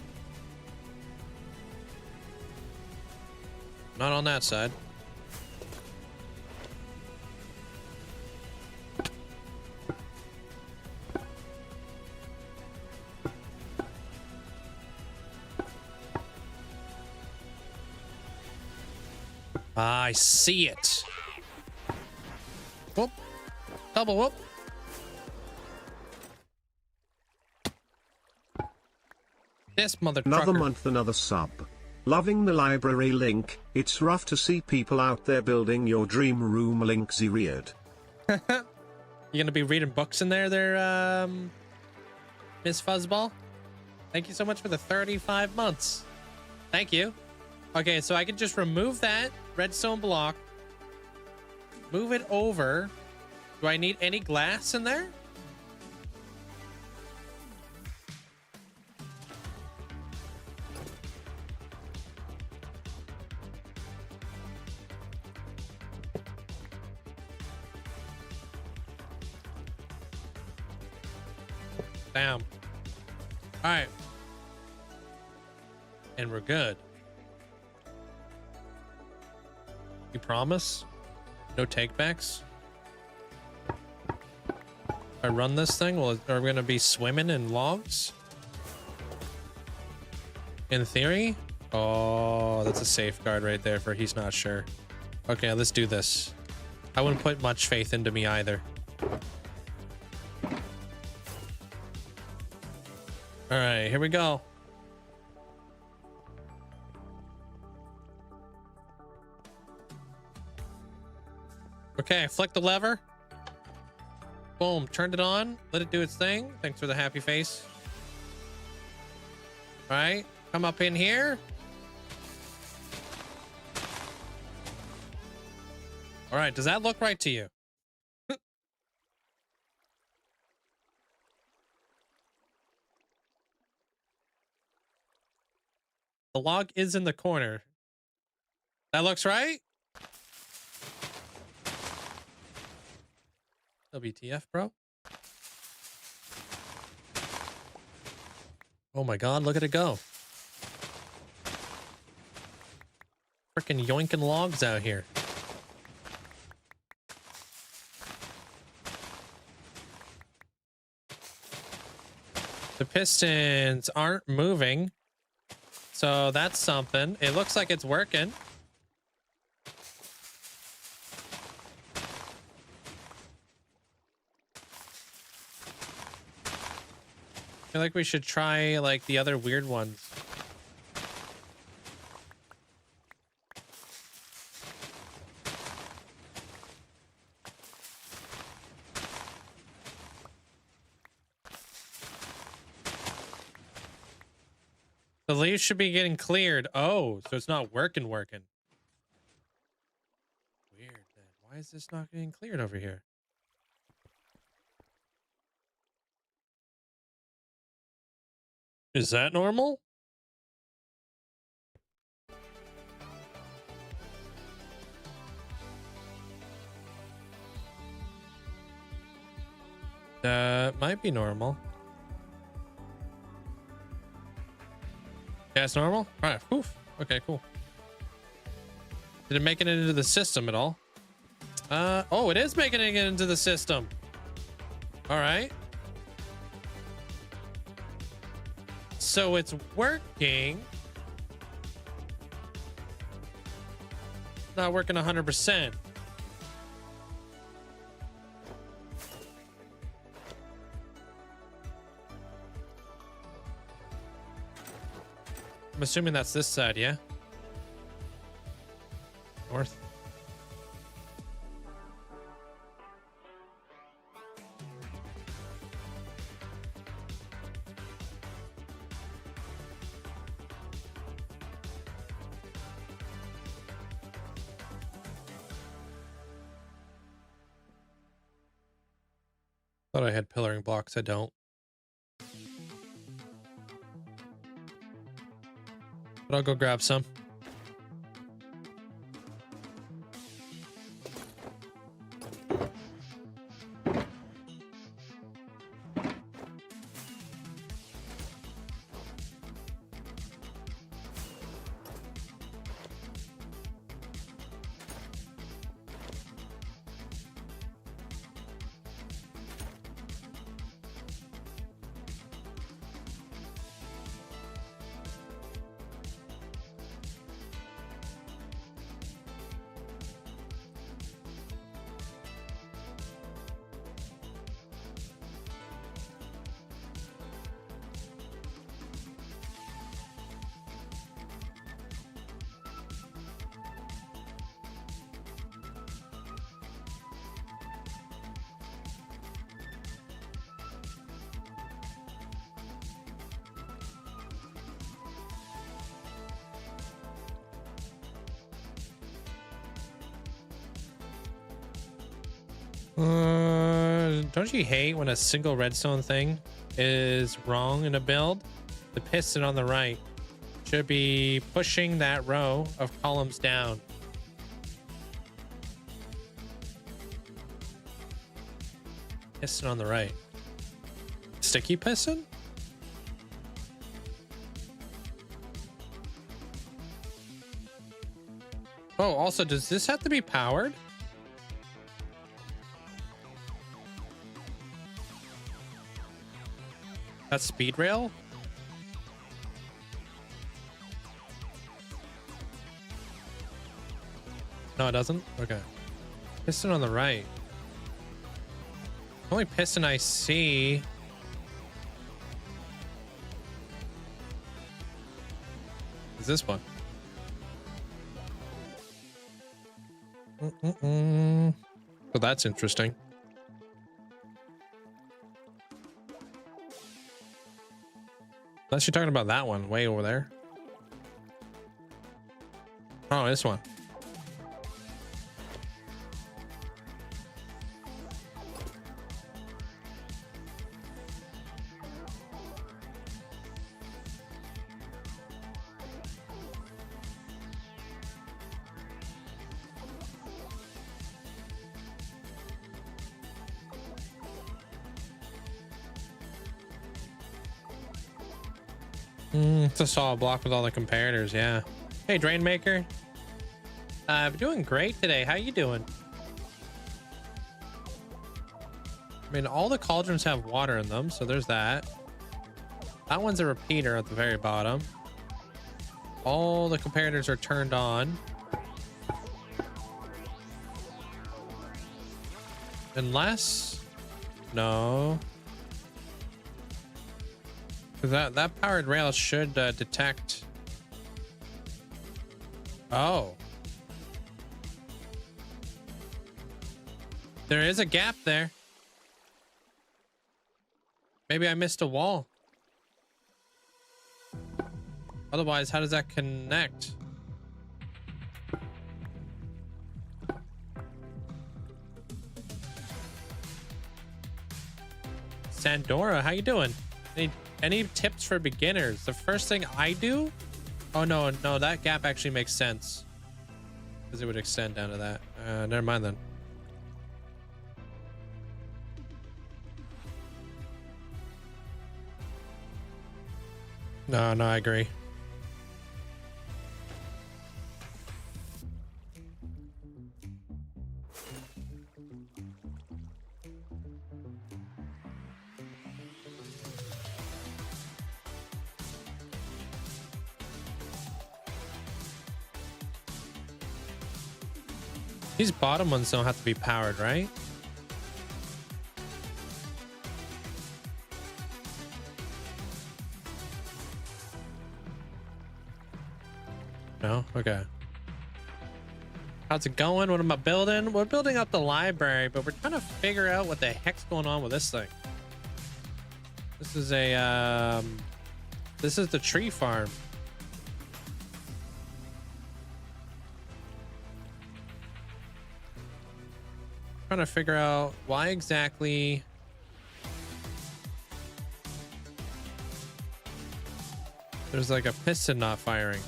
A: Not on that side. I see it. Whoop. Double whoop. This mother
C: Another
A: trucker.
C: month, another sub. Loving the library link. It's rough to see people out there building your dream room. Linkzzey reared.
A: You gonna be reading books in there, Miss Fuzzball? Thank you so much for the 35 months. Thank you. Okay, so I can just remove that redstone block, move it over. Do I need any glass in there? Damn. All right. And we're good. You promise? No takebacks? If I run this thing, well, are we gonna be swimming in logs? In theory? Oh, that's a safeguard right there for he's not sure. Okay, let's do this. I wouldn't put much faith into me either. All right, here we go. Okay, flick the lever. Boom, turned it on. Let it do its thing. Thanks for the happy face. All right, come up in here. All right, does that look right to you? The log is in the corner. That looks right? WTF, bro? Oh my god, look at it go. Freaking yoinking logs out here. The pistons aren't moving. So that's something. It looks like it's working. I feel like we should try like the other weird ones. The leaves should be getting cleared. Oh, so it's not working. Weird then. Why is this not getting cleared over here? Is that normal? That might be normal. Yeah, it's normal? All right, poof. Okay, cool. Did it make it into the system at all? Oh, it is making it into the system. All right. So it's working. not working 100%. I'm assuming that's this side, yeah? North. Thought I had pillaring blocks. I don't. But I'll go grab some. Don't you hate when a single redstone thing is wrong in a build? The piston on the right should be pushing that row of columns down. Piston on the right. Sticky piston? Oh, also, does this have to be powered? That's speed rail? No, it doesn't? Okay. Piston on the right. The only piston I see is this one. So that's interesting. Unless you're talking about that one way over there. Oh, this one. It's a solid block with all the comparators, yeah. Hey, Drain Maker. I'm doing great today. How you doing? I mean, all the cauldrons have water in them, so there's that. That one's a repeater at the very bottom. All the comparators are turned on. Unless... No... That powered rail should detect. Oh. There is a gap there. Maybe I missed a wall. Otherwise, how does that connect? Sandora, how you doing? Any tips for beginners? The first thing I do? Oh, no, that gap actually makes sense. Because it would extend down to that. Never mind then. No, I agree. These bottom ones don't have to be powered, right? No? Okay. How's it going? What am I building? We're building up the library, but we're trying to figure out what the heck's going on with this thing. This is a, this is the tree farm. Trying to figure out why exactly there's like a piston not firing.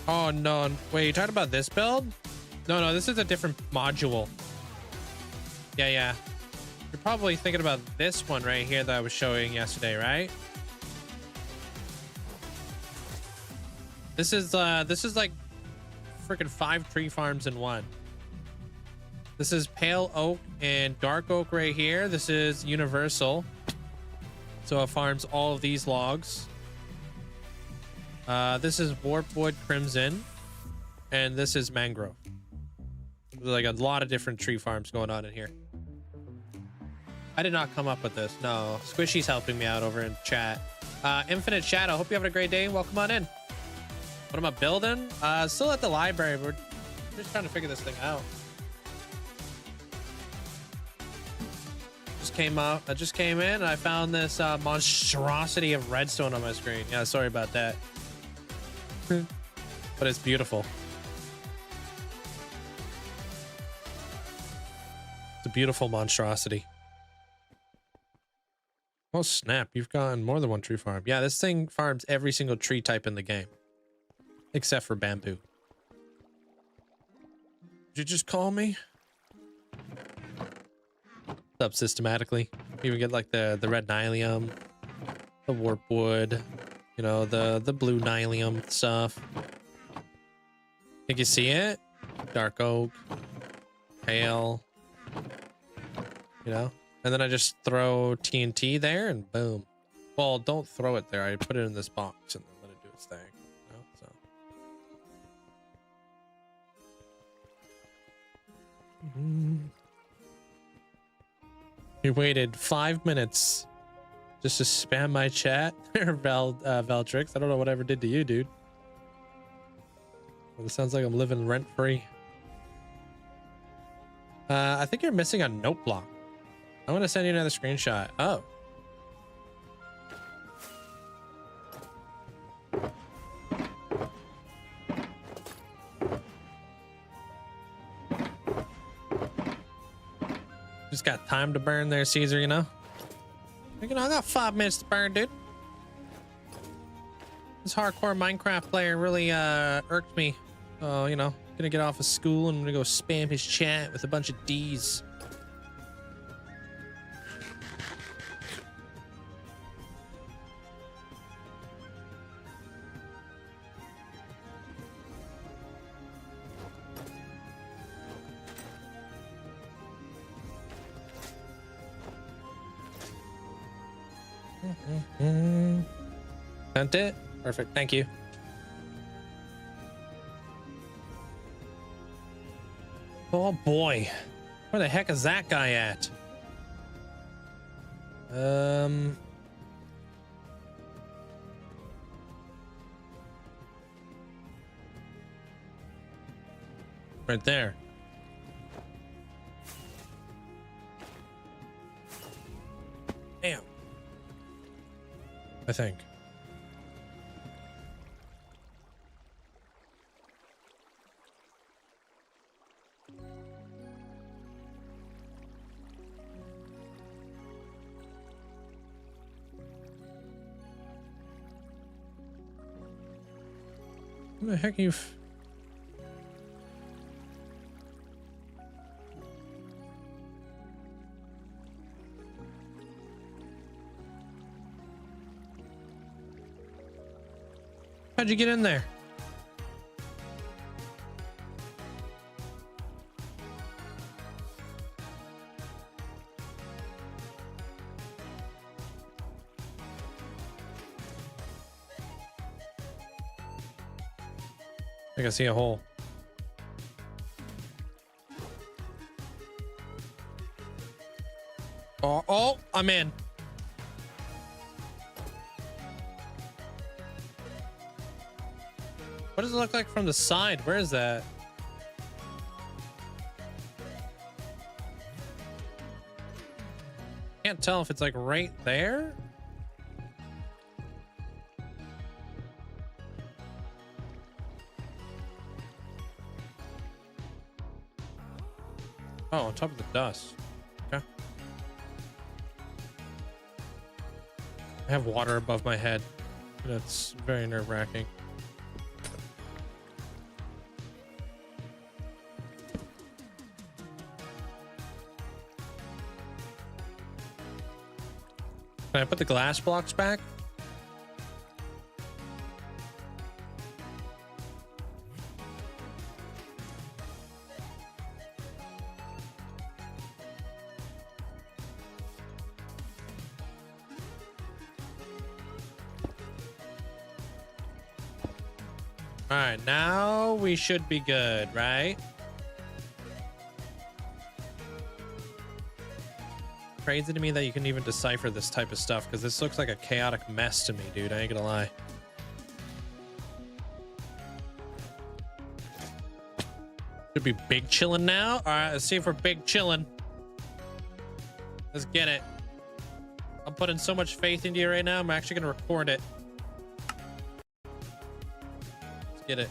A: Oh no, wait, you talking about this build? No, this is a different module. Yeah. You're probably thinking about this one right here that I was showing yesterday, right? This is like freaking 5 tree farms in one. This is pale oak and dark oak right here. This is universal. So it farms all of these logs. This is warpwood crimson, and this is mangrove. There's like a lot of different tree farms going on in here. I did not come up with this. No, Squishy's helping me out over in chat. Infinite Shadow, hope you're having a great day. Welcome on in. What am I building? Still at the library. We're just trying to figure this thing out. I just came in and I found this monstrosity of redstone on my screen. Yeah, sorry about that. But it's beautiful. It's a beautiful monstrosity. Oh snap, you've gotten more than one tree farm. Yeah, this thing farms every single tree type in the game. Except for bamboo. Did you just call me? Up systematically. You even get like the red nylium, the warpwood, you know, the blue nylium stuff. Think you see it? Dark oak, pale, you know? And then I just throw TNT there and boom. Well, don't throw it there. I put it in this box and then let it do its thing. You know? So. You waited 5 minutes just to spam my chat. Valtrix. I don't know what I ever did to you, dude. Well, it sounds like I'm living rent free. I think you're missing a note block. I'm gonna send you another screenshot. Oh. Just got time to burn there, Caesar, you know? You know, I got 5 minutes to burn, dude. This hardcore Minecraft player really irked me. Oh, you know, gonna get off of school and I'm gonna go spam his chat with a bunch of D's. Sent it? Perfect, thank you. Oh boy, where the heck is that guy at? Right there. Damn. I think. What the heck are you? How'd you get in there? I can see a hole. Oh, I'm in. What does it look like from the side? Where is that? Can't tell if it's like right there. Oh, on top of the dust. Okay. I have water above my head. That's very nerve-wracking. Can I put the glass blocks back? All right, now we should be good, right? Crazy to me that you can even decipher this type of stuff, because this looks like a chaotic mess to me, dude. I ain't gonna lie. Should be big chillin' now. All right, let's see if we're big chillin'. Let's get it. I'm putting so much faith into you right now. I'm actually gonna record it. Get it.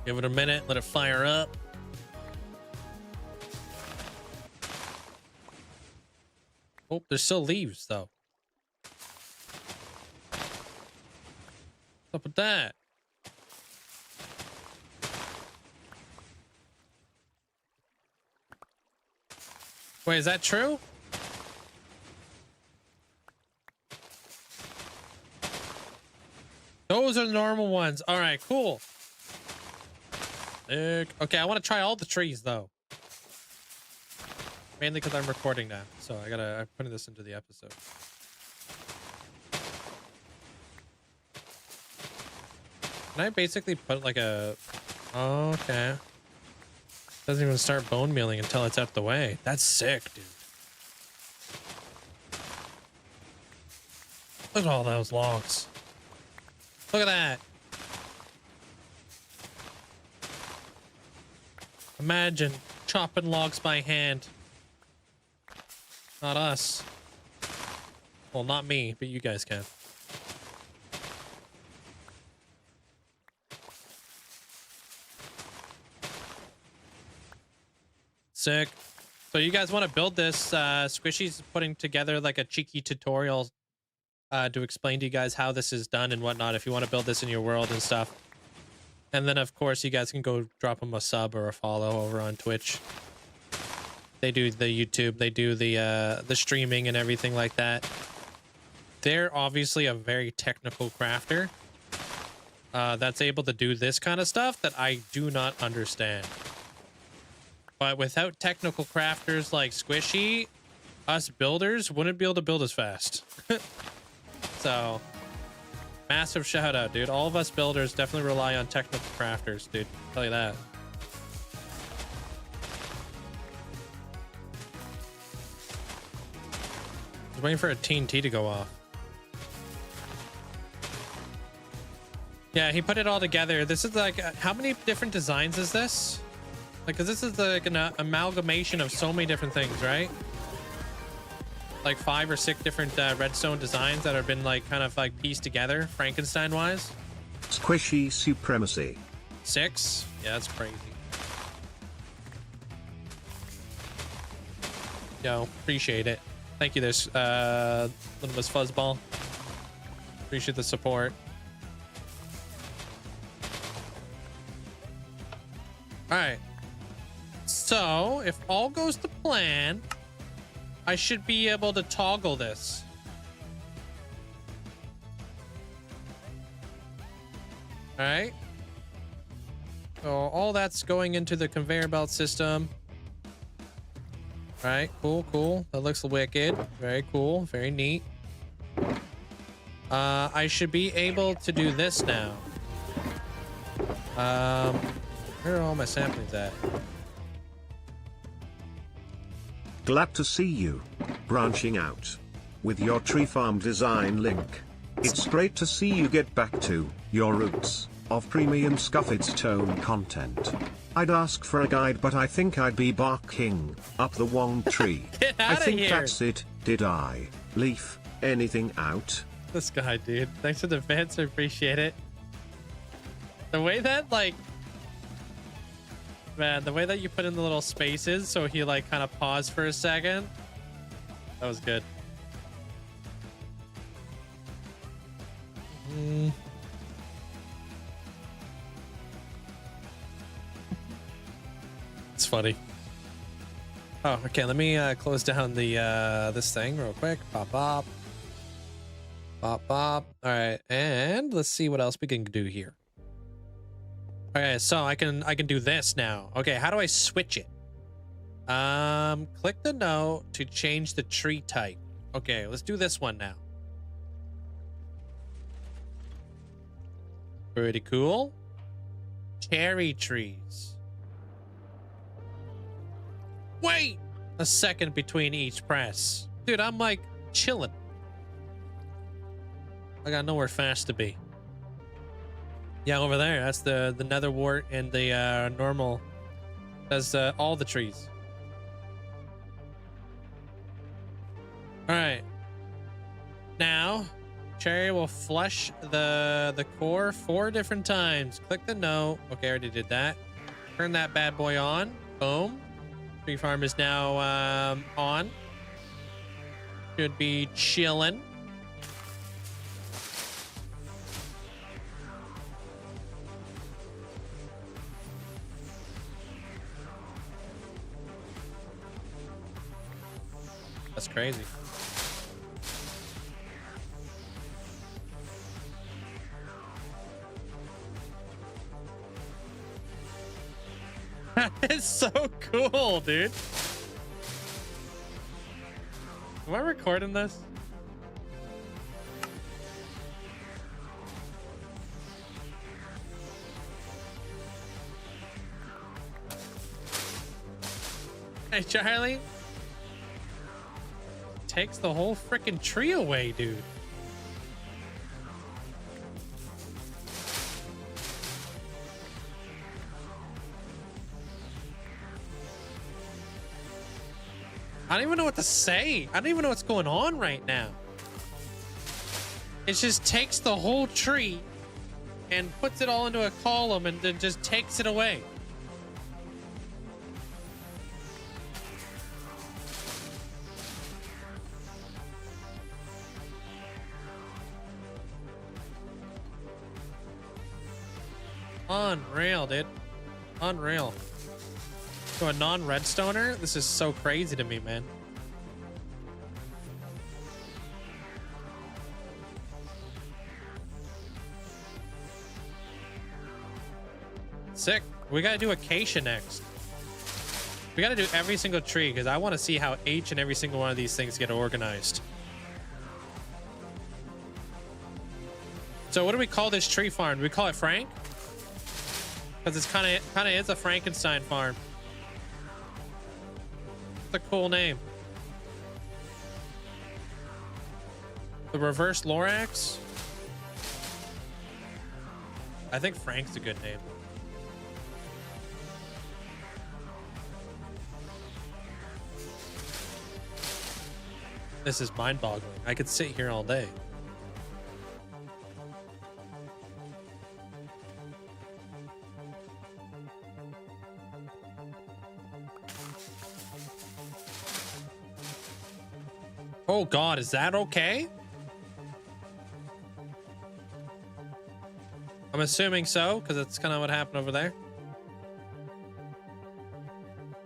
A: Give it a minute. Let it fire up. Oh, there's still leaves, though. What's up with that? Wait, is that true? Those are the normal ones. All right, cool. Okay, I want to try all the trees, though. Mainly because I'm recording now, so I'm putting this into the episode. Can I basically put like a... Oh, okay. Doesn't even start bone mealing until it's out the way. That's sick, dude. Look at all those logs. Look at that. Imagine chopping logs by hand. Not us. Well, not me, but you guys can. Sick. So you guys want to build this? Squishy's putting together like a cheeky tutorial to explain to you guys how this is done and whatnot, if you want to build this in your world and stuff. And then of course you guys can go drop them a sub or a follow over on Twitch. They do the YouTube, they do the streaming and everything like that. They're obviously a very technical crafter that's able to do this kind of stuff that I do not understand. But without technical crafters like Squishy, us builders wouldn't be able to build as fast. So, massive shout out, dude. All of us builders definitely rely on technical crafters, dude. I'll tell you that. I was waiting for a TNT to go off. Yeah, he put it all together. This is like, how many different designs is this? Like, cause this is like an amalgamation of so many different things, right? Like 5 or 6 different redstone designs that have been like kind of like pieced together Frankenstein wise.
C: Squishy supremacy.
A: 6? Yeah, that's crazy. Yo, appreciate it. Thank you, there's Little Miss Fuzzball. Appreciate the support. All right. So if all goes to plan, I should be able to toggle this. All right. So all that's going into the conveyor belt system. All right, cool, cool. That looks wicked. Very cool, very neat. I should be able to do this now. Where are all my saplings at?
C: Glad to see you. Branching out. With your tree farm design link. It's great to see you get back to your roots of premium Scuffed's tone content. I'd ask for a guide, but I think I'd be barking up the wrong tree.
A: Get
C: I
A: out of
C: think
A: here.
C: that's it. Did I leave anything out?
A: This guy, dude. Thanks for the bits. I appreciate it. The way that, like, man, the way that you put in the little spaces so he, like, kind of paused for a second. That was good. It's funny. Oh, okay. Let me close down the this thing real quick. Pop, pop. Pop, pop. All right, and let's see what else we can do here. Okay, so I can do this now. Okay, how do I switch it? Click the no to change the tree type. Okay, let's do this one now. Pretty cool. Cherry trees. Wait a second between each press. Dude, I'm like chilling. I got nowhere fast to be. Yeah, over there. That's the nether wart and the normal. That's all the trees. All right. Now, cherry will flush the core 4 different times. Click the no. Okay, I already did that. Turn that bad boy on. Boom. Tree farm is now on. Should be chilling. That's crazy. That is so cool, dude. Am I recording this? Hey, Charlie. Takes the whole freaking tree away, dude. I don't even know what to say. I don't even know what's going on right now. It just takes the whole tree and puts it all into a column and then just takes it away. Unreal, dude. Unreal. To a non-redstoner, this is so crazy to me, man. Sick. We gotta do acacia next. We gotta do every single tree because I want to see how each and every single one of these things get organized. So what do we call this tree farm? Do we call it Frank? Because it's kind of is a Frankenstein farm. It's a cool name. The reverse Lorax. I think Frank's a good name. This is mind-boggling. I could sit here all day. Oh God, is that okay? I'm assuming so, because that's kind of what happened over there.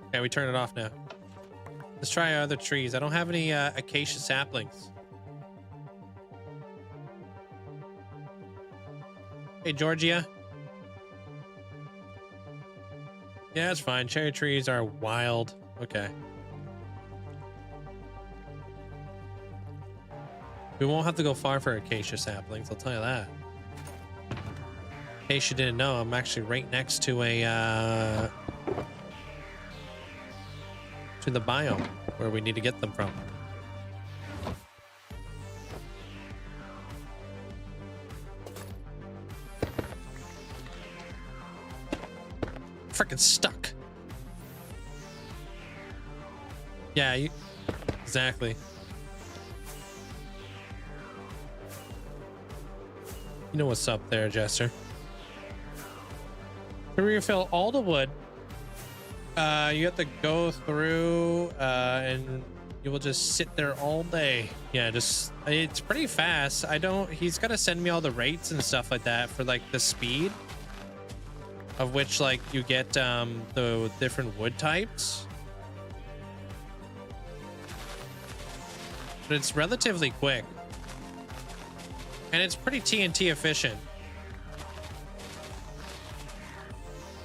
A: Okay, we turn it off now. Let's try other trees. I don't have any acacia saplings. Hey, Georgia. Yeah, it's fine. Cherry trees are wild. Okay. We won't have to go far for acacia saplings, I'll tell you that. In case you didn't know, I'm actually right next to a to the biome where we need to get them from. Freaking stuck. Yeah, exactly. You know what's up there, Jester. To refill all the wood, you have to go through and you will just sit there all day. Yeah, just it's pretty fast. He's got to send me all the rates and stuff like that for like the speed of which like you get the different wood types. But it's relatively quick. And it's pretty TNT efficient.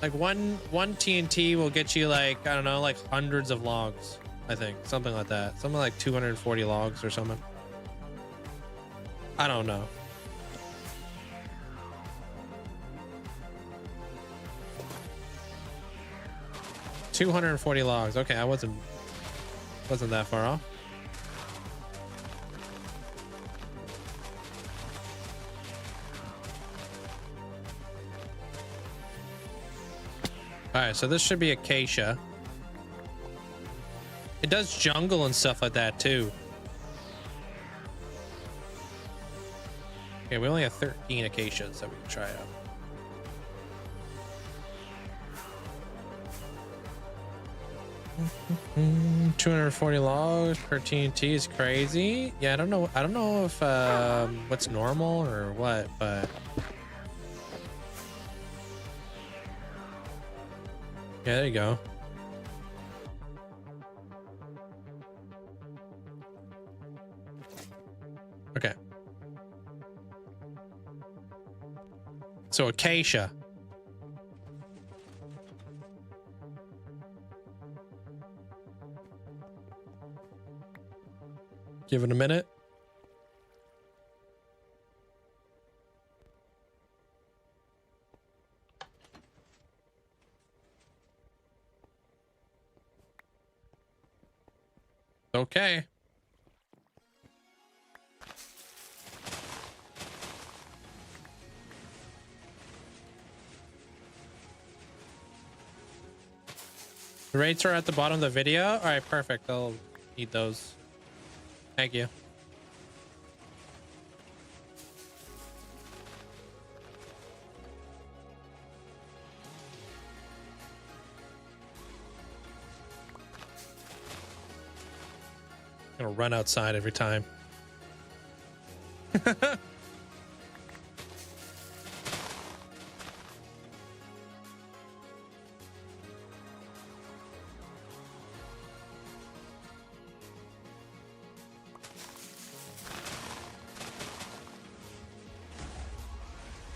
A: Like one TNT will get you like, I don't know, like hundreds of logs, I think. Something like that. Something like 240 logs or something. I don't know. $240 logs. Okay, I wasn't that far off. All right, so this should be acacia. It does jungle and stuff like that too. Okay, we only have 13 acacias that we can try out. $240 logs per TNT is crazy. Yeah, I don't know if what's normal or what, but yeah, there you go. Okay. So acacia. Give it a minute. Okay. The rates are at the bottom of the video. All right, perfect. I'll need those. Thank you. I'm gonna run outside every time.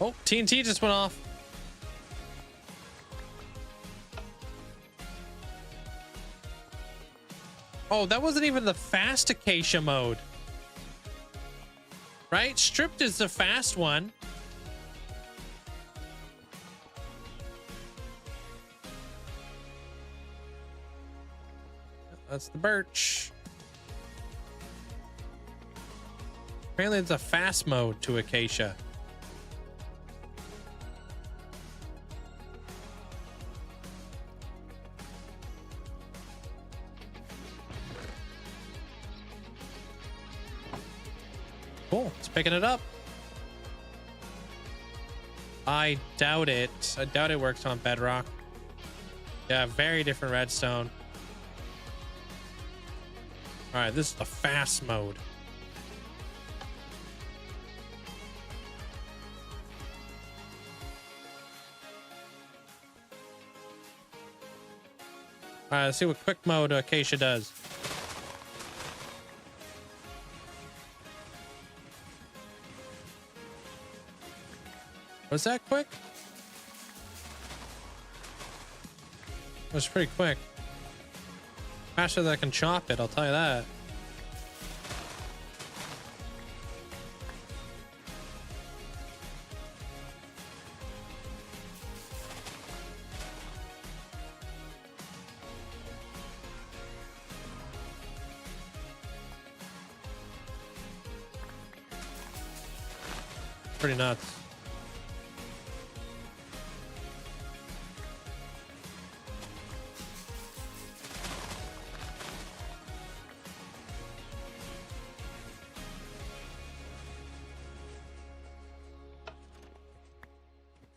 A: Oh, TNT just went off. Oh, that wasn't even the fast acacia mode. Right? Stripped is the fast one. That's the birch. Apparently it's a fast mode to acacia. Cool, it's picking it up. I doubt it. I doubt it works on bedrock. Yeah, very different redstone. All right, this is the fast mode. All right, let's see what quick mode acacia does. Was that quick? It was pretty quick. Faster than I can chop it, I'll tell you that. pretty nuts.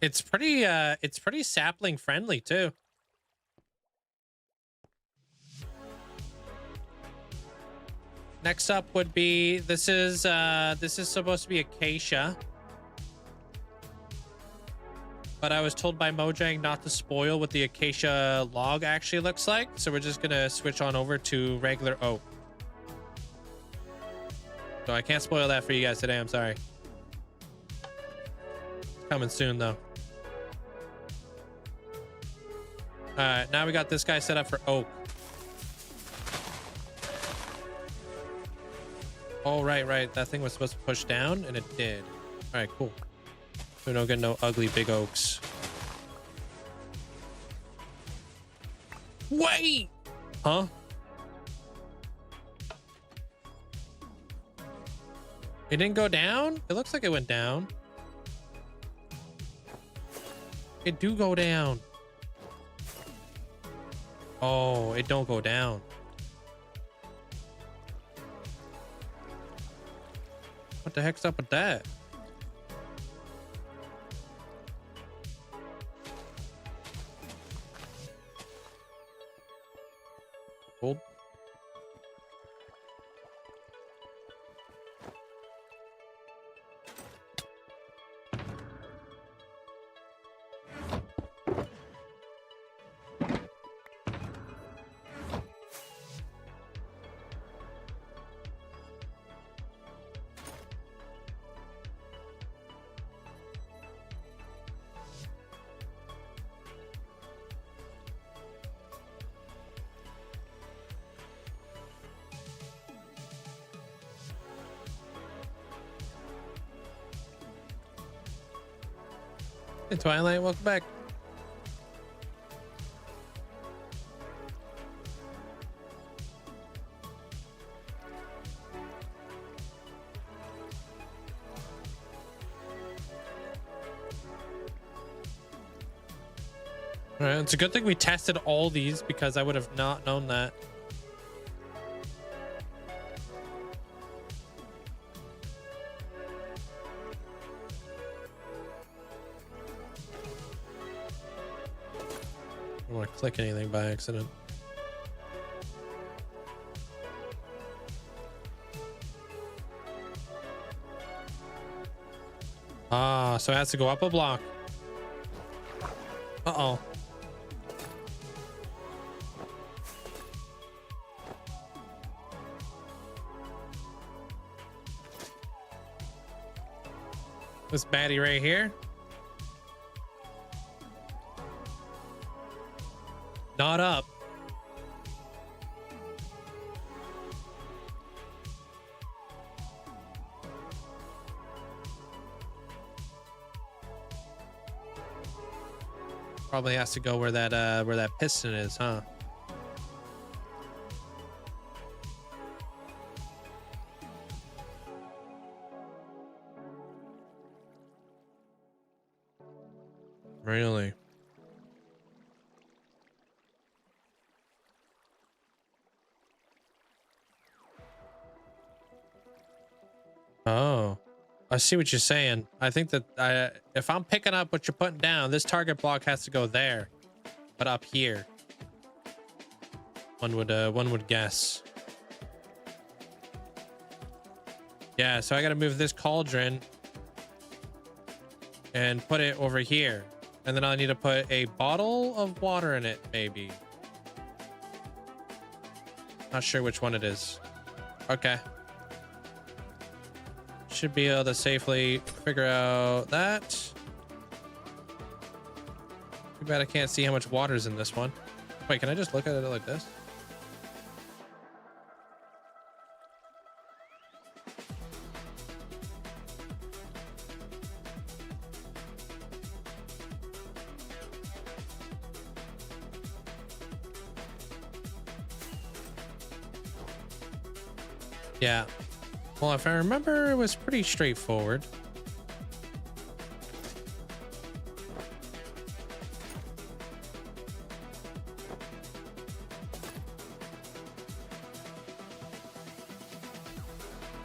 A: It's pretty sapling friendly too. Next up would be, this is supposed to be acacia. But I was told by Mojang not to spoil what the acacia log actually looks like, so we're just gonna switch on over to regular oak. So I can't spoil that for you guys today, I'm sorry. It's coming soon though. Alright, now we got this guy set up for oak. Oh, right. That thing was supposed to push down, and it did. Alright, cool. We don't get no ugly big oaks. Wait! Huh? It didn't go down? It looks like it went down. It do go down. Oh, it don't go down. What the heck's up with that? Hold. Hey, Twilight, welcome back. All right, it's a good thing we tested all these because I would have not known that. I don't want to click anything by accident. Ah, so it has to go up a block. Uh-oh. This baddie right here. Not up. Probably has to go where that piston is, huh? Really? Oh, I see what you're saying. I think that if I'm picking up what you're putting down, this target block has to go there, but up here. One would guess. Yeah, so I got to move this cauldron and put it over here, and then I'll need to put a bottle of water in it, maybe. Not sure which one it is. Okay. Should be able to safely figure out that. Too bad I can't see how much water's in this one. Wait, can I just look at it like this? Yeah. Well, if I remember, it was pretty straightforward.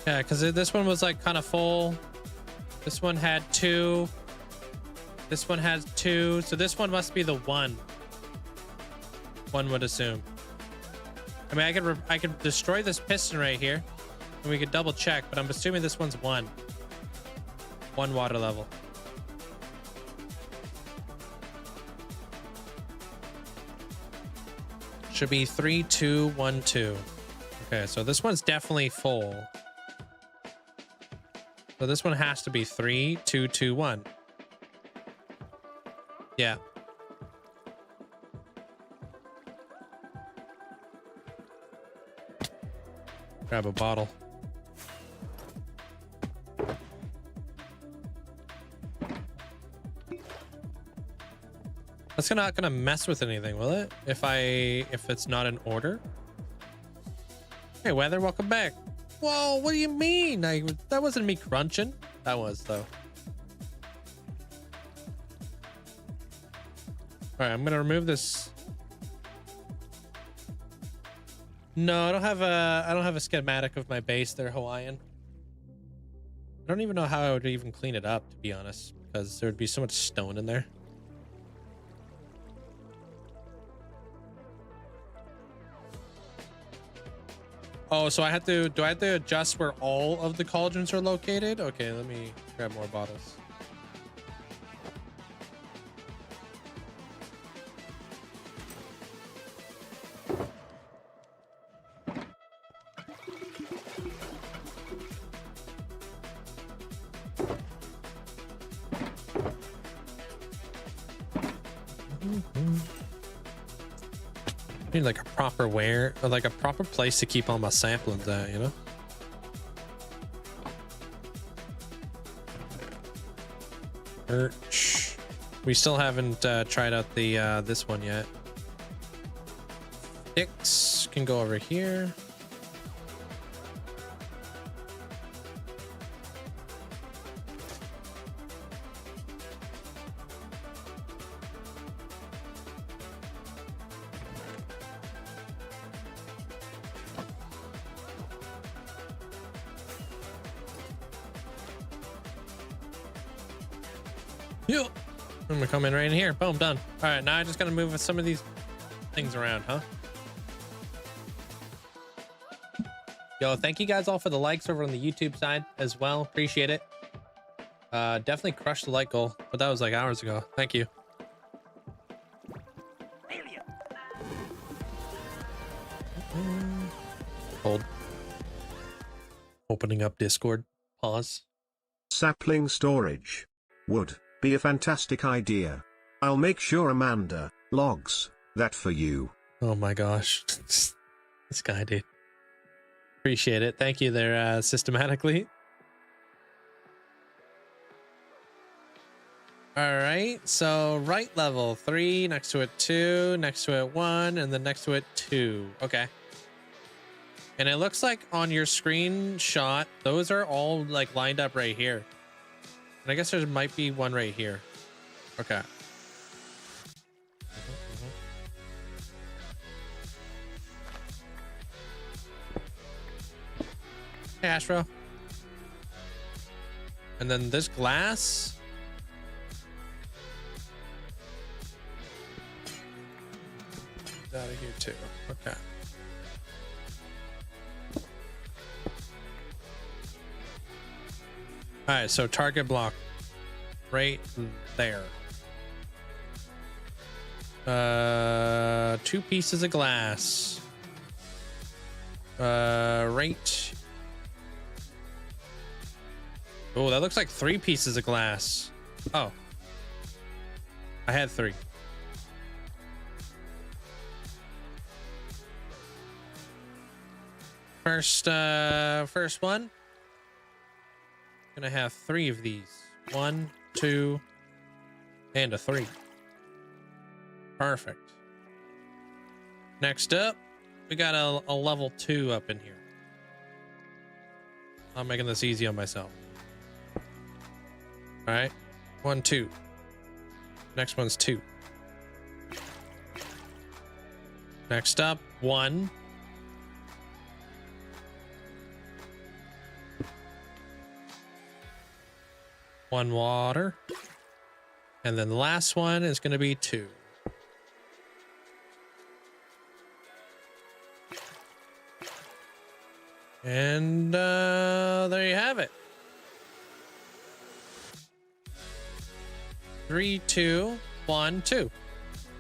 A: Yeah, because this one was like kind of full. This one had 2. This one has 2. So this one must be the 1. One would assume. I mean, I could destroy this piston right here, and we could double check. But I'm assuming this one's 1. 1 water level. Should be 3, 2, 1, 2. Okay, so this one's definitely full. So this one has to be 3, 2, 2, 1. Yeah. Grab a bottle. That's not gonna mess with anything, will it? If it's not in order? Hey, Weather, welcome back. Whoa, what do you mean? That wasn't me crunching. That was, though. All right, I'm gonna remove this. No, I don't have a schematic of my base there, Hawaiian. I don't even know how I would even clean it up, to be honest, because there would be so much stone in there. Oh, so do I have to adjust where all of the cauldrons are located? Okay, let me grab more bottles. Need like a proper like a proper place to keep all my samplings at, you know? Birch. We still haven't tried out the this one yet. Sticks can go over here. Yeah. I'm gonna come in right in here. Boom, done. All right, now I just gotta move some of these things around, huh? Yo, thank you guys all for the likes over on the YouTube side as well. Appreciate it. Definitely crushed the like goal, but that was like hours ago. Thank you. Hold. Opening up Discord. Pause.
C: Sapling storage would be a fantastic idea. I'll make sure Amanda logs that for you.
A: Oh my gosh. This guy, dude. Appreciate it. Thank you there, systematically. All right, so right level 3, next to it 2, next to it 1, and then next to it 2. Okay. And it looks like on your screenshot, those are all like lined up right here. And I guess there might be one right here. Okay. Hey, Astro. And then this glass. Out of here too. Okay. All right, so target block right there. 2 pieces of glass. Right. Oh, that looks like 3 pieces of glass. Oh. I had 3. First one. Gonna have 3 of these. 1, 2, and a 3. Perfect. Next up, we got a level 2 up in here. I'm making this easy on myself. All right, 1, 2. Next one's 2. Next up, 1. 1 water. And then the last one is going to be 2. And there you have it. 3, 2, 1, 2.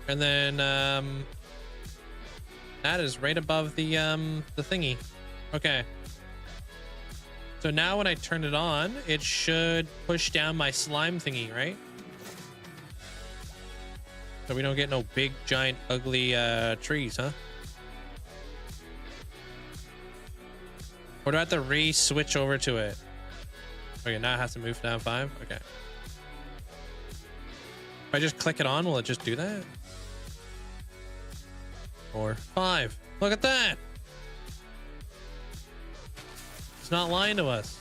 A: And then that is right above the thingy. Okay. So now when I turn it on, it should push down my slime thingy, right? So we don't get no big, giant, ugly trees, huh? Or do I have to re-switch over to it? Okay, now it has to move down 5? Okay. If I just click it on, will it just do that? 4, 5. Look at that! It's not lying to us.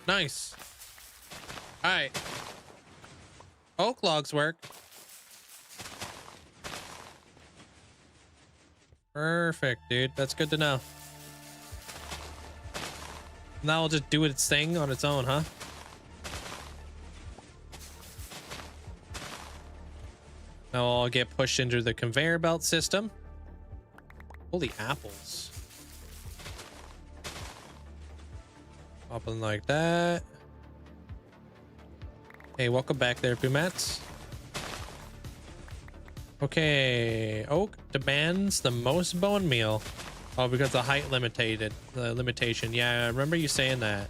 A: Nice. All right. Oak logs work. Perfect, dude. That's good to know. Now it'll just do its thing on its own, huh? Now I'll get pushed into the conveyor belt system. Holy apples. Popping like that. Hey, welcome back there, Boomats. Okay, oak demands the most bone meal. Oh, because the height limitation. Yeah, I remember you saying that.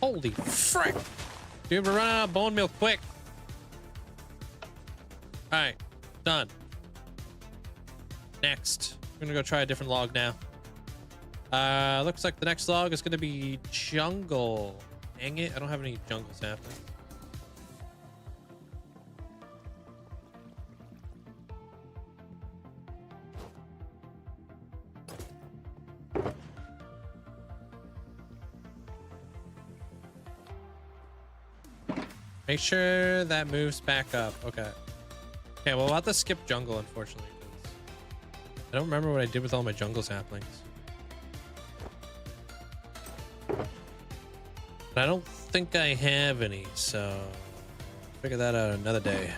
A: Holy frick! Dude, we're running out of bone meal quick. All right, done. Next, we're gonna go try a different log now. Looks like the next log is gonna be jungle. Dang it, I don't have any jungle saplings. Make sure that moves back up. Okay. Okay, well, we'll have to skip jungle, unfortunately. I don't remember what I did with all my jungle saplings. But I don't think I have any, so I'll figure that out another day.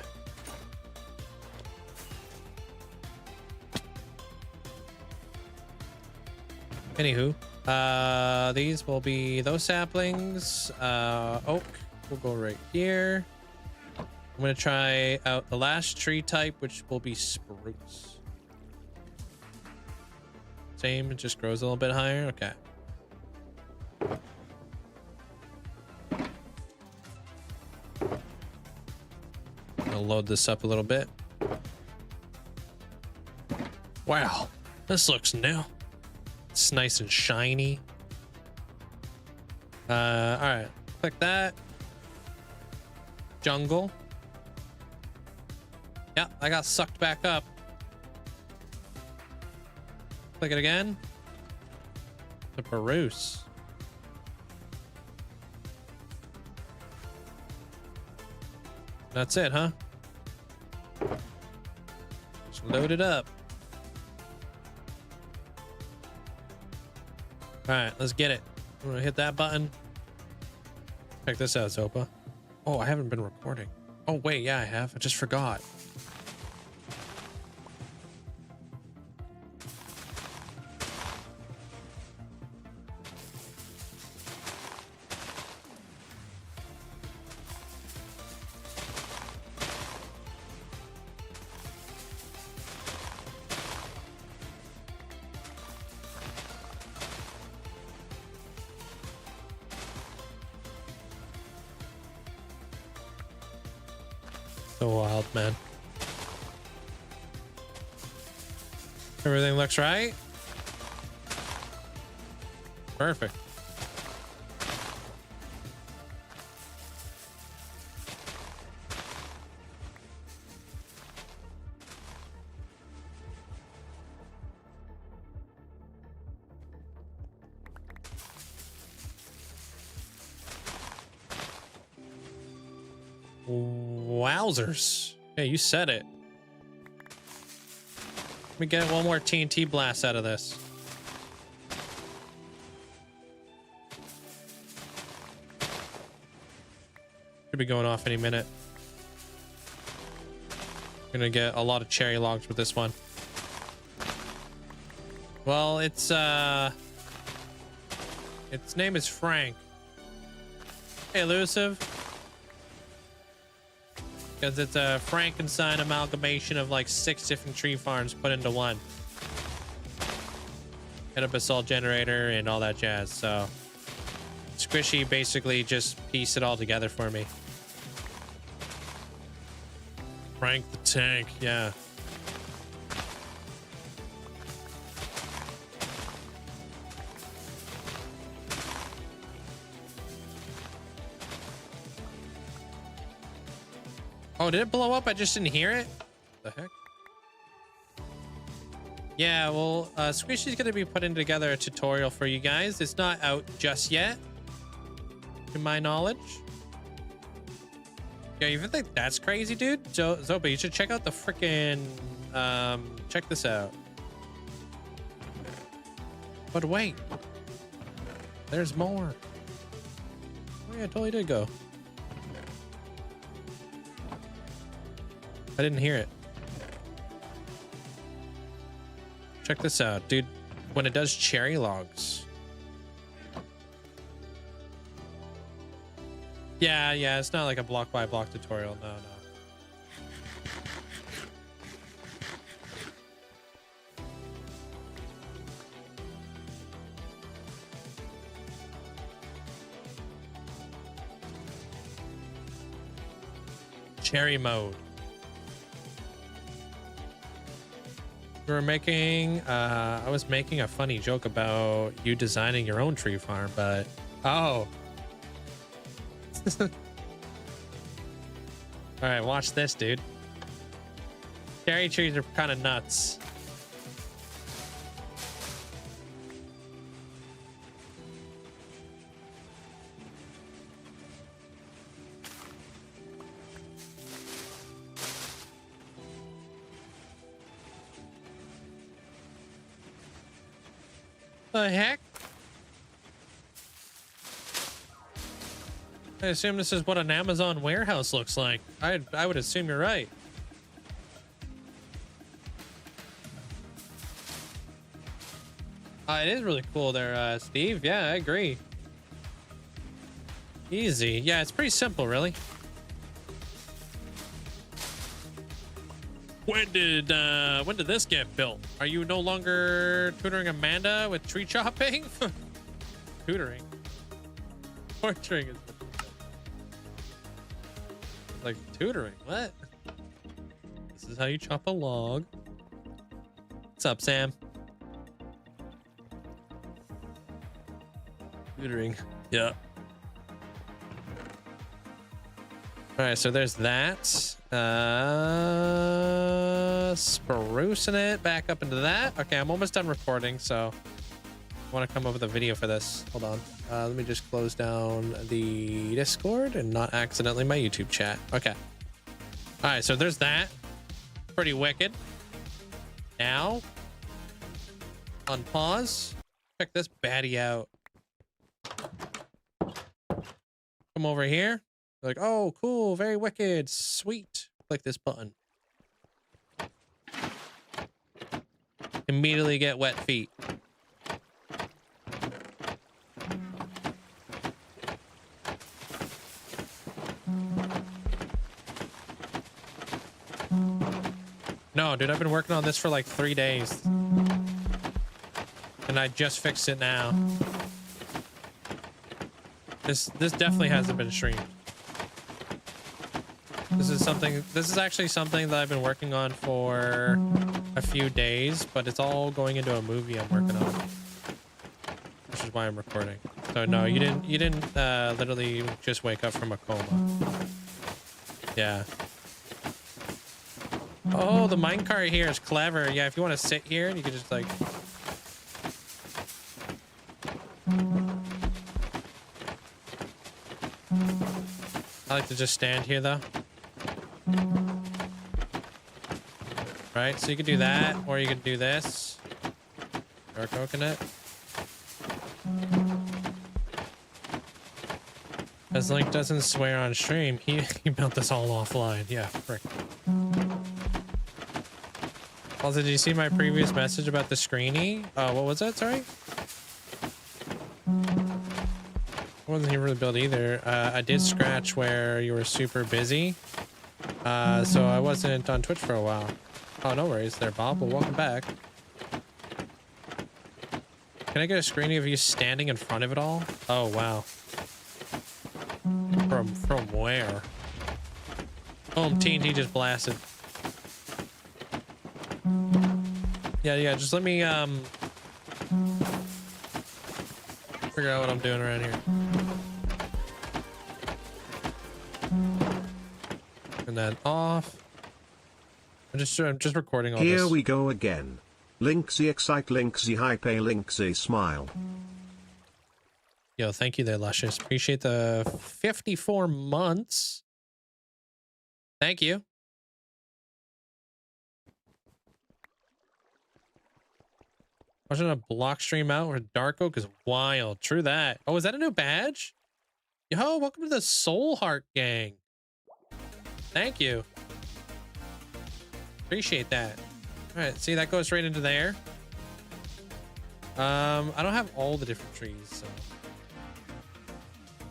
A: Anywho, these will be those saplings. Oak will go right here. I'm gonna try out the last tree type, which will be spruce. Same, it just grows a little bit higher. Okay. I'll load this up a little bit. Wow, this looks new. It's nice and shiny. All right, click that. Jungle. Yeah, I got sucked back up. Click it again. The Baroose. That's it, huh? Just load it up. All right, let's get it. I'm gonna hit that button. Check this out, Zopa. Oh, I haven't been recording. Oh, wait, yeah, I have. I just forgot. So wild, man. Everything looks right. Perfect. Wowzers. Yeah, you said it. Let me get one more TNT blast out of this. Should be going off any minute. Gonna get a lot of cherry logs with this one. Well, its name is Frank. Hey, elusive. Because it's a Frankenstein amalgamation of like 6 different tree farms put into one. Hit a basalt generator and all that jazz. So Squishy basically just pieced it all together for me. Frank the Tank, yeah. Oh, did it blow up? I just didn't hear it. What the heck? Yeah, well, Squishy's gonna be putting together a tutorial for you guys. It's not out just yet, to my knowledge. Yeah, you think that's crazy, dude? Zopa, you should check out the freaking. Check this out. But wait, there's more. Oh yeah, I totally did go. I didn't hear it. Check this out, dude. When it does cherry logs. Yeah, it's not like a block by block tutorial. No. Cherry mode. We were making, I was making a funny joke about you designing your own tree farm, but, oh. All right, watch this, dude. Cherry trees are kind of nuts. The heck? I assume this is what an Amazon warehouse looks like. I would assume you're right. It is really cool there, Steve. Yeah, I agree. Easy. Yeah, it's pretty simple, really. When did this get built? Are you no longer tutoring Amanda with tree chopping? Tutoring. Torturing is like tutoring. What? This is how you chop a log. What's up, Sam? Tutoring. Yeah. All right, so there's that. Sprucing it back up into that. Okay, I'm almost done recording, so I want to come up with a video for this. Hold on. Let me just close down the Discord and not accidentally my YouTube chat. Okay. All right, so there's that. Pretty wicked. Now, on pause. Check this baddie out. Come over here. Like, oh, cool, very wicked, sweet. Click this button. Immediately get wet feet. No, dude, I've been working on this for like 3 days. And I just fixed it now. This definitely hasn't been streamed. This is actually something that I've been working on for a few days, but it's all going into a movie I'm working on. Which is why I'm recording. So no, you didn't literally just wake up from a coma. Yeah. Oh, the minecart here is clever. Yeah, if you want to sit here, you can just like... I like to just stand here though. Right, so you could do that, or you could do this. Dark coconut. As Link doesn't swear on stream, he built this all offline. Yeah, frick. Also, did you see my previous message about the screeny? What was that? Sorry? I wasn't even really built either. I did scratch where you were super busy. So I wasn't on Twitch for a while. Oh, no worries there, Bob. Well, welcome back. Can I get a screening of you standing in front of it all? Oh, wow. From where? Oh, TNT just blasted. Yeah, just let me, figure out what I'm doing around here. Turn that off. I'm just recording all this.
C: Here we go again. Linkzzey excite, Linkzzey hype, a Linkzzey smile.
A: Yo, thank you there, Luscious. Appreciate the 54 months. Thank you. Watching a block stream out where Dark Oak is wild. True that. Oh, is that a new badge? Yo, welcome to the Soul Heart Gang. Thank you. Appreciate that. All right, see, that goes right into there. I don't have all the different trees, so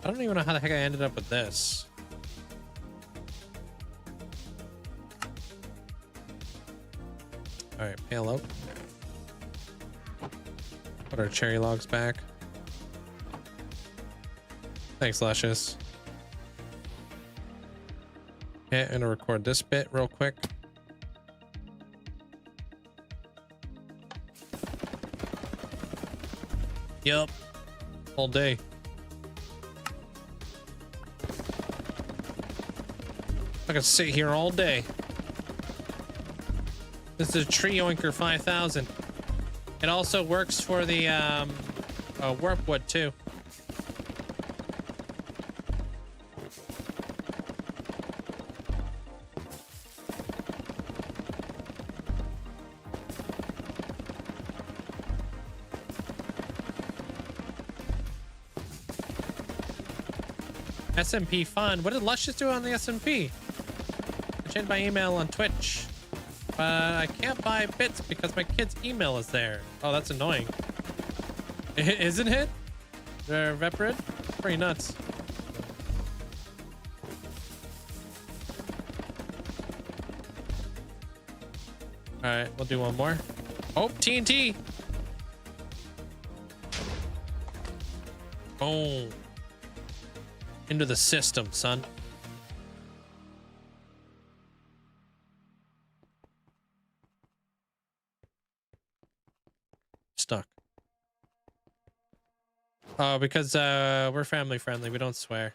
A: I don't even know how the heck I ended up with this. All right, pale oak. Put our cherry logs back. Thanks, Luscious. Okay, I'm gonna record this bit real quick. Yep. All day. I could sit here all day. This is a Tree Oinker 5000. It also works for the warp wood too. SMP fun. What did Luscious do on the SMP? I changed my email on Twitch. I can't buy bits because my kid's email is there. Oh, that's annoying. Isn't it? Veprid? Pretty nuts. Alright, we'll do one more. Oh, TNT! Boom. Into the system, son. Stuck. Oh, because we're family friendly. We don't swear.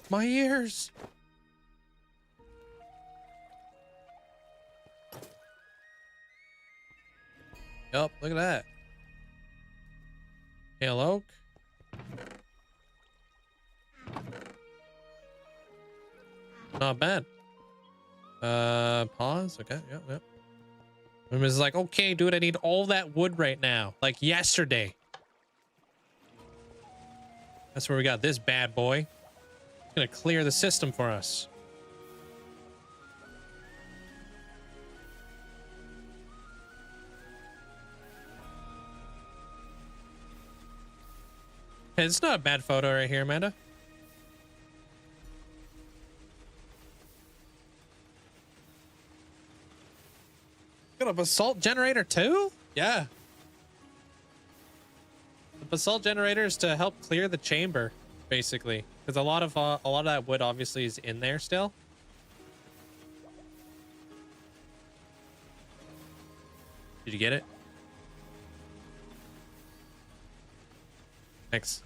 A: My ears. Yup, look at that. Pale oak. Not bad. Pause. Okay, yep. And was like, okay, dude, I need all that wood right now. Like yesterday. That's where we got this bad boy. It's gonna clear the system for us. Hey, it's not a bad photo right here, Amanda. Got a basalt generator too? Yeah. The basalt generator is to help clear the chamber, basically, because a lot of that wood obviously is in there still. Did you get it? Thanks.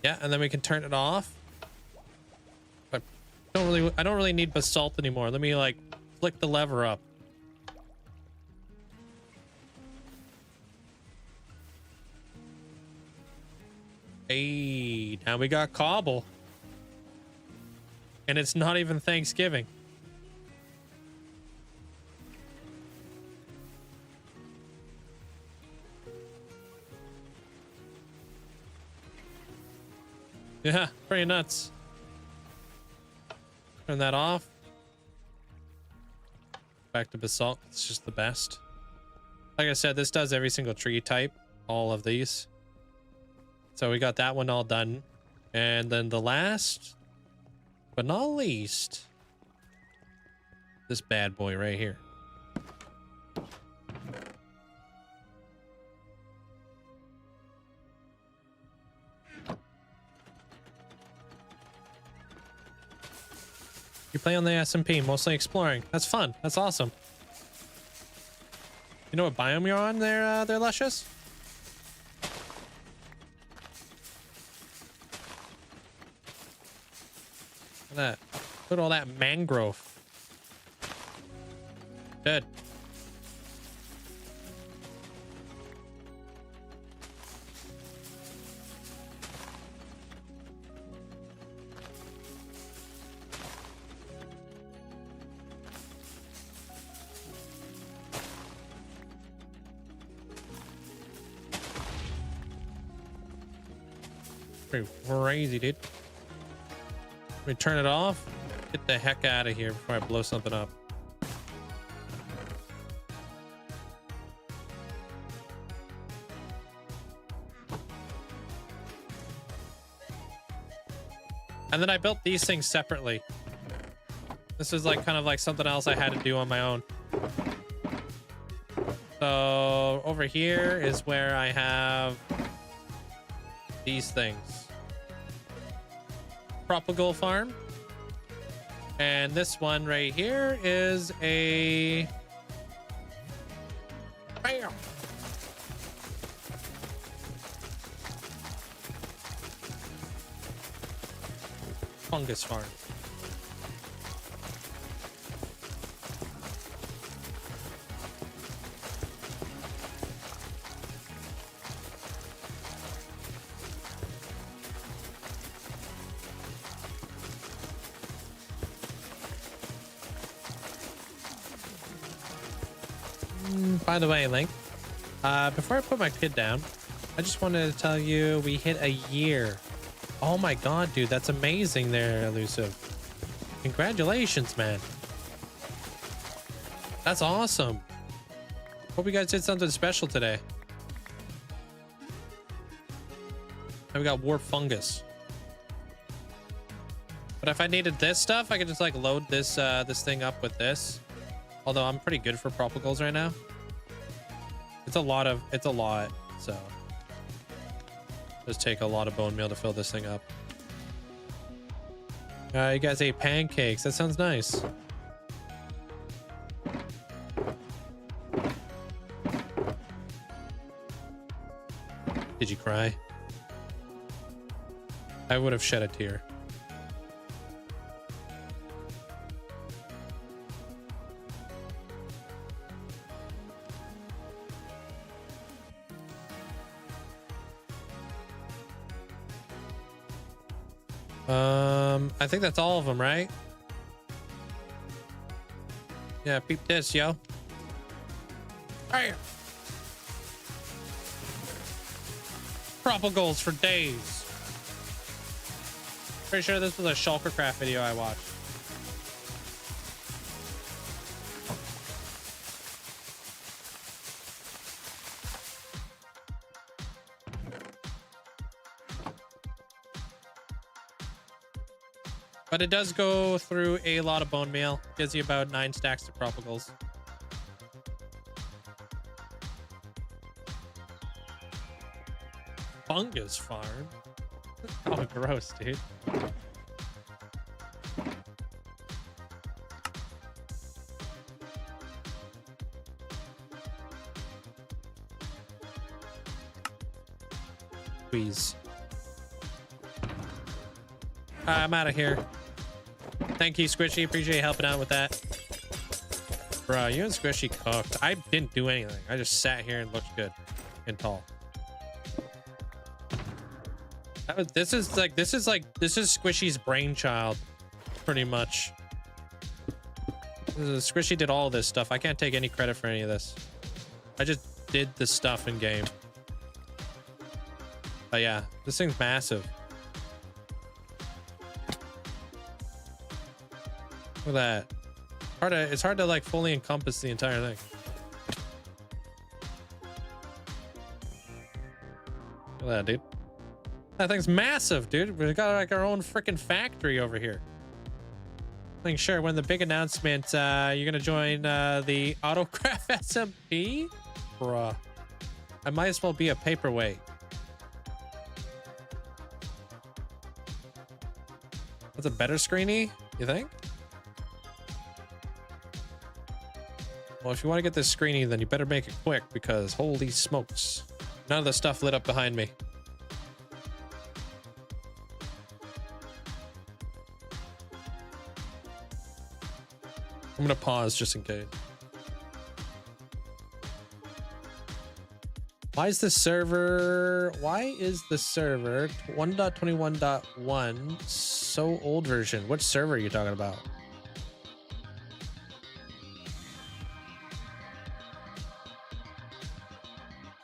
A: Yeah, and then we can turn it off. But I don't really need basalt anymore. Let me like flick the lever up. Hey, now we got cobble. And it's not even Thanksgiving. Yeah, pretty nuts. Turn that off. Back to basalt. It's just the best. Like I said, this does every single tree type. All of these. So we got that one all done. And then the last, but not least, this bad boy right here. You play on the SMP, mostly exploring. That's fun. That's awesome. You know what biome you're on there, Luscious? Look at that. Look at all that mangrove. Good. Pretty crazy, dude. Let me turn it off. Get the heck out of here before I blow something up. And then I built these things separately. This is like kind of like something else I had to do on my own. So over here is where I have these things. Tropical farm. And this one right here is a bam. Fungus farm. By the way, Link, before I put my kid down, I just wanted to tell you we hit a year. Oh my god, dude, that's amazing there, Elusive. Congratulations, man. That's awesome. Hope you guys did something special today. And we got warp fungus. But if I needed this stuff, I could just like load this this thing up with this. Although I'm pretty good for propagals right now. It's a lot, so just take a lot of bone meal to fill this thing up. You guys ate pancakes. That sounds nice. Did you cry? I would have shed a tear. I think that's all of them, right? Yeah, peep this, yo. Hey. Propagals for days. Pretty sure this was a Shulkercraft video I watched. But it does go through a lot of bone meal. Gives you about 9 stacks of propagals. Fungus farm? Oh, gross, dude. Please. I'm out of here. Thank you, Squishy. Appreciate you helping out with that. Bro, you and Squishy cooked. I didn't do anything. I just sat here and looked good and tall. This is Squishy's brainchild, pretty much. Squishy did all this stuff. I can't take any credit for any of this. I just did the stuff in game. But yeah, this thing's massive. Look at that. It's hard to like fully encompass the entire thing. Look at that, dude. That thing's massive, dude. We got like our own freaking factory over here. Like, sure, when the big announcement, you're gonna join the Autograph SMP? Bruh. I might as well be a paperweight. That's a better screeny, you think? Well, if you want to get this screeny, then you better make it quick, because holy smokes. None of the stuff lit up behind me. I'm gonna pause just in case. Why is the server 1.21.1 so old version? What server are you talking about?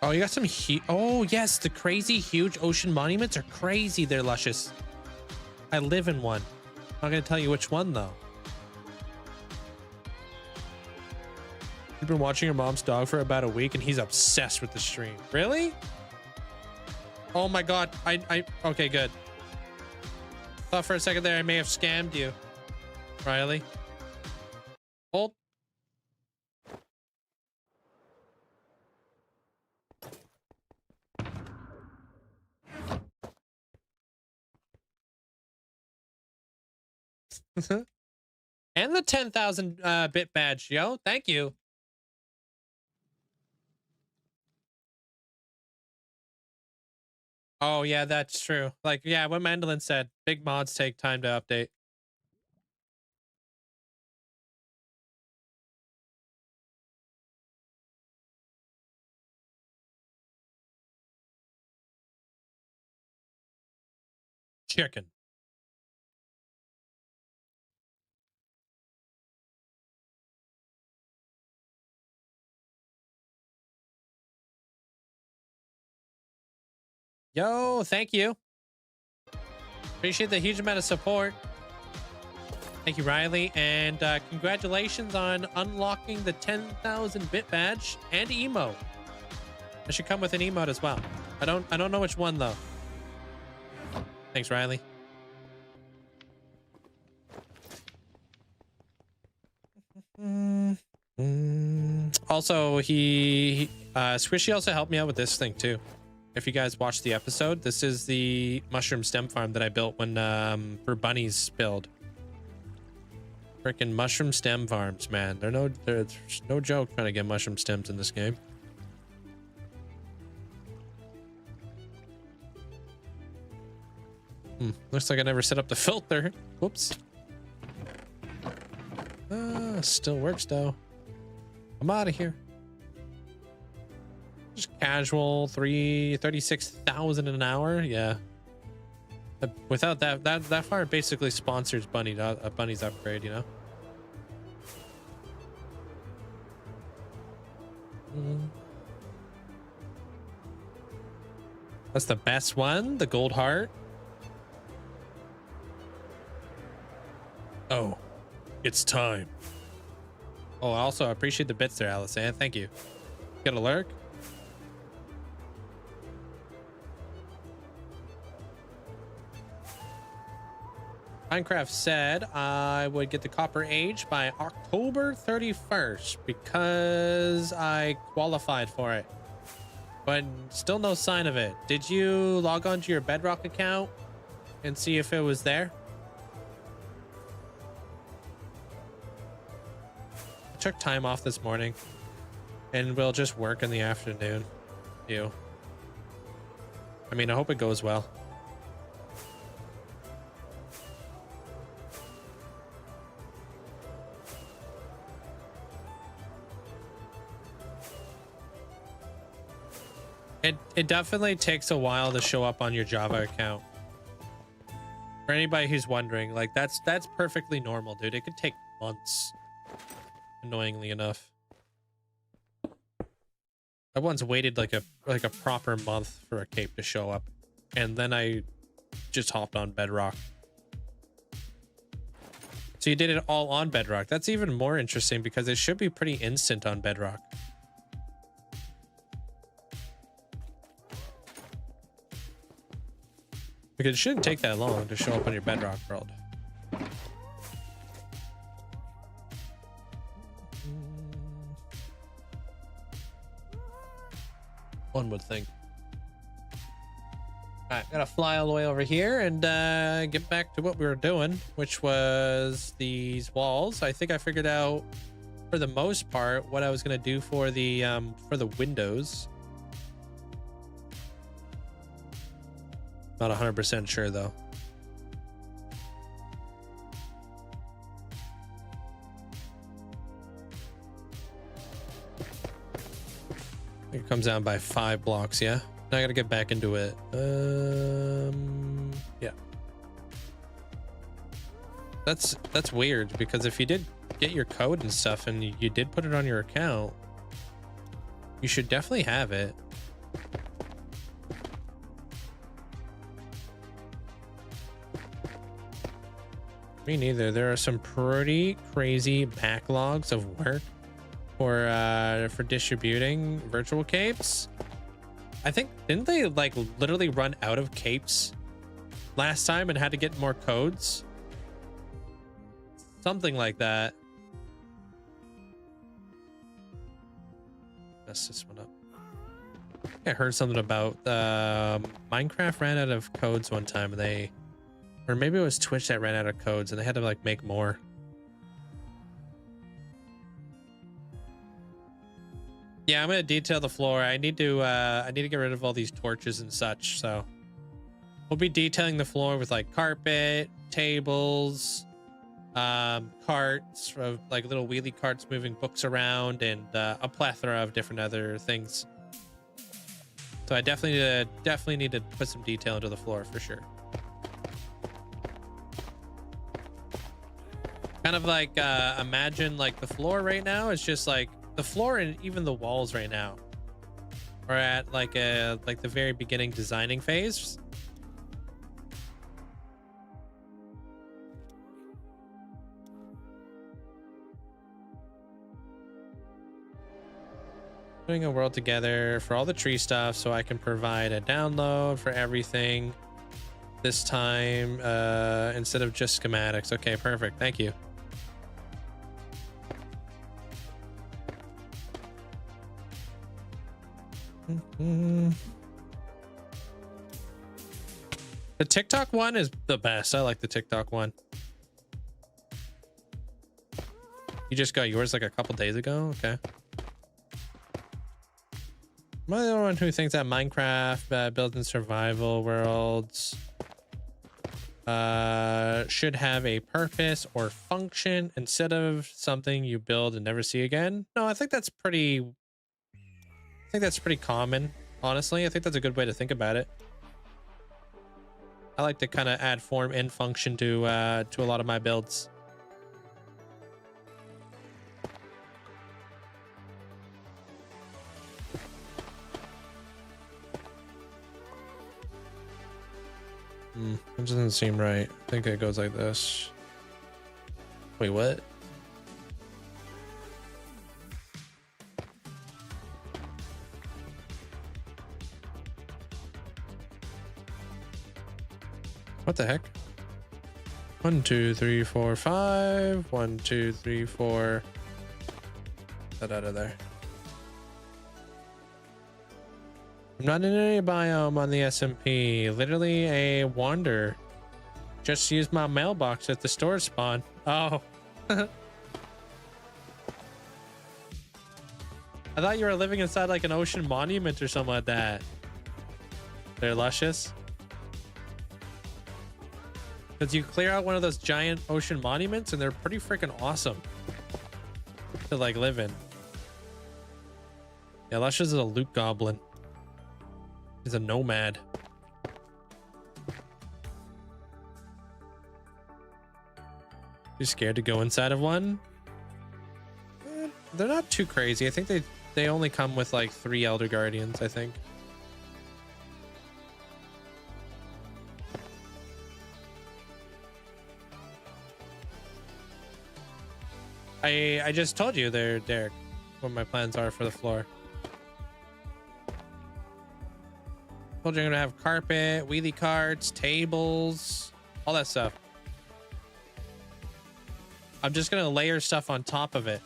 A: Oh, you got some oh yes, the crazy huge ocean monuments are crazy. They're luscious. I live in one. I'm not gonna tell you which one though. You've been watching your mom's dog for about a week and he's obsessed with the stream. Really? Oh my god. Okay, good. Thought for a second there I may have scammed you, Riley. Hold. And the 10,000 bit badge, yo. Thank you. Oh, yeah, that's true. Like, yeah, what Mandolin said, big mods take time to update. Chicken. Yo, thank you. Appreciate the huge amount of support. Thank you, Riley. And congratulations on unlocking the 10,000 bit badge and emote. I should come with an emote as well. I don't know which one though. Thanks, Riley. Also, Squishy also helped me out with this thing too. If you guys watched the episode, this is the mushroom stem farm that I built when for bunnies build. Freaking mushroom stem farms, man. There's no joke trying to get mushroom stems in this game. Looks like I never set up the filter. Whoops. Still works though. I'm out of here. Just casual 36,000 an hour. Yeah. Without that far basically sponsors Bunny's upgrade, you know. That's the best one, the gold heart. Oh, it's time. Oh, also I appreciate the bits there, Alice. Thank you. Got a lurk? Minecraft said I would get the copper age by October 31st because I qualified for it, but still no sign of it. Did you log on to your Bedrock account and see if it was there? I took time off this morning and we'll just work in the afternoon. I mean, I hope it goes well. It definitely takes a while to show up on your Java account. For anybody who's wondering, like that's perfectly normal, dude. It could take months, annoyingly enough. I once waited like a proper month for a cape to show up, and then I just hopped on Bedrock. So you did it all on Bedrock. That's even more interesting because it should be pretty instant on Bedrock. Because it shouldn't take that long to show up on your Bedrock world. One would think. All right, gotta fly all the way over here and get back to what we were doing, which was these walls. I think I figured out, for the most part, what I was gonna do for the windows. Not 100% sure though. I think it comes down by 5 blocks, yeah. Now I gotta get back into it. Yeah. That's weird because if you did get your code and stuff and you did put it on your account, you should definitely have it. Me neither. There are some pretty crazy backlogs of work for distributing virtual capes. I think, didn't they like literally run out of capes last time and had to get more codes? Something like that. Mess this one up. I heard something about Minecraft ran out of codes one time and they, or maybe it was Twitch that ran out of codes and they had to like make more. Yeah, I'm gonna detail the floor. I need to get rid of all these torches and such. So we'll be detailing the floor with like carpet, tables, carts, of like little wheelie carts moving books around, and a plethora of different other things. So I definitely need to put some detail into the floor for sure. Kind of like imagine like the floor right now is just like the floor and even the walls right now are at like the very beginning designing phase. Putting a world together for all the tree stuff so I can provide a download for everything this time instead of just schematics. Okay, perfect. Thank you. The TikTok one is the best. I like the TikTok one. You just got yours like a couple days ago? Okay. Am I the only one who thinks that Minecraft building survival worlds should have a purpose or function instead of something you build and never see again? No, I think that's pretty common, honestly. I think that's a good way to think about it. I like to kind of add form and function to a lot of my builds. It doesn't seem right. I think it goes like this. Wait, what? What the heck? 1, 2, 3, 4, 5. 1, 2, 3, 4. That out of there. I'm not in any biome on the SMP. Literally a wander. Just use my mailbox at the store spawn. Oh. I thought you were living inside like an ocean monument or something like that. They're luscious. Because you clear out one of those giant ocean monuments and they're pretty freaking awesome to like live in. Yeah, Luscious is a loot goblin. He's a nomad. You're scared to go inside of one? They're not too crazy. I think they only come with like 3 Elder Guardians, I think. I just told you there, Derek, what my plans are for the floor. Told you I'm gonna have carpet, wheelie carts, tables, all that stuff. I'm just gonna layer stuff on top of it.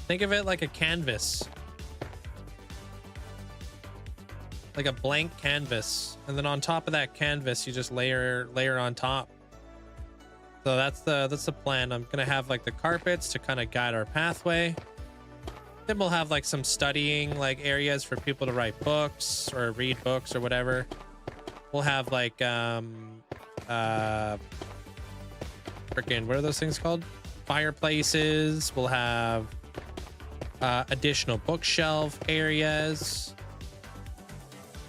A: Think of it like a canvas. Like a blank canvas. And then on top of that canvas, you just layer on top. So that's the plan. I'm gonna have like the carpets to kind of guide our pathway. Then we'll have like some studying like areas for people to write books or read books or whatever. We'll have like freaking, what are those things called? Fireplaces. We'll have additional bookshelf areas.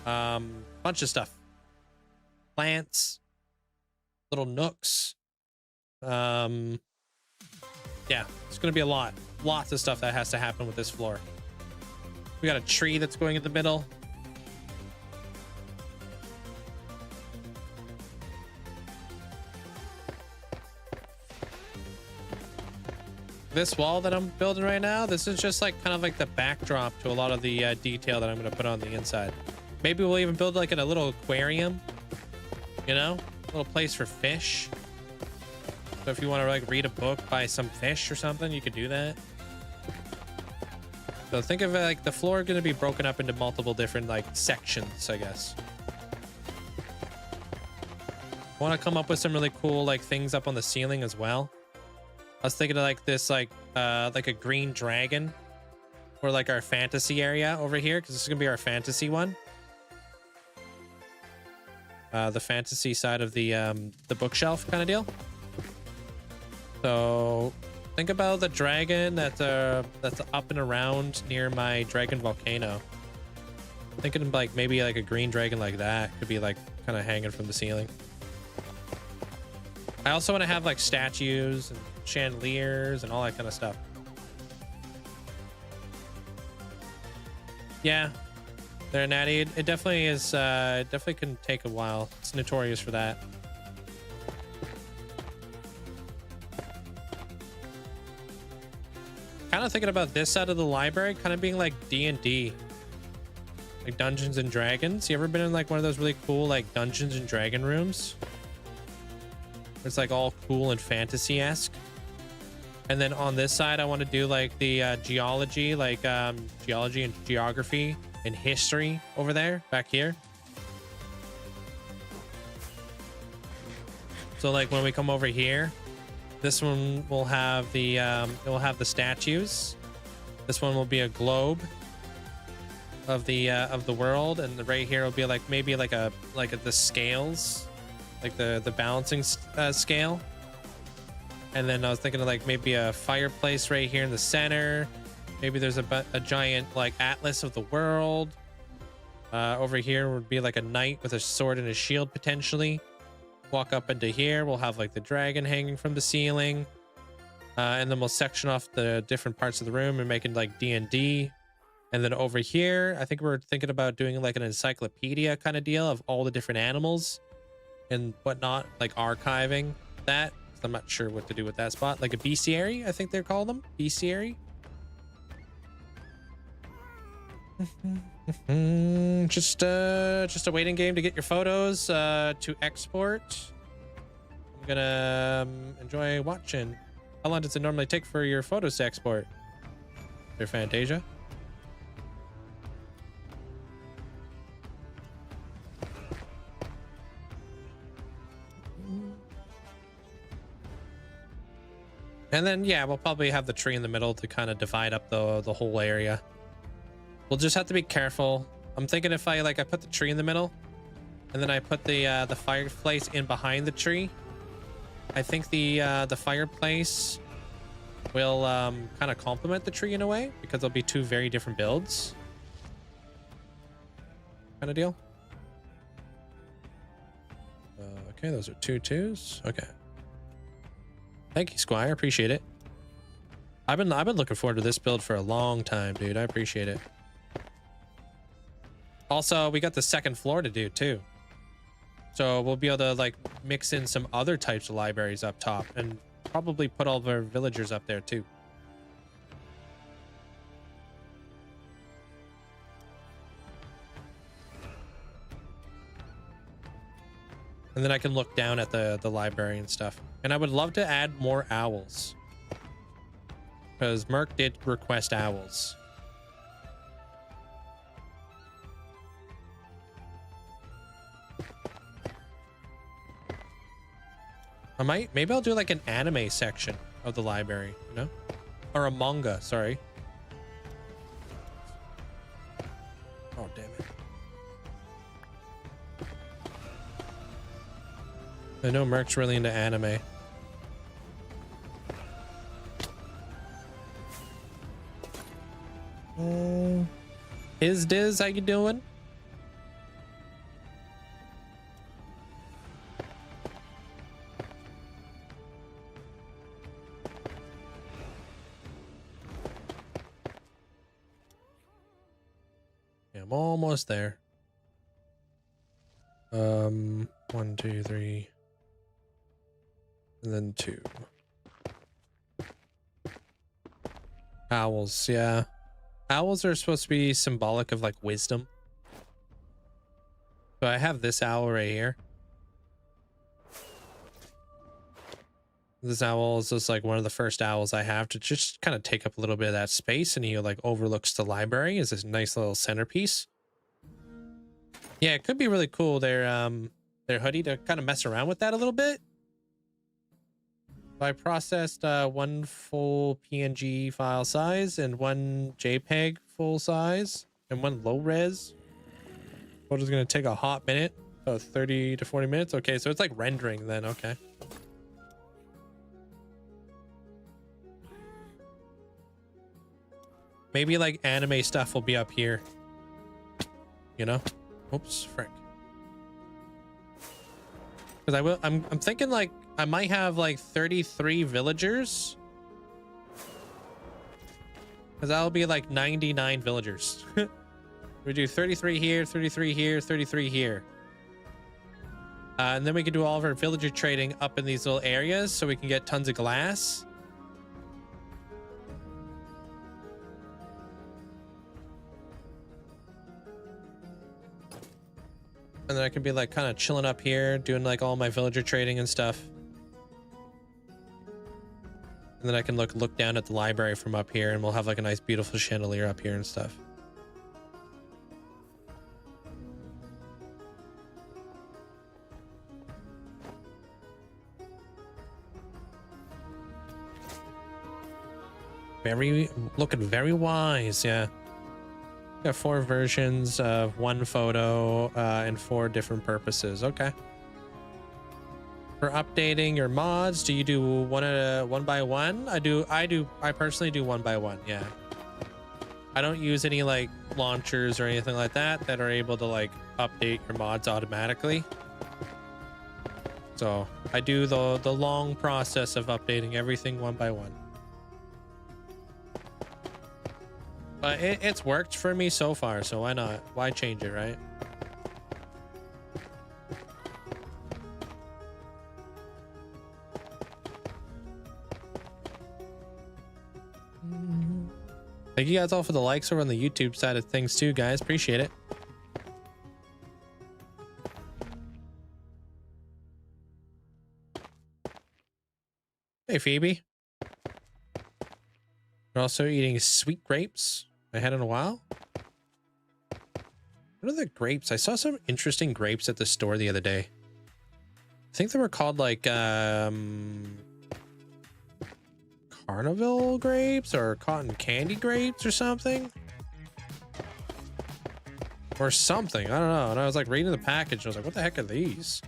A: Bunch of stuff. Plants. Little nooks. Yeah, it's gonna be a lot. Lots of stuff that has to happen with this floor. We got a tree that's going in the middle. This wall that I'm building right now, this is just like kind of like the backdrop to a lot of the detail that I'm going to put on the inside. Maybe we'll even build like a little aquarium, you know, a little place for fish. So if you want to like read a book by some fish or something, you could do that. So think of it like the floor going to be broken up into multiple different like sections, I guess. I want to come up with some really cool like things up on the ceiling as well. I was thinking of like this like a green dragon for like our fantasy area over here, because this is gonna be our fantasy one. The fantasy side of the bookshelf kind of deal. So think about the dragon that's up and around near my dragon volcano. Thinking of like maybe like a green dragon like that could be like kind of hanging from the ceiling. I also want to have like statues and chandeliers and all that kind of stuff. Yeah, there, Natty. It definitely is. It definitely can take a while. It's notorious for that. Kind of thinking about this side of the library, kind of being like D&D, like Dungeons and Dragons. You ever been in like one of those really cool like Dungeons and Dragon rooms? It's like all cool and fantasy-esque. And then on this side, I want to do like the geology, like geology and geography and history over there, back here. So like when we come over here, this one will have the it will have the statues. This one will be a globe of the world, and the right here will be like maybe like the scales, like the balancing scale. And then I was thinking of like maybe a fireplace right here in the center. Maybe there's a giant like atlas of the world. Over here would be like a knight with a sword and a shield potentially. Walk up into here, we'll have like the dragon hanging from the ceiling. And then we'll section off the different parts of the room and make it like D&D. And then over here, I think we're thinking about doing like an encyclopedia kind of deal of all the different animals and whatnot, like archiving that. I'm not sure what to do with that spot. Like a bestiary, I think they're called them. Bestiary. Just a waiting game to get your photos to export. I'm gonna enjoy watching. How long does it normally take for your photos to export? Their Fantasia. And then, yeah, we'll probably have the tree in the middle to kind of divide up the whole area. We'll just have to be careful. I'm thinking if I put the tree in the middle and then I put the fireplace in behind the tree, I think the fireplace will kind of complement the tree in a way, because there'll be two very different builds. kind of deal. Okay, those are 2 2s. Okay. Thank you, Squire. Appreciate it. I've been looking forward to this build for a long time, dude. I appreciate it. Also, we got the second floor to do too. So we'll be able to like mix in some other types of libraries up top and probably put all of our villagers up there too. And then I can look down at the library and stuff. And I would love to add more owls. Because Merc did request owls. Maybe I'll do like an anime section of the library, you know? Or a manga, sorry. Oh, damn it. I know Merc's really into anime. Diz, how you doing? Yeah, I'm almost there. 1, 2, 3. And then 2. Owls, yeah. Owls are supposed to be symbolic of like wisdom. So I have this owl right here. This owl is just like one of the first owls I have to just kind of take up a little bit of that space, and he like overlooks the library as this nice little centerpiece. Yeah, it could be really cool their hoodie to kind of mess around with that a little bit. I processed 1 full PNG file size and 1 JPEG full size and 1 low res. Photo's gonna take a hot minute, about 30 to 40 minutes. Okay, so it's like rendering then. Okay. Maybe like anime stuff will be up here. You know? Oops, frick. Because I'm thinking like I might have like 33 villagers. Because that'll be like 99 villagers. We do 33 here, 33 here, 33 here. And then we can do all of our villager trading up in these little areas so we can get tons of glass. And then I can be like kind of chilling up here, doing like all my villager trading and stuff. And then I can look down at the library from up here, and we'll have like a nice beautiful chandelier up here and stuff. Looking very wise, yeah. Got 4 versions of 1 photo and 4 different purposes. Okay. For updating your mods, do you do one by one? I personally do 1 by 1. Yeah. I don't use any like launchers or anything like that are able to like update your mods automatically. So I do the long process of updating everything 1 by 1. But it's worked for me so far, so why not? Why change it, right? Thank you guys all for the likes over on the YouTube side of things too, guys. Appreciate it. Hey, Phoebe. We're also eating sweet grapes. I had in a while. What are the grapes? I saw some interesting grapes at the store the other day. I think they were called like Carnival grapes or cotton candy grapes or something. Or something. I don't know. And I was like reading the package and I was like, what the heck are these?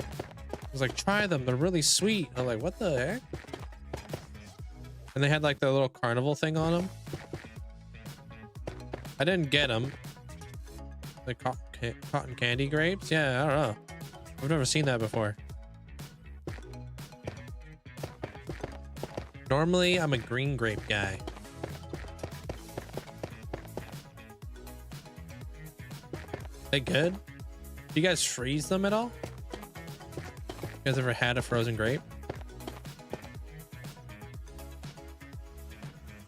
A: I was like, try them. They're really sweet. I'm like, what the heck? And they had like the little carnival thing on them. I didn't get them. Like cotton candy grapes? Yeah, I don't know. I've never seen that before. Normally, I'm a green grape guy. They good? Do you guys freeze them at all? You guys ever had a frozen grape?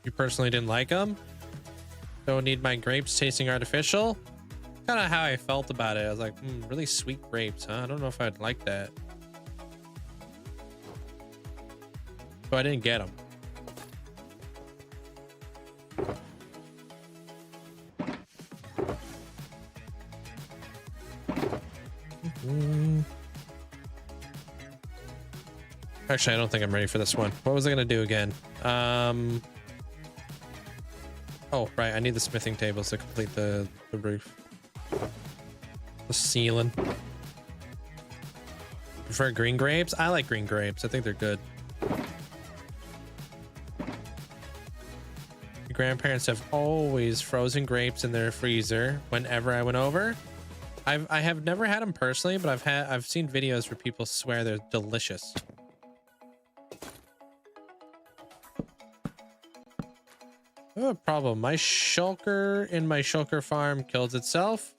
A: You personally didn't like them? Don't need my grapes tasting artificial? Kind of how I felt about it. I was like, really sweet grapes, huh? I don't know if I'd like that. So I didn't get them. Actually, I don't think I'm ready for this one. What was I gonna do again? Oh, right. I need the smithing tables to complete the roof. The ceiling. Prefer green grapes? I like green grapes. I think they're good. Your grandparents have always frozen grapes in their freezer whenever I went over. I have never had them personally, but I've seen videos where people swear they're delicious. Oh, problem. My shulker in my shulker farm kills itself.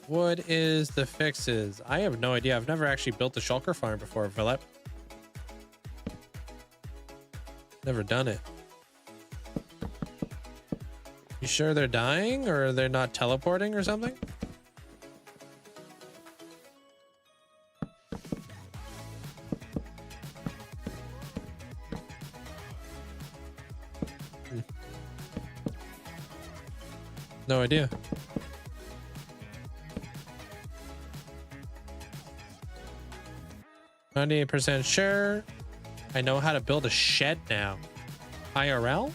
A: What is the fixes? I have no idea. I've never actually built a shulker farm before, Philip. Never done it. You sure they're dying or they're not teleporting or something? No idea. %, sure. I know how to build a shed now. IRL?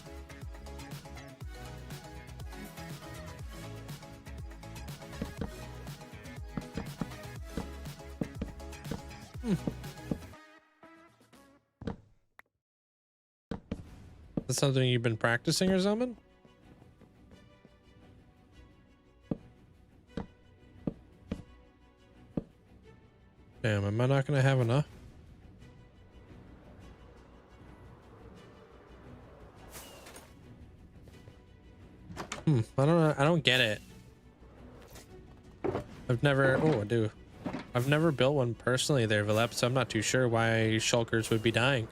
A: That's something you've been practicing or something? Damn, am I not gonna have enough? I don't get it. I've never, oh, I do. I've never built one personally there, Vilep, so I'm not too sure why shulkers would be dying.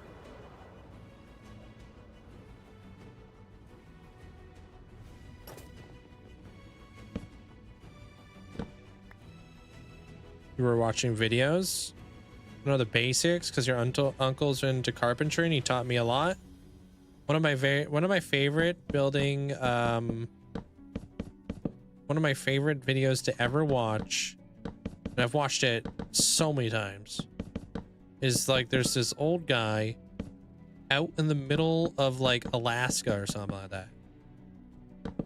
A: You were watching videos? You know the basics because your uncle's into carpentry and he taught me a lot. One of my favorite building one of my favorite videos to ever watch, and I've watched it so many times, is like there's this old guy out in the middle of like Alaska or something like that.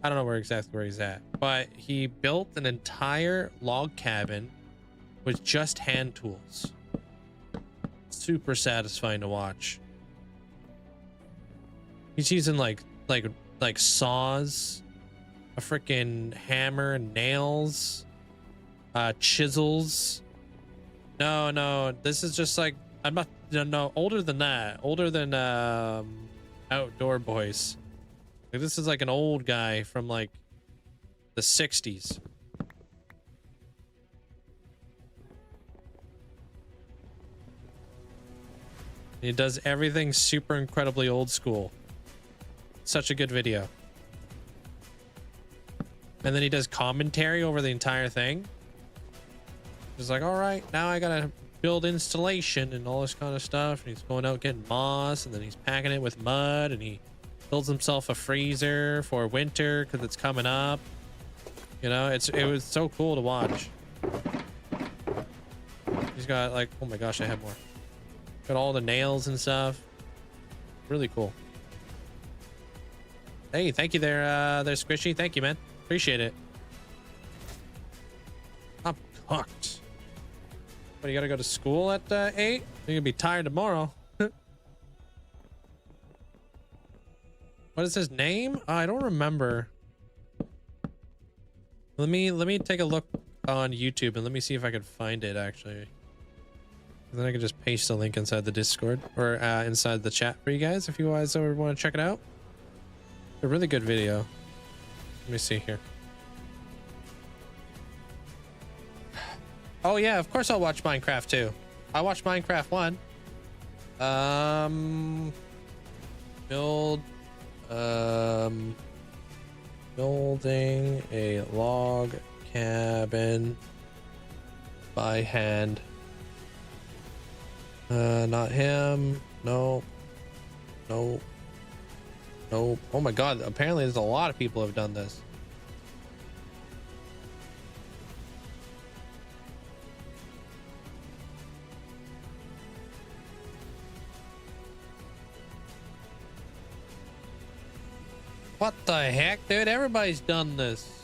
A: I don't know exactly where he's at, but he built an entire log cabin with just hand tools. Super satisfying to watch. He's using like saws, a freaking hammer, and nails, chisels. No, this is just like, I'm not, no, older than that. Older than Outdoor Boys. Like, this is like an old guy from like the 60s. He does everything super incredibly old school. Such a good video. And then he does commentary over the entire thing. He's like, all right, now I gotta build installation and all this kind of stuff. And he's going out getting moss, and then he's packing it with mud, and he builds himself a freezer for winter because it's coming up. You know, it was so cool to watch. He's got like, oh my gosh, I have more. Got all the nails and stuff. Really cool. Hey, thank you there, Squishy. Thank you, man. Appreciate it. I'm cooked. What, you gotta go to school at 8? You're gonna be tired tomorrow. What is his name? I don't remember. Let me take a look on YouTube, and let me see if I can find it actually. And then I can just paste the link inside the Discord or inside the chat for you guys if you guys ever want to check it out. A really good video. Let me see here. Oh yeah, of course I'll watch Minecraft too. I watched Minecraft 1. Building a log cabin by hand. Not him. No. No. No. Oh my god, apparently there's a lot of people who have done this. What the heck, dude? Everybody's done this.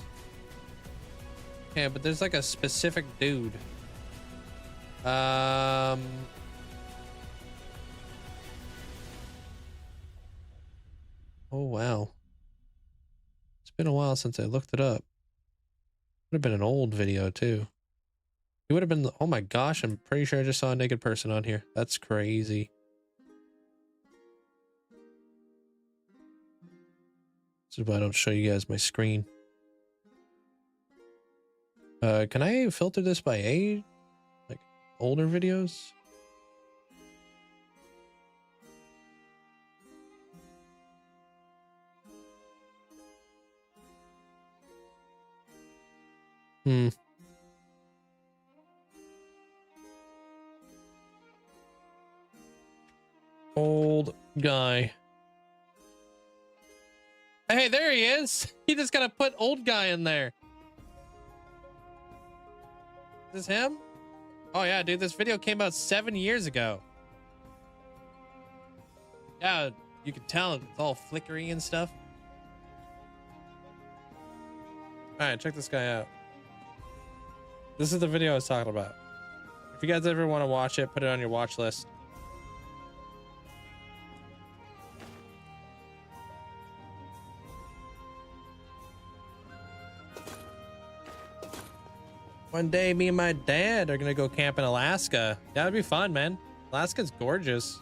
A: Yeah, but there's like a specific dude. Oh wow. It's been a while since I looked it up. Would have been an old video too. It would have been, oh my gosh, I'm pretty sure I just saw a naked person on here. That's crazy. This is why I don't show you guys my screen. Can I filter this by age? Like older videos? Old guy. Hey, there he is. He just gotta put old guy in there. Is this him? Oh yeah, dude, this video came out 7 years ago. Yeah, you can tell it's all flickery and stuff. All right, check this guy out. This is the video I was talking about. If you guys ever want to watch it, put it on your watch list. One day, me and my dad are gonna go camp in Alaska. That would be fun, man. Alaska's gorgeous.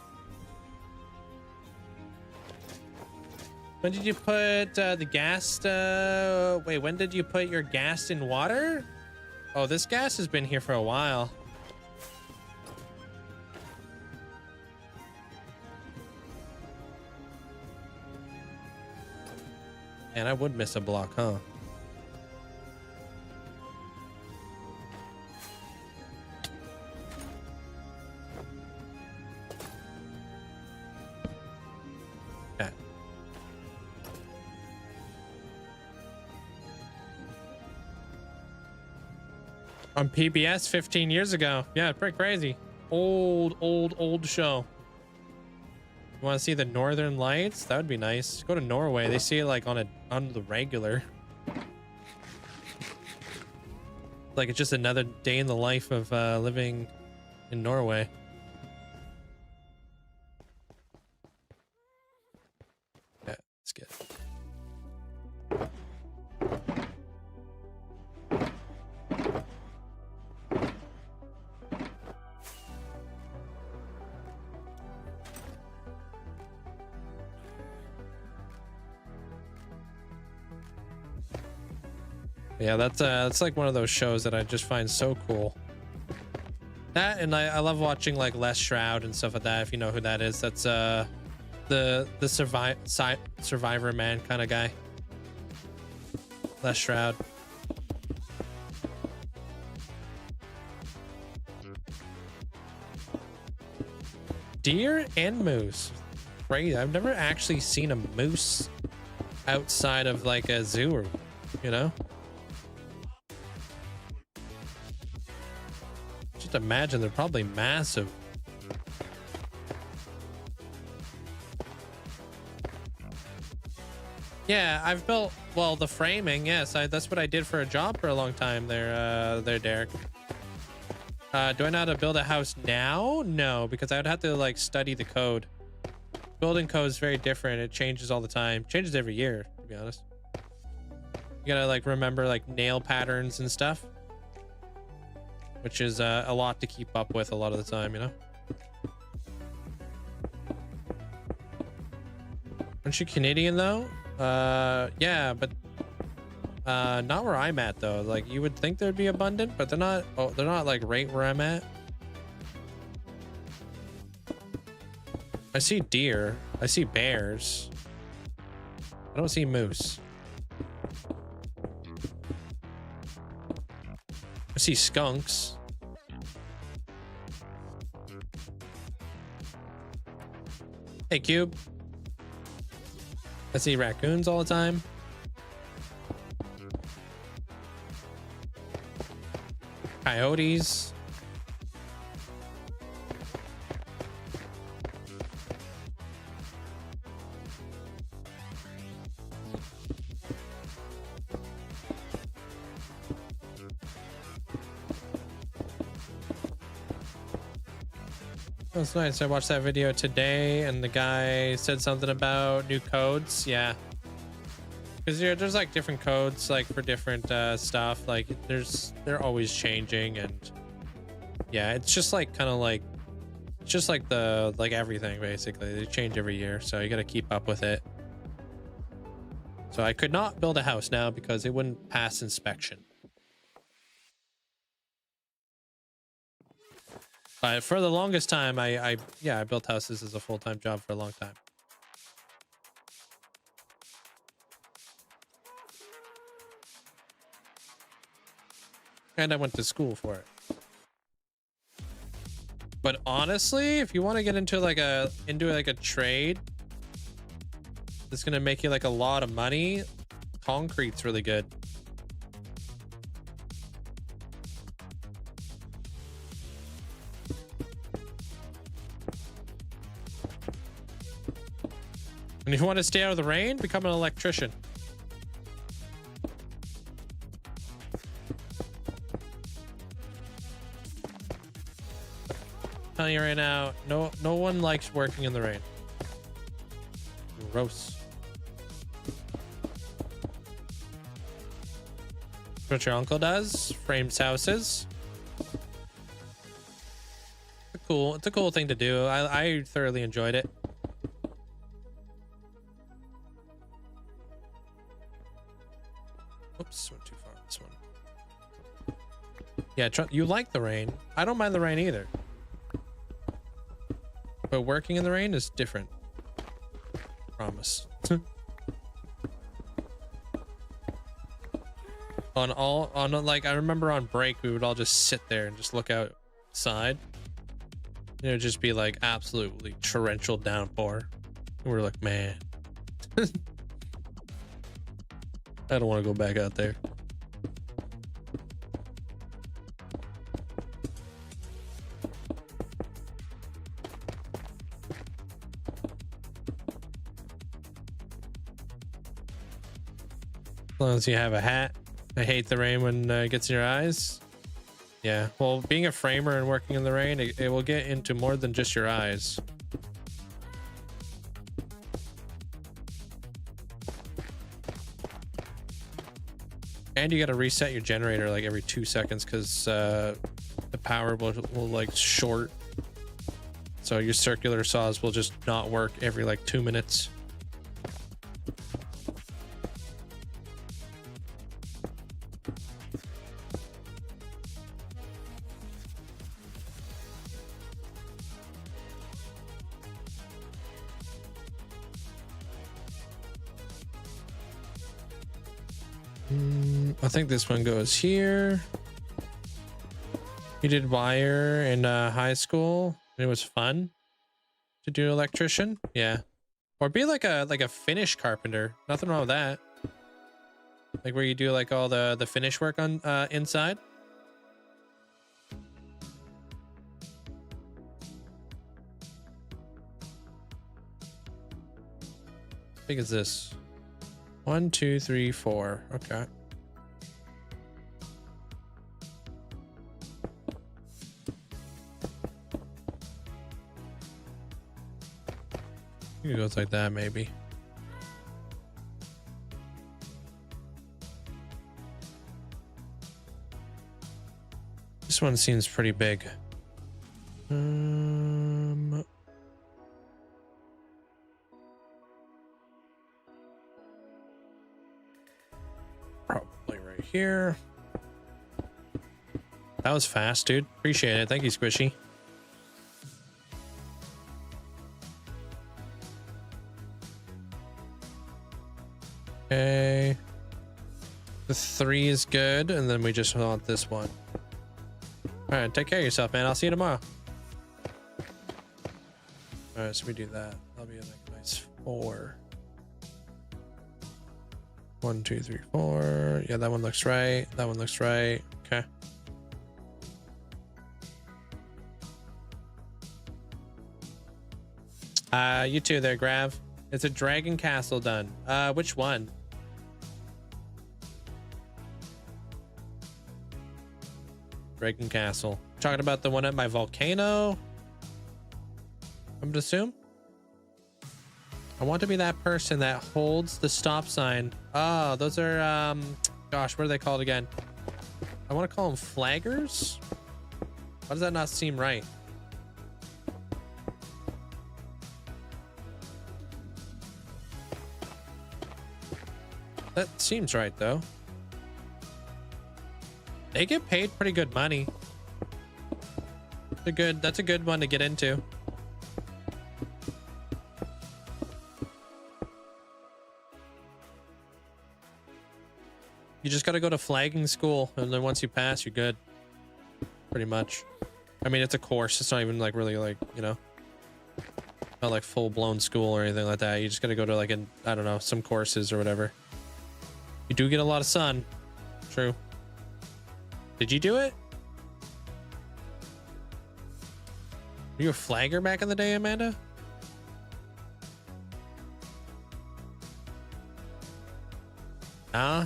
A: When did you put the gas? Wait, when did you put your gas in water? Oh, this gas has been here for a while. And I would miss a block, huh? On PBS 15 years ago. Yeah, pretty crazy. Old show. You want to see the Northern Lights? That would be nice. Go to Norway. They see it like on the regular. Like it's just another day in the life of living in Norway. Yeah, let's get it. Yeah, that's like one of those shows that I just find so cool. That, and I love watching like Les Shroud and stuff like that. If you know who that is, that's the Survivor Man kind of guy. Les Shroud. Deer and moose. Crazy. I've never actually seen a moose outside of like a zoo, or, you know. Just imagine, they're probably massive. Yeah, I've built, well, the framing, yes, that's what I did for a job for a long time there, Derek. Do I know how to build a house now? No, because I would have to like study the code. Building code is very different. It changes all the time. Changes every year, to be honest. You gotta like remember like nail patterns and stuff. which is a lot to keep up with a lot of the time, you know. Aren't you Canadian though? Yeah, but not where I'm at though. Like you would think there'd be abundant, but they're not. Oh, they're not like right where I'm at. I see deer. I see bears. I don't see moose. I see skunks. Hey, Cube. I see raccoons all the time. Coyotes. That's nice. I watched that video today and the guy said something about new codes. Yeah. Because there's like different codes like for different stuff. Like they're always changing, and yeah, it's just like kind of like it's just like the everything basically. They change every year, so you got to keep up with it. So I could not build a house now because it wouldn't pass inspection. For the longest time, I built houses as a full-time job for a long time. And I went to school for it. But honestly, if you want to get into like a trade that's gonna make you like a lot of money, concrete's really good. And if you want to stay out of the rain, become an electrician. I'm telling you right now, no one likes working in the rain. Gross. What your uncle does, frames houses. It's a cool thing to do. I thoroughly enjoyed it. Oops, went too far on this one. Yeah, you like the rain. I don't mind the rain either. But working in the rain is different. Promise. Like I remember on break we would all just sit there and just look outside. It would just be like absolutely torrential downpour. And we're like, man. I don't want to go back out there. As long as you have a hat. I hate the rain when it gets in your eyes. Yeah, well, being a framer and working in the rain, it will get into more than just your eyes. And you got to reset your generator like every 2 seconds because the power will like short. So your circular saws will just not work every like 2 minutes. I think this one goes here. You did wire in high school. It was fun to do electrician. Yeah, or be like a finish carpenter. Nothing wrong with that. Like where you do like all the finish work on inside. How big is this? 1, 2, 3, 4. Okay. It goes like that, maybe. I 'cause This one seems pretty big. Probably right here. That was fast, dude. Appreciate it. Thank you, Squishy. Okay. The 3 is good, and then we just want this one. All right, take care of yourself, man. I'll see you tomorrow. All right, so we do that. That'll be like a nice 4. 1, 2, 3, 4. Yeah, that one looks right. That one looks right. Okay. You too there, Grav. It's a dragon castle done. Which one? Dragon castle. Talking about the one at my volcano? I'm gonna assume. I want to be that person that holds the stop sign. Oh, those are, gosh, what are they called again? I want to call them flaggers. Why does that not seem right? That seems right, though. They get paid pretty good money. That's a good one to get into. You just got to go to flagging school, and then once you pass, you're good. Pretty much. I mean, it's a course. It's not even like really like, you know, not like full-blown school or anything like that. You just got to go to like, I don't know, some courses or whatever. You do get a lot of sun. True. Did you do it? Were you a flagger back in the day, Amanda? Nah.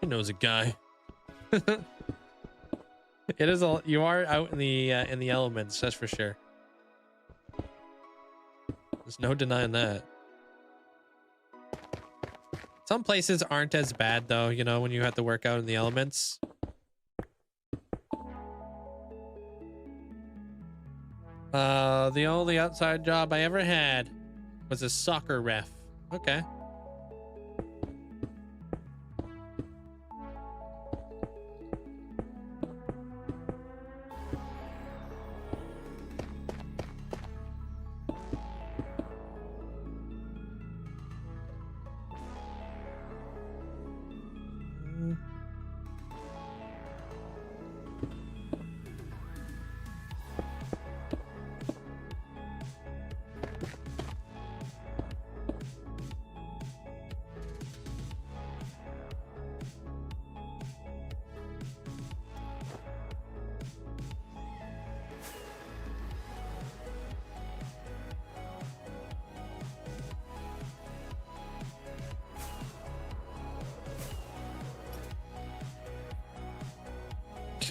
A: He knows a guy. It is all, you are out in the elements, that's for sure. There's no denying that. Some places aren't as bad though, you know, when you have to work out in the elements. The only outside job I ever had was a soccer ref. Okay.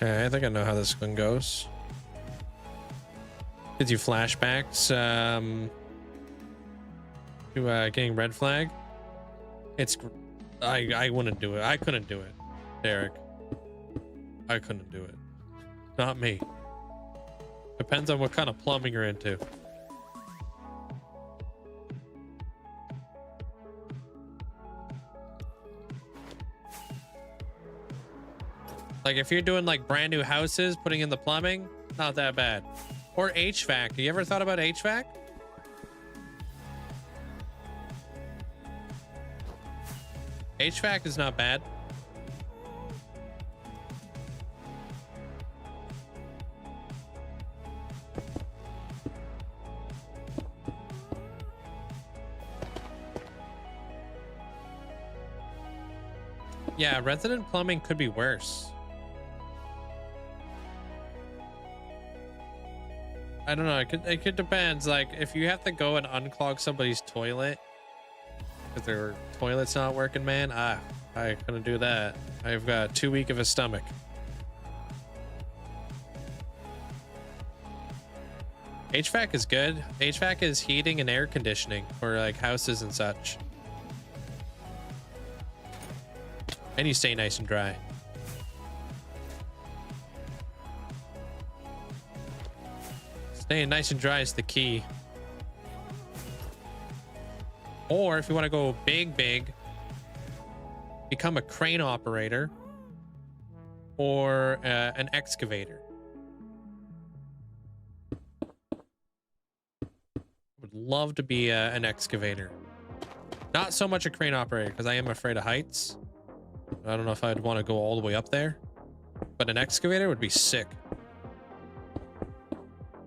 A: Okay, I think I know how this one goes. Gives you flashbacks to getting red flag. It's I wouldn't do it. I couldn't do it, Derek. I couldn't do it. Not me. Depends on what kind of plumbing you're into. Like if you're doing like brand new houses, putting in the plumbing, not that bad. Or HVAC. You ever thought about HVAC? HVAC is not bad. Yeah, resident plumbing could be worse. I don't know. It could depends. Like if you have to go and unclog somebody's toilet because their toilet's not working, man. I couldn't do that. I've got too weak of a stomach. HVAC is good. HVAC is heating and air conditioning for like houses and such. And you stay nice and dry. Staying nice and dry is the key. Or if you want to go big, become a crane operator or an excavator. Would love to be an excavator. Not so much a crane operator because I am afraid of heights. I don't know if I'd want to go all the way up there, but an excavator would be sick.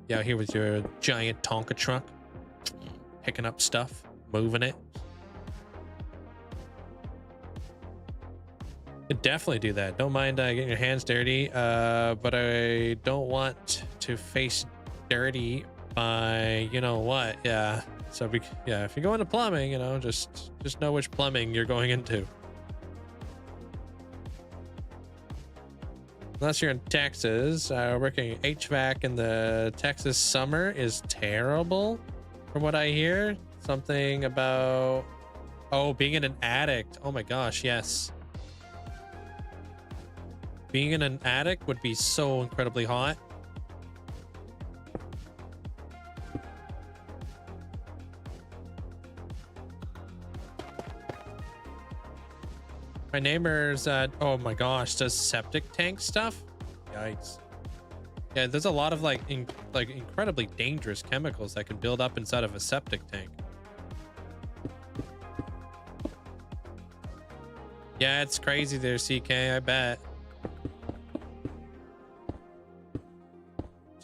A: Yeah, here with your giant Tonka truck, picking up stuff, moving it. Could definitely do that. Don't mind getting your hands dirty, but I don't want to face dirty by, you know what? Yeah. So yeah, if you go into plumbing, you know, just know which plumbing you're going into. Unless you're in Texas, working HVAC in the Texas summer is terrible, from what I hear. Something about, oh, being in an attic. Oh my gosh, yes. Being in an attic would be so incredibly hot. My neighbor's oh my gosh, does septic tank stuff. Yikes. Yeah, there's a lot of like incredibly dangerous chemicals that can build up inside of a septic tank. Yeah, it's crazy there, CK, I bet.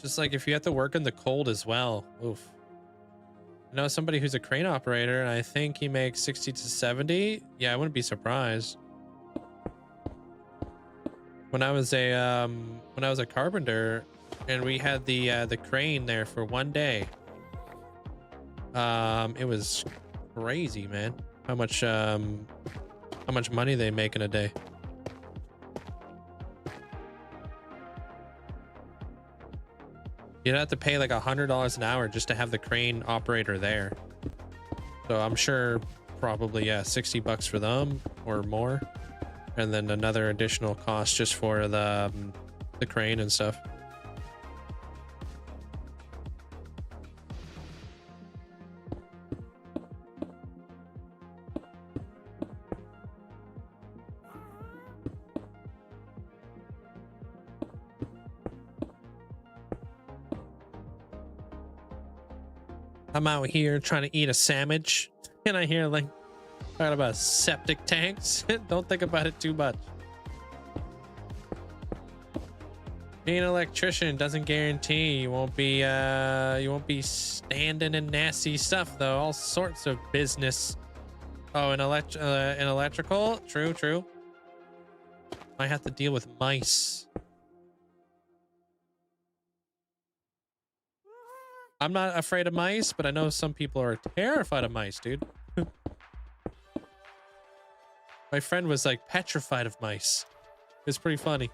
A: Just like if you have to work in the cold as well. Oof. I know somebody who's a crane operator and I think he makes 60 to 70. Yeah, I wouldn't be surprised. When I was a carpenter and we had the crane there for one day, it was crazy, man. How much money they make in a day. You'd have to pay like $100 an hour just to have the crane operator there. So I'm sure probably, yeah, 60 bucks for them or more. And then another additional cost just for the crane and stuff. I'm out here trying to eat a sandwich and I hear like talking about septic tanks. Don't think about it too much. Being an electrician doesn't guarantee you won't be standing in nasty stuff though. All sorts of business. Oh, in electrical, true. I have to deal with mice. I'm not afraid of mice, but I know some people are terrified of mice, dude. My friend was like petrified of mice. It's pretty funny.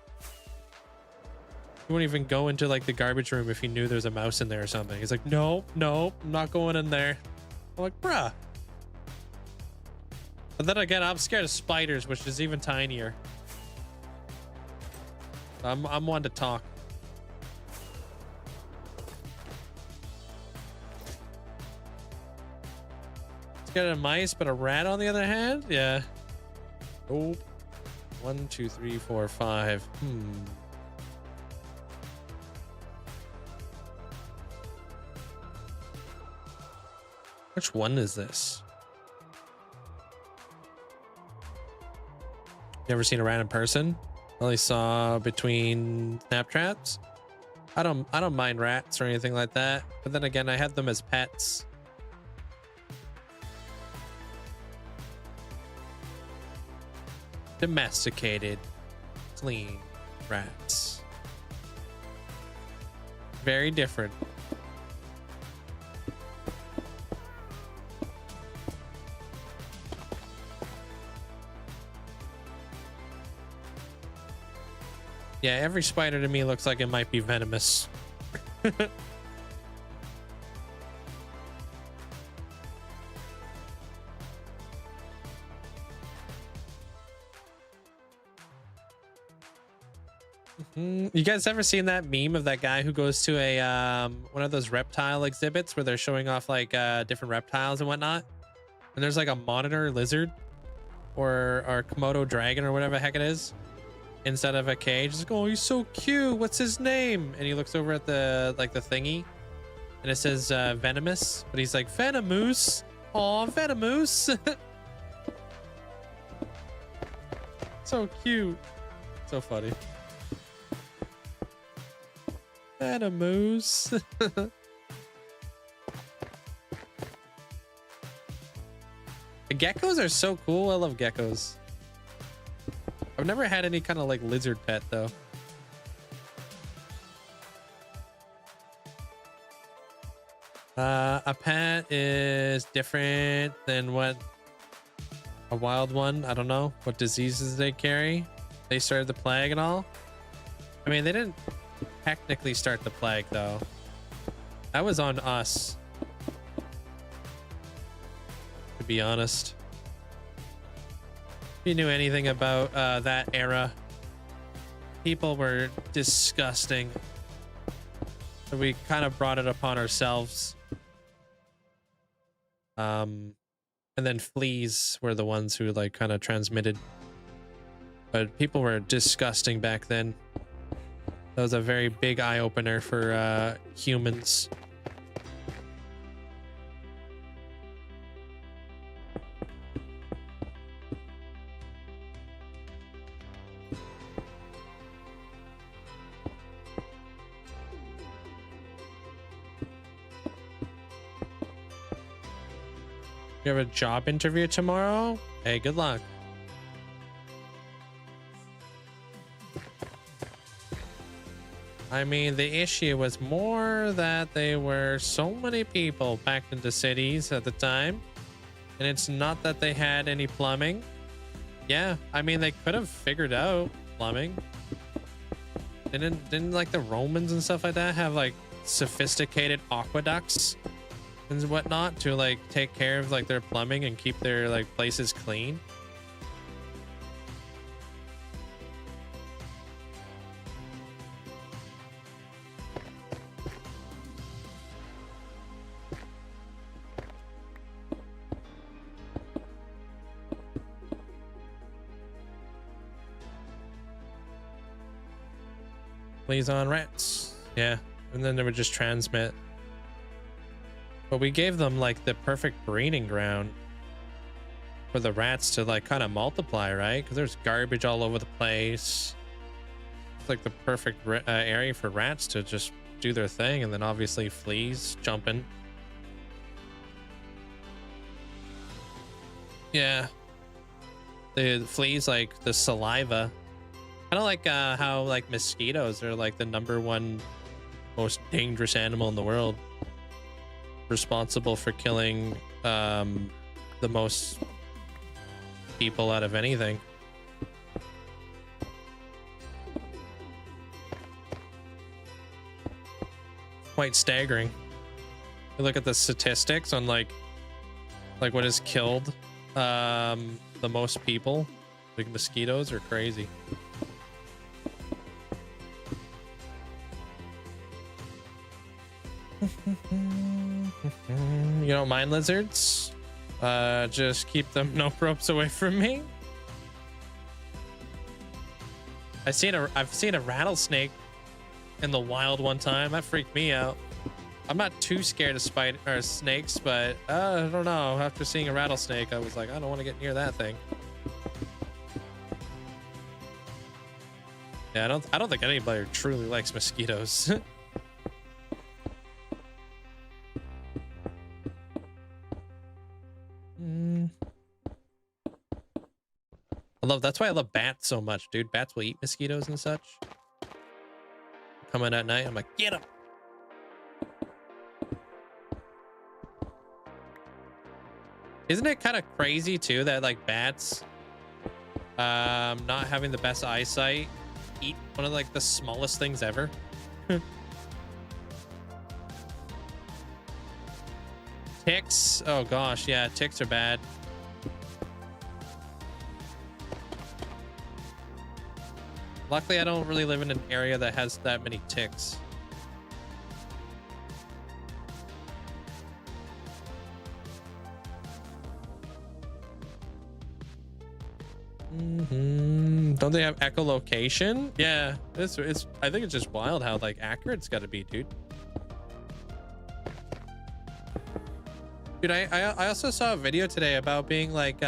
A: He wouldn't even go into like the garbage room if he knew there was a mouse in there or something. He's like, no, I'm not going in there. I'm like, bruh. But then again, I'm scared of spiders, which is even tinier. I'm one to talk. Scared of mice, but a rat on the other hand? Yeah. Oh, 1, 2, 3, 4, 5. Which one is this? You ever seen a rat in person? Only saw between Snapchats. I don't mind rats or anything like that. But then again, I had them as pets. Domesticated, clean rats. Very different. Yeah, every spider to me looks like it might be venomous. You guys ever seen that meme of that guy who goes to a one of those reptile exhibits where they're showing off like different reptiles and whatnot, and there's like a monitor lizard or Komodo dragon or whatever the heck it is inside of a cage. It's like, oh, he's so cute, what's his name? And he looks over at the the thingy and it says venomous, but he's like, venomous. Aw, venomous. So cute, so funny. Venomous. The geckos are so cool. I love geckos. I've never had any kind of like lizard pet though. A pet is different than what a wild one. I don't know what diseases they carry. They started the plague and all. I mean, they didn't technically start the plague though. That was on us, to be honest. If you knew anything about that era, people were disgusting. So we kind of brought it upon ourselves. And then fleas were the ones who like kind of transmitted. But people were disgusting back then. That was a very big eye-opener for humans. You have a job interview tomorrow? Hey, good luck. I mean, the issue was more that there were so many people packed into cities at the time, and it's not that they had any plumbing. Yeah, I mean, they could have figured out plumbing. Didn't like the Romans and stuff like that have like sophisticated aqueducts and whatnot to like take care of like their plumbing and keep their like places clean? Please on rats. Yeah, and then they would just transmit. But we gave them like the perfect breeding ground for the rats to like kind of multiply, right? Because there's garbage all over the place. It's like the perfect area for rats to just do their thing, and then obviously fleas jumping. Yeah, the fleas like the saliva. Kind of like how like mosquitoes are like the #1 most dangerous animal in the world, responsible for killing the most people out of anything. Quite staggering. You look at the statistics on like what has killed the most people. Like mosquitoes are crazy. You don't mind lizards? Just keep them no ropes away from me. I've seen a rattlesnake in the wild one time. That freaked me out. I'm not too scared of snakes, but I don't know. After seeing a rattlesnake, I was like, I don't want to get near that thing. Yeah, I don't think anybody truly likes mosquitoes. That's why I love bats so much, dude. Bats will eat mosquitoes and such. Come in at night, I'm like, get them. Isn't it kind of crazy too that like bats, not having the best eyesight, eat one of like the smallest things ever? Ticks, oh gosh, yeah, ticks are bad. Luckily, I don't really live in an area that has that many ticks. Don't they have echolocation? Yeah, it's I think it's just wild how like accurate it's got to be, dude. Dude, I also saw a video today about being like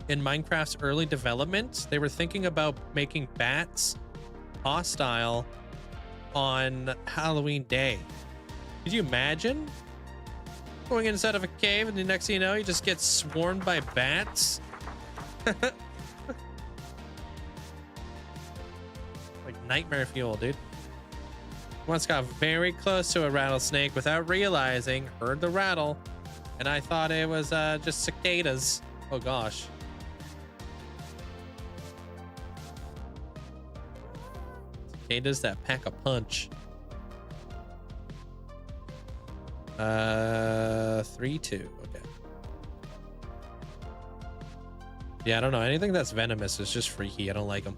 A: in Minecraft's early development, they were thinking about making bats hostile on Halloween Day. Could you imagine going inside of a cave and the next thing you know, you just get swarmed by bats? Like nightmare fuel, dude. Once got very close to a rattlesnake without realizing, heard the rattle, and I thought it was just cicadas. Oh gosh. Cicadas that pack a punch. 3-2. Okay. Yeah, I don't know. Anything that's venomous is just freaky. I don't like them.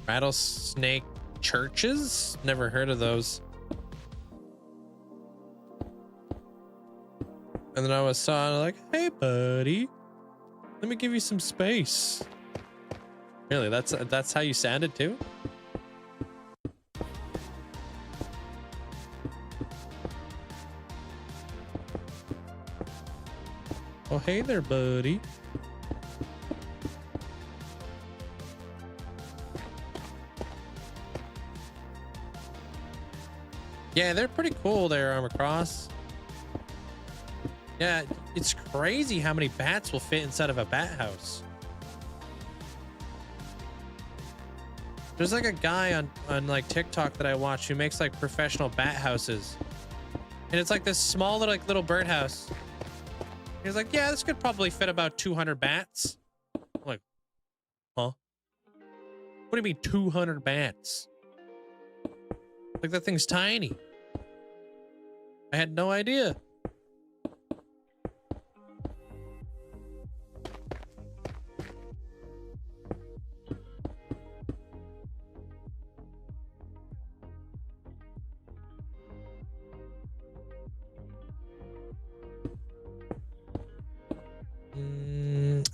A: Rattlesnake churches? Never heard of those. And then I was like, hey buddy, let me give you some space. Really, that's how you sounded too? Oh, hey there, buddy. Yeah, they're pretty cool there, Armor Cross. Yeah, it's crazy how many bats will fit inside of a bat house. There's like a guy on like TikTok that I watch who makes like professional bat houses. And it's like this small little birdhouse. He's like, yeah, this could probably fit about 200 bats. I'm like, huh? What do you mean 200 bats? Like that thing's tiny. I had no idea.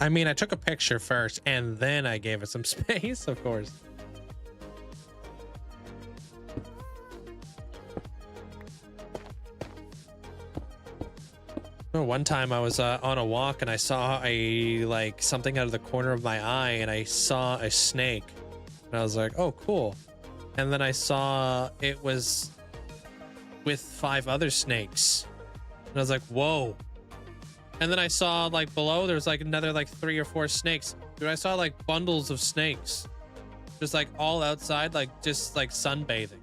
A: I mean, I took a picture first and then I gave it some space, of course. One time I was on a walk and I saw something out of the corner of my eye and I saw a snake and I was like, oh, cool. And then I saw it was with 5 other snakes and I was like, whoa. And then I saw like below there's like another like 3 or 4 snakes. Dude, I saw like bundles of snakes just like all outside, like just like sunbathing.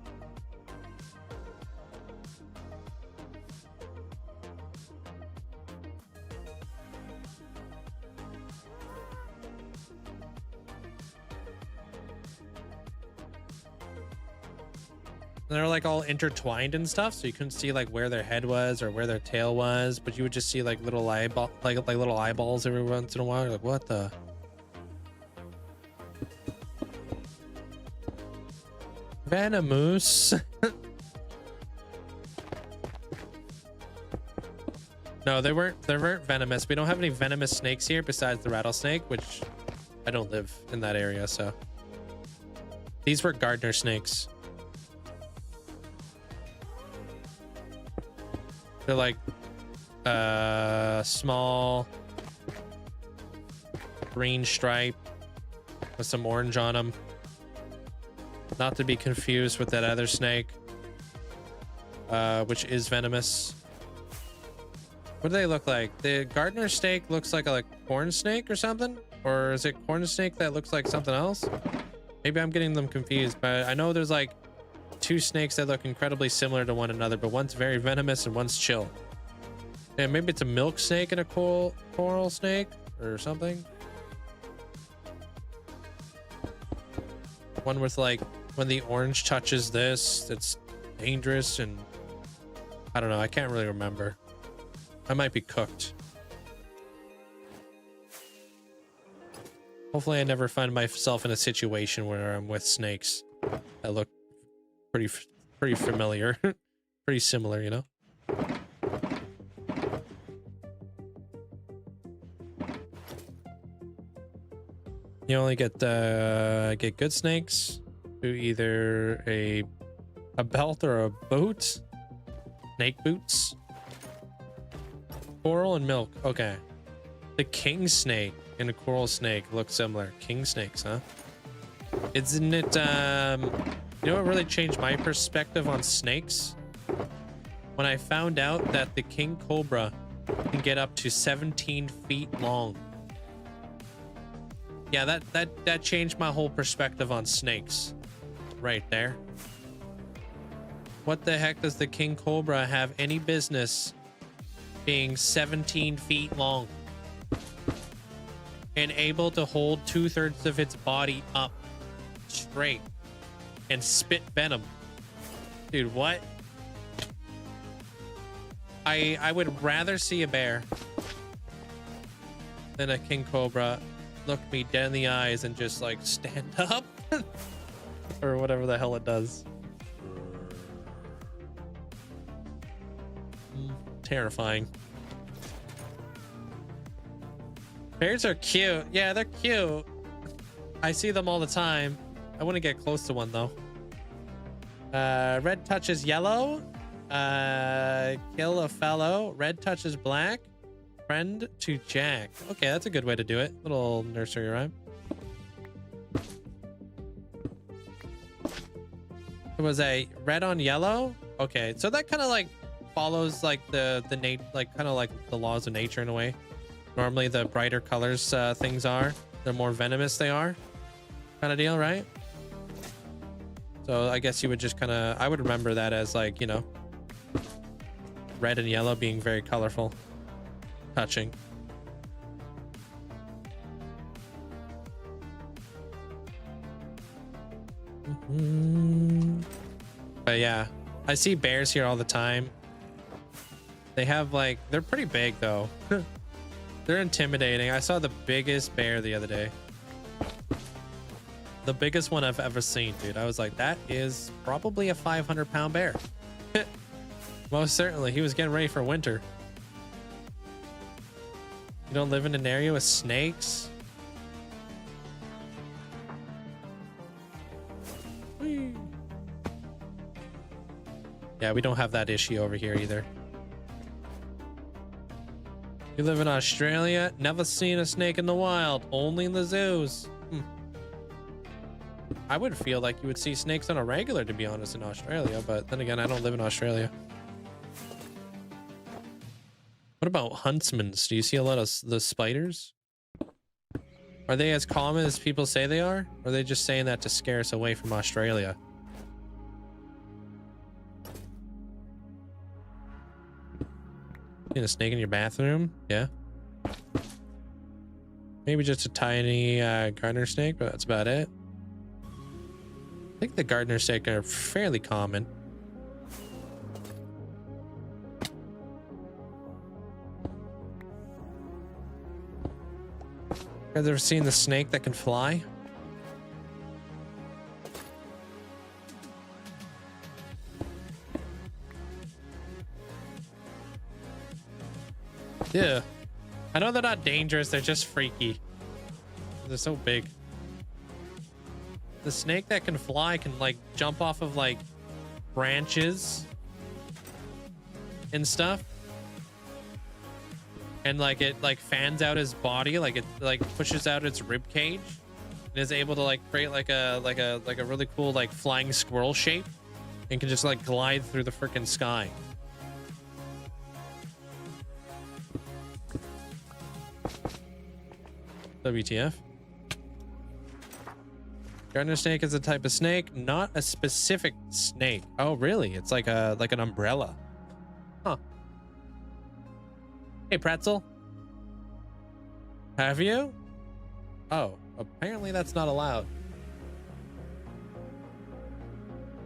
A: And they're like all intertwined and stuff, so you couldn't see like where their head was or where their tail was, but you would just see like little eyeball, like little eyeballs every once in a while. You're like, what the? Venomous. No, they weren't venomous. We don't have any venomous snakes here besides the rattlesnake, which I don't live in that area, so. These were gardener snakes. They're like small green stripe with some orange on them. Not to be confused with that other snake, which is venomous. What do they look like? The gardener snake looks like a corn snake or something? Or is it corn snake that looks like something else? Maybe I'm getting them confused, but I know there's like 2 snakes that look incredibly similar to one another, but one's very venomous and one's chill. Yeah, maybe it's a milk snake and a coral snake or something. One with like, when the orange touches this, it's dangerous, and I don't know. I can't really remember. I might be cooked. Hopefully I never find myself in a situation where I'm with snakes that look pretty familiar. Pretty similar, you know? You only get good snakes through either a belt or a boot. Snake boots. Coral and milk. Okay. The king snake and a coral snake look similar. King snakes, huh? Isn't it, you know what really changed my perspective on snakes? When I found out that the king cobra can get up to 17 feet long. Yeah, that changed my whole perspective on snakes. Right there. What the heck does the king cobra have any business being 17 feet long and able to hold 2/3 of its body up straight and spit venom? Dude, what? I would rather see a bear than a king cobra look me dead in the eyes and just like stand up or whatever the hell it does. Terrifying. Bears are cute. Yeah, they're cute. I see them all the time. I wouldn't get close to one though. Red touches yellow. Kill a fellow. Red touches black. Friend to Jack. Okay, that's a good way to do it. Little nursery rhyme. It was a red on yellow. Okay, so that kind of like follows like the kind of like the laws of nature in a way. Normally the brighter colors things are, the more venomous they are, kind of deal, right? So I guess you would just kind of, I would remember that as like, you know, red and yellow being very colorful, touching. But yeah, I see bears here all the time. They have like, they're pretty big though. They're intimidating. I saw the biggest bear the other day. The biggest one I've ever seen, dude. I was like, that is probably a 500-pound bear. Most certainly. He was getting ready for winter. You don't live in an area with snakes? Whee. Yeah, we don't have that issue over here either. You live in Australia? Never seen a snake in the wild. Only in the zoos. I would feel like you would see snakes on a regular, to be honest, in Australia. But then again, I don't live in Australia. What about huntsmen? Do you see a lot of the spiders? Are they as common as people say they are? Or are they just saying that to scare us away from Australia? You a snake in your bathroom? Yeah. Maybe just a tiny gardener snake, but that's about it. I think the gardener snake are fairly common. You guys ever seen the snake that can fly? Yeah. I know they're not dangerous, they're just freaky. They're so big. The snake that can fly can like jump off of like branches and stuff. And like it like fans out his body, like it like pushes out its rib cage and is able to like create like a really cool like flying squirrel shape and can just like glide through the freaking sky. WTF? Gardener snake is a type of snake, not a specific snake. Oh, really? It's like an umbrella. Huh. Hey, Pretzel. Have you? Oh, apparently that's not allowed.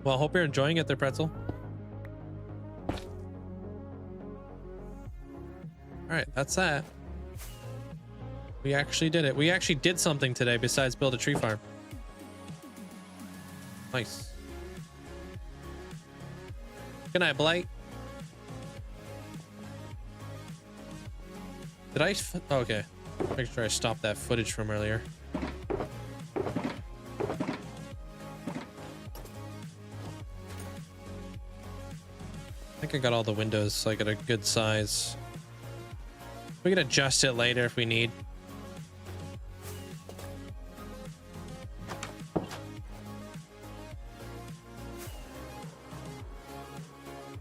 A: Well, I hope you're enjoying it there, Pretzel. All right, that's that. We actually did it. We actually did something today besides build a tree farm. Nice. Good night, Blight. Did I? Oh, okay. Make sure I stopped that footage from earlier. I think I got all the windows so I got a good size. We can adjust it later if we need.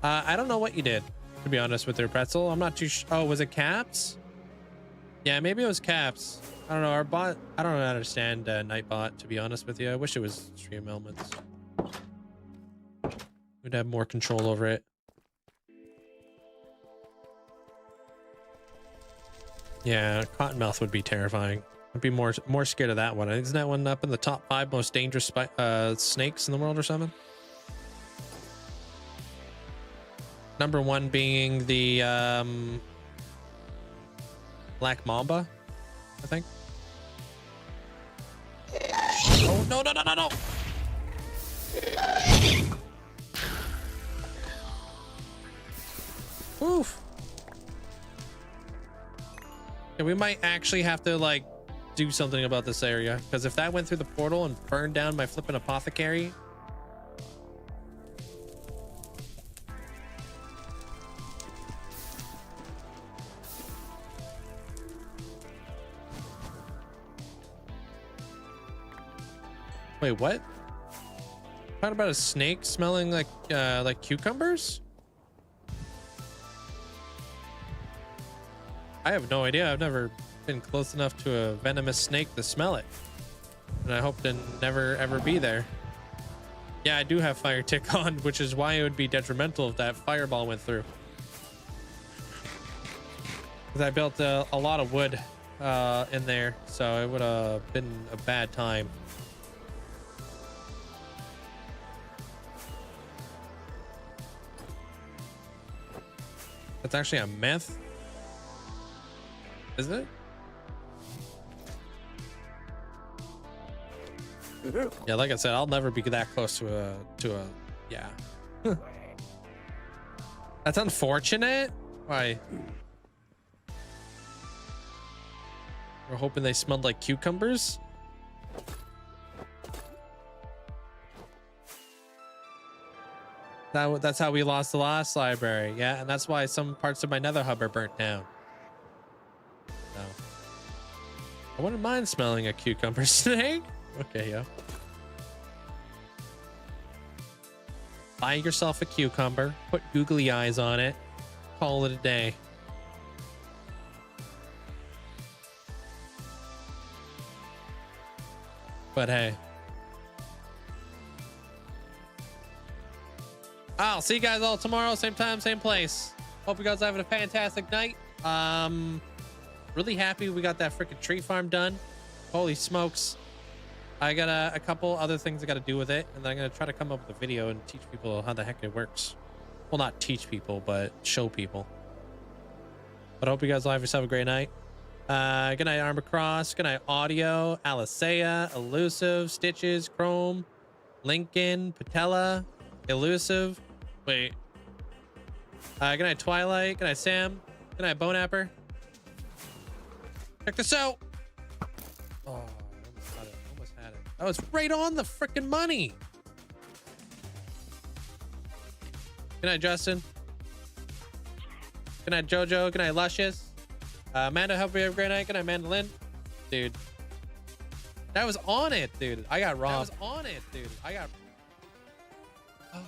A: I don't know what you did, to be honest, with your pretzel. I'm not too sure. Oh, was it caps? Yeah, maybe it was caps. I don't know. Our bot, I don't understand Nightbot, to be honest with you. I wish it was Stream Elements. We'd have more control over it. Yeah, Cottonmouth would be terrifying. I'd be more scared of that one. Isn't that one up in the top 5 most dangerous snakes in the world or something? Number 1 being the Black Mamba, I think. Oh, no, no, no, no, no. Oof. Yeah, we might actually have to like do something about this area, because if that went through the portal and burned down my flipping apothecary. Wait, what? Talking about a snake smelling like cucumbers? I have no idea. I've never been close enough to a venomous snake to smell it, and I hope to never ever be there. Yeah, I do have fire tick on, which is why it would be detrimental if that fireball went through. Because I built a lot of wood in there, so it would have been a bad time. That's actually a myth. Is it? Yeah, like I said, I'll never be that close to a yeah. That's unfortunate. Why? We're hoping they smelled like cucumbers. That's how we lost the last library. Yeah, and that's why some parts of my nether hub are burnt down. No. I wouldn't mind smelling a cucumber snake. Okay, yeah. Buy yourself a cucumber, put googly eyes on it, call it a day. But hey. I'll see you guys all tomorrow, same time, same place. Hope you guys are having a fantastic night. Really happy we got that freaking tree farm done. Holy smokes. I got a couple other things I got to do with it, and then I'm going to try to come up with a video and teach people how the heck it works. Well, not teach people, but show people. But I hope you guys all have yourself a great night. Good night, Armor Cross. Good night, Audio, Alicea, Elusive, Stitches, Chrome, Lincoln, Patella, Elusive. Wait. Good night, Twilight. Good night, Sam. Good night, Bonapper. Check this out. Oh, I almost had it. I was right on the freaking money. Good night, Justin. Good night, Jojo. Good night, Luscious. Amanda, hope you have a great night. Good night, Mandolin. Dude. That was on it, dude. I got robbed. That was on it, dude. I got... Oh.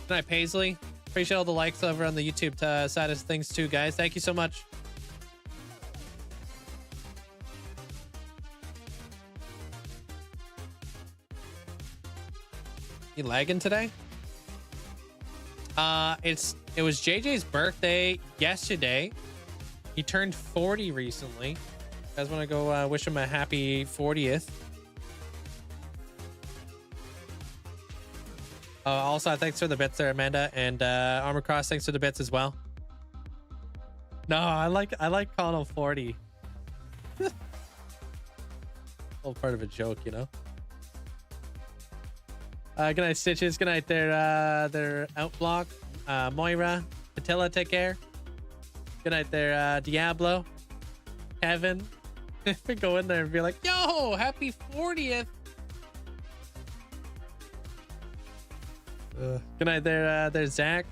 A: Good night, Paisley. Appreciate all the likes over on the YouTube side of things too, guys. Thank you so much. You lagging today? It was JJ's birthday yesterday. He turned 40 recently. You guys want to go wish him a happy 40th? Also, thanks for the bits there, Amanda, and Armor Cross, thanks for the bits as well. No, I like calling him 40. All part of a joke, you know. Good night, Stitches. Good night, their outblock. Moira, Patilla, take care. Good night, there, Diablo, Kevin. Go in there and be like, "Yo, happy 40th." Good night, there, there's Zach,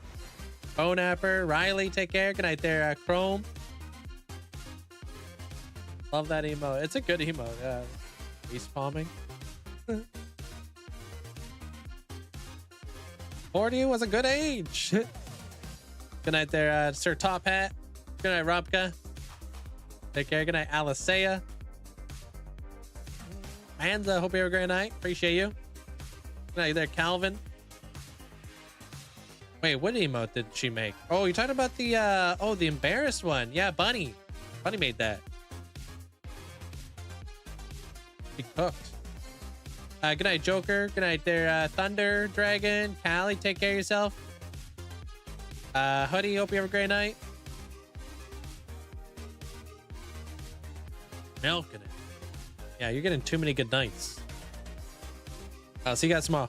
A: Bonapper, Riley, take care. Good night, there, Chrome. Love that emote. It's a good emote. Yeah, face palming. 40 was a good age. Good night there, Sir Top Hat. Good night, Robka. Take care. Good night, Alicea. Anza, hope you have a great night. Appreciate you. Good night there, Calvin. Wait, what emote did she make? Oh, you're talking about the the embarrassed one. Yeah, Bunny. Bunny made that. She cooked. Good night, Joker. Good night there, Thunder, Dragon, Callie. Take care of yourself. Hoodie, hope you have a great night. Milking it. Yeah, you're getting too many good nights. See you guys tomorrow.